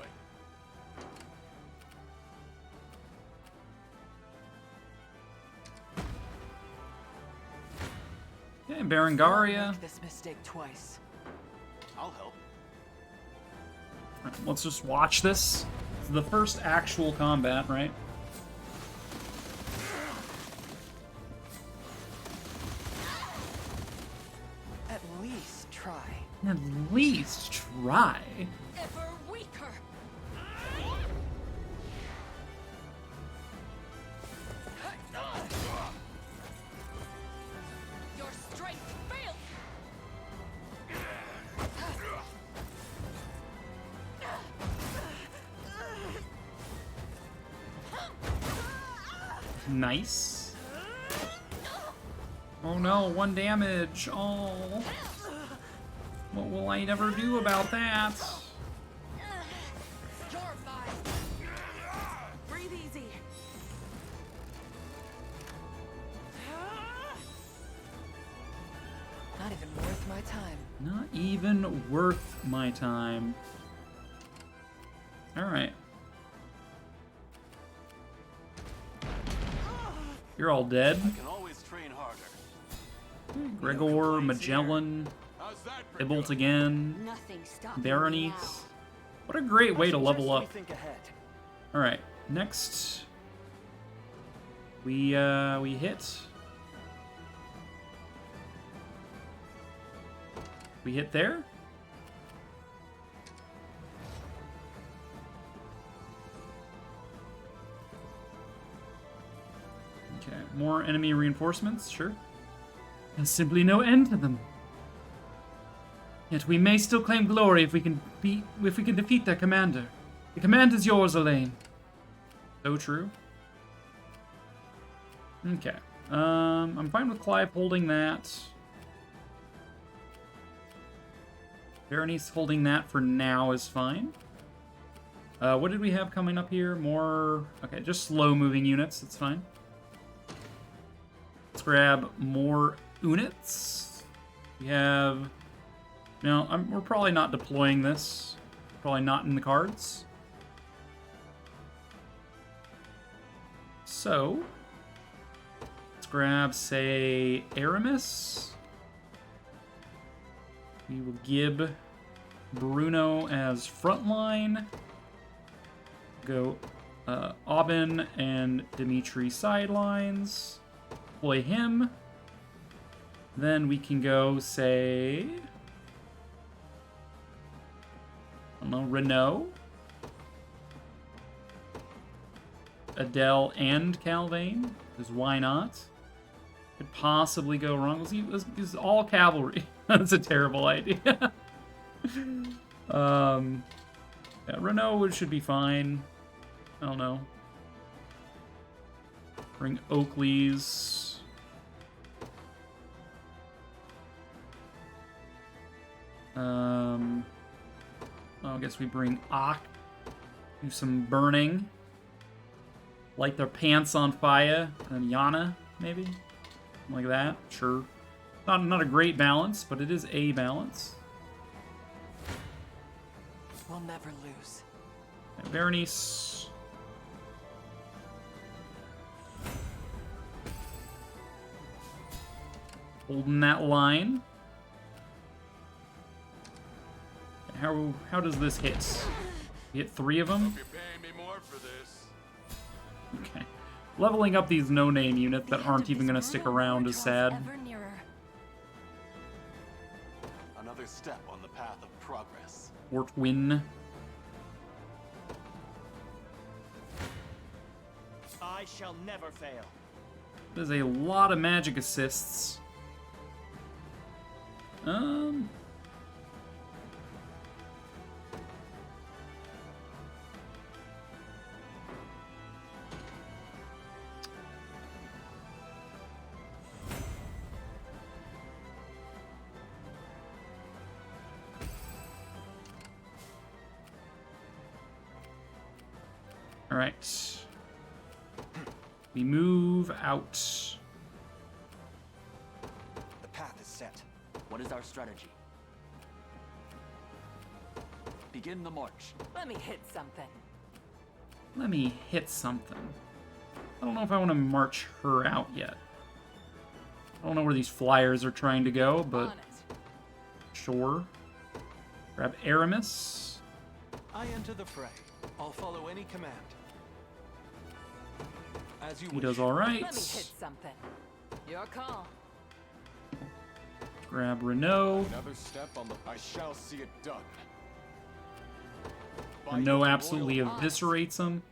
Okay, Berengaria. Don't make this mistake twice. I'll help. Alright, let's just watch this. It's the first actual combat, right? At least try. At least try. Ever weaker. Your strength fails. Nice. Oh no, 1 damage. Oh. What will I ever do about that? You're fine. Breathe easy. Not even worth my time. Not even worth my time. Alright. You're all dead. I can always train harder. Gregor, Magellan, How's that for Tybalt good? again, Nothing stopping Berenice. What a great way to level up. Think ahead. Alright, next we hit. We hit there. Okay, more enemy reinforcements, sure. There's simply no end to them. Yet we may still claim glory if we can defeat their commander. The command is yours, Elaine. So true. Okay. I'm fine with Clive holding that. Berenice holding that for now is fine. What did we have coming up here? More... Okay, just slow-moving units. That's fine. Let's grab more units. We have... No, we're probably not deploying this. Probably not in the cards. So... Let's grab, say, Aramis. We will give Bruno as frontline. Go Aubin and Dimitri sidelines. Deploy him. Then we can go, say... I don't know, Renault. Adele and Calvain. Because why not? Could possibly go wrong. Let's use all cavalry. That's a terrible idea. Yeah, Renault should be fine. I don't know. Bring Oakley's. I guess we bring Ak. Do some burning. Light their pants on fire. And Yana, maybe? Something like that. Sure. Not a great balance, but it is a balance. We'll never lose. And Berenice. Holding that line. How does this hit? We hit 3 of them? Hope you're paying me more for this. Okay. Leveling up these no-name units that aren't even going to stick around is sad. Another step on the path of progress. Ortwin. I shall never fail. There's a lot of magic assists. All right. We move out. The path is set. What is our strategy? Begin the march. Let me hit something. Let me hit something. I don't know if I want to march her out yet. I don't know where these flyers are trying to go, but sure. Grab Aramis. I enter the fray. I'll follow any command. As you He wish. does all right. Let me hit something. Your call. Grab Renault. Another step on the... I shall see it done. Renault absolutely eviscerates him.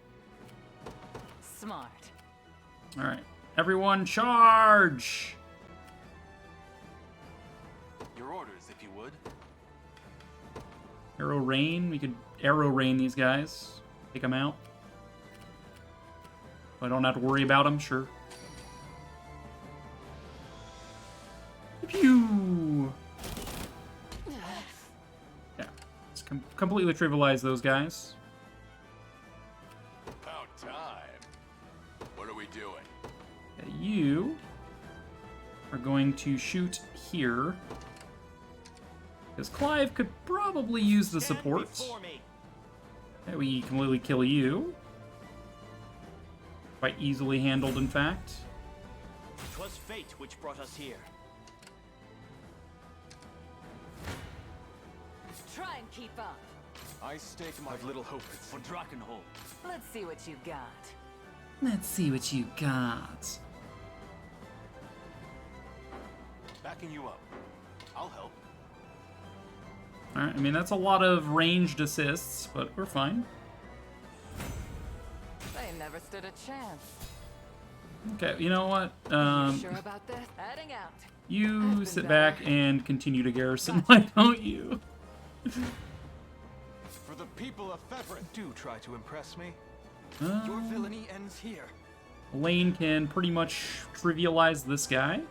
Smart. All right. Everyone charge! Your orders, if you would. Arrow rain. We could arrow rain these guys. Take them out. I don't have to worry about them, sure. Pew! Yeah. Let's completely trivialize those guys. About time. What are we doing? Okay, you are going to shoot here. Because Clive could probably use the support. Okay, we completely kill you. Quite easily handled, in fact. 'Twas fate which brought us here. Try and keep up. I stake my little hope for Drakenhold. Let's see what you got. Let's see what you got. Backing you up. I'll help. Alright, I mean, that's a lot of ranged assists, but we're fine. They never stood a chance. Okay, you know what? You sure about this? Heading out. You sit back and continue to garrison, why don't you? For the people of Fevrin. Do try to impress me. Your villainy ends here. Lane can pretty much trivialize this guy.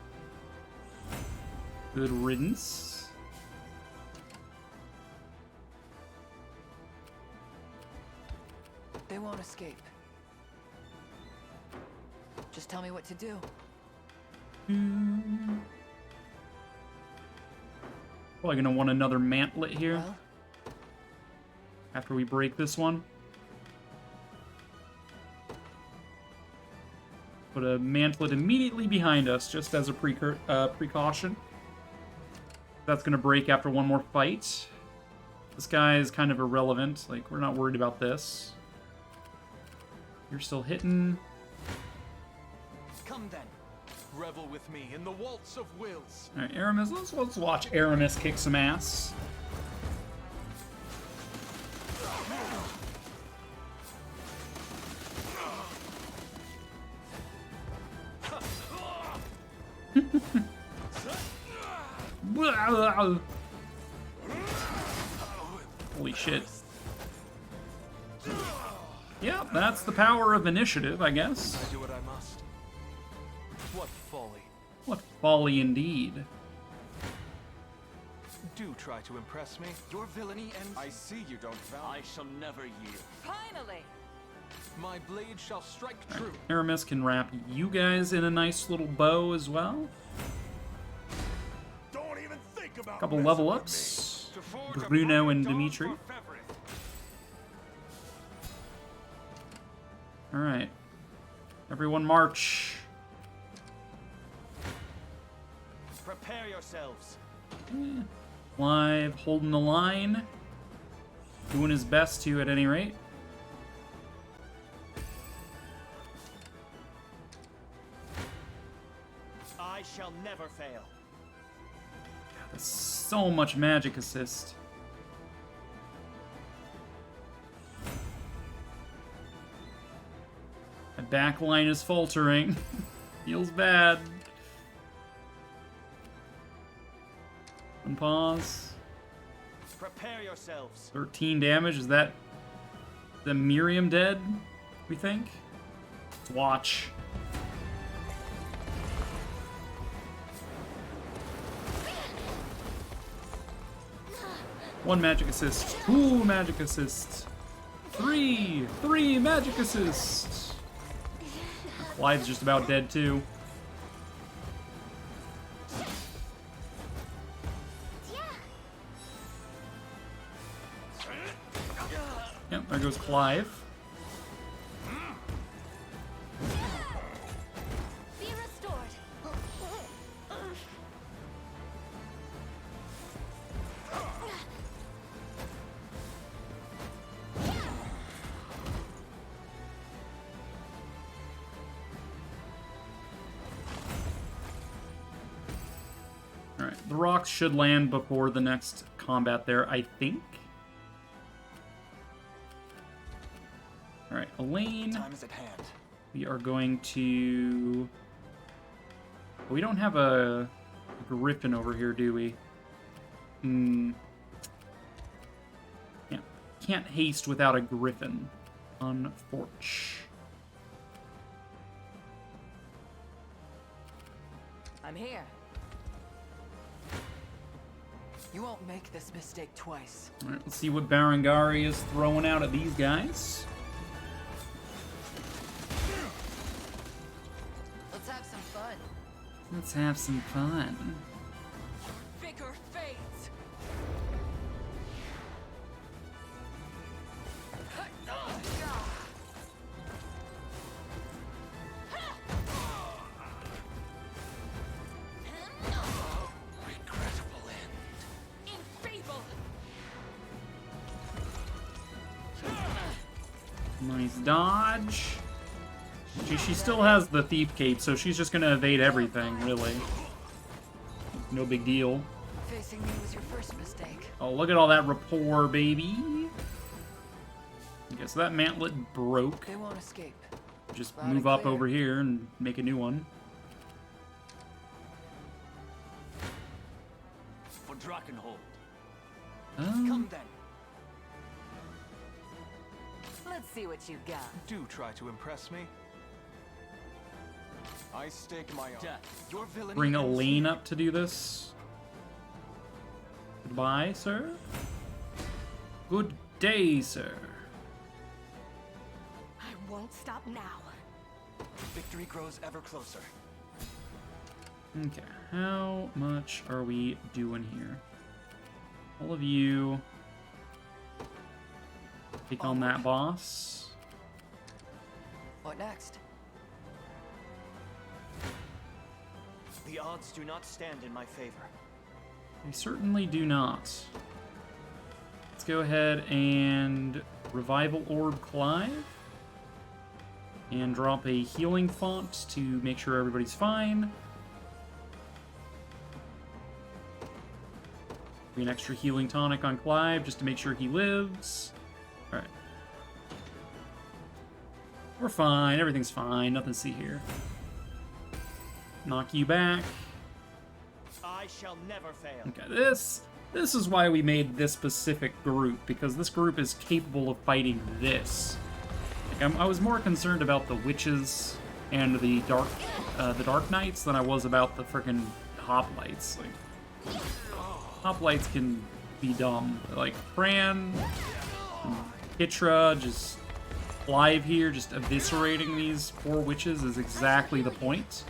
Good riddance. They won't escape. Just tell me what to do. Probably gonna want another mantlet here. Well? After we break this one. Put a mantlet immediately behind us, just as a precaution. That's gonna break after one more fight. This guy is kind of irrelevant. Like, we're not worried about this. You're still hitting. Come then. Revel with me in the waltz of wills. All right, Aramis. Let's watch Aramis kick some ass. Holy shit. Yep, that's the power of initiative, I guess. I do what I must. folly indeed. Do try to impress me. Your villainy ends. I see you don't value. I shall never yield. Finally! My blade shall strike true. Aramis can wrap you guys in a nice little bow as well. Don't even think about Couple messing level with ups. me. To forge a Bruno and perfect dawn Dimitri. for Fevrith. Alright. Everyone march. Prepare yourselves. Clive holding the line. Doing his best to, at any rate. I shall never fail. That's so much magic assist. My back line is faltering. Feels bad. Unpause. Prepare yourselves. 13 damage. Is that the Miriam dead, we think? Let's watch. One magic assist. 2 magic assists. 3 magic assists. Clive's just about dead too. Yep, there goes Clive. Be restored. Alright, the rocks should land before the next combat there, I think. Alright, Elaine. Time is at hand. We are going to... We don't have a griffin over here, do we? Yeah. Can't haste without a griffin. Unfortunate. I'm here. You won't make this mistake twice. Alright, let's see what Barangari is throwing out at these guys. Let's have some fun. Let's have some fun. Vigor fades. Regrettable end. Enfeeble. Nice dodge. She still has the Thief Cape, so she's just gonna evade everything, really. No big deal. Facing me was your first mistake. Oh, look at all that rapport, baby. Okay, so that mantlet broke. They won't escape. Just Loud and move up clear. over here and make a new one. For Drakenhold. Come then. Let's see what you got. Do try to impress me. I stake my own. Death. Your villainy Bring ends Elaine here. up to do this. Goodbye, sir. Good day, sir. I won't stop now. Victory grows ever closer. Okay, how much are we doing here? All of you take on that boss. What next? The odds do not stand in my favor. They certainly do not. Let's go ahead and Revival Orb Clive. And drop a healing font to make sure everybody's fine. Be an extra healing tonic on Clive just to make sure he lives. Alright. We're fine. Everything's fine. Nothing to see here. Knock you back. I shall never fail. Okay, this is why we made this specific group, because this group is capable of fighting this. Like, I was more concerned about the witches and the Dark Knights than I was about the frickin' Hoplites. Like, Hoplites can be dumb. Like, Fran, Kitra, just live here, just eviscerating these poor witches is exactly the point.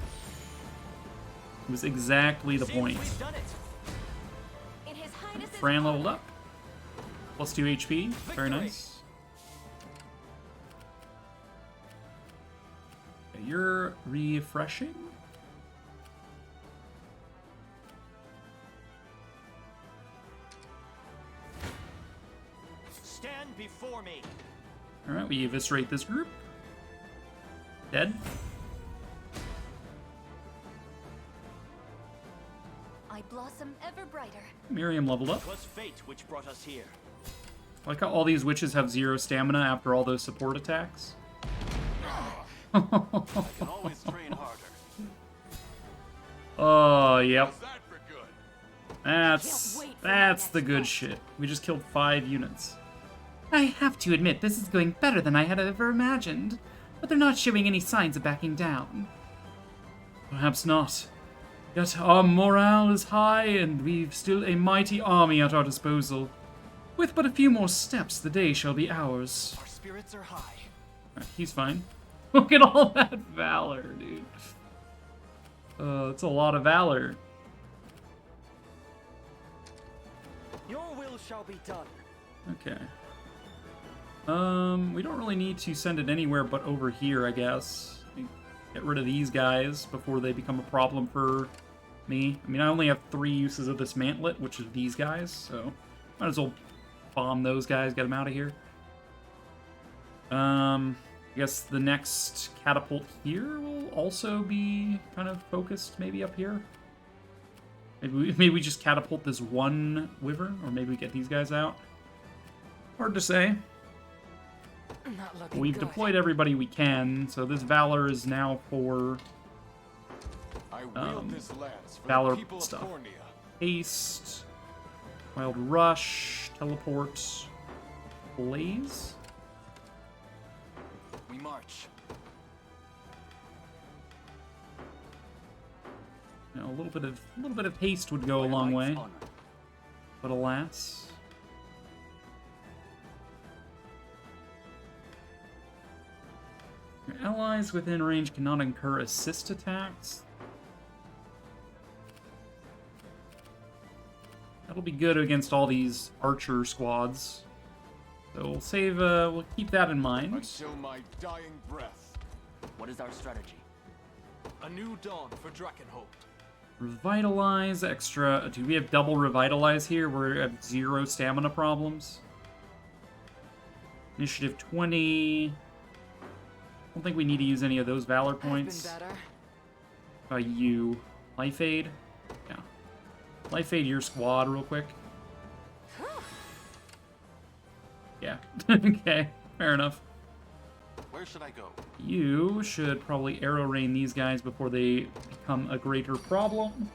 It was exactly the point. Fran leveled up. Plus 2 HP. Very nice. Okay, you're refreshing. Stand before me. Alright, we eviscerate this group. Dead. I blossom ever brighter. Miriam leveled up. 'Twas fate which brought us here. I like how all these witches have 0 stamina after all those support attacks. I can always train harder. Oh, yep. How's that for good? That's the good shit. We just killed 5 units. I have to admit, this is going better than I had ever imagined, but they're not showing any signs of backing down. Perhaps not. Yet our morale is high, and we've still a mighty army at our disposal. With but a few more steps, the day shall be ours. Our spirits are high. Right, he's fine. Look at all that valor, dude. It's a lot of valor. Your will shall be done. Okay. We don't really need to send it anywhere but over here, I guess. Get rid of these guys before they become a problem for me. I mean, I only have 3 uses of this mantlet, which is these guys, so might as well bomb those guys, get them out of here. I guess the next catapult here will also be kind of focused maybe up here. Maybe we just catapult this one wyvern, or maybe we get these guys out. Hard to say. We've deployed everybody we can, so this Valor is now for Valor stuff. Haste, Wild Rush, Teleport, Blaze. We march. You know, a little bit of haste would go a long way, but alas. Your allies within range cannot incur assist attacks. That'll be good against all these archer squads. So we'll save. We'll keep that in mind. Until my dying breath. What is our strategy? A new dawn for Drakenholt. Revitalize extra. Do we have double revitalize here? We have 0 stamina problems. Initiative 20. I don't think we need to use any of those Valor points. You. Life Aid? Yeah. Life Aid your squad real quick. Yeah. Okay. Fair enough. Where should I go? You should probably arrow rain these guys before they become a greater problem.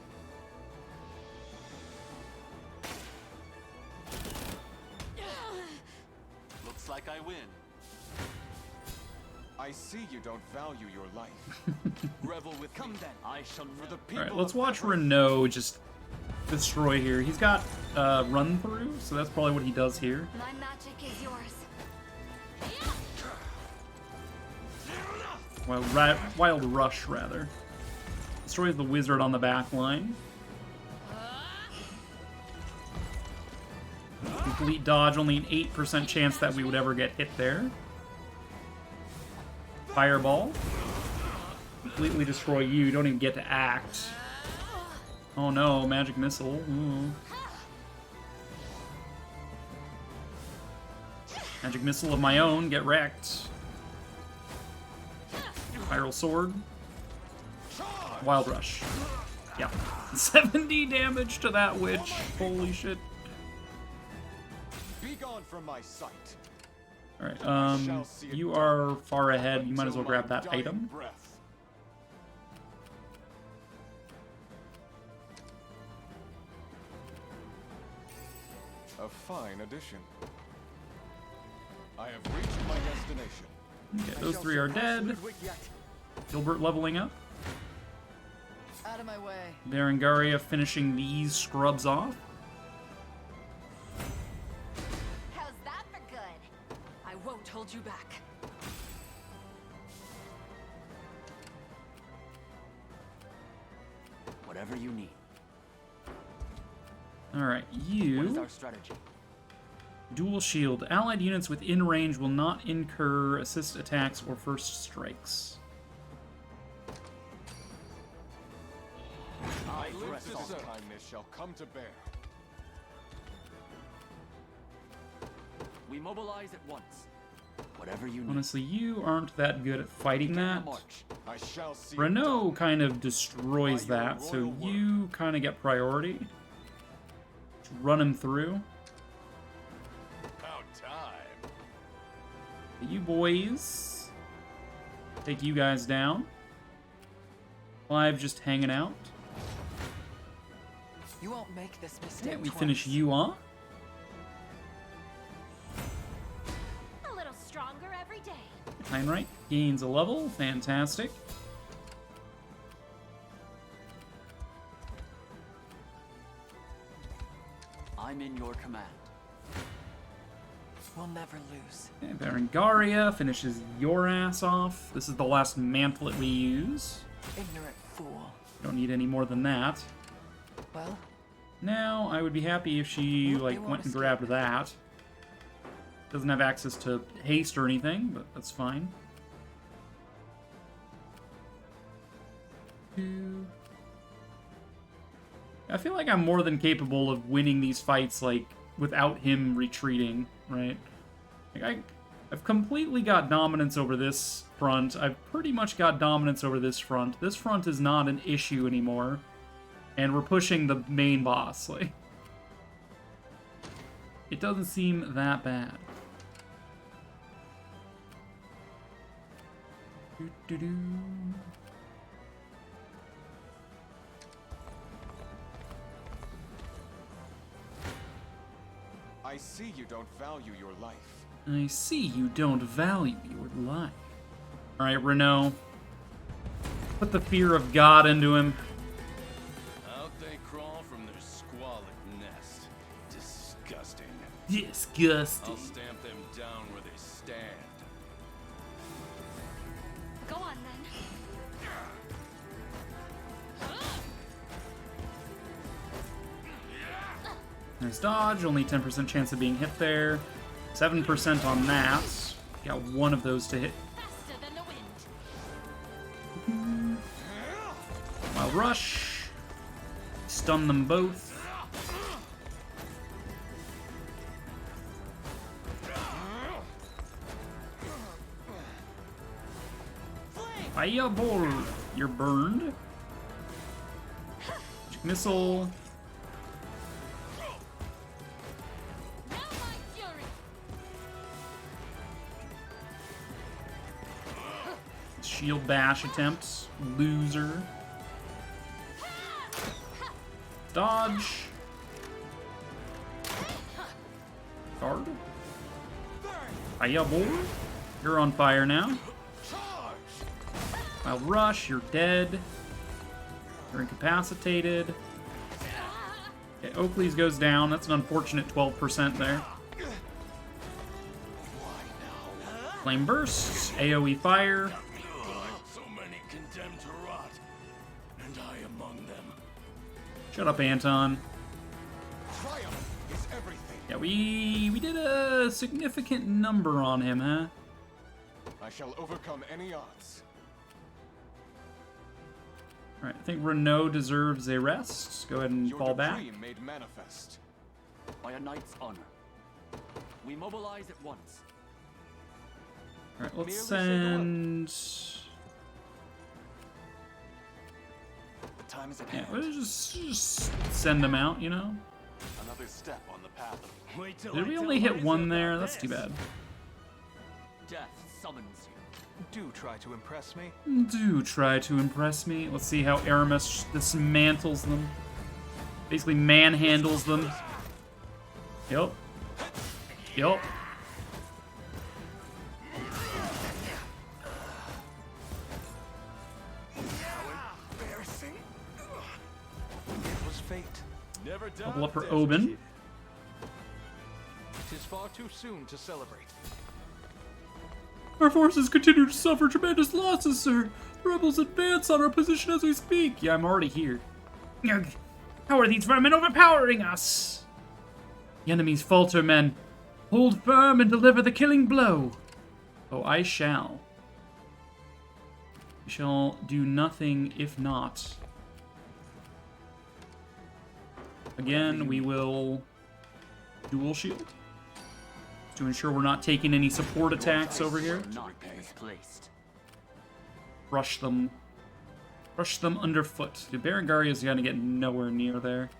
Looks like I win. I see you don't value your life. Revel with Come me. then. I shall for the people. Alright, let's watch Renault just destroy here. He's got run through, so that's probably what he does here. My magic is yours. Wild Rush, rather. Destroys the wizard on the back line. Complete dodge, only an 8% chance that we would ever get hit there. Fireball. Completely destroy you. You don't even get to act. Oh no, magic missile. Ooh. Magic missile of my own. Get wrecked. Spiral sword. Wild rush. Yeah. 70 damage to that witch. Holy shit. Be gone from my sight. Alright, you are far ahead. You might as well grab that item. A fine addition. I have reached my destination. Okay, those 3 are dead. Gilbert leveling up. Out of my way. Berengaria finishing these scrubs off. How's that for good? I won't hold you back. Whatever you need. Alright, What is you... our strategy? Dual shield. Allied units within range will not incur assist attacks or first strikes. My kindness shall come to bear. We mobilize at once. Whatever you need. Honestly, you aren't that good at fighting that. I shall see. Renault kind of destroys that, so you kind of get priority. Just run him through. About time. You boys. Take you guys down. Clive just hanging out. You won't make this mistake. Yeah, we twice. finish you off. A little stronger every day. Heinrich gains a level. Fantastic. I'm in your command. We'll never lose. Okay, Berengaria finishes your ass off. This is the last mantlet we use. Ignorant fool. Don't need any more than that. Well, Now, I would be happy if she, Well, they like, won't went and escape. grabbed that. Doesn't have access to haste or anything, but that's fine. I feel like I'm more than capable of winning these fights, like, without him retreating, right? Like, I've completely got dominance over this front. I've pretty much got dominance over this front. This front is not an issue anymore. And we're pushing the main boss, like... It doesn't seem that bad. Doo-doo-doo. I see you don't value your life. I see you don't value your life. Alright, Renault. Put the fear of God into him. Out they crawl from their squalid nest. Disgusting. Disgusting. I'll stamp them down where they stand. Go on then. Nice dodge, only 10% chance of being hit there. 7% on that. Got one of those to hit. Faster than the wind. Wild rush. Stun them both. Fireball! You're burned. Magic missile. Now my fury. Shield bash attempts. Loser. Dodge. Guard. Fireball. You're on fire now. Wild rush, you're dead. You're incapacitated. Okay, Oakley's goes down. That's an unfortunate 12% there. Flame bursts, AoE fire. So many condemned to rot, and I among them. Shut up, Anton. Triumph is everything. Yeah, we did a significant number on him, huh? I shall overcome any odds. Alright, I think Renault deserves a rest. Go ahead and Your fall back. decree made manifest. By a knight's honor. We mobilize at once. Alright, let's Merely say send... The time is at Yeah, hand. let's just send him out, you know? Another step on the path of Wait till Did I we tell only hit Liza one about there? That's this. too bad. Death summons you. Do try to impress me. Do try to impress me. Let's see how Aramis dismantles them. Basically manhandles them. Yup. Yup. Level up for Oben. Tis far too soon to celebrate. Our forces continue to suffer tremendous losses, sir. Rebels advance on our position as we speak. Yeah, I'm already here. Ugh. How are these vermin overpowering us? The enemies falter, men. Hold firm and deliver the killing blow. Oh, I shall. We shall do nothing if not. Again, we will dual shield to ensure we're not taking any support attacks over here. Rush them. Rush them underfoot. Dude, Berengaria's gonna get nowhere near there.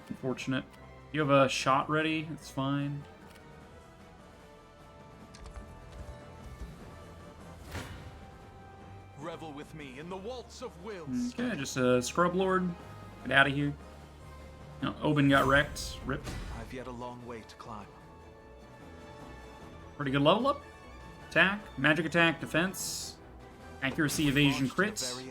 Unfortunate. You have a shot ready? It's fine. Revel with me in the waltz of wills. Okay, just a Scrub Lord. Get out of here. No, Oben got wrecked. Rip. I've yet a long way to climb. Pretty good level up. Attack, magic attack, defense, accuracy, evasion, crits.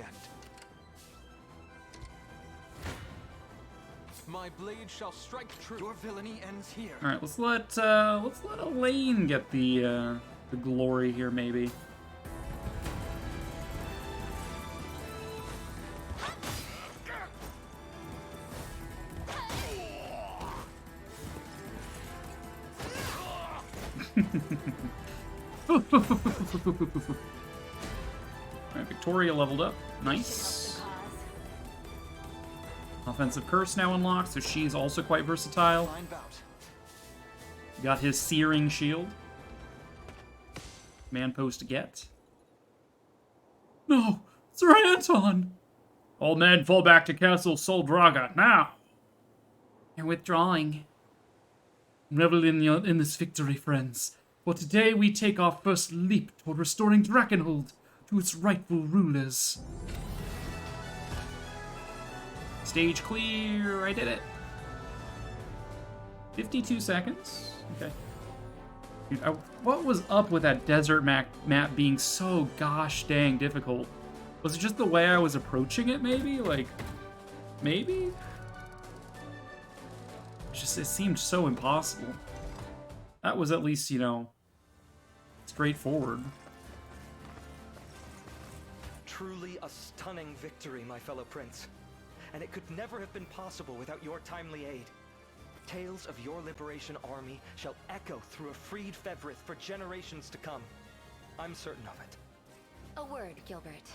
My blade shall strike true. Your villainy ends here. All right, let's let Elaine get the glory here, maybe. Alright, Victoria leveled up. Nice. Offensive Curse now unlocked, so she's also quite versatile. Got his Searing Shield. Man post to get. No! Sir Anton! All men fall back to Castle Soldraga, now! You're withdrawing. Revel in this victory, friends. For today we take our first leap toward restoring Drakenhold to its rightful rulers. Stage clear. I did it. 52 seconds. Okay. Dude, what was up with that desert map being so gosh dang difficult? Was it just the way I was approaching it, maybe? Like, maybe? It seemed so impossible. That was at least, you know, straightforward. Truly a stunning victory, my fellow prince. And it could never have been possible without your timely aid. Tales of your liberation army shall echo through a freed Fevrith for generations to come. I'm certain of it. A word, Gilbert.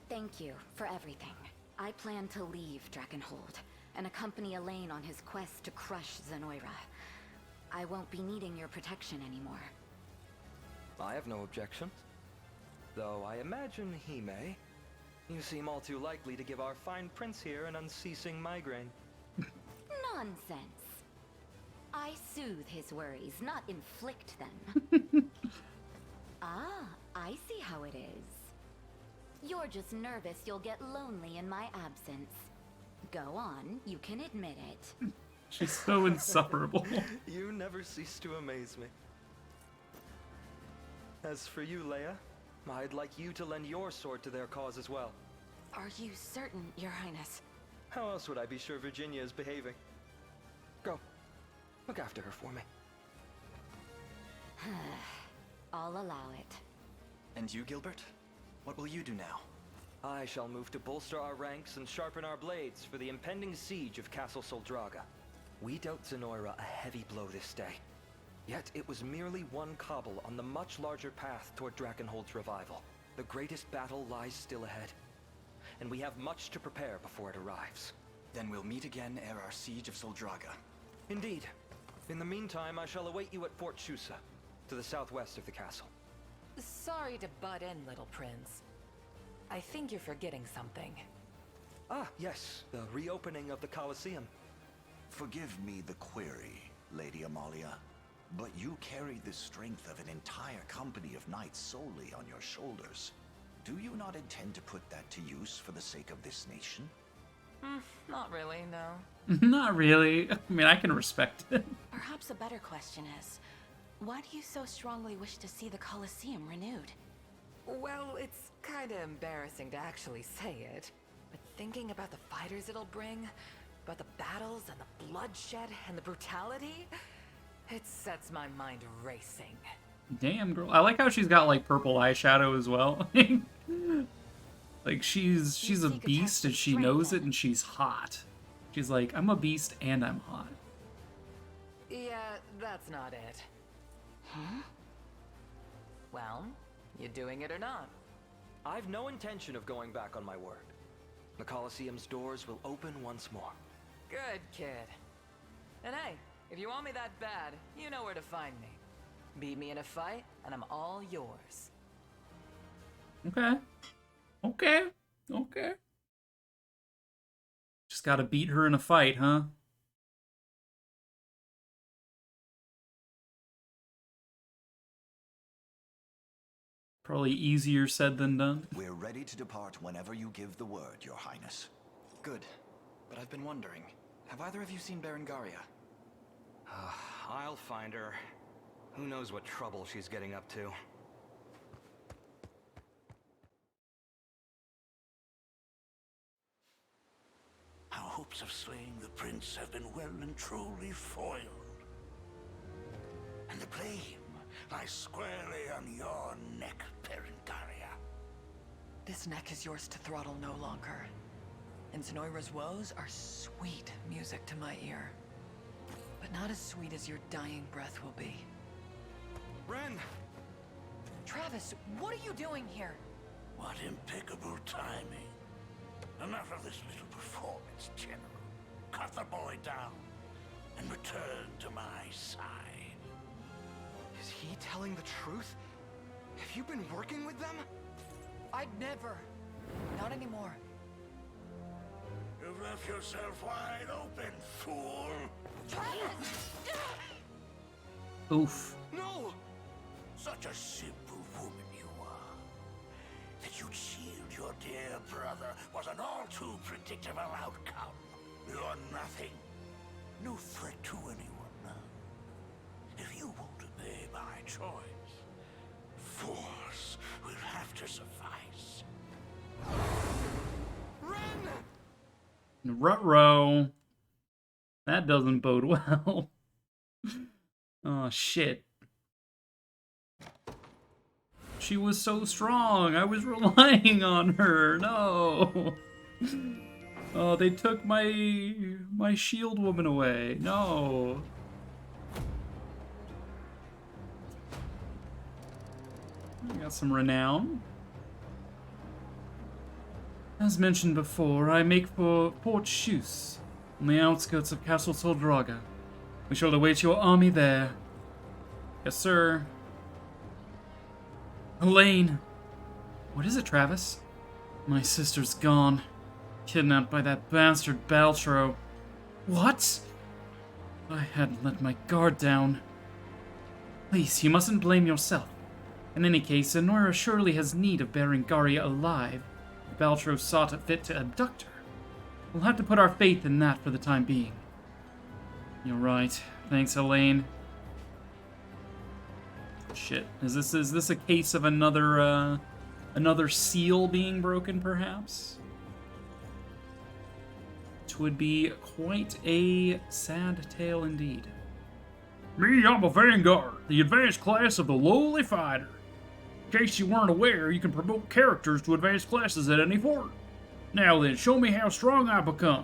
Thank you for everything. I plan to leave Drakenhold and accompany Elaine on his quest to crush Zenoira. I won't be needing your protection anymore. I have no objections. Though I imagine he may. You seem all too likely to give our fine prince here an unceasing migraine. Nonsense. I soothe his worries, not inflict them. Ah, I see how it is. You're just nervous you'll get lonely in my absence. Go on, you can admit it. She's so insufferable. You never cease to amaze me. As for you, Leia, I'd like you to lend your sword to their cause as well. Are you certain, Your Highness? How else would I be sure Virginia is behaving? Go. Look after her for me. I'll allow it. And you, Gilbert? What will you do now? I shall move to bolster our ranks and sharpen our blades for the impending siege of Castle Soldraga. We dealt Zenoira a heavy blow this day. Yet it was merely one cobble on the much larger path toward Drakenhold's revival. The greatest battle lies still ahead. And we have much to prepare before it arrives. Then we'll meet again ere our siege of Soldraga. Indeed. In the meantime, I shall await you at Fort Chusa, to the southwest of the castle. Sorry to butt in, little prince. I think you're forgetting something. Ah, yes, the reopening of the Colosseum. Forgive me the query, Lady Amalia, but you carry the strength of an entire company of knights solely on your shoulders. Do you not intend to put that to use for the sake of this nation? Not really, no. Not really. I mean, I can respect it. Perhaps a better question is, why do you so strongly wish to see the Colosseum renewed? Well, it's kinda embarrassing to actually say it, but thinking about the fighters it'll bring, But the battles and the bloodshed and the brutality, it sets my mind racing. Damn, girl. I like how she's got, like, purple eyeshadow as well. Like, she's a beast and she knows it and she's hot. She's like, I'm a beast and I'm hot. Yeah, that's not it. Huh? Well, you doing it or not? I've no intention of going back on my word. The Colosseum's doors will open once more. Good kid. And hey, if you want me that bad, you know where to find me. Beat me in a fight, and I'm all yours. Okay. Okay. Okay. Just gotta beat her in a fight, huh? Probably easier said than done. We're ready to depart whenever you give the word, Your Highness. Good. But I've been wondering, have either of you seen Berengaria? I'll find her. Who knows what trouble she's getting up to. Our hopes of slaying the prince have been well and truly foiled. And the blame lies squarely on your neck, Berengaria. This neck is yours to throttle no longer. And Zenoira's woes are sweet music to my ear. But not as sweet as your dying breath will be. Ren! Travis, what are you doing here? What impeccable timing. Enough of this little performance, General. Cut the boy down and return to my side. Is he telling the truth? Have you been working with them? I'd never. Not anymore. You've left yourself wide open, fool. Travis! Oof. No! Such a simple woman you are. That you'd shield your dear brother was an all too predictable outcome. You're nothing. No threat to anyone now. If you won't obey my choice, force will have to suffice. Ren! Ruh-roh. That doesn't bode well. Oh, shit. She was so strong. I was relying on her. No. Oh, they took my shield woman away. No. I got some renown. As mentioned before, I make for Port Shus, on the outskirts of Castle Soldraga. We shall await your army there. Yes, sir. Elaine! What is it, Travis? My sister's gone. Kidnapped by that bastard Baltro. What? I hadn't let my guard down. Please, you mustn't blame yourself. In any case, Zenoira surely has need of Berengaria alive. If Baltro saw it fit to abduct her. We'll have to put our faith in that for the time being. You're right. Thanks, Elaine. Shit. Is this a case of another seal being broken, perhaps? It would be quite a sad tale indeed. Me, I'm a Vanguard, the advanced class of the lowly fighter. In case you weren't aware, you can promote characters to advanced classes at any fort. Now then, show me how strong I become.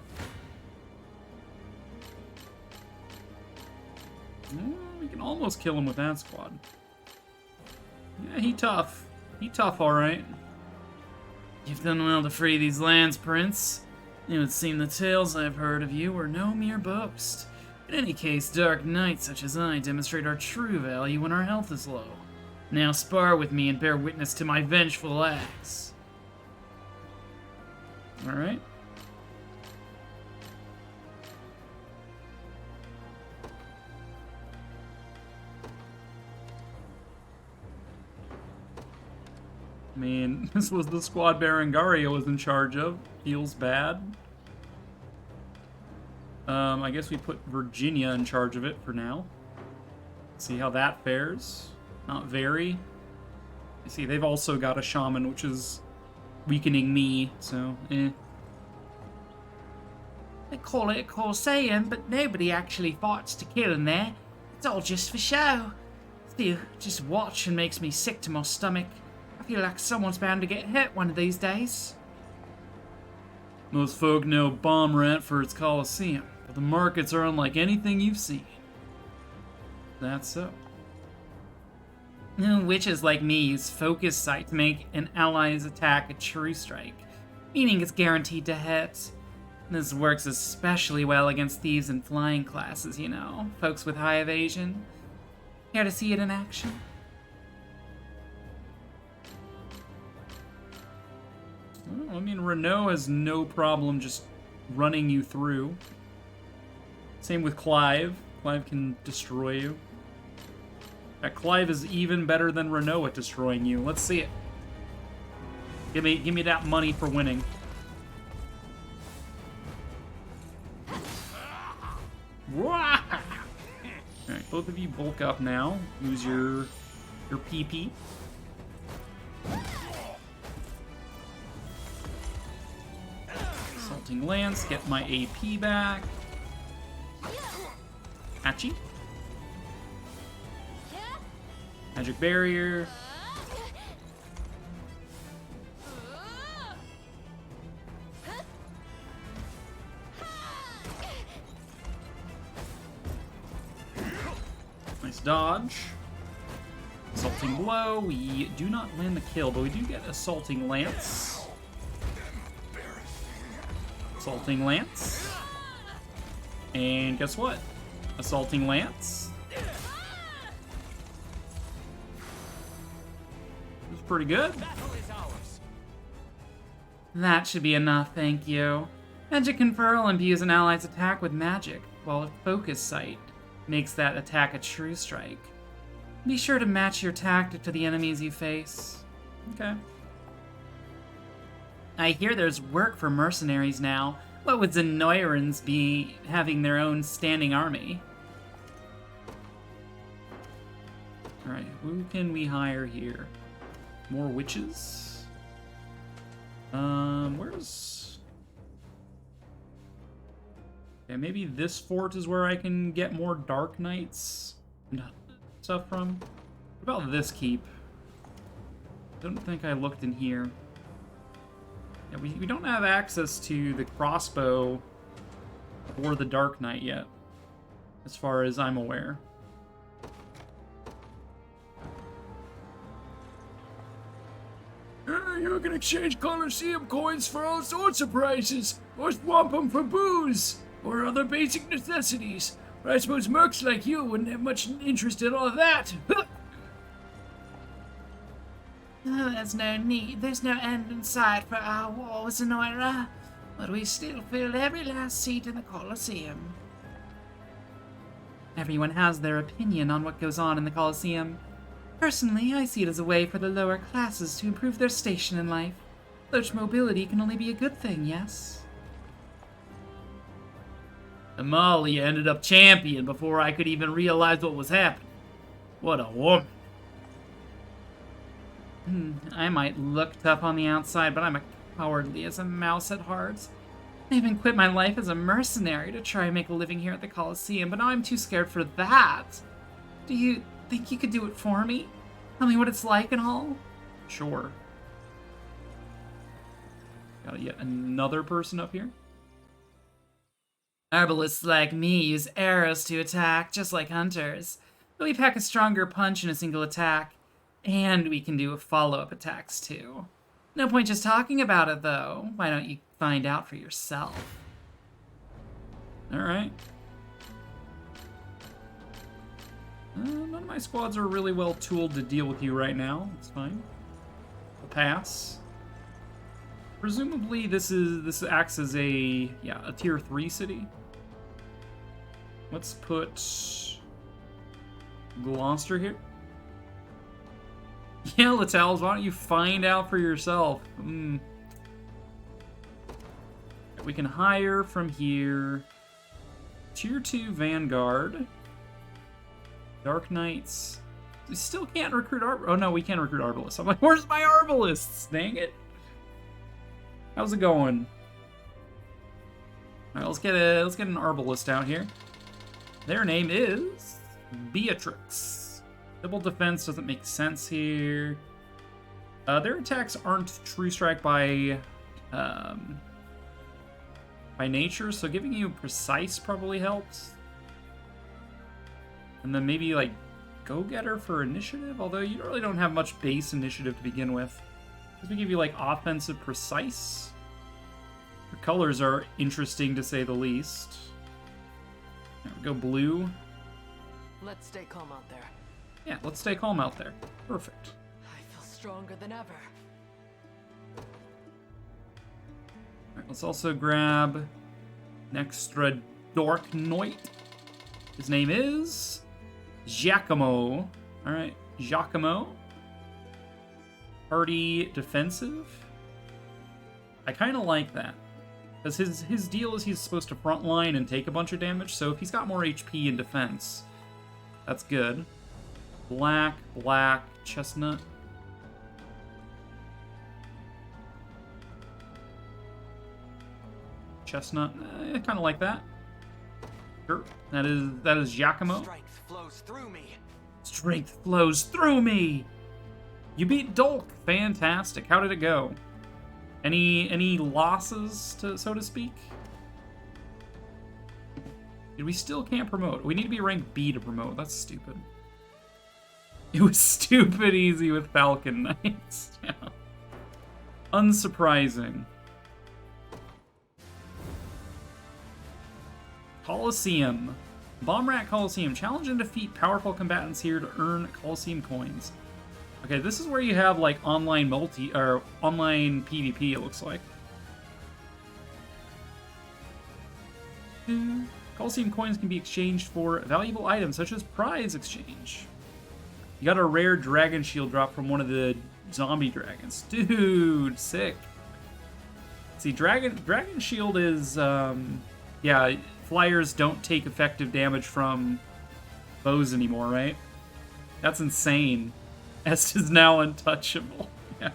We can almost kill him with that squad. Yeah, he tough. He tough, alright. You've done well to free these lands, Prince. It would seem the tales I've heard of you were no mere boast. In any case, dark knights such as I demonstrate our true value when our health is low. Now spar with me and bear witness to my vengeful acts. Alright. I mean, this was the squad Berengaria was in charge of. Feels bad. I guess we put Virginia in charge of it for now. See how that fares. Not very. You see, they've also got a shaman, which is weakening me, so, eh. They call it a Colosseum, but nobody actually fights to kill in there. It's all just for show. Still, just watching makes me sick to my stomach. I feel like someone's bound to get hurt one of these days. Most folk know Bomb Rat for its Colosseum, but the markets are unlike anything you've seen. That's so. Witches like me use focus sight to make an ally's attack a true strike, meaning it's guaranteed to hit. This works especially well against thieves and flying classes, you know, folks with high evasion. Care to see it in action? Well, I mean, Renault has no problem just running you through. Same with Clive. Clive can destroy you. Clive is even better than Renault at destroying you. Let's see it. Give me that money for winning. Alright, both of you bulk up now. Use your PP. Assaulting Lance, get my AP back. Hachi. Magic Barrier. Nice dodge. Assaulting Blow. We do not land the kill, but we do get Assaulting Lance. Assaulting Lance. And guess what? Assaulting Lance. It's pretty good. That should be enough, thank you. Magic Conferral imbues an ally's attack with magic, while a focus sight makes that attack a true strike. Be sure to match your tactic to the enemies you face. Okay. I hear there's work for mercenaries now. What would Zenoirans be having their own standing army? Alright, who can we hire here? More witches? Where's... Okay, maybe this fort is where I can get more Dark Knights and stuff from. What about this keep? Don't think I looked in here. Yeah, we don't have access to the crossbow or the Dark Knight yet, as far as I'm aware. You can exchange Colosseum coins for all sorts of prices, or swap them for booze, or other basic necessities. But I suppose mercs like you wouldn't have much interest in all of that. There's no need, there's no end in sight for our war with Zenoira, but we still filled every last seat in the Colosseum. Everyone has their opinion on what goes on in the Colosseum. Personally, I see it as a way for the lower classes to improve their station in life. Such mobility can only be a good thing, yes? Amalia ended up champion before I could even realize what was happening. What a woman. I might look tough on the outside, but I'm cowardly as a mouse at heart. I even quit my life as a mercenary to try and make a living here at the Colosseum, but now I'm too scared for that. Do you think you could do it for me? Tell me what it's like and all? Sure. Got yet another person up here? Arbalists like me use arrows to attack, just like hunters. But we pack a stronger punch in a single attack. And we can do follow-up attacks, too. No point just talking about it, though. Why don't you find out for yourself? Alright. None of my squads are really well tooled to deal with you right now. It's fine. I'll pass. Presumably this acts as a tier 3 city. Let's put Gloucester here. Yeah, Latals, why don't you find out for yourself? We can hire from here. Tier 2 Vanguard. Dark Knights. We still can't recruit Oh no, we can recruit Arbalists. I'm like, where's my Arbalists? Dang it. How's it going? Alright, let's get an Arbalist out here. Their name is Beatrix. Double defense doesn't make sense here. Their attacks aren't True Strike by nature, so giving you precise probably helps. And then maybe like Go-Getter for initiative, although you really don't have much base initiative to begin with. Because we give you like offensive precise. The colors are interesting to say the least. There we go, blue. Let's stay calm out there. Yeah, let's stay calm out there. Perfect. I feel stronger than ever. Alright, let's also grab an extra Dork Knight. His name is Giacomo. Alright, Giacomo. Hardy defensive. I kind of like that. Because his deal is he's supposed to frontline and take a bunch of damage, so if he's got more HP in defense, that's good. Black, chestnut. Chestnut, I kind of like that. Sure, that is Giacomo. Strength flows through me. Strength flows through me. You beat Dolk, fantastic. How did it go? Any losses, so to speak? We still can't promote. We need to be ranked B to promote. That's stupid. It was stupid easy with Falcon Knights. Yeah. Unsurprising. Coliseum. Bomb Rat Coliseum. Challenge and defeat powerful combatants here to earn Coliseum coins. Okay, this is where you have like online online PvP, it looks like. Coliseum coins can be exchanged for valuable items such as prize exchange. You got a rare dragon shield drop from one of the zombie dragons. Dude, sick. See, dragon shield is yeah, flyers don't take effective damage from bows anymore, right? That's insane. Est is now untouchable. Yeah.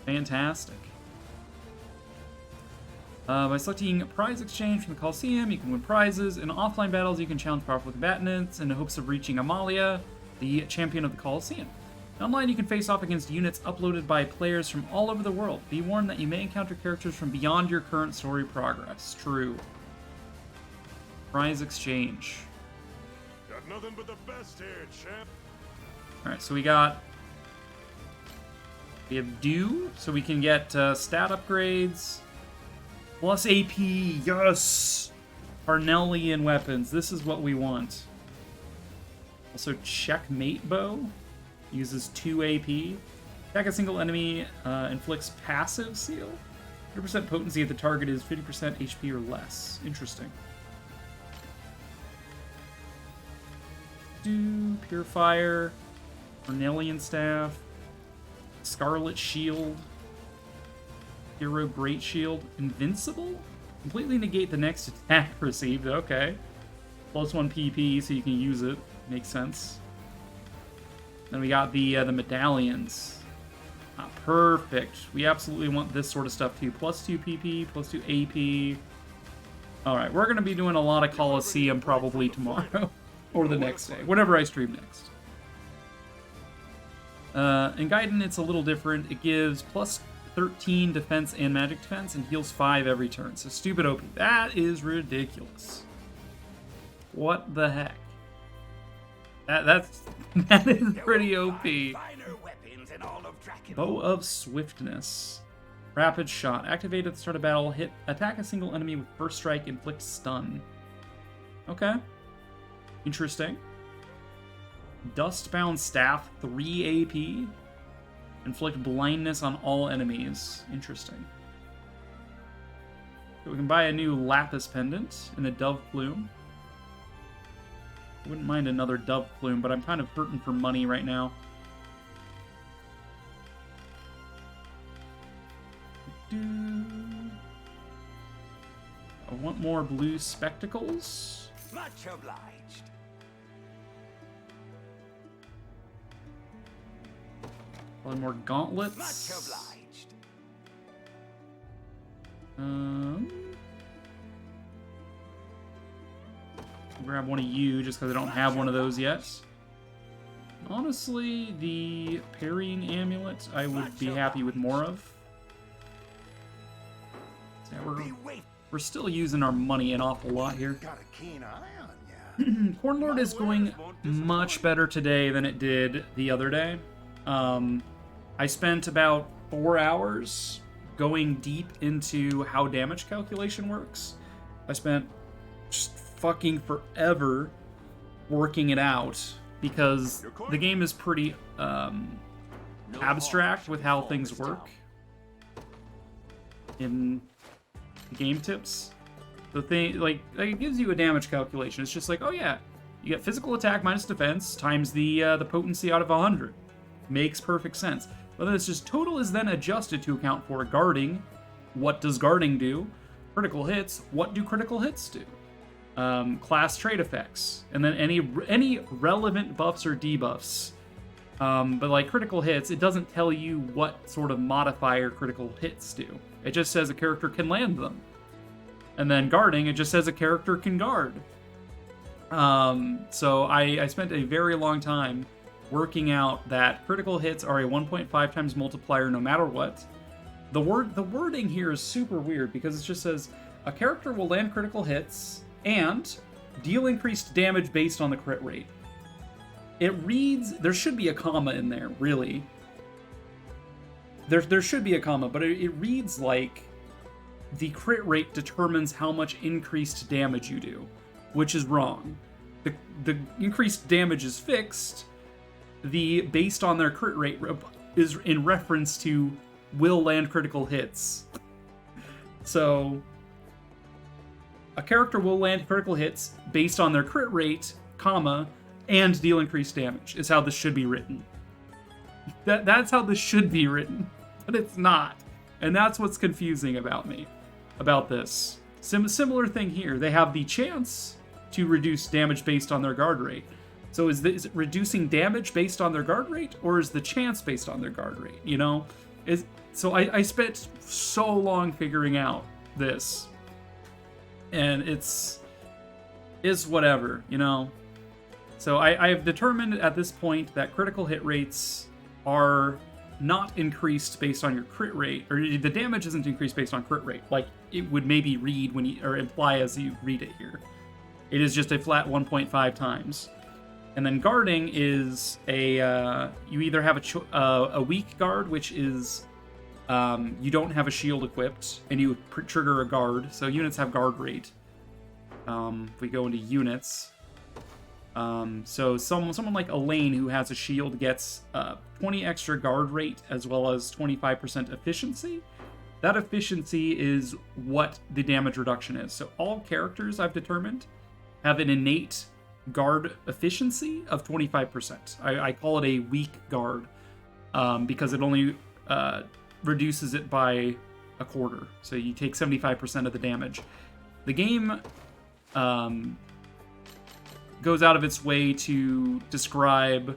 Fantastic. By selecting prize exchange from the Coliseum, you can win prizes. In offline battles, you can challenge powerful combatants in the hopes of reaching Amalia, the champion of the Coliseum. Online, you can face off against units uploaded by players from all over the world. Be warned that you may encounter characters from beyond your current story progress. True. Prize exchange. Got nothing but the best here, champ. Alright, so we have Do, so we can get stat upgrades. Plus AP, yes! Parnellian weapons, this is what we want. Also, Checkmate Bow. Uses 2 AP. Attack a single enemy, inflicts passive seal. 100% potency if the target is 50% HP or less. Interesting. Do Purifier. Cornelian Staff, Scarlet Shield, Hero Great Shield, Invincible? Completely negate the next attack received, okay. +1 PP, so you can use it, makes sense. Then we got the medallions. Ah, perfect. We absolutely want this sort of stuff too. +2 PP, +2 AP. Alright, we're going to be doing a lot of Coliseum probably tomorrow, or the next day, whenever I stream next. In Gaiden, it's a little different. It gives +13 defense and magic defense and heals 5 every turn. So stupid OP. That is ridiculous. What the heck? That is pretty OP. Bow of Swiftness. Rapid Shot. Activate at the start of battle. Hit. Attack a single enemy with first strike. Inflict stun. Okay. Interesting. Dustbound Staff, 3 AP. Inflict blindness on all enemies. Interesting. So we can buy a new Lapis Pendant and a Dove Plume. I wouldn't mind another Dove Plume, but I'm kind of hurting for money right now. I want more blue spectacles. Much obliged. Probably more gauntlets. Much obliged. grab one of you just because I don't have one of those yet. Honestly, the parrying amulet I would be happy with more of. So yeah, we're still using our money an awful lot here. Got a keen eye on ya. Cornlord is going much better today than it did the other day. I spent about 4 hours going deep into how damage calculation works. I spent just fucking forever working it out because the game is pretty abstract with how things work in game tips. The thing, like it gives you a damage calculation. It's just like, oh yeah, you get physical attack minus defense times the potency out of 100. Makes perfect sense. But then it's just total is then adjusted to account for guarding. What does guarding do? Critical hits. What do critical hits do? Class trait effects, and then any relevant buffs or debuffs. But like critical hits, it doesn't tell you what sort of modifier critical hits do. It just says a character can land them. And then guarding, it just says a character can guard. So I spent a very long time working out that critical hits are a 1.5 times multiplier no matter what. The wording here is super weird because it just says a character will land critical hits and deal increased damage based on the crit rate. It reads, there should be a comma in there, really. There should be a comma, but it reads like the crit rate determines how much increased damage you do, which is wrong. The increased damage is fixed. The based on their crit rate is in reference to will land critical hits. So a character will land critical hits based on their crit rate, comma, and deal increased damage is how this should be written. That's how this should be written, but it's not. And that's what's confusing about this. Similar thing here. They have the chance to reduce damage based on their guard rate. So is it reducing damage based on their guard rate, or is the chance based on their guard rate? You know? So I spent so long figuring out this. And it's whatever, you know? So I have determined at this point that critical hit rates are not increased based on your crit rate, or the damage isn't increased based on crit rate, like it would maybe read or imply as you read it here. It is just a flat 1.5 times. And then guarding is you either have a weak guard, which is you don't have a shield equipped, and you trigger a guard. So units have guard rate. If we go into units, so someone like Elaine who has a shield gets 20 extra guard rate as well as 25% efficiency. That efficiency is what the damage reduction is. So all characters I've determined have an innate guard efficiency of 25%. I call it a weak guard because it only reduces it by a quarter. So you take 75% of the damage. The game goes out of its way to describe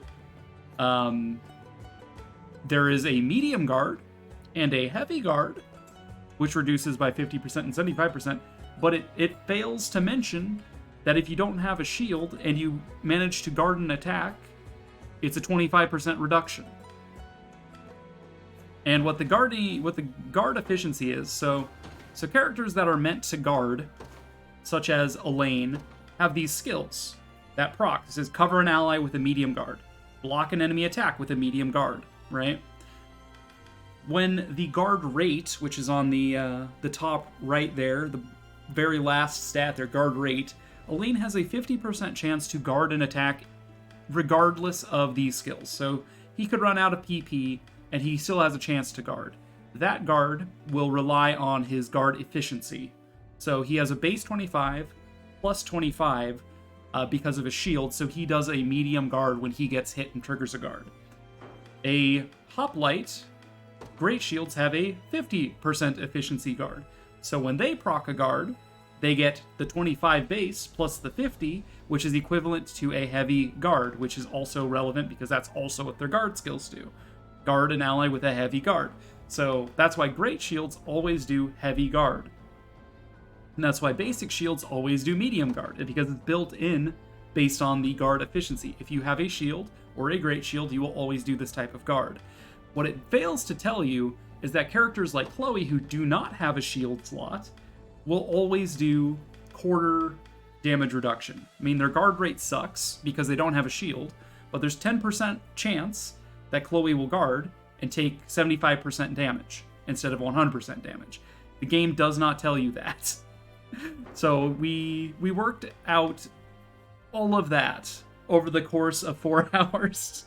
there is a medium guard and a heavy guard, which reduces by 50% and 75%, but it fails to mention that if you don't have a shield and you manage to guard an attack, it's a 25% reduction. And what the guard efficiency is, so characters that are meant to guard, such as Elaine, have these skills that proc. This is cover an ally with a medium guard, block an enemy attack with a medium guard, right? When the guard rate, which is on the top right there, the very last stat there, guard rate, Elaine has a 50% chance to guard an attack regardless of these skills. So he could run out of PP and he still has a chance to guard. That guard will rely on his guard efficiency. So he has a base 25 plus 25 because of his shield, so he does a medium guard when he gets hit and triggers a guard. A hoplite, great shields have a 50% efficiency guard. So when they proc a guard, they get the 25 base plus the 50, which is equivalent to a heavy guard, which is also relevant because that's also what their guard skills do. Guard an ally with a heavy guard. So that's why great shields always do heavy guard. And that's why basic shields always do medium guard, because it's built in based on the guard efficiency. If you have a shield or a great shield, you will always do this type of guard. What it fails to tell you is that characters like Chloe, who do not have a shield slot, will always do quarter damage reduction. I mean, their guard rate sucks because they don't have a shield, but there's 10% chance that Chloe will guard and take 75% damage instead of 100% damage. The game does not tell you that. So we worked out all of that over the course of 4 hours.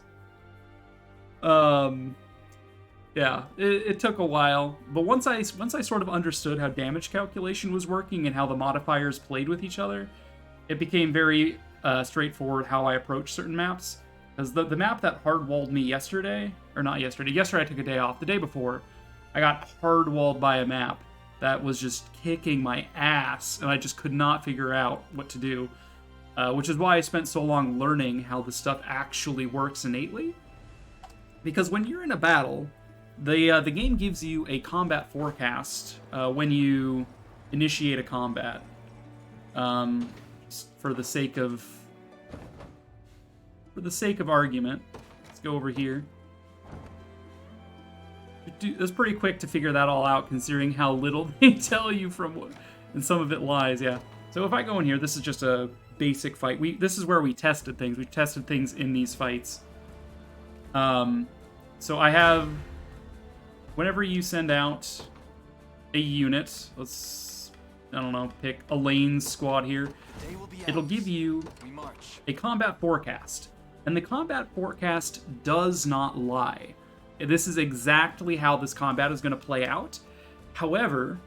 Yeah, it took a while, but once I sort of understood how damage calculation was working and how the modifiers played with each other, it became very straightforward how I approach certain maps. Because the map that hard-walled me yesterday, or not yesterday, yesterday I took a day off. The day before, I got hard-walled by a map that was just kicking my ass, and I just could not figure out what to do. Which is why I spent so long learning how the stuff actually works innately. Because when you're in a battle, the game gives you a combat forecast when you initiate a combat. For the sake of argument, let's go over here. It's pretty quick to figure that all out, considering how little they tell you from what, and some of it lies. Yeah. So if I go in here, this is just a basic fight. This is where we tested things. We tested things in these fights. So I have, whenever you send out a unit, let's, I don't know, pick Elaine's squad here, it'll give you a combat forecast. And the combat forecast does not lie. This is exactly how this combat is going to play out. However,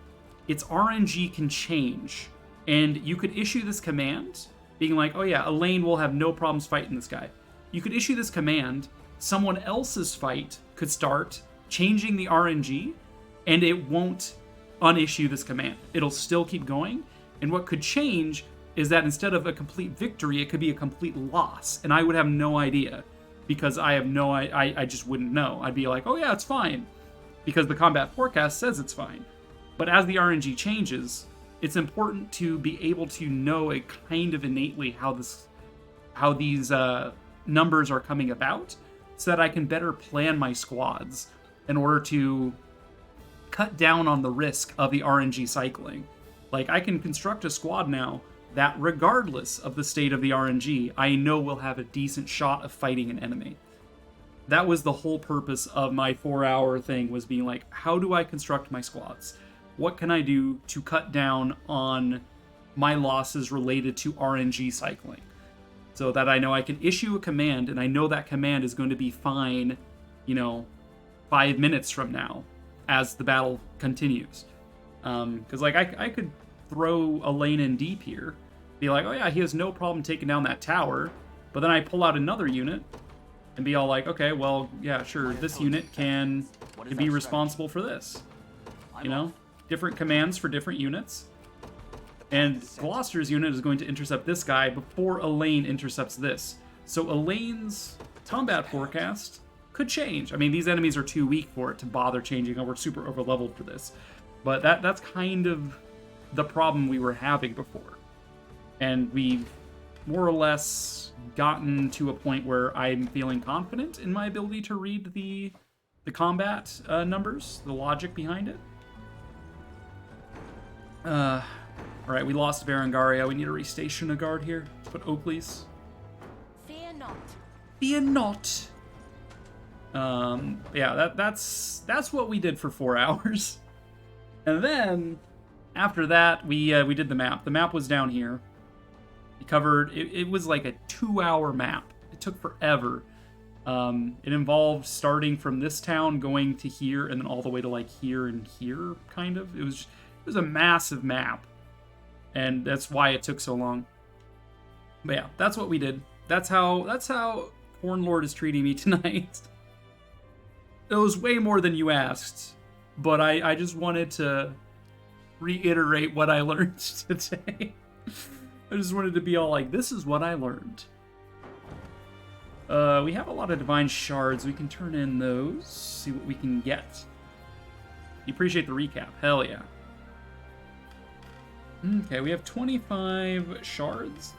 its RNG can change. And you could issue this command, being like, oh yeah, Elaine will have no problems fighting this guy. You could issue this command, someone else's fight could start changing the RNG, and it won't unissue this command. It'll still keep going, and what could change is that instead of a complete victory, it could be a complete loss, and I would have no idea, because I just wouldn't know. I'd be like, oh yeah, it's fine, because the combat forecast says it's fine. But as the RNG changes, it's important to be able to know it kind of innately how these numbers are coming about, so that I can better plan my squads in order to cut down on the risk of the RNG cycling. Like, I can construct a squad now that, regardless of the state of the RNG, I know will have a decent shot of fighting an enemy. That was the whole purpose of my 4-hour thing, was being like, how do I construct my squads? What can I do to cut down on my losses related to RNG cycling? So that I know I can issue a command, and I know that command is going to be fine, 5 minutes from now, as the battle continues. Because, I could throw Elaine in deep here, be like, oh yeah, he has no problem taking down that tower, but then I pull out another unit, and be all like, okay, well, yeah, sure, this unit can be responsible for this. Different commands for different units. And Gloucester's unit is going to intercept this guy before Elaine intercepts this. So Elaine's combat forecast could change. I mean, these enemies are too weak for it to bother changing, and we're super over-leveled for this. But that's kind of the problem we were having before. And we've more or less gotten to a point where I'm feeling confident in my ability to read the combat numbers, the logic behind it. Alright, we lost Berengaria. We need to restation a guard here. Let's put Oakley's. Fear not. Fear not. Yeah, that's what we did for 4 hours. And then, after that, we did the map. The map was down here. We covered, it was like a 2-hour map. It took forever. It involved starting from this town, going to here, and then all the way to here and here, kind of. It was a massive map. And that's why it took so long. But yeah, that's what we did. That's how Cornlord is treating me tonight. It was way more than you asked, but I just wanted to reiterate what I learned today. I just wanted to be all like, this is what I learned. We have a lot of divine shards. We can turn in those, see what we can get. You appreciate the recap. Hell yeah. Okay, we have 25 shards.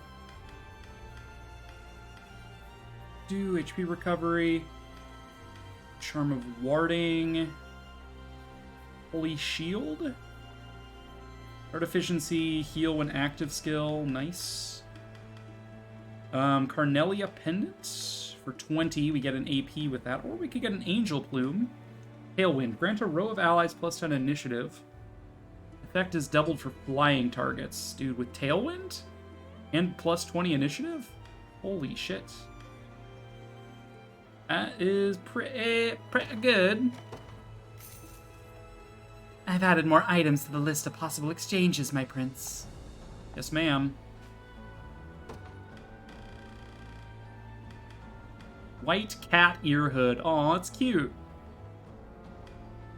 Do HP recovery. Charm of warding. Holy shield. Art efficiency, heal when active skill. Nice. Carnelia pendant. For 20, we get an AP with that. Or we could get an angel plume. Tailwind. Grant a row of allies plus 10 initiative. Effect is doubled for flying targets. Dude, with Tailwind? And plus 20 initiative? Holy shit. That is pretty good. I've added more items to the list of possible exchanges, my prince. Yes, ma'am. White cat ear hood. Aw, it's cute.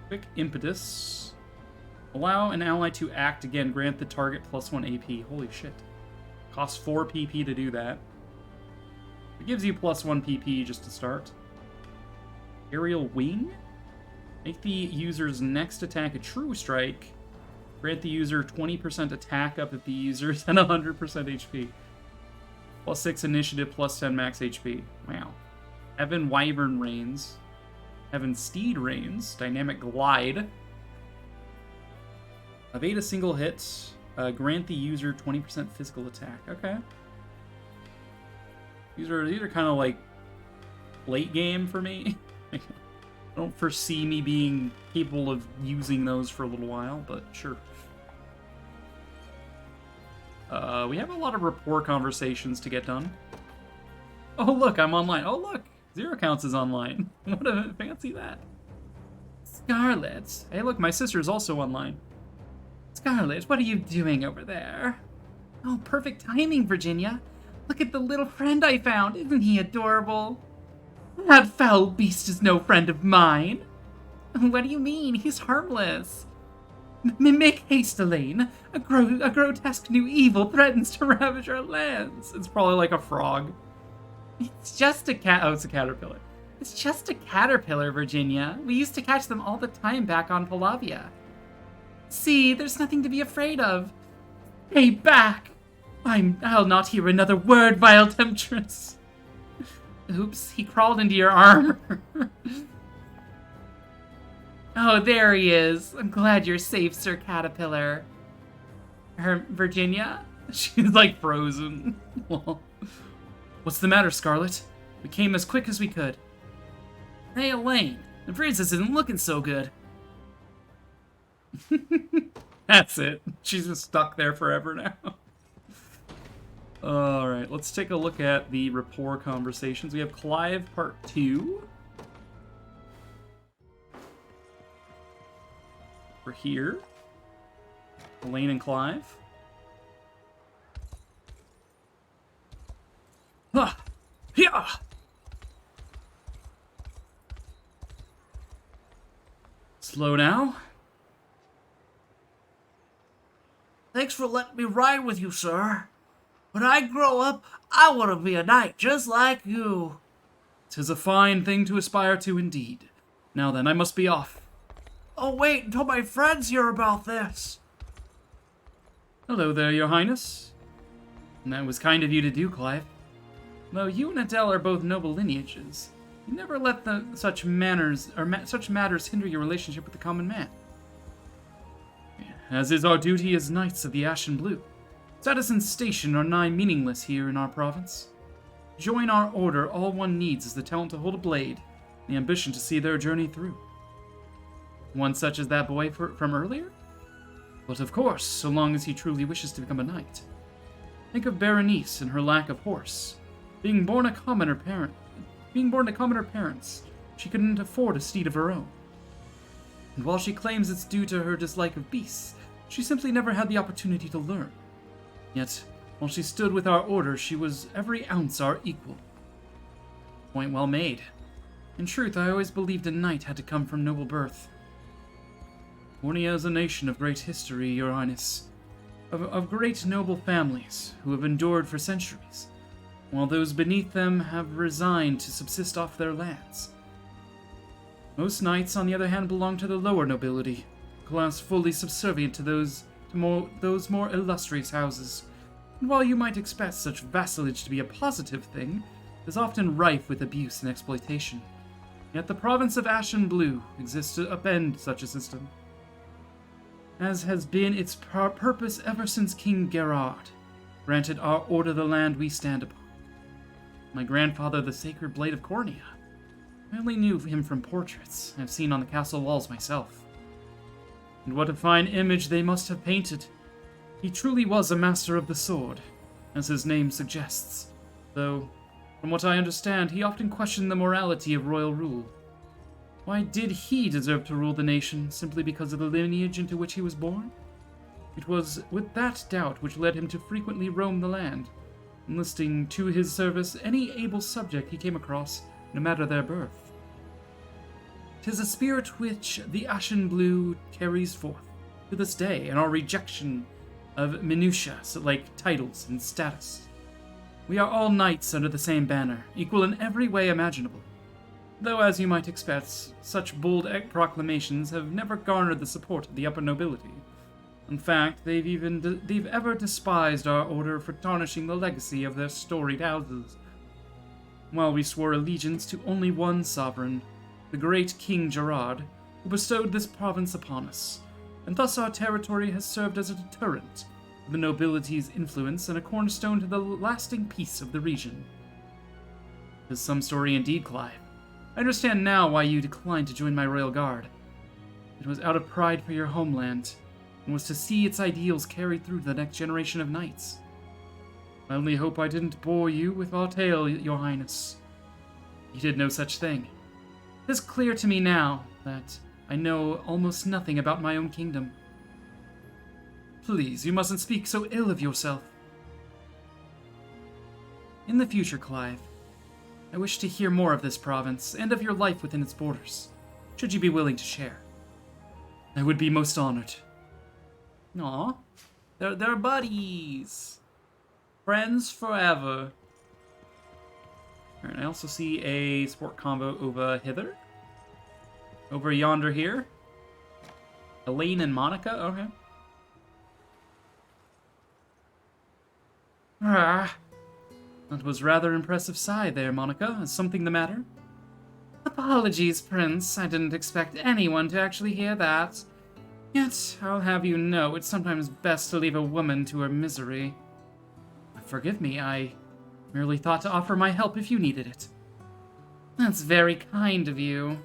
Quick impetus. Allow an ally to act again. Grant the target plus 1 AP. Holy shit. Costs 4 PP to do that. It gives you plus 1 PP just to start. Aerial wing. Make the user's next attack a true strike. Grant the user 20% attack up if the user is at 100% HP. Plus 6 initiative, plus 10 max HP. Wow. Heaven Wyvern Reigns. Heaven Steed Reigns. Dynamic Glide. Evade a single hit. Grant the user 20% physical attack. Okay. These are kind of like late game for me. I don't foresee me being capable of using those for a little while, but sure. We have a lot of rapport conversations to get done. Oh, look, I'm online. Oh, look, Zero Counts is online. What a fancy that. Scarlet. Hey, look, my sister's also online. Scarlet, what are you doing over there? Oh, perfect timing, Virginia. Look at the little friend I found. Isn't he adorable? That foul beast is no friend of mine. What do you mean? He's harmless. Make haste, Elaine. A grotesque new evil threatens to ravage our lands. It's probably like a frog. It's just a cat. Oh, it's a caterpillar. It's just a caterpillar, Virginia. We used to catch them all the time back on Palavia. See, there's nothing to be afraid of. Stay back. I'll not hear another word, vile temptress. Oops, he crawled into your armor. Oh, there he is. I'm glad you're safe, Sir Caterpillar. Virginia? She's like frozen. What's the matter, Scarlet? We came as quick as we could. Hey, Elaine. The princess isn't looking so good. That's it. She's just stuck there forever now. Alright, let's take a look at the rapport conversations. We have Clive Part 2. We're here. Elaine and Clive. Ha! Yeah! Slow now. Thanks for letting me ride with you, sir. When I grow up, I want to be a knight just like you. 'Tis a fine thing to aspire to indeed. Now then, I must be off. Oh, wait until my friends hear about this. Hello there, Your Highness. And that was kind of you to do, Clive. Though you and Adele are both noble lineages, you never let such matters hinder your relationship with the common man. As is our duty as Knights of the Ashen Blue. Status and station are nigh meaningless here in our province. To join our order, all one needs is the talent to hold a blade, and the ambition to see their journey through. One such as that boy from earlier? But of course, so long as he truly wishes to become a knight. Think of Berenice and her lack of horse. Being born to commoner parents, she couldn't afford a steed of her own. And while she claims it's due to her dislike of beasts, she simply never had the opportunity to learn. Yet, while she stood with our order, she was every ounce our equal. Point well made. In truth, I always believed a knight had to come from noble birth. Cornea is a nation of great history, Your Highness. Of great noble families who have endured for centuries, while those beneath them have resigned to subsist off their lands. Most knights, on the other hand, belong to the lower nobility, a class fully subservient to those to those more illustrious houses. And while you might expect such vassalage to be a positive thing, it is often rife with abuse and exploitation. Yet the province of Ashen Blue exists to upend such a system, as has been its purpose ever since King Gerard granted our order the land we stand upon. My grandfather, the Sacred Blade of Cornea. I only knew him from portraits I've seen on the castle walls myself. And what a fine image they must have painted. He truly was a master of the sword, as his name suggests, though, from what I understand, he often questioned the morality of royal rule. Why did he deserve to rule the nation, simply because of the lineage into which he was born? It was with that doubt which led him to frequently roam the land, enlisting to his service any able subject he came across, no matter their birth. 'Tis a spirit which the Ashen Blue carries forth to this day in our rejection of minutiae like titles and status. We are all knights under the same banner, equal in every way imaginable. Though, as you might expect, such bold proclamations have never garnered the support of the upper nobility. In fact, they've ever despised our order for tarnishing the legacy of their storied houses. While we swore allegiance to only one sovereign, the great King Gerard, who bestowed this province upon us, and thus our territory has served as a deterrent to the nobility's influence and a cornerstone to the lasting peace of the region. 'Tis some story indeed, Clive. I understand now why you declined to join my royal guard. It was out of pride for your homeland, and was to see its ideals carried through to the next generation of knights. I only hope I didn't bore you with our tale, your highness. You did no such thing. It is clear to me now that I know almost nothing about my own kingdom. Please, you mustn't speak so ill of yourself. In the future, Clive, I wish to hear more of this province and of your life within its borders, should you be willing to share. I would be most honored. Aw, they're buddies. Friends forever. Alright, I also see a sport combo over hither. Over yonder here. Elaine and Monica, okay. That was rather impressive sight there, Monica. Is something the matter? Apologies, Prince. I didn't expect anyone to actually hear that. Yet, I'll have you know, it's sometimes best to leave a woman to her misery. Forgive me, I merely thought to offer my help if you needed it. That's very kind of you.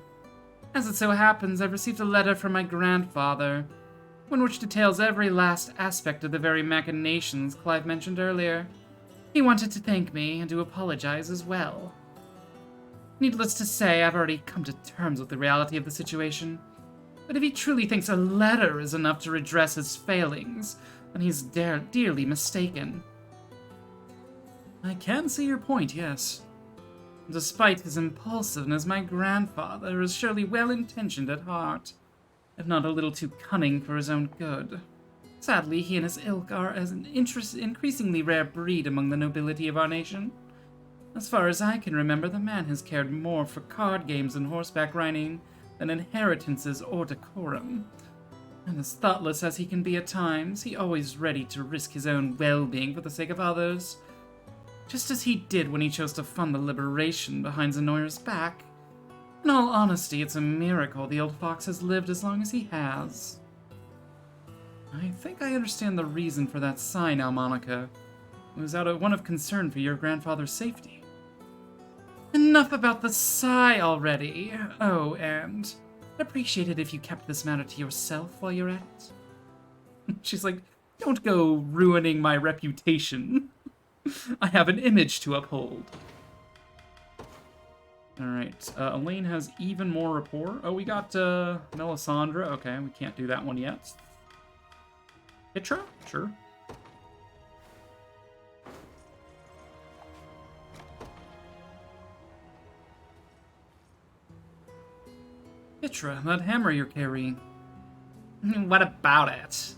As it so happens, I've received a letter from my grandfather, one which details every last aspect of the very machinations Clive mentioned earlier. He wanted to thank me and to apologize as well. Needless to say, I've already come to terms with the reality of the situation. But if he truly thinks a letter is enough to redress his failings, then he's dearly mistaken. I can see your point, yes. Despite his impulsiveness, my grandfather is surely well-intentioned at heart, if not a little too cunning for his own good. Sadly, he and his ilk are as an increasingly rare breed among the nobility of our nation. As far as I can remember, the man has cared more for card games and horseback riding than inheritances or decorum. And as thoughtless as he can be at times, he always ready to risk his own well-being for the sake of others. Just as he did when he chose to fund the liberation behind Zenoira's back. In all honesty, it's a miracle the old fox has lived as long as he has. I think I understand the reason for that sigh now, Monica. It was out of one of concern for your grandfather's safety. Enough about the sigh already. Oh, and I'd appreciate it if you kept this matter to yourself while you're at it. She's like, don't go ruining my reputation. I have an image to uphold. Alright, Elaine has even more rapport. Oh, we got Melisandre. Okay, we can't do that one yet. Hitra? Sure. Hitra, that hammer you're carrying. What about it?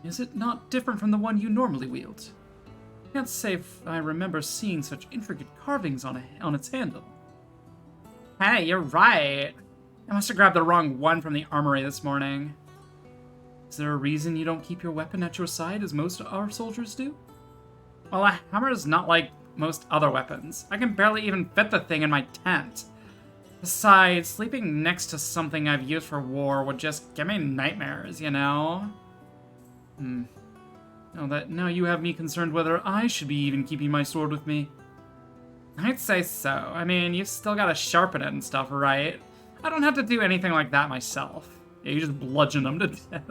Is it not different from the one you normally wield? Can't say if I remember seeing such intricate carvings on its handle. Hey, you're right. I must have grabbed the wrong one from the armory this morning. Is there a reason you don't keep your weapon at your side as most of our soldiers do? Well, a hammer is not like most other weapons. I can barely even fit the thing in my tent. Besides, sleeping next to something I've used for war would just give me nightmares, you know? Now you have me concerned whether I should be even keeping my sword with me. I'd say so. I mean, you've still got to sharpen it and stuff, right? I don't have to do anything like that myself. Yeah, you just bludgeon them to death.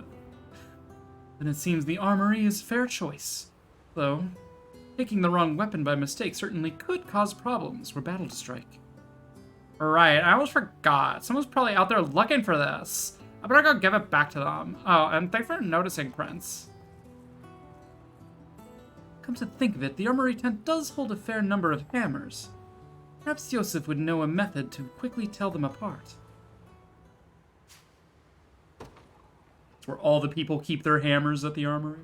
Then it seems the armory is a fair choice. Though, taking the wrong weapon by mistake certainly could cause problems were battle to strike. Right, I almost forgot. Someone's probably out there looking for this. I better go give it back to them. Oh, and thanks for noticing, Prince. Come to think of it, the armory tent does hold a fair number of hammers. Perhaps Joseph would know a method to quickly tell them apart. It's where all the people keep their hammers at the armory.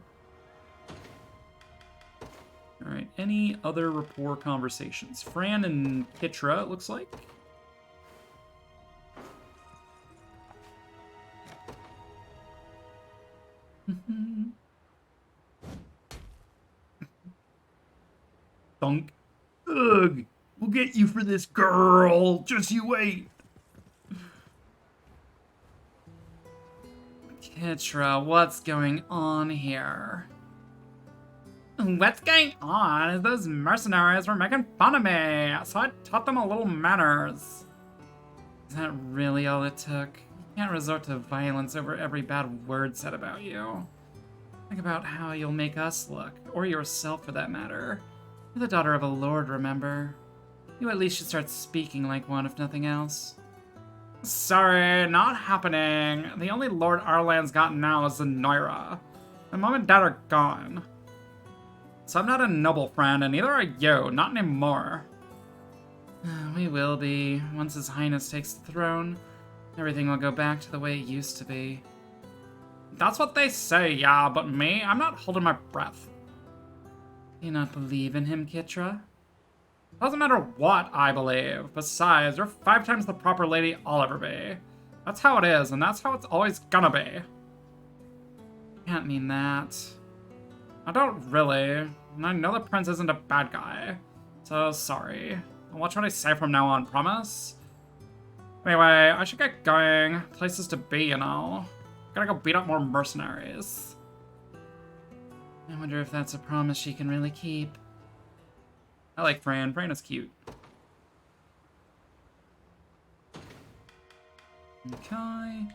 Alright, any other rapport conversations? Fran and Kitra, it looks like. Thunk. Ugh! We'll get you for this, girl! Just you wait! Kitra, what's going on here? What's going on is those mercenaries were making fun of me, so I taught them a little manners. Is that really all it took? You can't resort to violence over every bad word said about you. Think about how you'll make us look, or yourself for that matter. You're the daughter of a lord, remember? You at least should start speaking like one, if nothing else. Sorry, not happening. The only lord our land's got now is the Noira. My mom and dad are gone. So I'm not a noble friend, and neither are you, not anymore. We will be. Once His Highness takes the throne, everything will go back to the way it used to be. That's what they say, yeah, but me, I'm not holding my breath. Do you not believe in him, Kitra? Doesn't matter what I believe. Besides, you're 5 times the proper lady I'll ever be. That's how it is, and that's how it's always gonna be. Can't mean that. I don't really. And I know the prince isn't a bad guy. So, sorry. I'll watch what I say from now on, promise? Anyway, I should get going. Places to be, you know. Gotta go beat up more mercenaries. I wonder if that's a promise she can really keep. I like Fran. Fran is cute. Okay.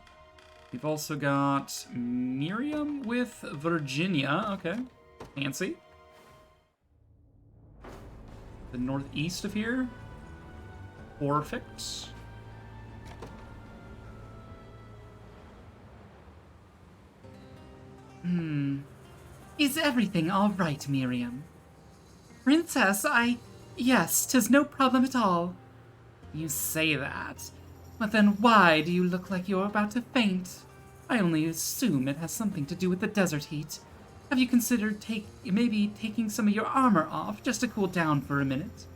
We've also got Miriam with Virginia. Okay. Fancy. The northeast of here. Perfect. Is everything all right, Miriam? Princess, Yes, 'tis no problem at all. You say that, but then why do you look like you're about to faint? I only assume it has something to do with the desert heat. Have you considered maybe taking some of your armor off, just to cool down for a minute?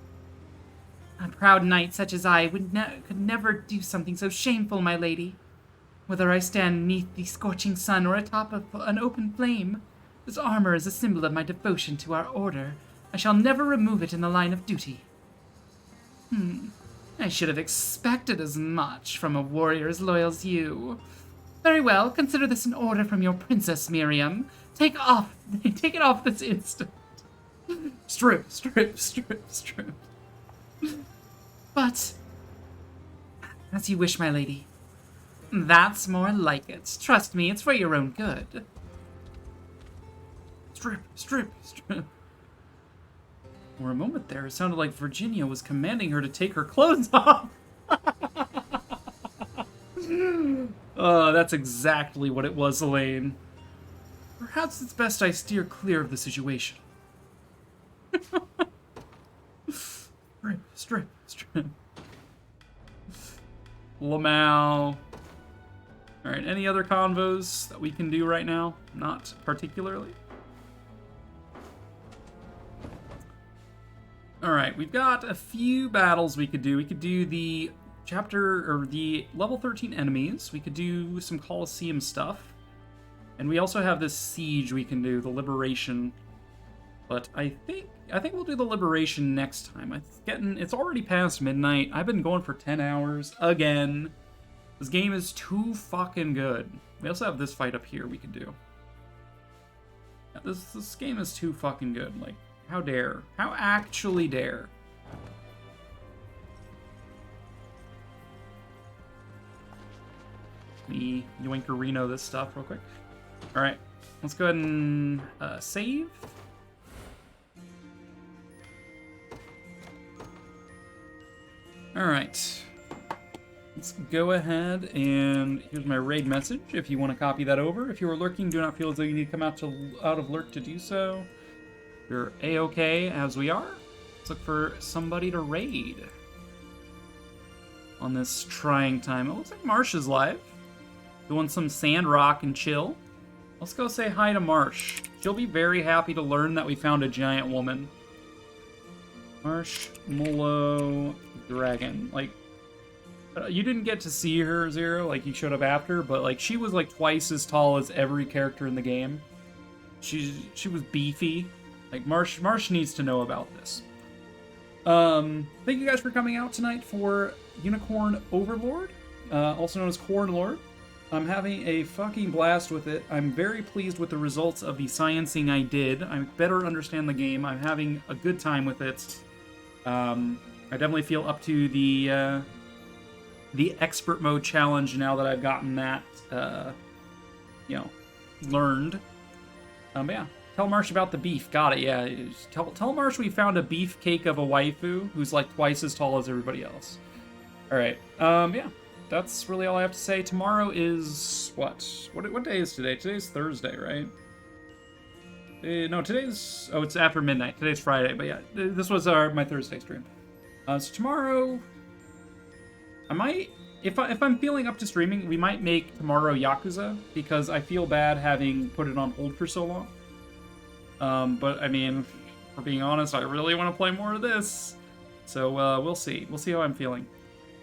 A proud knight such as I could never do something so shameful, my lady. Whether I stand neath the scorching sun or atop of an open flame, this armor is a symbol of my devotion to our order. I shall never remove it in the line of duty. I should have expected as much from a warrior as loyal as you. Very well, consider this an order from your princess, Miriam. Take it off this instant. Strip. But, as you wish, my lady. That's more like it. Trust me, it's for your own good. Strip. For a moment there, it sounded like Virginia was commanding her to take her clothes off. That's exactly what it was, Elaine. Perhaps it's best I steer clear of the situation. Strip. Lamau. Alright, any other convos that we can do right now? Not particularly. Alright, we've got a few battles we could do. We could do the the level 13 enemies. We could do some Colosseum stuff. And we also have this siege we can do, the liberation. But I think we'll do the liberation next time. It's already past midnight. I've been going for 10 hours again. This game is too fucking good. We also have this fight up here we can do. Yeah, this game is too fucking good. Like, how dare? How actually dare? Me yoinkerino this stuff real quick. Alright, let's go ahead and save. Alright. Let's go ahead and here's my raid message if you want to copy that over. If you are lurking, do not feel as though you need to come out of lurk to do so. You're A-okay as we are. Let's look for somebody to raid on this trying time. It looks like Marsh is live. Doing some sand rock and chill. Let's go say hi to Marsh. She'll be very happy to learn that we found a giant woman. Marshmallow Dragon. Like, you didn't get to see her, Zero. Like, you showed up after, but like she was like twice as tall as every character in the game. She was beefy. Like, Marsh needs to know about this. Thank you guys for coming out tonight for Unicorn Overlord, also known as Corn Lord. I'm having a fucking blast with it. I'm very pleased with the results of the sciencing I did. I better understand the game. I'm having a good time with it. I definitely feel up to the expert mode challenge now that I've gotten that, learned. But yeah, tell Marsh about the beef. Got it, yeah. Tell Marsh we found a beefcake of a waifu who's like twice as tall as everybody else. Alright, yeah. That's really all I have to say. Tomorrow is what? What day is today? Today's Thursday, right? No, today's... Oh, it's after midnight. Today's Friday, but yeah. This was my Thursday stream. So tomorrow... I might... If I'm feeling up to streaming, we might make tomorrow Yakuza, because I feel bad having put it on hold for so long. But, I mean, for being honest, I really want to play more of this. So, we'll see. We'll see how I'm feeling.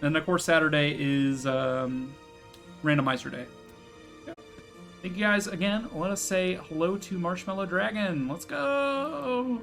And, of course, Saturday is Randomizer Day. Yep. Thank you guys again. Let us say hello to Marshmallow Dragon. Let's go!